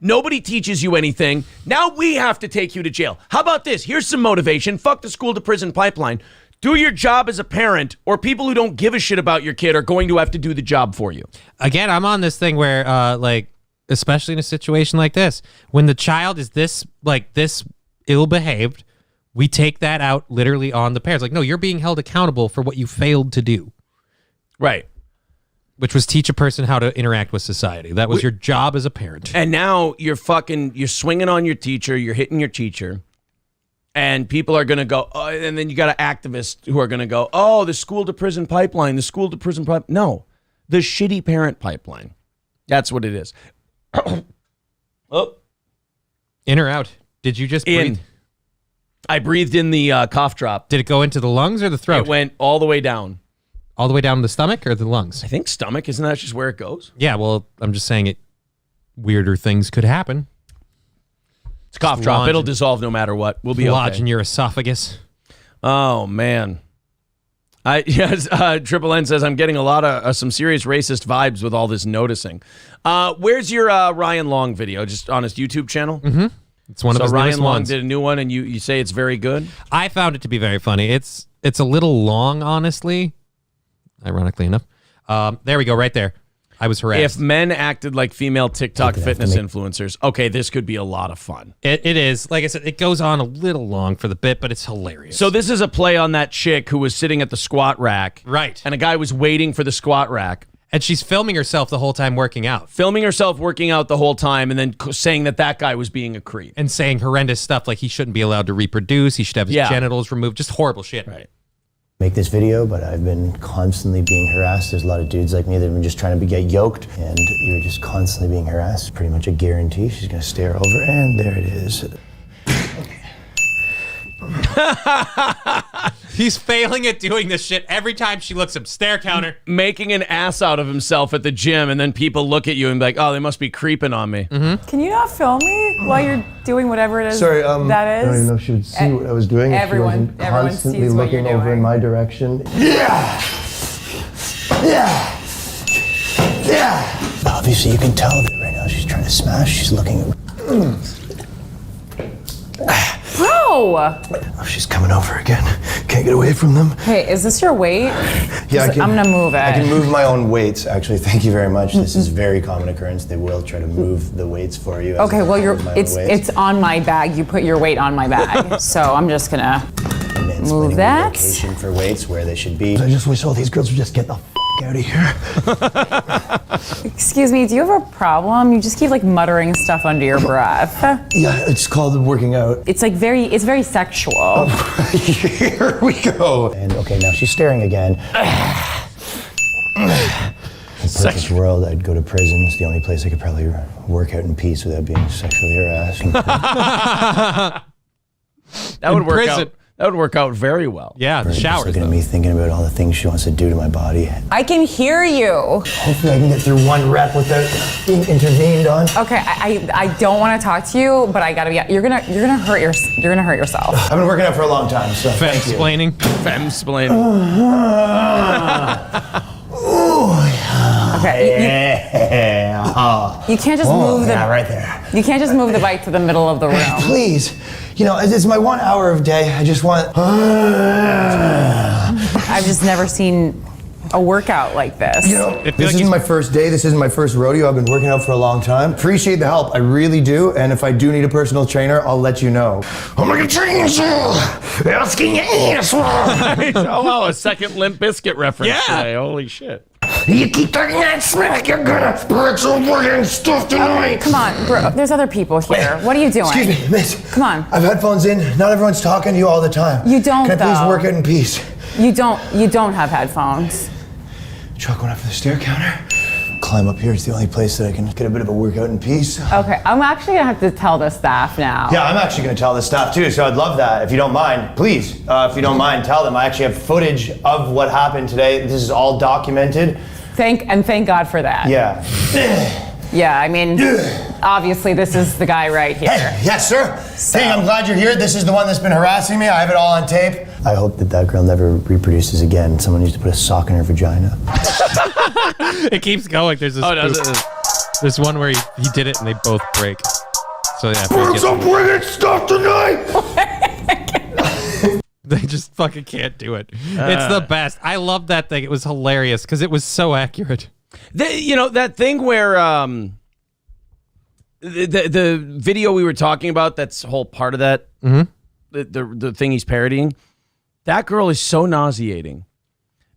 Nobody teaches you anything. Now we have to take you to jail. How about this? Here's some motivation. Fuck the school to prison pipeline. Do your job as a parent, or people who don't give a shit about your kid are going to have to do the job for you. Again, I'm on this thing where, especially in a situation like this, when the child is this ill-behaved, we take that out literally on the parents. Like, no, you're being held accountable for what you failed to do. Right. Which was teach a person how to interact with society. That was your job as a parent. And now you're swinging on your teacher, you're hitting your teacher. And people are going to go, oh, and then you got activists who are going to go, oh, the school to prison pipeline, the school to prison pipeline. No, the shitty parent pipeline. That's what it is. Oh. In or out? Did you just breathe? I breathed in the cough drop. Did it go into the lungs or the throat? It went all the way down. All the way down to the stomach or the lungs? I think stomach. Isn't that just where it goes? Yeah, well, I'm just saying weirder things could happen. It's a cough drop. It'll dissolve no matter what. We'll be okay. Lodge in your esophagus. Oh, man. Triple N says, I'm getting a lot of some serious racist vibes with all this noticing. Where's your Ryan Long video? Just on his YouTube channel? Mm-hmm. It's one of his Ryan Long ones. did a new one, and you say it's very good? I found it to be very funny. It's a little long, honestly. Ironically enough. There we go, right there. I was harassed. If men acted like female TikTok fitness influencers, okay, this could be a lot of fun. It is. Like I said, it goes on a little long for the bit, but it's hilarious. So this is a play on that chick who was sitting at the squat rack. Right. And a guy was waiting for the squat rack. And she's filming herself the whole time working out. Filming herself working out the whole time and then saying that guy was being a creep. And saying horrendous stuff like he shouldn't be allowed to reproduce. He should have his genitals removed. Just horrible shit. Right. Make this video, but I've been constantly being harassed. There's a lot of dudes like me that have been just trying to get yoked, and you're just constantly being harassed. Pretty much a guarantee. She's gonna stare over, and there it is. He's failing at doing this shit every time she looks at him. Stare counter. Making an ass out of himself at the gym, and then people look at you and be like, oh, they must be creeping on me. Mm-hmm. Can you not film me while you're doing whatever it is Sorry, that is? I don't even know if she would see what I was doing. Everyone if she wasn't constantly sees what looking you're over doing. in my direction. Yeah! Obviously, you can tell that right now she's trying to smash. She's looking at... Bro! Oh, she's coming over again. Can't get away from them. Hey, is this your weight? Yeah, I'm gonna move it. I can move my own weights, actually. Thank you very much. This is a very common occurrence. They will try to move the weights for you. Okay, well, it's on my bag. You put your weight on my bag. So I'm just gonna move that. Location for weights where they should be. I just wish all these girls would just get the f out of here. Excuse me, do you have a problem? You just keep like muttering stuff under your breath. Yeah, it's called working out. It's like it's very sexual. Here we go. And okay, now she's staring again. In a perfect world, I'd go to prison. It's the only place I could probably work out in peace without being sexually harassed. That would work out. That would work out very well. Yeah, the showers. Looking at me, thinking about all the things she wants to do to my body. I can hear you. Hopefully, I can get through one rep without being intervened on. Okay, I don't want to talk to you, but I gotta be. You're gonna hurt yourself. I've been working out for a long time, so thank you. Femsplaining. Femsplaining. Okay. You can't just move the. Yeah, right there. You can't just move the bike to the middle of the room. Please, you know, it's my 1 hour of day. I just want. I've just never seen a workout like this. You know, this isn't my first day. This isn't my first rodeo. I've been working out for a long time. Appreciate the help. I really do. And if I do need a personal trainer, I'll let you know. I'm gonna train you. Asking your ass. Oh wow, a second Limp Bizkit reference today. Holy shit. You keep talking that smack, you're gonna break some fucking stuff tonight. Come on, bro. There's other people here. What are you doing? Excuse me, miss. Come on. I've headphones in. Not everyone's talking to you all the time. You don't, Can I please though. work out in peace? You don't have headphones. Truck going up for the stair counter. Climb up here. It's the only place that I can get a bit of a workout in peace. Okay, I'm actually gonna have to tell the staff now. Yeah, I'm actually gonna tell the staff too, so I'd love that. If you don't mind, please, if you don't mind, tell them. I actually have footage of what happened today. This is all documented. Thank God for that. Yeah. Yeah, I mean, obviously this is the guy right here. Hey, yes, sir. Hey, I'm glad you're here. This is the one that's been harassing me. I have it all on tape. I hope that girl never reproduces again. Someone needs to put a sock in her vagina. It keeps going. There's this. There's one where he did it and they both break. So yeah. Put some bringing stuff tonight. They just fucking can't do it. It's the best. I love that thing. It was hilarious because it was so accurate. You know, that thing where the video we were talking about, that's a whole part of that, the thing he's parodying, that girl is so nauseating.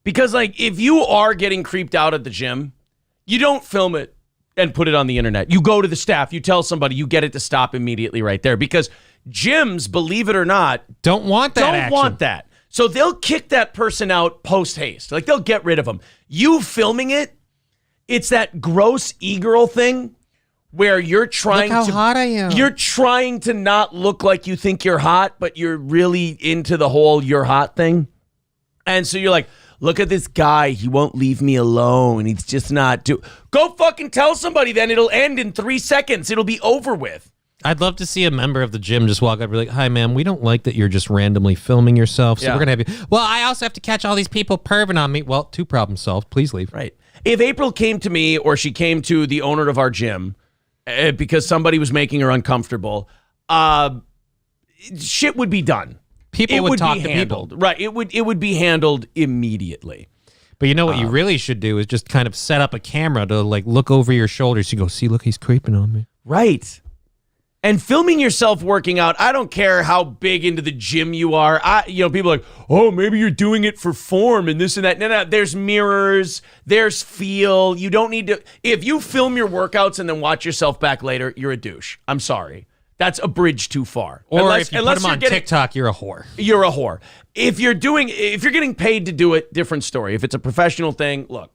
Because, like, if you are getting creeped out at the gym, you don't film it and put it on the internet. You go to the staff, you tell somebody, you get it to stop immediately right there. Because gyms, believe it or not, don't want that. So they'll kick that person out post-haste. Like, they'll get rid of them. You filming it, it's that gross e-girl thing where you're trying Look how hot I am. You're trying to not look like you think you're hot, but you're really into the whole you're hot thing. And so you're like, look at this guy. He won't leave me alone. He's just not Go fucking tell somebody then. It'll end in 3 seconds. It'll be over with. I'd love to see a member of the gym just walk up and be like, hi, ma'am, we don't like that you're just randomly filming yourself, so we're going to have you. Well, I also have to catch all these people perving on me. Well, 2 problems solved. Please leave. Right. If April came to me or she came to the owner of our gym because somebody was making her uncomfortable, shit would be done. People would talk to handled. people. Right. It would be handled immediately. But you know what you really should do is just kind of set up a camera to like look over your shoulders. You go, see, look, he's creeping on me. Right. And filming yourself working out, I don't care how big into the gym you are. People are like, oh, maybe you're doing it for form and this and that. No, there's mirrors, there's feel. You don't need to. If you film your workouts and then watch yourself back later, you're a douche. I'm sorry. That's a bridge too far. Or if you put them on TikTok, you're a whore. You're a whore. If you're getting paid to do it, different story. If it's a professional thing, look,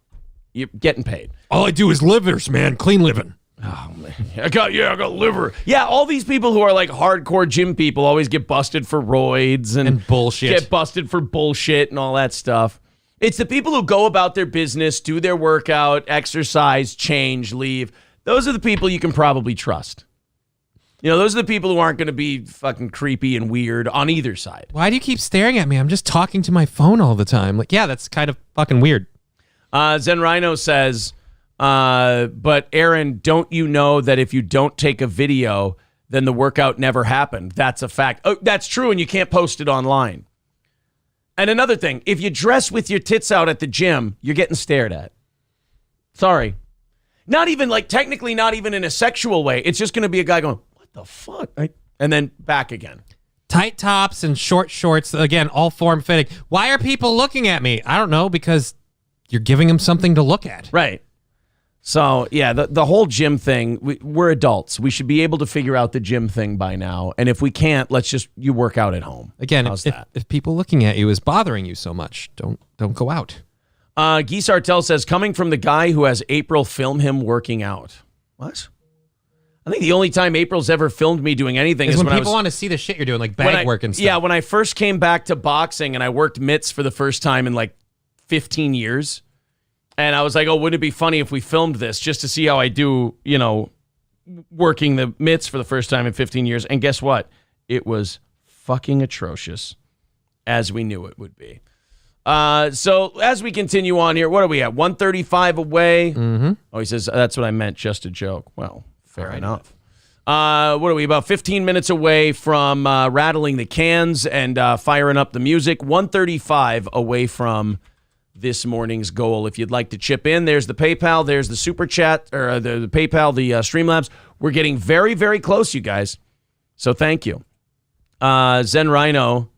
you're getting paid. All I do is livers, man. Clean living. Oh man, I got liver. Yeah, all these people who are like hardcore gym people always get busted for roids and bullshit. Get busted for bullshit and all that stuff. It's the people who go about their business, do their workout, exercise, change, leave. Those are the people you can probably trust. You know, those are the people who aren't going to be fucking creepy and weird on either side. Why do you keep staring at me? I'm just talking to my phone all the time. Like, yeah, that's kind of fucking weird. Zen Rhino says, but Aaron, don't you know that if you don't take a video, then the workout never happened? That's a fact. Oh, that's true, and you can't post it online. And another thing, if you dress with your tits out at the gym, you're getting stared at. Sorry. Not even, like, technically not even in a sexual way. It's just going to be a guy going, what the fuck? And then back again. Tight tops and short shorts, again, all form-fitting. Why are people looking at me? I don't know, because you're giving them something to look at. Right. So, yeah, the whole gym thing, we're adults. We should be able to figure out the gym thing by now. And if we can't, you work out at home. Again, How's if, that? if people looking at you is bothering you so much, don't go out. Geese Artel says, coming from the guy who has April film him working out. What? I think the only time April's ever filmed me doing anything is when when people want to see the shit you're doing, like bag work and stuff. Yeah, when I first came back to boxing and I worked mitts for the first time in like 15 years. And I was like, oh, wouldn't it be funny if we filmed this just to see how I do, working the mitts for the first time in 15 years. And guess what? It was fucking atrocious, as we knew it would be. So as we continue on here, what are we at? 135 away. Mm-hmm. Oh, he says, that's what I meant, just a joke. Well, fair enough. What are we, about 15 minutes away from rattling the cans and firing up the music? 135 away from this morning's goal. If you'd like to chip in, there's the PayPal, there's the Super Chat, or the PayPal, the Streamlabs. We're getting very, very close, you guys. So thank you. Zen Rhino.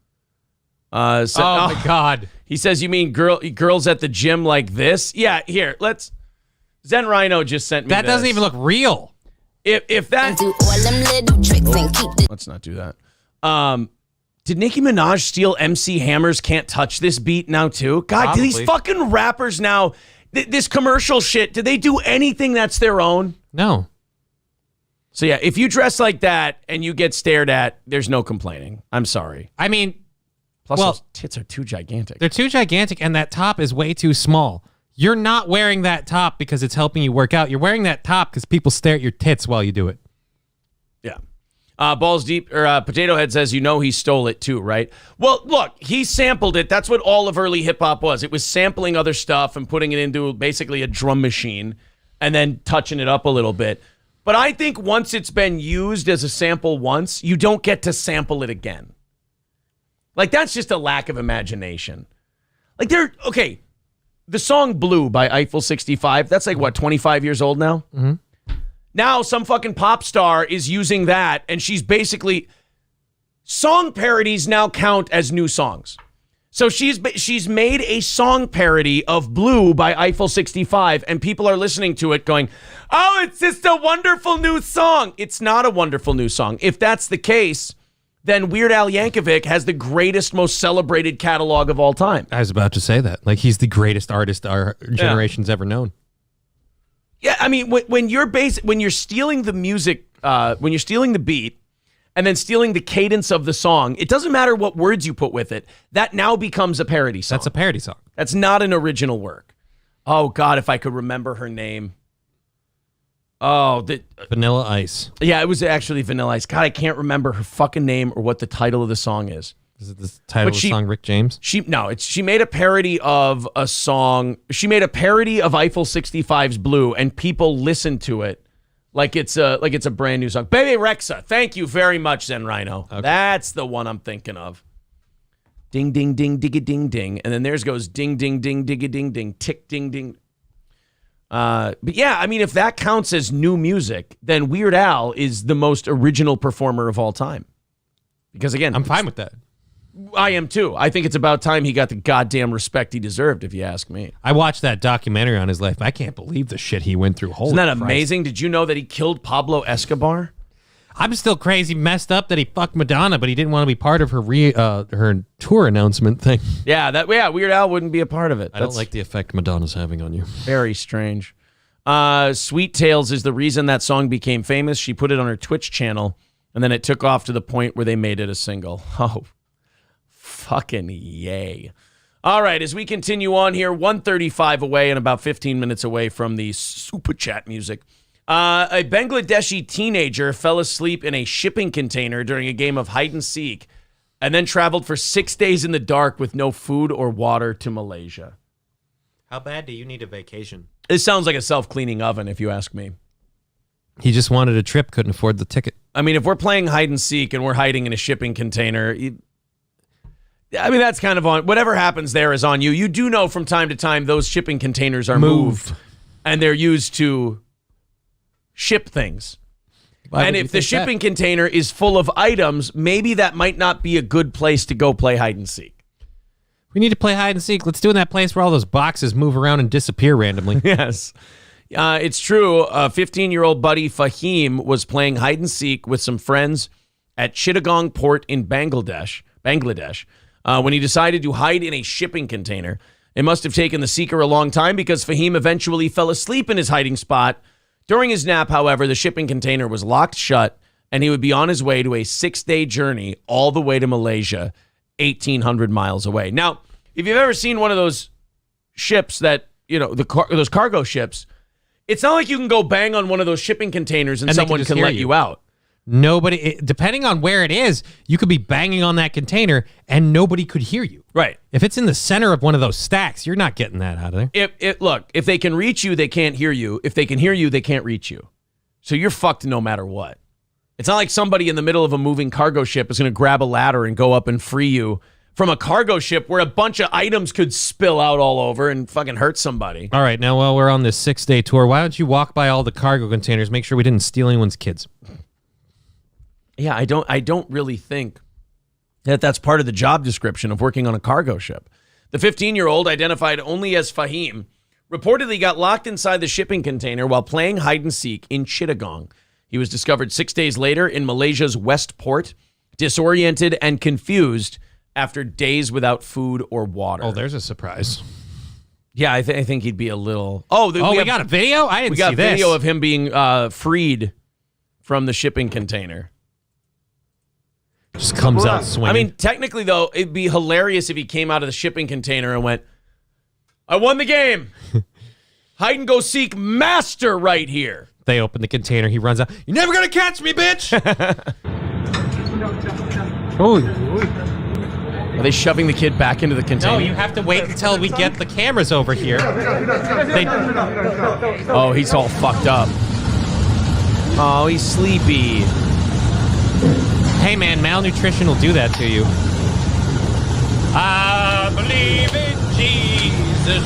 Oh, my God. He says, you mean girls at the gym like this? Yeah, here, Zen Rhino just sent me That doesn't even look real. If that... Do all them little tricks and keep let's not do that. Did Nicki Minaj steal MC Hammer's Can't Touch This beat now, too? God, Probably. do these fucking rappers now, this commercial shit, do they do anything that's their own? No. So, yeah, if you dress like that and you get stared at, there's no complaining. I'm sorry. I mean... Plus, those tits are too gigantic. They're too gigantic, and that top is way too small. You're not wearing that top because it's helping you work out. You're wearing that top because people stare at your tits while you do it. Yeah. Balls Deep, or Potato Head says, he stole it too, right? Well, look, he sampled it. That's what all of early hip-hop was. It was sampling other stuff and putting it into basically a drum machine and then touching it up a little bit. But I think once it's been used as a sample once, you don't get to sample it again. Like, that's just a lack of imagination. Like, the song Blue by Eiffel 65, that's like, what, 25 years old now? Mm-hmm. Now some fucking pop star is using that, and she's basically... Song parodies now count as new songs. So she's made a song parody of Blue by Eiffel 65, and people are listening to it going, oh, it's just a wonderful new song. It's not a wonderful new song. If that's the case, then Weird Al Yankovic has the greatest, most celebrated catalog of all time. I was about to say that. Like, he's the greatest artist our generation's ever known. Yeah, I mean, when you're stealing the music, when you're stealing the beat, and then stealing the cadence of the song, it doesn't matter what words you put with it. That now becomes a parody song. That's a parody song. That's not an original work. Oh, God, if I could remember her name. Oh, Vanilla Ice. Yeah, it was actually Vanilla Ice. God, I can't remember her fucking name or what the title of the song is. Is it the title of the song, Rick James? She made a parody of a song. She made a parody of Eiffel 65's Blue, and people listened to it like it's a brand new song. Baby Rexha. Thank you very much, Zen Rhino. Okay. That's the one I'm thinking of. Ding, ding, ding, digga, ding, ding. And then theirs goes ding, ding, ding, digga, ding, ding, tick, ding, ding. But yeah, I mean, if that counts as new music, then Weird Al is the most original performer of all time. Because again, I'm fine with that. I am too. I think it's about time he got the goddamn respect he deserved, if you ask me. I watched that documentary on his life. I can't believe the shit he went through. Holy Isn't that Christ. amazing? Did you know that he killed Pablo Escobar? I'm still crazy messed up that he fucked Madonna, but he didn't want to be part of her her tour announcement thing. Yeah, Weird Al wouldn't be a part of it. I don't like the effect Madonna's having on you. Very strange. Sweet Tales is the reason that song became famous. She put it on her Twitch channel, and then it took off to the point where they made it a single. Oh, fucking yay. All right, as we continue on here, 135 away and about 15 minutes away from the Super Chat music. A Bangladeshi teenager fell asleep in a shipping container during a game of hide and seek and then traveled for 6 days in the dark with no food or water to Malaysia. How bad do you need a vacation? This sounds like a self-cleaning oven, if you ask me. He just wanted a trip, couldn't afford the ticket. I mean, if we're playing hide and seek and we're hiding in a shipping container, that's kind of on. Whatever happens there is on you. You do know from time to time those shipping containers are moved and they're used to ship things. And if the shipping container is full of items, maybe that might not be a good place to go play hide and seek. We need to play hide and seek. Let's do it in that place where all those boxes move around and disappear randomly. Yes. It's true. 15-year-old buddy Fahim was playing hide and seek with some friends at Chittagong Port in Bangladesh, when he decided to hide in a shipping container. It must have taken the seeker a long time because Fahim eventually fell asleep in his hiding spot. During his nap, however, the shipping container was locked shut, and he would be on his way to a 6-day journey all the way to Malaysia, 1,800 miles away. Now, if you've ever seen one of those ships that, those cargo ships, it's not like you can go bang on one of those shipping containers and someone can let you out. Nobody, depending on where it is, you could be banging on that container and nobody could hear you. Right. If it's in the center of one of those stacks, you're not getting that out of there. Look, if they can reach you, they can't hear you. If they can hear you, they can't reach you. So you're fucked no matter what. It's not like somebody in the middle of a moving cargo ship is going to grab a ladder and go up and free you from a cargo ship where a bunch of items could spill out all over and fucking hurt somebody. All right, now while we're on this 6-day tour, why don't you walk by all the cargo containers, make sure we didn't steal anyone's kids? Yeah, I don't really think that that's part of the job description of working on a cargo ship. The 15-year-old, identified only as Fahim, reportedly got locked inside the shipping container while playing hide and seek in Chittagong. He was discovered 6 days later in Malaysia's West Port, disoriented and confused after days without food or water. Oh, there's a surprise. Yeah, I think he'd be a little... we got a video? I didn't see this. We got video of him being freed from the shipping container. Just comes out swinging. I mean, technically, though, it'd be hilarious if he came out of the shipping container and went, I won the game. Hide and go seek master right here. They open the container. He runs out. You're never going to catch me, bitch. Are they shoving the kid back into the container? No, you have to wait until we get the cameras over here. Oh, he's all fucked up. Oh, he's sleepy. Hey, man, malnutrition will do that to you. I believe in Jesus.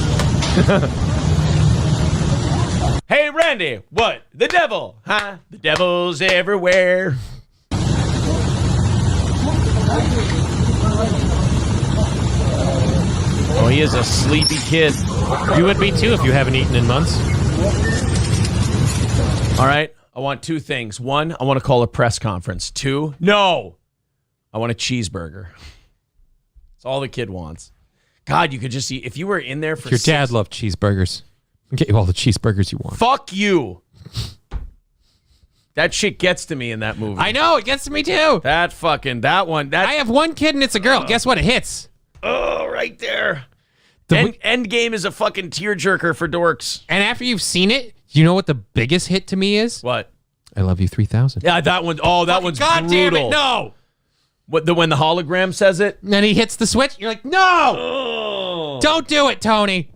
Hey, Randy, what? The devil, huh? The devil's everywhere. Oh, he is a sleepy kid. You would be, too, if you haven't eaten in months. All right. I want two things. One, I want to call a press conference. Two, no. I want a cheeseburger. That's all the kid wants. God, you could just see, if you were in there for Your dad loved cheeseburgers. I'll get you all the cheeseburgers you want. Fuck you. That shit gets to me in that movie. I know, it gets to me too. That one. I have one kid and it's a girl. Guess what? It hits. Oh, right there. Endgame is a fucking tearjerker for dorks. And after you've seen it, you know what the biggest hit to me is? What? I Love You 3000. Yeah, that one. Oh, that one's God brutal. damn it, no. When the hologram says it? And then he hits the switch. You're like, no. Oh. Don't do it, Tony.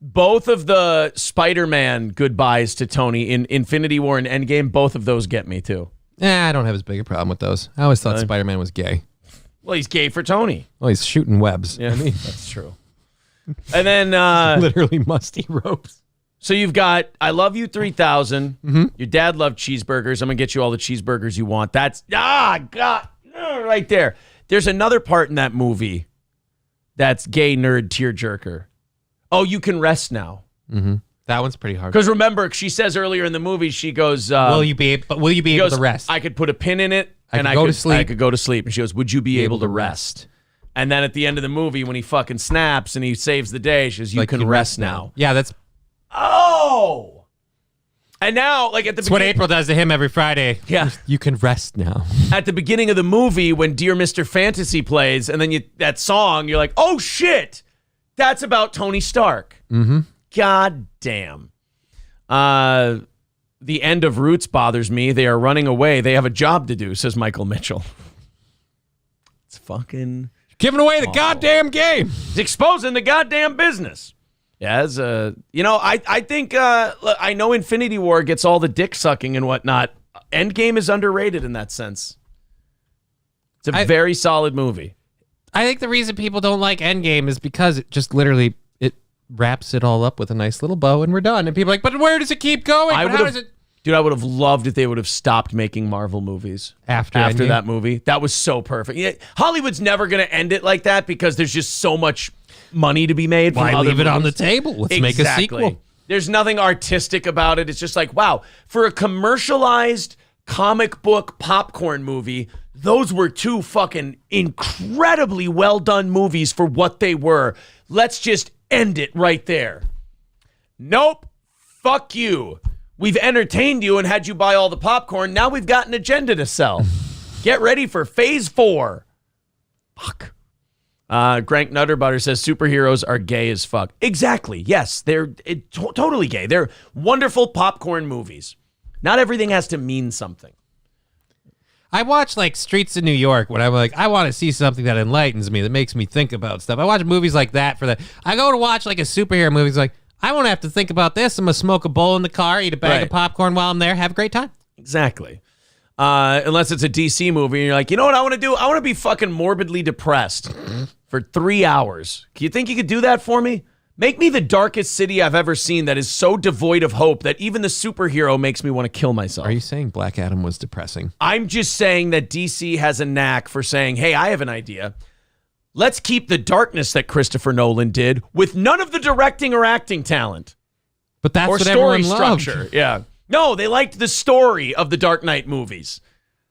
Both of the Spider-Man goodbyes to Tony in Infinity War and Endgame, both of those get me too. I don't have as big a problem with those. I always thought Spider-Man was gay. Well, he's gay for Tony. Well, he's shooting webs. Yeah, that's true. And then... literally musty ropes. So you've got I Love You 3000. Mm-hmm. Your dad loved cheeseburgers. I'm going to get you all the cheeseburgers you want. That's... God. Right there. There's another part in that movie that's gay nerd tearjerker. Oh, you can rest now. Mm-hmm. That one's pretty hard. Because remember, she says earlier in the movie, she goes... will you be able to rest? I could put a pin in it, I could go to sleep. I could go to sleep. And she goes, would you be able to rest? And then at the end of the movie, when he fucking snaps and he saves the day, she goes, you can rest now. Yeah, that's... Oh! And now, like at the That's what April does to him every Friday. Yeah. You can rest now. At the beginning of the movie, when Dear Mr. Fantasy plays, and then that song, you're like, oh shit! That's about Tony Stark. Mm-hmm. God damn. The end of Roots bothers me. They are running away. They have a job to do, says Michael Mitchell. It's fucking... Giving away the goddamn game. It's exposing the goddamn business. Yeah, I think, look, I know Infinity War gets all the dick sucking and whatnot. Endgame is underrated in that sense. It's a very solid movie. I think the reason people don't like Endgame is because it just literally it wraps it all up with a nice little bow and we're done. And people are like, but where does it keep going? Dude, I would have loved if they would have stopped making Marvel movies After that movie. That was so perfect. Yeah, Hollywood's never going to end it like that because there's just so much money to be made. Why leave it on the table? Let's make a sequel. There's nothing artistic about it. It's just like, wow, for a commercialized comic book popcorn movie, those were two fucking incredibly well done movies for what they were. Let's just end it right there. Nope. Fuck you. We've entertained you and had you buy all the popcorn. Now we've got an agenda to sell. Get ready for phase 4. Fuck. Grank Nutterbutter says superheroes are gay as fuck. Exactly. Yes, they're totally gay. They're wonderful popcorn movies. Not everything has to mean something. I watch like Streets of New York when I'm like, I want to see something that enlightens me, that makes me think about stuff. I watch movies like that for that. I go to watch like a superhero movie. It's like, I won't have to think about this. I'm going to smoke a bowl in the car, eat a bag of popcorn while I'm there, have a great time. Exactly. Unless it's a DC movie and you're like, you know what I want to do? I want to be fucking morbidly depressed for 3 hours. Do you think you could do that for me? Make me the darkest city I've ever seen that is so devoid of hope that even the superhero makes me want to kill myself. Are you saying Black Adam was depressing? I'm just saying that DC has a knack for saying, hey, I have an idea. Let's keep the darkness that Christopher Nolan did with none of the directing or acting talent. But that's or what story everyone loved. structure. Yeah. No, they liked the story of the Dark Knight movies.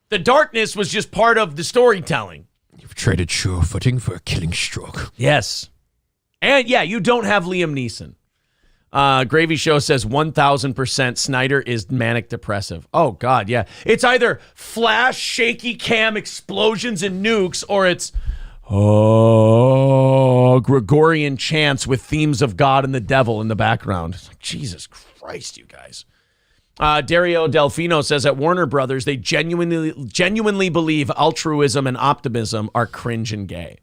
The darkness was just part of the storytelling. You've traded sure footing for a killing stroke. Yes. And yeah, you don't have Liam Neeson. Gravy Show says 1,000% Snyder is manic depressive. Oh, God, yeah. It's either flash, shaky cam, explosions, and nukes, or it's Gregorian chants with themes of God and the devil in the background. It's like, Jesus Christ, you guys. Dario Delfino says at Warner Brothers, they genuinely believe altruism and optimism are cringe and gay.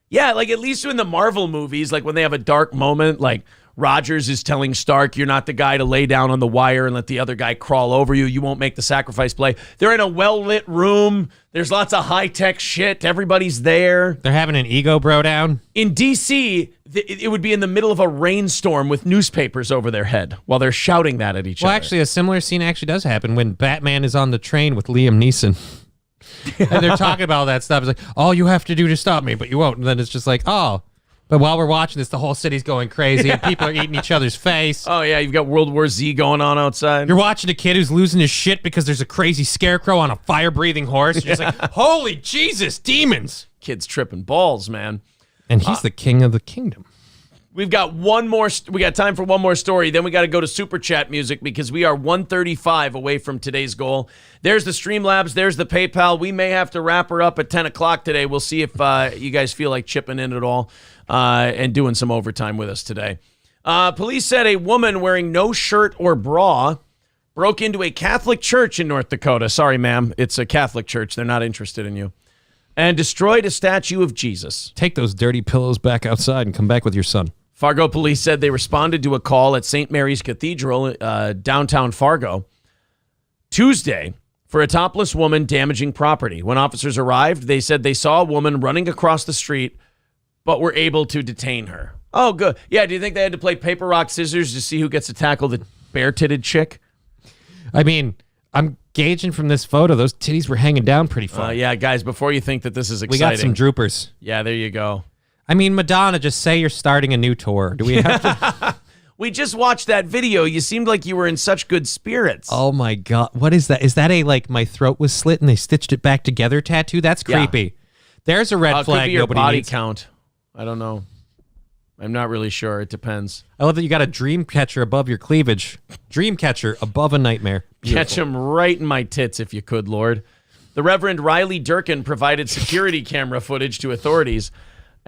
Yeah, like at least in the Marvel movies, like when they have a dark moment, like Rogers is telling Stark, you're not the guy to lay down on the wire and let the other guy crawl over you. You won't make the sacrifice play. They're in a well-lit room. There's lots of high-tech shit. Everybody's there. They're having an ego bro down. In DC, it would be in the middle of a rainstorm with newspapers over their head while they're shouting that at each other. Well, actually, a similar scene actually does happen when Batman is on the train with Liam Neeson. And they're talking about all that stuff. It's like, all you have to do to stop me, but you won't. And then it's just like, oh. But while we're watching this, the whole city's going crazy and people are eating each other's face. Oh, yeah, you've got World War Z going on outside. You're watching a kid who's losing his shit because there's a crazy scarecrow on a fire-breathing horse. You're just like, holy Jesus, demons. Kid's tripping balls, man. And he's the king of the kingdom. We've got one more. We got time for one more story. Then we got to go to Super Chat music because we are 135 away from today's goal. There's the Streamlabs. There's the PayPal. We may have to wrap her up at 10 o'clock today. We'll see if you guys feel like chipping in at all and doing some overtime with us today. Police said a woman wearing no shirt or bra broke into a Catholic church in North Dakota. Sorry, ma'am. It's a Catholic church. They're not interested in you. And destroyed a statue of Jesus. Take those dirty pillows back outside and come back with your son. Fargo police said they responded to a call at St. Mary's Cathedral, downtown Fargo, Tuesday for a topless woman damaging property. When officers arrived, they said they saw a woman running across the street, but were able to detain her. Oh, good. Yeah, do you think they had to play paper, rock, scissors to see who gets to tackle the bare-titted chick? I mean, I'm gauging from this photo, those titties were hanging down pretty far. Yeah, guys, before you think that this is exciting. We got some droopers. Yeah, there you go. I mean, Madonna, just say you're starting a new tour. Do we have to? We just watched that video. You seemed like you were in such good spirits. Oh, my God. What is that? Is that a, like, my throat was slit and they stitched it back together tattoo? That's creepy. Yeah. There's a red flag. Could be your nobody body needs. Count. I don't know. I'm not really sure. It depends. I love that you got a dream catcher above your cleavage. Dream catcher above a nightmare. Beautiful. Catch him right in my tits, if you could, Lord. The Reverend Riley Durkin provided security camera footage to authorities.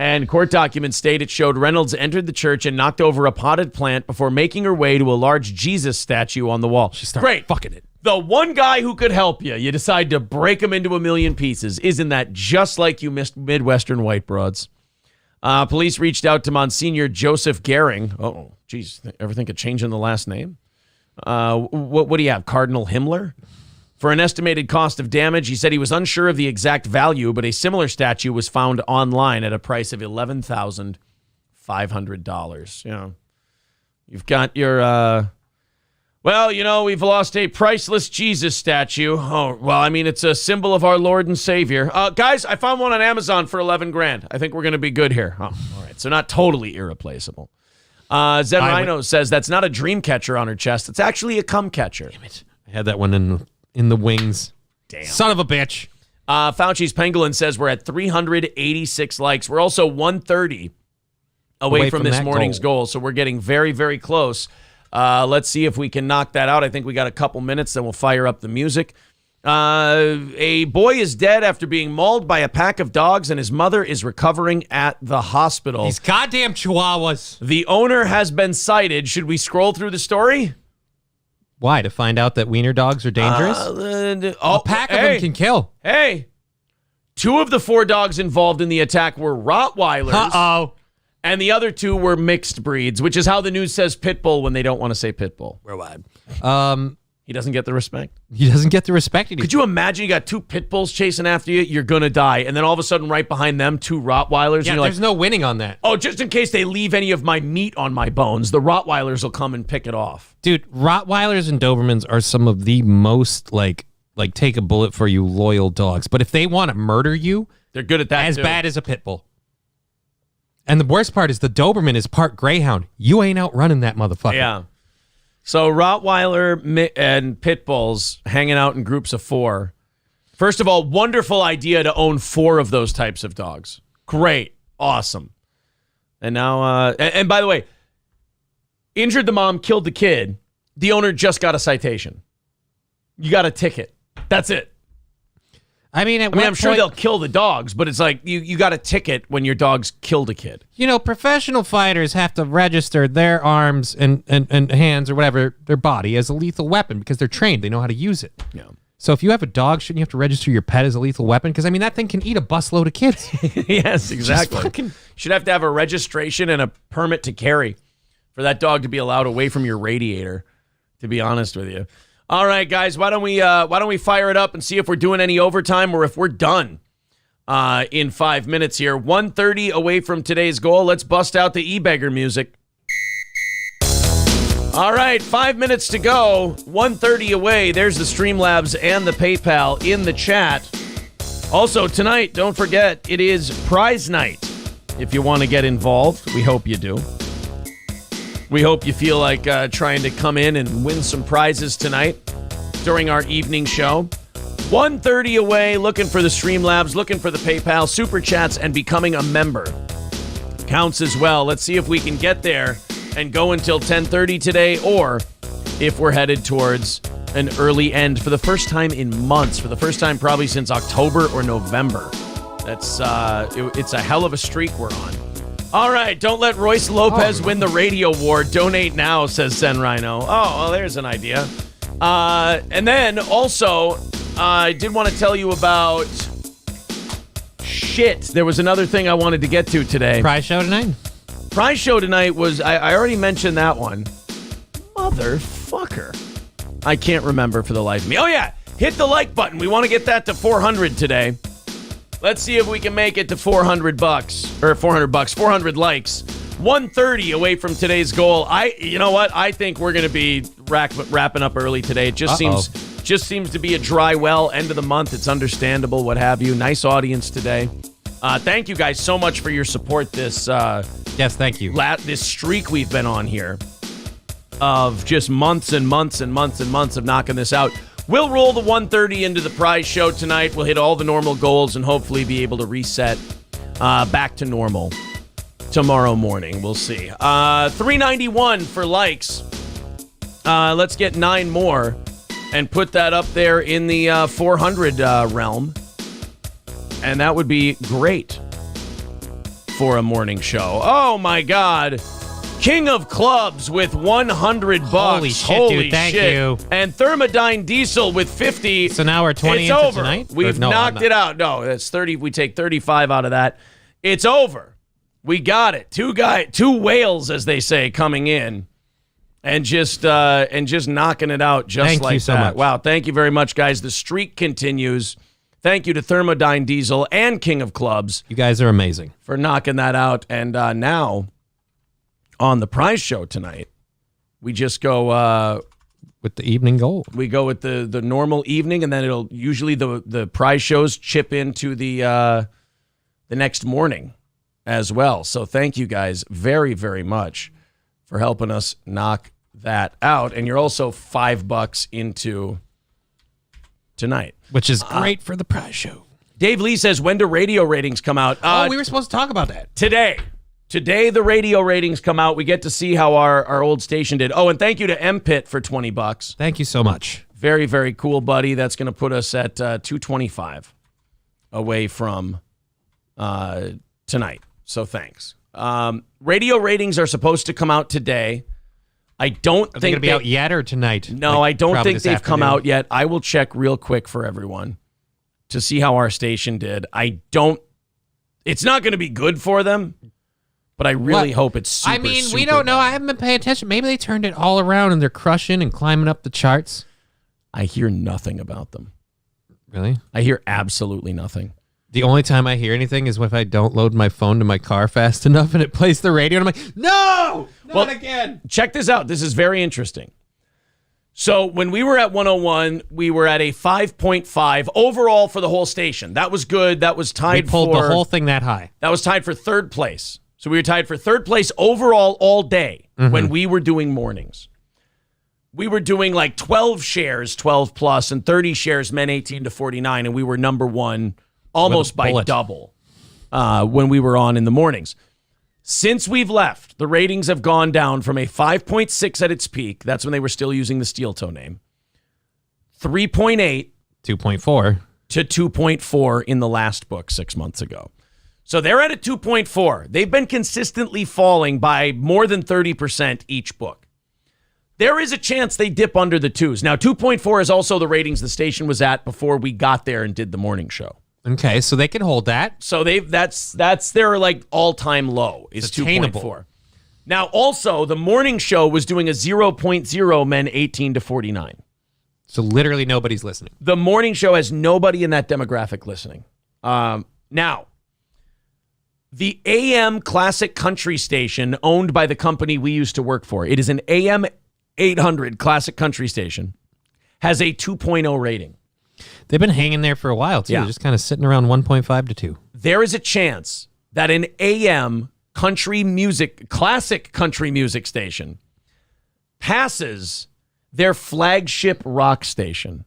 And court documents state it showed Reynolds entered the church and knocked over a potted plant before making her way to a large Jesus statue on the wall. She started Great. fucking it. The one guy who could help you, you decide to break him into a million pieces. Isn't that just like you Midwestern white broads? Police reached out to Monsignor Joseph Gehring. Oh, geez. Ever think of changing the last name? What do you have, Cardinal Himmler? For an estimated cost of damage, he said he was unsure of the exact value, but a similar statue was found online at a price of $11,500. You know, you've got your Well, we've lost a priceless Jesus statue. Oh, well, I mean, it's a symbol of our Lord and Savior. Guys, I found one on Amazon for $11,000. I think we're going to be good here. Oh, all right. So not totally irreplaceable. Zen Rhino says that's not a dream catcher on her chest. It's actually a cum catcher. Damn it. I had that one in the wings. Damn. Son of a bitch. Fauci's Pangolin says we're at 386 likes. We're also 130 away from this morning's goal. So we're getting very, very close. Let's see if we can knock that out. I think we got a couple minutes, then we'll fire up the music. A boy is dead after being mauled by a pack of dogs, and his mother is recovering at the hospital. These goddamn chihuahuas. The owner has been cited. Should we scroll through the story? Why? To find out that wiener dogs are dangerous? A pack of them can kill. Hey, 2 of the 4 dogs involved in the attack were Rottweilers. Uh-oh. And the other 2 were mixed breeds, which is how the news says pit bull when they don't want to say pit bull. We're wide. He doesn't get the respect. He doesn't get the respect. Could you imagine you got 2 pit bulls chasing after you? You're going to die. And then all of a sudden, right behind them, 2 Rottweilers. Yeah, and there's no winning on that. Oh, just in case they leave any of my meat on my bones, the Rottweilers will come and pick it off. Dude, Rottweilers and Dobermans are some of the most, like take a bullet for you loyal dogs. But if they want to murder you, they're good at that as bad as a pit bull. And the worst part is the Doberman is part greyhound. You ain't outrunning that motherfucker. Yeah. So Rottweiler and pit bulls hanging out in groups of 4. First of all, wonderful idea to own 4 of those types of dogs. Great. Awesome. And now, and by the way, injured the mom, killed the kid. The owner just got a citation. You got a ticket. That's it. I mean, I'm sure they'll kill the dogs, but it's like you got a ticket when your dog's killed a kid. Professional fighters have to register their arms and hands or whatever, their body as a lethal weapon because they're trained. They know how to use it. Yeah. So if you have a dog, shouldn't you have to register your pet as a lethal weapon? Because, I mean, that thing can eat a busload of kids. Yes, exactly. Should have to have a registration and a permit to carry for that dog to be allowed away from your radiator, to be honest with you. All right, guys, why don't we fire it up and see if we're doing any overtime or if we're done in 5 minutes here. 1:30 away from today's goal. Let's bust out the e-beggar music. All right, 5 minutes to go. 1:30 away. There's the Streamlabs and the PayPal in the chat. Also, tonight, don't forget, it is prize night. If you want to get involved, we hope you do. We hope you feel like trying to come in and win some prizes tonight during our evening show. 1:30 away, looking for the Streamlabs, looking for the PayPal, Super Chats, and becoming a member. Counts as well. Let's see if we can get there and go until 10:30 today, or if we're headed towards an early end for the first time in months, for the first time probably since October or November. That's it's a hell of a streak we're on. All right, don't let Royce Lopez win the radio war. Donate now, says Zen Rhino. Oh, well, there's an idea. And then also, I did want to tell you about there was another thing I wanted to get to today. Prize show tonight? Prize show tonight was, I already mentioned that one. Motherfucker. I can't remember for the life of me. Oh, yeah, hit the like button. We want to get that to 400 today. Let's see if we can make it to $400 or $400 likes. 1:30 away from today's goal. You know what? I think we're going to be wrapping up early today. It just seems to be a dry well, end of the month. It's understandable, what have you. Nice audience today. Thank you guys so much for your support. Yes, thank you. This streak we've been on here of just months and months and months and months of knocking this out. We'll roll the 1:30 into the prize show tonight. We'll hit all the normal goals and hopefully be able to reset back to normal tomorrow morning. We'll see. 391 for likes. Let's get 9 more and put that up there in the 400 realm. And that would be great for a morning show. Oh, my God. King of Clubs with $100. Holy shit, dude. Thank you. And Thermodyne Diesel with 50. So now we're 20 it's into over. Tonight? We've knocked it out. No, that's 30. We take 35 out of that. It's over. We got it. Two whales, as they say, coming in and just knocking it out just thank like you so that. much. Wow, thank you very much, guys. The streak continues. Thank you to Thermodyne Diesel and King of Clubs. You guys are amazing. For knocking that out. And now, on the prize show tonight, we just go with the evening gold. We go with the normal evening, and then it'll usually the prize shows chip into the next morning as well. So thank you guys very, very much for helping us knock that out. And you're also $5 into tonight, which is great for the prize show. Dave Lee says, when do radio ratings come out? We were supposed to talk about that. Today, the radio ratings come out. We get to see how our old station did. Oh, and thank you to M-Pit for $20. Thank you so much. Very, very cool, buddy. That's going to put us at 225 away from tonight. So thanks. Radio ratings are supposed to come out today. I don't Are think they going to be out yet or tonight? No, Like, I don't probably think this they've come afternoon? out yet. I will check real quick for everyone to see how our station did. It's not going to be good for them, but I really hope it's super, I mean, we super don't know. bad. I haven't been paying attention. Maybe they turned it all around and they're crushing and climbing up the charts. I hear nothing about them. Really? I hear absolutely nothing. The only time I hear anything is if I don't load my phone to my car fast enough and it plays the radio and I'm like, no, not again. Check this out. This is very interesting. So when we were at 101, we were at a 5.5 overall for the whole station. That was good. That was tied We pulled for the whole thing that high. That was tied for third place. So we were tied for third place overall all day when we were doing mornings. We were doing like 12 shares, 12 plus, and 30 shares, men 18 to 49, and we were number one almost by bullet. double when we were on in the mornings. Since we've left, the ratings have gone down from a 5.6 at its peak. That's when they were still using the steel toe name. 3.8 2.4 to 2.4 in the last book 6 months ago. So they're at a 2.4. They've been consistently falling by more than 30% each book. There is a chance they dip under the twos. Now, 2.4 is also the ratings the station was at before we got there and did the morning show. Okay, so they can hold that. So that's their like all-time low is 2.4. Now, also, the morning show was doing a 0.0 men 18 to 49. So literally nobody's listening. The morning show has nobody in that demographic listening. Now, the AM classic country station owned by the company we used to work for, it is an AM 800 classic country station, has a 2.0 rating. They've been hanging there for a while, too. Yeah. Just kind of sitting around 1.5 to 2. There is a chance that an AM country music, classic country music station passes their flagship rock station.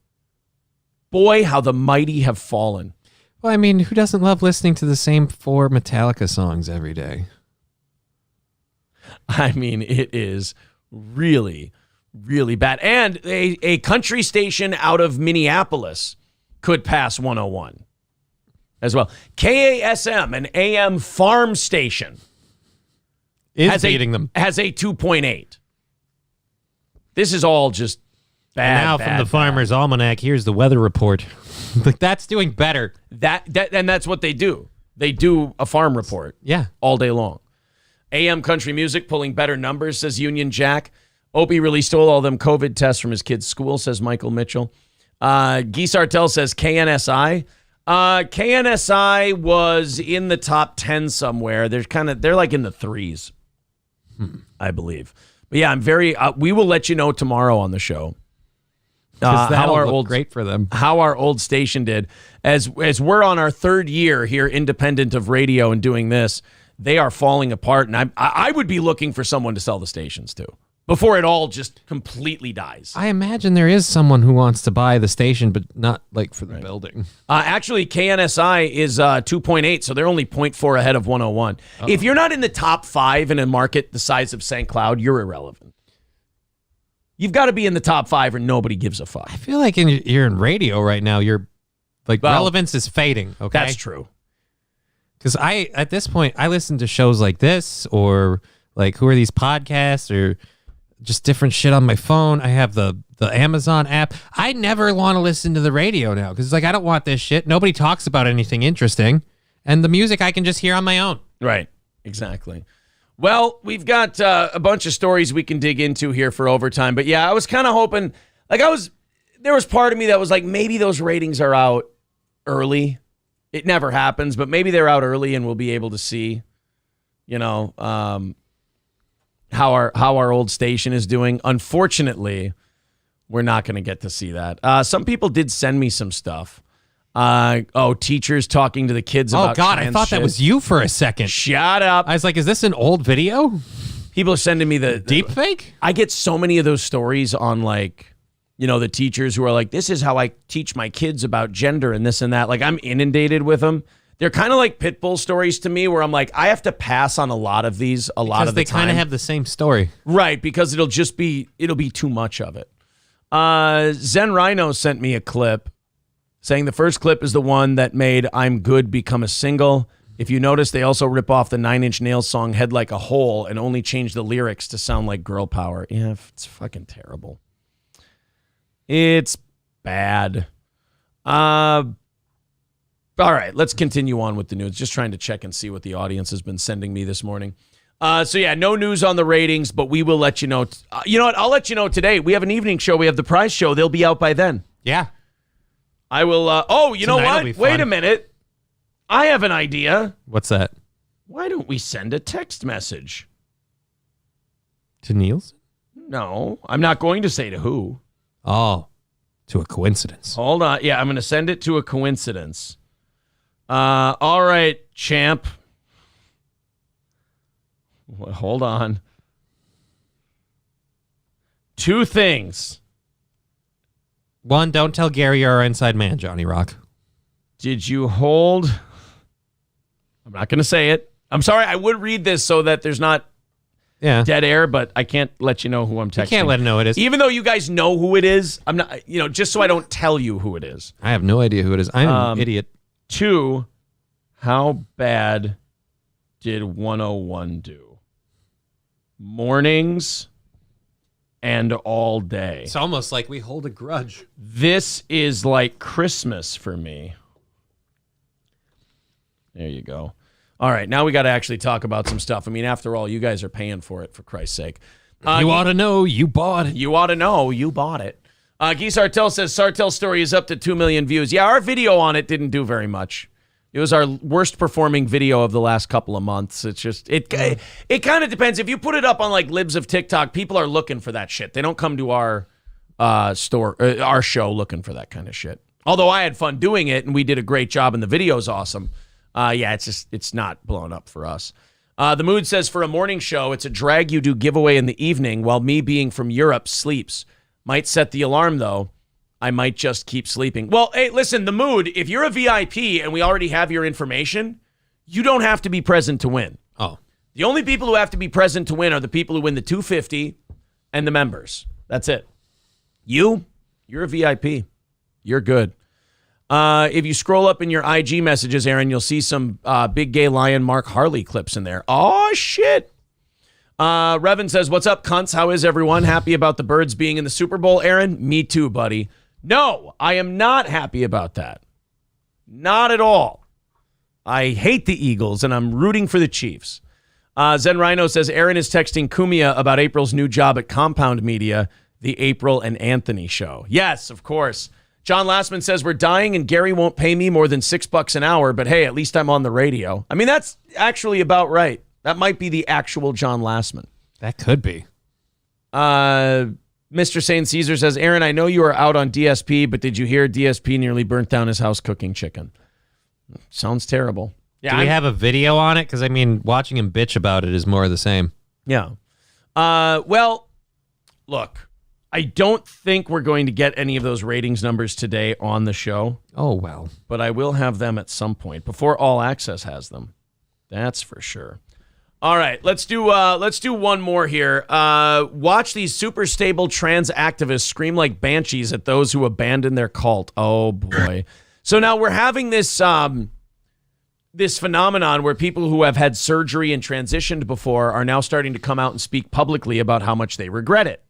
Boy, how the mighty have fallen. Well, I mean, who doesn't love listening to the same 4 Metallica songs every day? I mean, it is really, really bad. And a country station out of Minneapolis could pass 101 as well. KASM, an AM farm station, Is beating them. Has a 2.8. This is all just bad. And now bad, from the bad. Farmer's Almanac, here's the weather report. Like, that's doing better. And that's what they do. They do a farm report. Yeah. All day long. AM country music pulling better numbers, says Union Jack. Opie really stole all them COVID tests from his kid's school, says Michael Mitchell. Guy Sartell says KNSI. KNSI was in the top 10 somewhere. They're like in the threes, I believe. But yeah, we will let you know tomorrow on the show. How our old great for them. How our old station did. As we're on our third year here, independent of radio and doing this, they are falling apart. And I would be looking for someone to sell the stations to before it all just completely dies. I imagine there is someone who wants to buy the station, but not like for the building. Actually, KNSI is 2.8, so they're only 0.4 ahead of 101. If you're not in the top 5 in a market the size of St. Cloud, you're irrelevant. You've got to be in the top 5 or nobody gives a fuck. I feel like you're in radio right now. Relevance is fading. Okay, that's true. Because at this point, I listen to shows like this or like who are these podcasts or just different shit on my phone. I have the Amazon app. I never want to listen to the radio now because I don't want this shit. Nobody talks about anything interesting. And the music I can just hear on my own. Right. Exactly. Well, we've got a bunch of stories we can dig into here for overtime. But yeah, I was kind of hoping, there was part of me that was like, maybe those ratings are out early. It never happens, but maybe they're out early and we'll be able to see, how our old station is doing. Unfortunately, We're not going to get to see that. Some people did send me some stuff. Teachers talking to the kids about God, I thought shit. that was you for a second. Shut up. I was like, is this an old video? People are sending me the deep fake. I get so many of those stories on like, the teachers who are like, this is how I teach my kids about gender and this and that. Like I'm inundated with them. They're kind of like pit bull stories to me where I'm like, I have to pass on a lot of these a lot of the time. Because they kind of have the same story. Right, because it'll be too much of it. Zen Rhino sent me a clip saying the first clip is the one that made I'm Good become a single. If you notice, they also rip off the 9 Inch Nails song Head Like a Hole and only change the lyrics to sound like girl power. Yeah, it's fucking terrible. It's bad. All right, let's continue on with the news. Just trying to check and see what the audience has been sending me this morning. No news on the ratings, but we will let you know. You know what? I'll let you know today. We have an evening show. We have the prize show. They'll be out by then. Yeah. I will. You know what? Wait a minute. I have an idea. What's that? Why don't we send a text message? To Niels? No, I'm not going to say to who. Oh, to a coincidence. Hold on. Yeah, I'm going to send it to a coincidence. All right, champ. Well, hold on. 2 things. 1, don't tell Gary you're our inside man, Johnny Rock. Did you hold? I'm not going to say it. I'm sorry. I would read this so that there's not dead air, but I can't let you know who I'm texting. You can't let him know it is. Even though you guys know who it is, I'm not, just so I don't tell you who it is. I have no idea who it is. I'm an idiot. 2, how bad did 101 do? Mornings and all day. It's almost like we hold a grudge. This is like Christmas for me. There you go. All right, now we got to actually talk about some stuff. I mean, after all, you guys are paying for it, for Christ's sake. You ought to know you bought it. You ought to know you bought it. Guy Sartell says Sartell's story is up to 2 million views. Yeah, our video on it didn't do very much. It was our worst performing video of the last couple of months. It's just, it kind of depends. If you put it up on like Libs of TikTok, people are looking for that shit. They don't come to our our show looking for that kind of shit. Although I had fun doing it and we did a great job and the video's awesome. It's not blown up for us. The Mood says for a morning show, it's a drag you do giveaway in the evening while me being from Europe sleeps. Might set the alarm though. I might just keep sleeping. Well, hey, listen, The Mood, if you're a VIP and we already have your information, you don't have to be present to win. Oh. The only people who have to be present to win are the people who win the $250 and the members. That's it. You're a VIP. You're good. If you scroll up in your IG messages, Aaron, you'll see some Big Gay Lion Mark Harley clips in there. Oh, shit. Revan says, what's up, cunts? How is everyone? Happy about the Birds being in the Super Bowl, Aaron? Me too, buddy. No, I am not happy about that. Not at all. I hate the Eagles, and I'm rooting for the Chiefs. Zen Rhino says, Aaron is texting Kumia about April's new job at Compound Media, the April and Anthony show. Yes, of course. John Lastman says, we're dying and Gary won't pay me more than $6 an hour, but hey, at least I'm on the radio. I mean, that's actually about right. That might be the actual John Lastman. That could be. Mr. St. Caesar says, Aaron, I know you are out on DSP, but did you hear DSP nearly burnt down his house cooking chicken? Sounds terrible. Yeah, do we have a video on it? Because, I mean, watching him bitch about it is more of the same. Yeah. Well, look, I don't think we're going to get any of those ratings numbers today on the show. Oh, well. But I will have them at some point before All Access has them. That's for sure. All right, let's do one more here. Watch these super stable trans activists scream like banshees at those who abandon their cult. Oh boy! So now we're having this this phenomenon where people who have had surgery and transitioned before are now starting to come out and speak publicly about how much they regret it,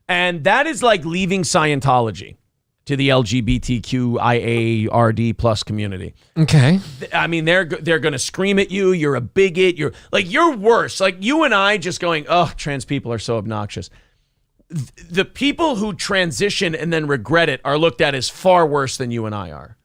and that is like leaving Scientology to the LGBTQIARD plus community. Okay. I mean, they're going to scream at you. You're a bigot. You're worse. Like you and I just going, oh, trans people are so obnoxious. The people who transition and then regret it are looked at as far worse than you and I are.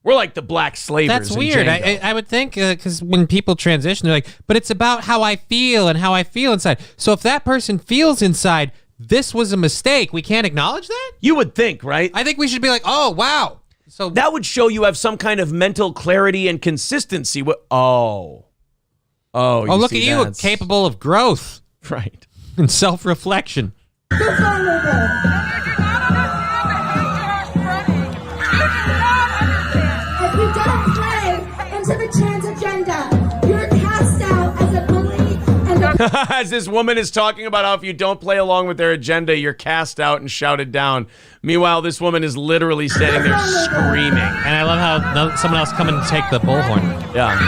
We're like the black slavers. That's weird. I would think because when people transition, they're like, but it's about how I feel and how I feel inside. So if that person feels inside, this was a mistake. We can't acknowledge that? You would think, right? I think we should be like, oh, wow. So that would show you have some kind of mental clarity and consistency. Oh, look at you, capable of growth. Right. And self-reflection. If you don't play into the trans agenda, you're cast out as a bully and As this woman is talking about how if you don't play along with their agenda, you're cast out and shouted down. Meanwhile, this woman is literally standing there screaming. And I love how someone else come and take the bullhorn. Yeah.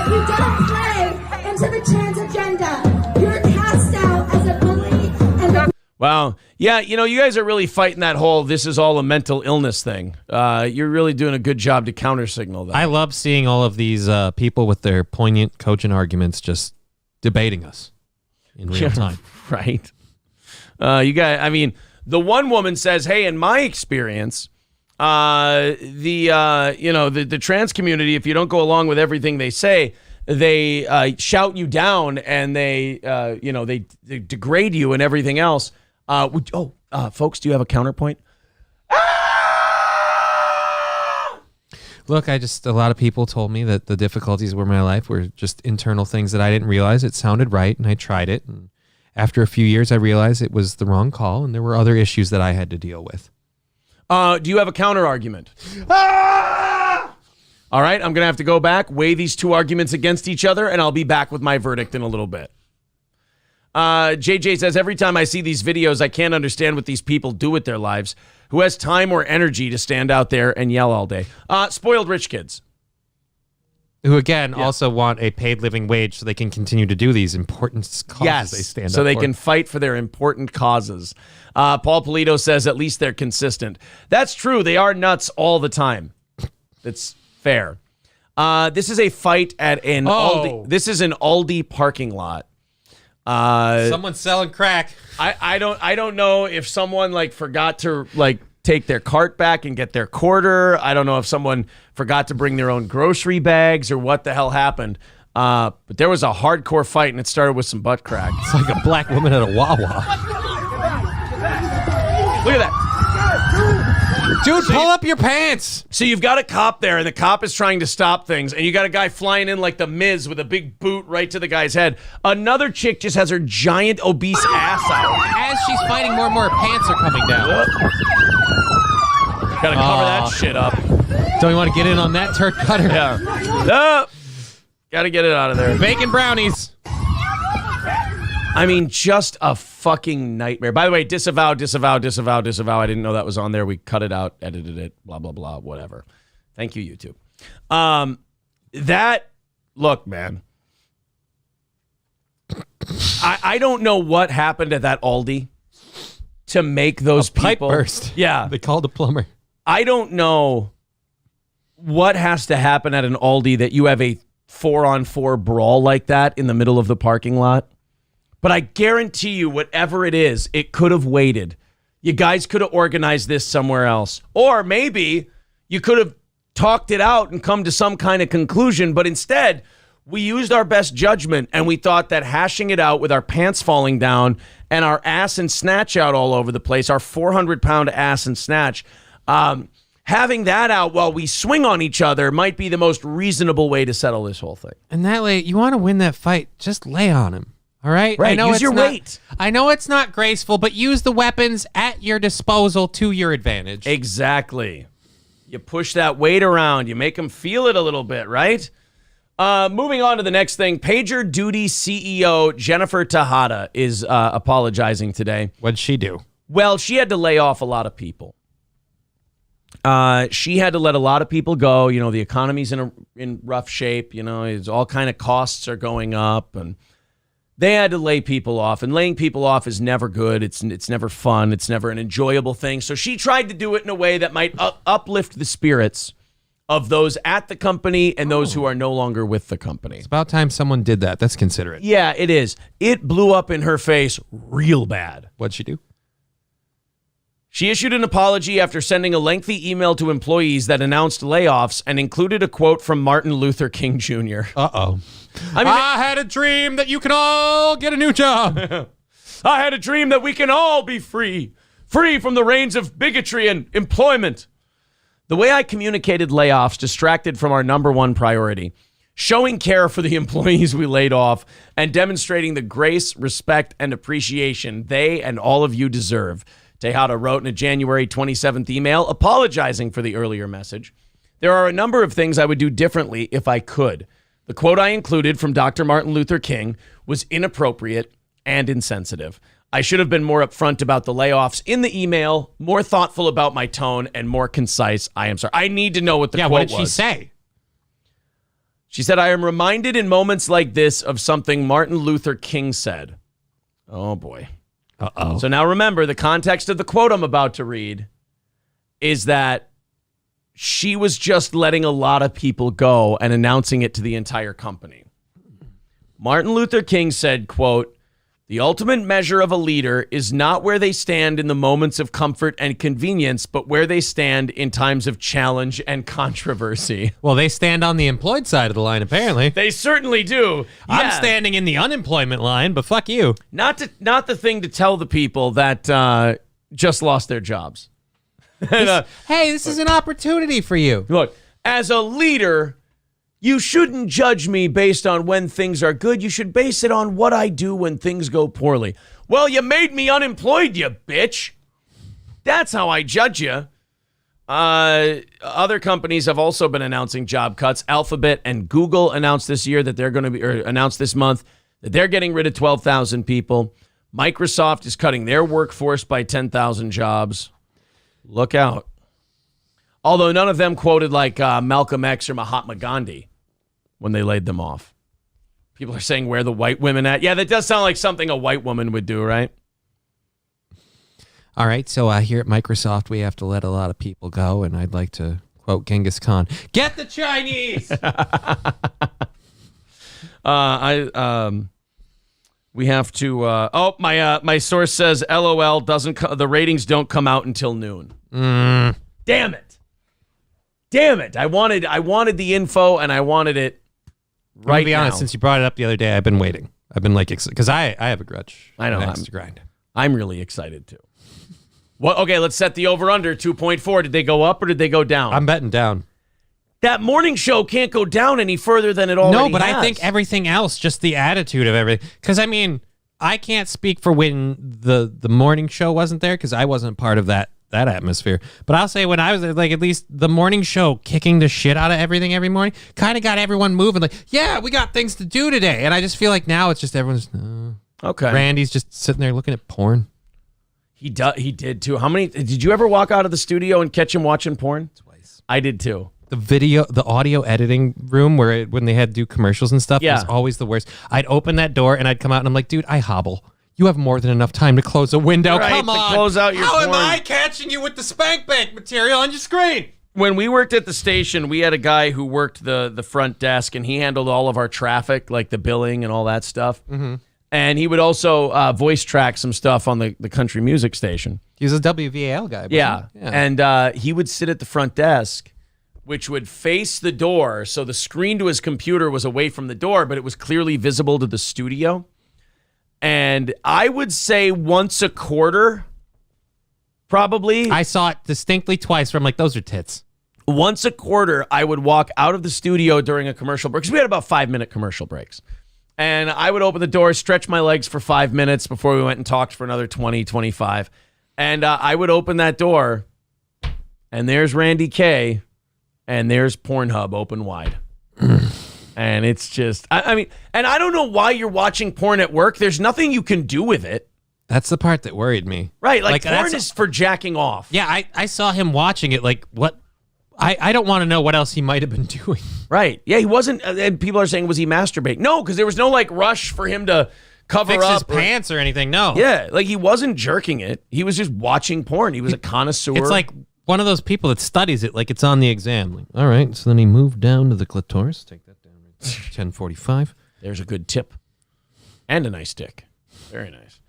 if you don't play into the trans agenda, you're cast out as a bully and Wow. Yeah, you guys are really fighting that whole this is all a mental illness thing. You're really doing a good job to counter-signal that. I love seeing all of these people with their poignant cogent arguments just debating us in real time. Right. You guys, I mean, the one woman says, hey, in my experience, the trans community, if you don't go along with everything they say, they shout you down and they degrade you and everything else. Folks, do you have a counterpoint? Look, a lot of people told me that the difficulties were in my life were just internal things that I didn't realize. It sounded right, and I tried it. And after a few years, I realized it was the wrong call, and there were other issues that I had to deal with. Do you have a counter argument? All right, I'm going to have to go back, weigh these two arguments against each other, and I'll be back with my verdict in a little bit. JJ says, every time I see these videos, I can't understand what these people do with their lives. Who has time or energy to stand out there and yell all day? Spoiled rich kids. Who, again, also want a paid living wage so they can continue to do these important causes they stand up for. So they can fight for their important causes. Paul Polito says, at least they're consistent. That's true. They are nuts all the time. That's fair. This is a fight at an Aldi. This is an Aldi parking lot. Someone's selling crack. I don't know if someone forgot to take their cart back and get their quarter. I don't know if someone forgot to bring their own grocery bags or what the hell happened. But there was a hardcore fight and it started with some butt crack. It's like a black woman at a Wawa. Look at that. Dude, pull up your pants. So you've got a cop there, and the cop is trying to stop things, and you got a guy flying in like the Miz with a big boot right to the guy's head. Another chick just has her giant obese ass out. As she's fighting, more and more pants are coming down. Gotta cover that shit up. Don't you want to get in on that turd cutter? Yeah. Gotta get it out of there. Bacon brownies. I mean, just a fucking nightmare. By the way, disavow. I didn't know that was on there. We cut it out, edited it, blah, blah, blah, whatever. Thank you, YouTube. Look, man. I don't know what happened at that Aldi to make those people. Pipe burst. Yeah. They called a plumber. I don't know what has to happen at an Aldi that you have a 4-on-4 brawl like that in the middle of the parking lot. But I guarantee you, whatever it is, it could have waited. You guys could have organized this somewhere else. Or maybe you could have talked it out and come to some kind of conclusion. But instead, we used our best judgment and we thought that hashing it out with our pants falling down and our ass and snatch out all over the place, our 400-pound ass and snatch, having that out while we swing on each other might be the most reasonable way to settle this whole thing. And that way, you want to win that fight, just lay on him. All right? Right, use your weight. I know it's not graceful, but use the weapons at your disposal to your advantage. Exactly. You push that weight around. You make them feel it a little bit, right? Moving on to the next thing. Pager Duty CEO Jennifer Tejada is apologizing today. What'd she do? Well, she had to lay off a lot of people. She had to let a lot of people go. You know, the economy's in rough shape. You know, it's all kind of costs are going up, and they had to lay people off, and laying people off is never good. It's never fun. It's never an enjoyable thing. So she tried to do it in a way that might uplift the spirits of those at the company and those who are no longer with the company. It's about time someone did that. That's considerate. Yeah, it is. It blew up in her face real bad. What'd she do? She issued an apology after sending a lengthy email to employees that announced layoffs and included a quote from Martin Luther King Jr. Uh-oh. I had a dream that you could all get a new job. I had a dream that we can all be free from the reins of bigotry and employment. The way I communicated layoffs distracted from our number one priority, showing care for the employees we laid off and demonstrating the grace, respect, and appreciation they and all of you deserve. Tejada wrote in a January 27th email apologizing for the earlier message. There are a number of things I would do differently if I could. The quote I included from Dr. Martin Luther King was inappropriate and insensitive. I should have been more upfront about the layoffs in the email, more thoughtful about my tone, and more concise. I am sorry. I need to know what the quote was. What did she say? She said, I am reminded in moments like this of something Martin Luther King said. Oh, boy. Uh-oh. So now remember, the context of the quote I'm about to read is that she was just letting a lot of people go and announcing it to the entire company. Martin Luther King said, quote, the ultimate measure of a leader is not where they stand in the moments of comfort and convenience, but where they stand in times of challenge and controversy. Well, they stand on the employed side of the line, apparently. They certainly do. I'm standing in the unemployment line, but fuck you. Not the thing to tell the people that just lost their jobs. Hey, this is an opportunity for you. Look, as a leader, you shouldn't judge me based on when things are good. You should base it on what I do when things go poorly. Well, you made me unemployed, you bitch. That's how I judge you. Other companies have also been announcing job cuts. Alphabet and Google announced this year that they're going to be, or announced this month that they're getting rid of 12,000 people. Microsoft is cutting their workforce by 10,000 jobs. Look out. Although none of them quoted like Malcolm X or Mahatma Gandhi when they laid them off. People are saying, where the white women at? Yeah, that does sound like something a white woman would do, right? All right, so here at Microsoft, we have to let a lot of people go, and I'd like to quote Genghis Khan, get the Chinese! We have to, my source says, LOL, the ratings don't come out until noon. Damn it. I wanted the info, and I wanted it right now. To be honest, since you brought it up the other day, I've been waiting. I've been like, because I have a grudge. I know. To grind. I'm really excited too. What? Okay, let's set the over-under 2.4. Did they go up or did they go down? I'm betting down. That morning show can't go down any further than it already has. No, but I think everything else, just the attitude of everything. Because, I mean, I can't speak for when the morning show wasn't there because I wasn't part of that atmosphere. But I'll say when I was there, like, at least the morning show kicking the shit out of everything every morning kind of got everyone moving. Like, yeah, we got things to do today. And I just feel like now it's just everyone's... okay. Randy's just sitting there looking at porn. He did too. How many... Did you ever walk out of the studio and catch him watching porn? Twice. I did too. The audio editing room when they had to do commercials and stuff was always the worst. I'd open that door and I'd come out and I'm like, dude, I hobble. You have more than enough time to close a window. Right, Come on. Close out your How porn. am I catching you with the spank bank material on your screen? When we worked at the station, we had a guy who worked the front desk and he handled all of our traffic, like the billing and all that stuff. Mm-hmm. And he would also voice track some stuff on the country music station. He was a WVAL guy. Yeah. And he would sit at the front desk, which would face the door. So the screen to his computer was away from the door, but it was clearly visible to the studio. And I would say once a quarter, probably. I saw it distinctly twice where I'm like, those are tits. Once a quarter, I would walk out of the studio during a commercial break. Because we had about 5-minute commercial breaks. And I would open the door, stretch my legs for 5 minutes before we went and talked for another 20, 25. And I would open that door, and there's Randy K, and there's Pornhub open wide. And it's just, I mean, and I don't know why you're watching porn at work. There's nothing you can do with it. That's the part that worried me. Right, like porn is for jacking off. Yeah, I saw him watching it, like, what? I don't want to know what else he might have been doing. Right. Yeah, he wasn't, and people are saying, was he masturbating? No, because there was no, like, rush for him to cover Fix up. his pants or anything, no. Yeah, like, he wasn't jerking it. He was just watching porn. He was a connoisseur. It's like one of those people that studies it like it's on the exam. Like, all right, so then he moved down to the clitoris. Take that down. 10:45. There's a good tip. And a nice dick. Very nice.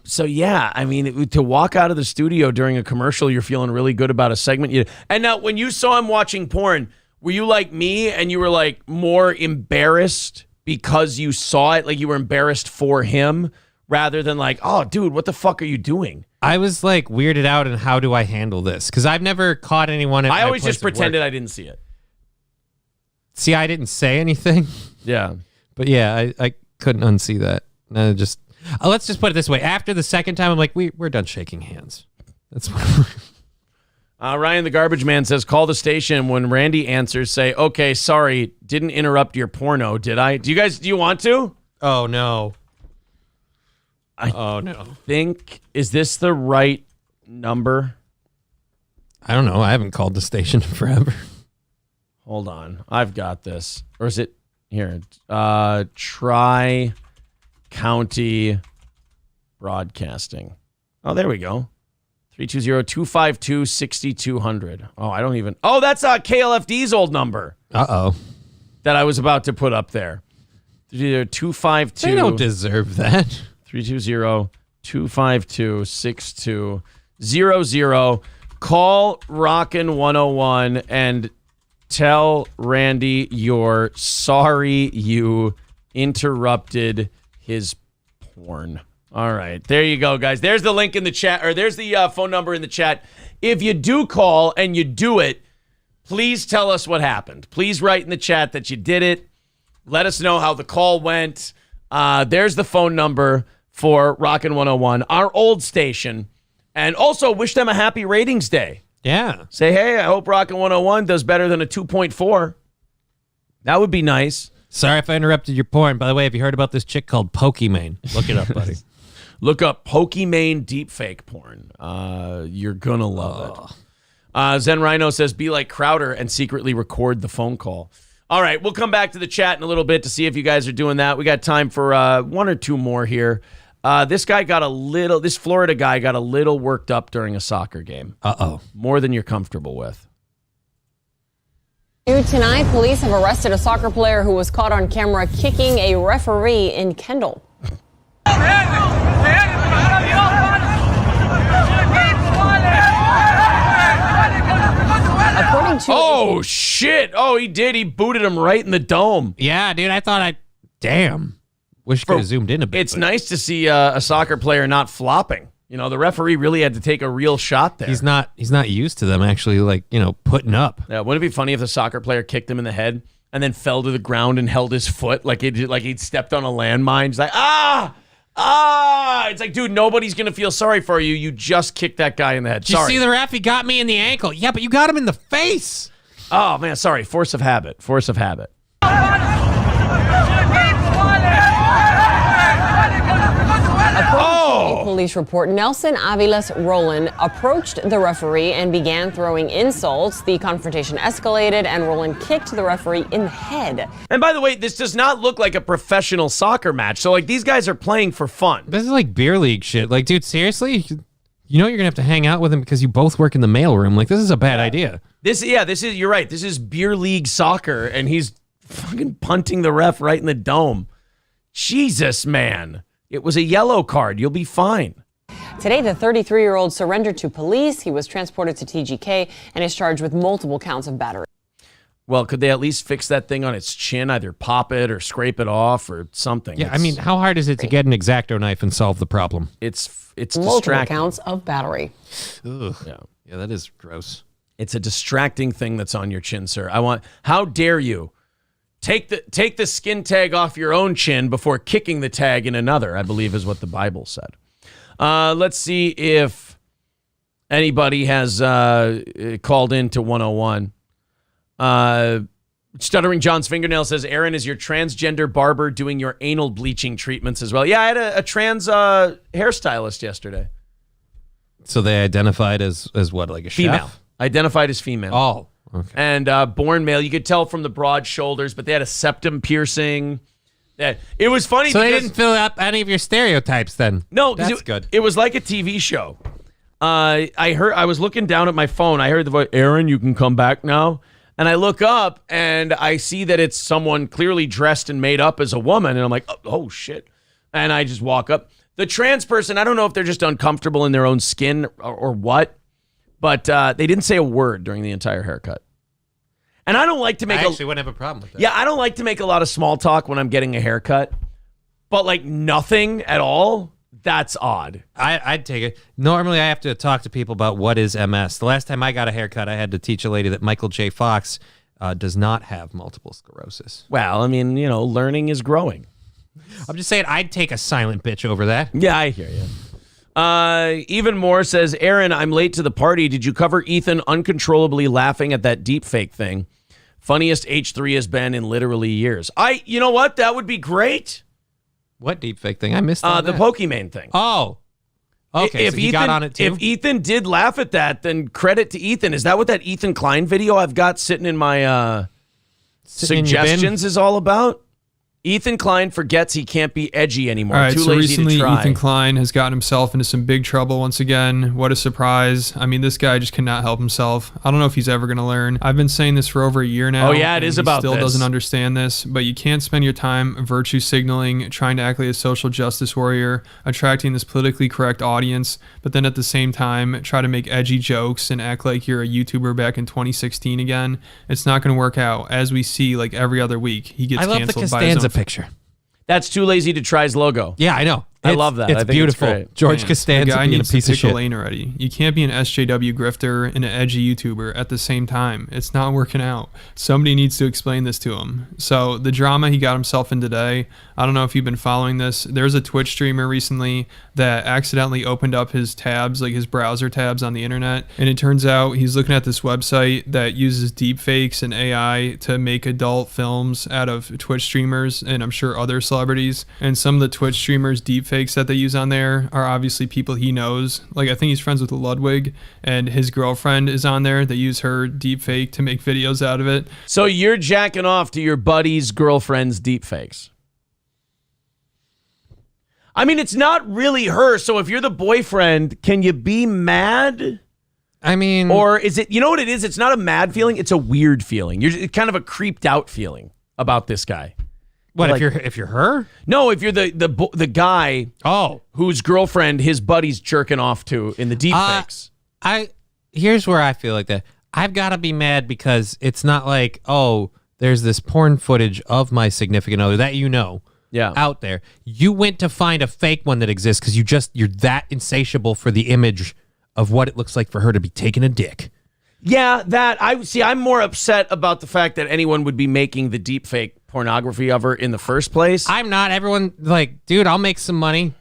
So yeah, I mean, to walk out of the studio during a commercial, you're feeling really good about a segment. And now when you saw him watching porn, were you like me and you were like more embarrassed because you saw it? Like you were embarrassed for him rather than like, oh, dude, what the fuck are you doing? I was like weirded out and how do I handle this? Because I've never caught anyone at I my always place just of work. pretended I didn't see it. See, I didn't say anything. Yeah. But yeah, I couldn't unsee that. No, just let's just put it this way. After the second time, I'm like, we're done shaking hands. That's what Ryan the Garbage Man says, call the station. When Randy answers, say, okay, sorry, didn't interrupt your porno, did I? Do you want to? Oh, no. Is this the right number? I don't know. I haven't called the station in forever. Hold on. I've got this. Or is it here? Tri-County Broadcasting. Oh, there we go. 320-252-6200. Oh, I don't even. Oh, that's KLFD's old number. Uh-oh. That I was about to put up there. 252. They don't deserve that. 320-252-6200. Call Rockin' 101 and tell Randy you're sorry you interrupted his porn. All right. There you go, guys. There's the link in the chat, or there's the phone number in the chat. If you do call and you do it, please tell us what happened. Please write in the chat that you did it. Let us know how the call went. There's the phone number for Rockin' 101, our old station. And also wish them a happy ratings day. Yeah. Say, hey, I hope Rockin' 101 does better than a 2.4. That would be nice. Sorry if I interrupted your porn. By the way, have you heard about this chick called Pokimane? Look it up, buddy. Look up Pokimane deepfake porn. You're going to love it. Zen Rhino says, be like Crowder and secretly record the phone call. All right, we'll come back to the chat in a little bit to see if you guys are doing that. We got time for one or two more here. This Florida guy got a little worked up during a soccer game. Uh-oh. More than you're comfortable with. Tonight, police have arrested a soccer player who was caught on camera kicking a referee in Kendall. According to Oh, shit. Oh, he did. He booted him right in the dome. Yeah, dude, I thought damn. Wish could have zoomed in a bit. It's nice to see a soccer player not flopping. You know, the referee really had to take a real shot there. He's not used to them actually, like, putting up. Yeah, wouldn't it be funny if the soccer player kicked him in the head and then fell to the ground and held his foot like he'd stepped on a landmine? He's like, It's like, dude, nobody's going to feel sorry for you. You just kicked that guy in the head. Did you see the ref? He got me in the ankle. Yeah, but you got him in the face. Oh, man, sorry. Force of habit. Police report Nelson Aviles Roland approached the referee and began throwing insults. The confrontation escalated and Roland kicked the referee in the head. And by the way, this does not look like a professional soccer match. So, like, these guys are playing for fun. This is like beer league shit. Like, dude, seriously? You're going to have to hang out with him because you both work in the mailroom. Like, this is a bad idea. You're right. This is beer league soccer, and he's fucking punting the ref right in the dome. Jesus, man. It was a yellow card. You'll be fine. Today, the 33-year-old surrendered to police. He was transported to TGK and is charged with multiple counts of battery. Well, could they at least fix that thing on its chin, either pop it or scrape it off or something? Yeah, I mean, how hard is it to get an X-Acto knife and solve the problem? It's multiple distracting. counts of battery. Ugh. Yeah, that is gross. It's a distracting thing that's on your chin, sir. How dare you? Take the skin tag off your own chin before kicking the tag in another, I believe is what the Bible said. Let's see if anybody has called in to 101. Stuttering John's Fingernail says, Aaron, is your transgender barber doing your anal bleaching treatments as well? Yeah, I had a trans hairstylist yesterday. So they identified as what, like a female. chef? Identified as female. Oh. Okay. And born male. You could tell from the broad shoulders, but they had a septum piercing. It was funny. So they didn't fill up any of your stereotypes then? No, that's good. It was like a TV show. I was looking down at my phone. I heard the voice, Aaron, you can come back now. And I look up and I see that it's someone clearly dressed and made up as a woman. And I'm like, oh shit. And I just walk up. The trans person, I don't know if they're just uncomfortable in their own skin or what. But they didn't say a word during the entire haircut. And I don't like to make I actually wouldn't have a problem with that. Yeah, I don't like to make a lot of small talk when I'm getting a haircut. but like nothing at all, that's odd. I'd take it. Normally, I have to talk to people about what is MS. The last time I got a haircut, I had to teach a lady that Michael J. Fox does not have multiple sclerosis. Well, I mean, learning is growing. I'm just saying I'd take a silent bitch over that. Yeah, I hear you. Even more says, Aaron, I'm late to the party. Did you cover Ethan uncontrollably laughing at that deep fake thing? Funniest H3 has been in literally years. You know what? That would be great. What deep fake thing? I missed the Pokemon thing. Oh. Okay, if so he got on it too? If Ethan did laugh at that, then credit to Ethan. Is that what that Ethan Klein video I've got sitting in my suggestions is all about? Ethan Klein forgets he can't be edgy anymore. All right, Too so lazy recently to try. Ethan Klein has gotten himself into some big trouble once again. What a surprise. I mean, this guy just cannot help himself. I don't know if he's ever going to learn. I've been saying this for over a year now. Oh, yeah, it is about this. He still this. doesn't understand this, but you can't spend your time virtue signaling, trying to act like a social justice warrior, attracting this politically correct audience, but then at the same time, try to make edgy jokes and act like you're a YouTuber back in 2016 again. It's not going to work out. As we see, like every other week, he gets canceled by his own... I love the Costanza picture. That's Too Lazy to Try's logo. Yeah, I know. I love that. It's I think beautiful. It's great. George Costanza the guy being a needs piece to of pick a shit. lane already. You can't be an SJW grifter and an edgy YouTuber at the same time. It's not working out. Somebody needs to explain this to him. So the drama he got himself in today, I don't know if you've been following this. There's a Twitch streamer recently that accidentally opened up his tabs, like his browser tabs on the internet. And it turns out he's looking at this website that uses deepfakes and AI to make adult films out of Twitch streamers and I'm sure other celebrities. And some of the Twitch streamers deepfakes that they use on there are obviously people he knows. Like I think he's friends with Ludwig and his girlfriend is on there. They use her deepfake to make videos out of it. So you're jacking off to your buddy's girlfriend's deepfakes. I mean, it's not really her. So if you're the boyfriend, can you be mad? I mean... Or is it, you know what it is? It's not a mad feeling. It's a weird feeling. You're kind of a creeped out feeling about this guy. What, like, if you're her? No, if you're the guy whose girlfriend his buddy's jerking off to in the deepfakes. Here's where I feel like that. I've got to be mad because it's not like, oh, there's this porn footage of my significant other that out there. You went to find a fake one that exists because you're that insatiable for the image of what it looks like for her to be taking a dick. Yeah, I'm more upset about the fact that anyone would be making the deepfake pornography of her in the first place. I'm not. Everyone, like, dude, I'll make some money.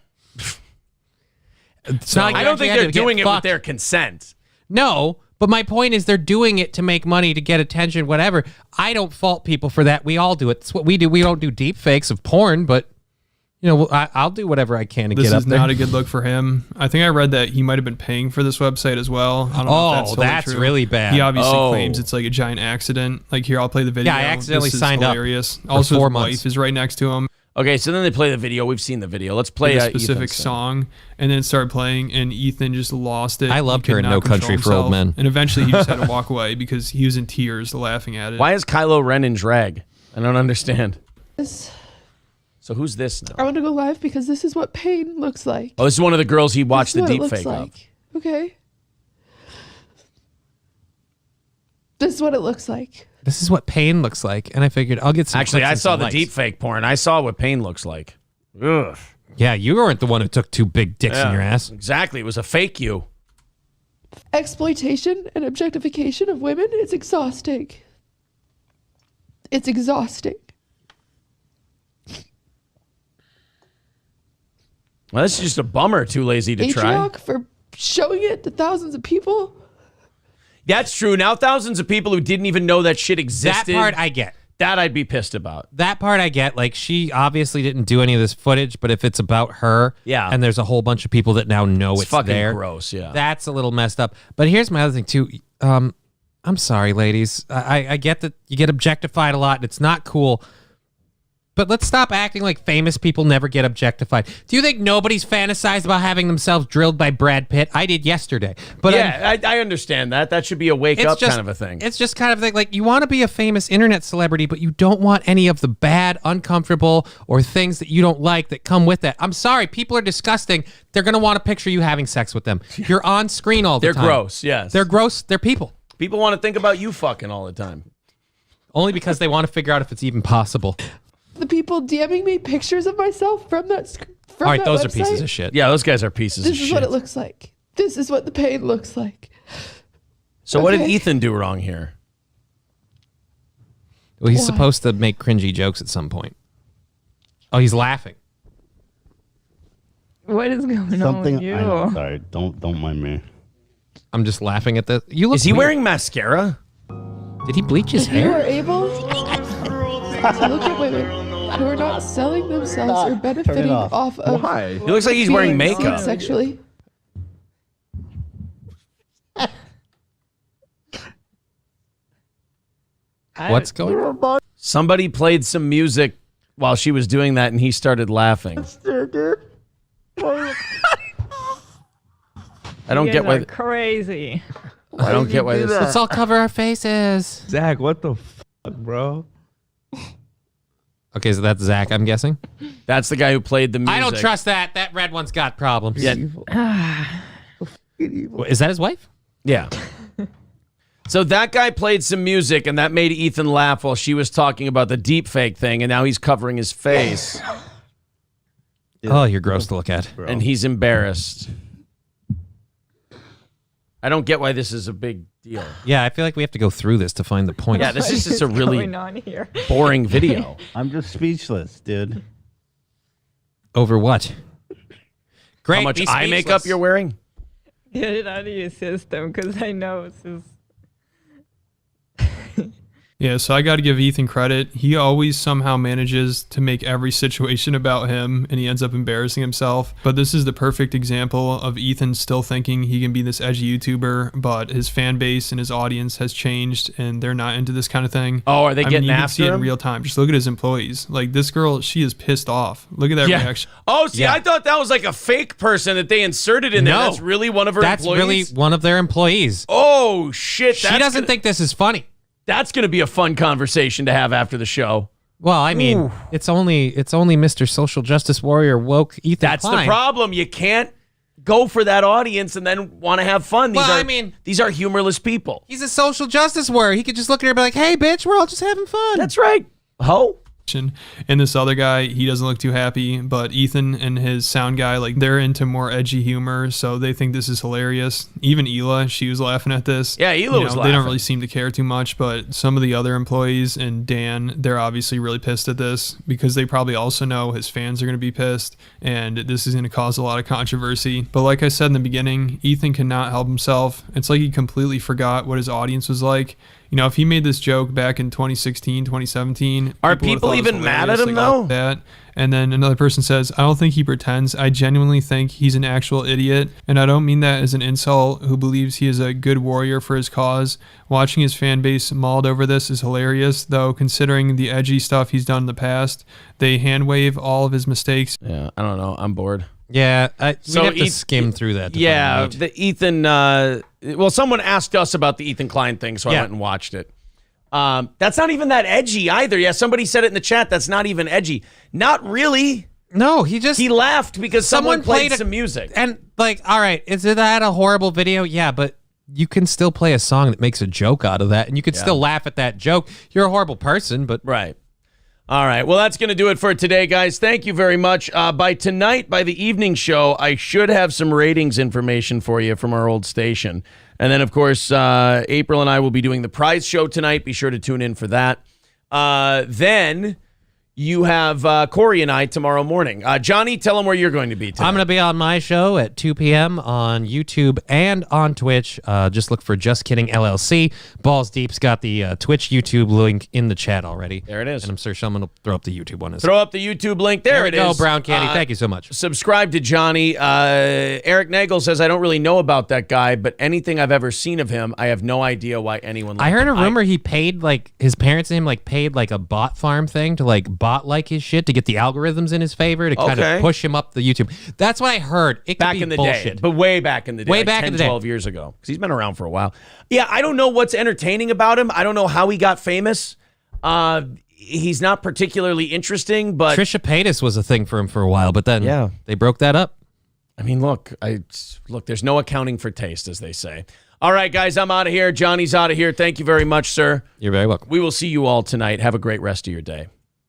It's not like I don't think they're doing it with their consent. No, but my point is they're doing it to make money, to get attention, whatever. I don't fault people for that. We all do it. It's what we do. We don't do deep fakes of porn, but I'll do whatever I can to get up there. This is not a good look for him. I think I read that he might have been paying for this website as well. I don't know if that's totally that's true. really bad. He obviously claims it's like a giant accident. Like, here, I'll play the video. Yeah, I accidentally signed up. Also, for 4 his months. wife is right next to him. Okay, so then they play the video. We've seen the video. Let's play a specific Ethan's song, and then it started playing, and Ethan just lost it. I loved He her could in not No Country control for Old himself, Men. And eventually he just had to walk away because he was in tears laughing at it. Why is Kylo Ren in drag? I don't understand. So who's this now? I want to go live because this is what pain looks like. Oh, this is one of the girls he watched the This is deep what it fake looks of. like. Okay. This is what it looks like. This is what pain looks like, and I figured I'll get some. Actually, clips I and saw some the likes. deep fake porn. I saw what pain looks like. Ugh. Yeah, you weren't the one who took 2 big dicks in your ass. Exactly. It was a fake you. Exploitation and objectification of women is exhausting. It's exhausting. Well, this is just a bummer. Too lazy to try. Atrioc for showing it to thousands of people. That's true. Now thousands of people who didn't even know that shit existed. That part I get. That I'd be pissed about. That part I get. Like, she obviously didn't do any of this footage, but if it's about her, and there's a whole bunch of people that now know it's fucking there, gross. Yeah, that's a little messed up. But here's my other thing too. I'm sorry, ladies. I get that you get objectified a lot, and it's not cool. But let's stop acting like famous people never get objectified. Do you think nobody's fantasized about having themselves drilled by Brad Pitt? I did yesterday. But yeah, I understand that. That should be a wake-up kind of a thing. It's just kind of like you want to be a famous internet celebrity, but you don't want any of the bad, uncomfortable, or things that you don't like that come with that. I'm sorry. People are disgusting. They're going to want to picture you having sex with them. You're on screen all the time. They're gross, yes. They're gross. They're people. People want to think about you fucking all the time. Only because they want to figure out if it's even possible. The people DMing me pictures of myself from that. All right, those are pieces of shit. Yeah, those guys are pieces of This shit. is what it looks like. This is what the pain looks like. So what did Okay. Ethan do wrong here? Well, he's supposed to make cringy jokes at some point. Oh, he's laughing. What is going Something. on with you? I know, sorry, don't mind me. I'm just laughing at the. You look. Is he weird. wearing mascara? Did he bleach his If you are hair? able to look at women who are not selling themselves or benefiting off of Why? He looks like he's wearing being seen makeup. sexually. What's going on? Somebody played some music while she was doing that, and he started laughing. I don't get why. Crazy. I don't get why this. Let's all cover our faces. Zach, what the fuck, bro? Okay, so that's Zach, I'm guessing. That's the guy who played the music. I don't trust that. That red one's got problems. Yeah. Is that his wife? Yeah. So that guy played some music, and that made Ethan laugh while she was talking about the deep fake thing, and now he's covering his face. Oh, you're gross to look at. And he's embarrassed. I don't get why this is a big deal. Yeah, I feel like we have to go through this to find the point. Yeah, this is just a really going on here? boring video. I'm just speechless, dude. Over what? Great. How much be eye makeup speechless. you're wearing? Get it out of your system, because I know this is. Yeah, so I got to give Ethan credit. He always somehow manages to make every situation about him, and he ends up embarrassing himself. But this is the perfect example of Ethan still thinking he can be this edgy YouTuber, but his fan base and his audience has changed, and they're not into this kind of thing. Oh, are they getting you can after see it in him? real time. Just look at his employees. Like, this girl, she is pissed off. Look at that reaction. Oh, see, I thought that was like a fake person that they inserted in there. No. That's really one of her That's employees? really one of their employees. Oh, shit. She doesn't think this is funny. That's going to be a fun conversation to have after the show. Well, I mean, it's only Mr. Social Justice Warrior woke Ethan That's Klein. the problem. You can't go for that audience and then want to have fun. These are humorless people. He's a social justice warrior. He could just look at her and be like, hey, bitch, we're all just having fun. That's right. Ho. And this other guy, he doesn't look too happy, but Ethan and his sound guy, like, they're into more edgy humor, so they think this is hilarious. Even Hila, she was laughing at this. Yeah, Hila was They laughing. don't really seem to care too much, but some of the other employees and Dan, they're obviously really pissed at this because they probably also know his fans are going to be pissed, and this is going to cause a lot of controversy. But like I said in the beginning, Ethan cannot help himself. It's like he completely forgot what his audience was like. You know, if he made this joke back in 2016, 2017, Are would've people thought it was even mad hilarious, at him, like, all though? That. And then another person says, I don't think he pretends. I genuinely think he's an actual idiot. And I don't mean that as an insult, who believes he is a good warrior for his cause. Watching his fan base mauled over this is hilarious, though, considering the edgy stuff he's done in the past. They hand wave all of his mistakes. Yeah, I don't know. I'm bored. Yeah, we have to Eth- skim through that. To Yeah, find the meat. the Ethan. Well, someone asked us about the Ethan Klein thing, so I Yeah. went and watched it. That's not even that edgy either. Yeah, somebody said it in the chat. That's not even edgy. Not really. No, he laughed because someone played some music. And like, all right, is that a horrible video? Yeah, but you can still play a song that makes a joke out of that, and you can still laugh at that joke. You're a horrible person, but right. All right. Well, that's going to do it for today, guys. Thank you very much. By tonight, by the evening show, I should have some ratings information for you from our old station. And then, of course, April and I will be doing the prize show tonight. Be sure to tune in for that. Then you have Corey and I tomorrow morning. Johnny, tell them where you're going to be tonight. I'm going to be on my show at 2 p.m. on YouTube and on Twitch. Just look for Just Kidding LLC. Balls Deep's got the Twitch YouTube link in the chat already. There it is. And I'm sure someone will throw up the YouTube one. Throw up the YouTube link. There it we go, is. Brown Candy. Thank you so much. Subscribe to Johnny. Eric Nagel says, I don't really know about that guy, but anything I've ever seen of him, I have no idea why anyone liked I heard a him. rumor he paid, like, his parents and him, like, paid, like, a bot farm thing to, like, bot like his shit to get the algorithms in his favor to kind Okay. of push him up the YouTube. That's what I heard. It could Back be in the bullshit. day, but way back in the day. Way like back 10, in the day. 12 years ago. Because he's been around for a while. Yeah, I don't know what's entertaining about him. I don't know how he got famous. He's not particularly interesting, but... Trisha Paytas was a thing for him for a while, but then they broke that up. I mean, look, there's no accounting for taste, as they say. All right, guys, I'm out of here. Johnny's out of here. Thank you very much, sir. You're very welcome. We will see you all tonight. Have a great rest of your day.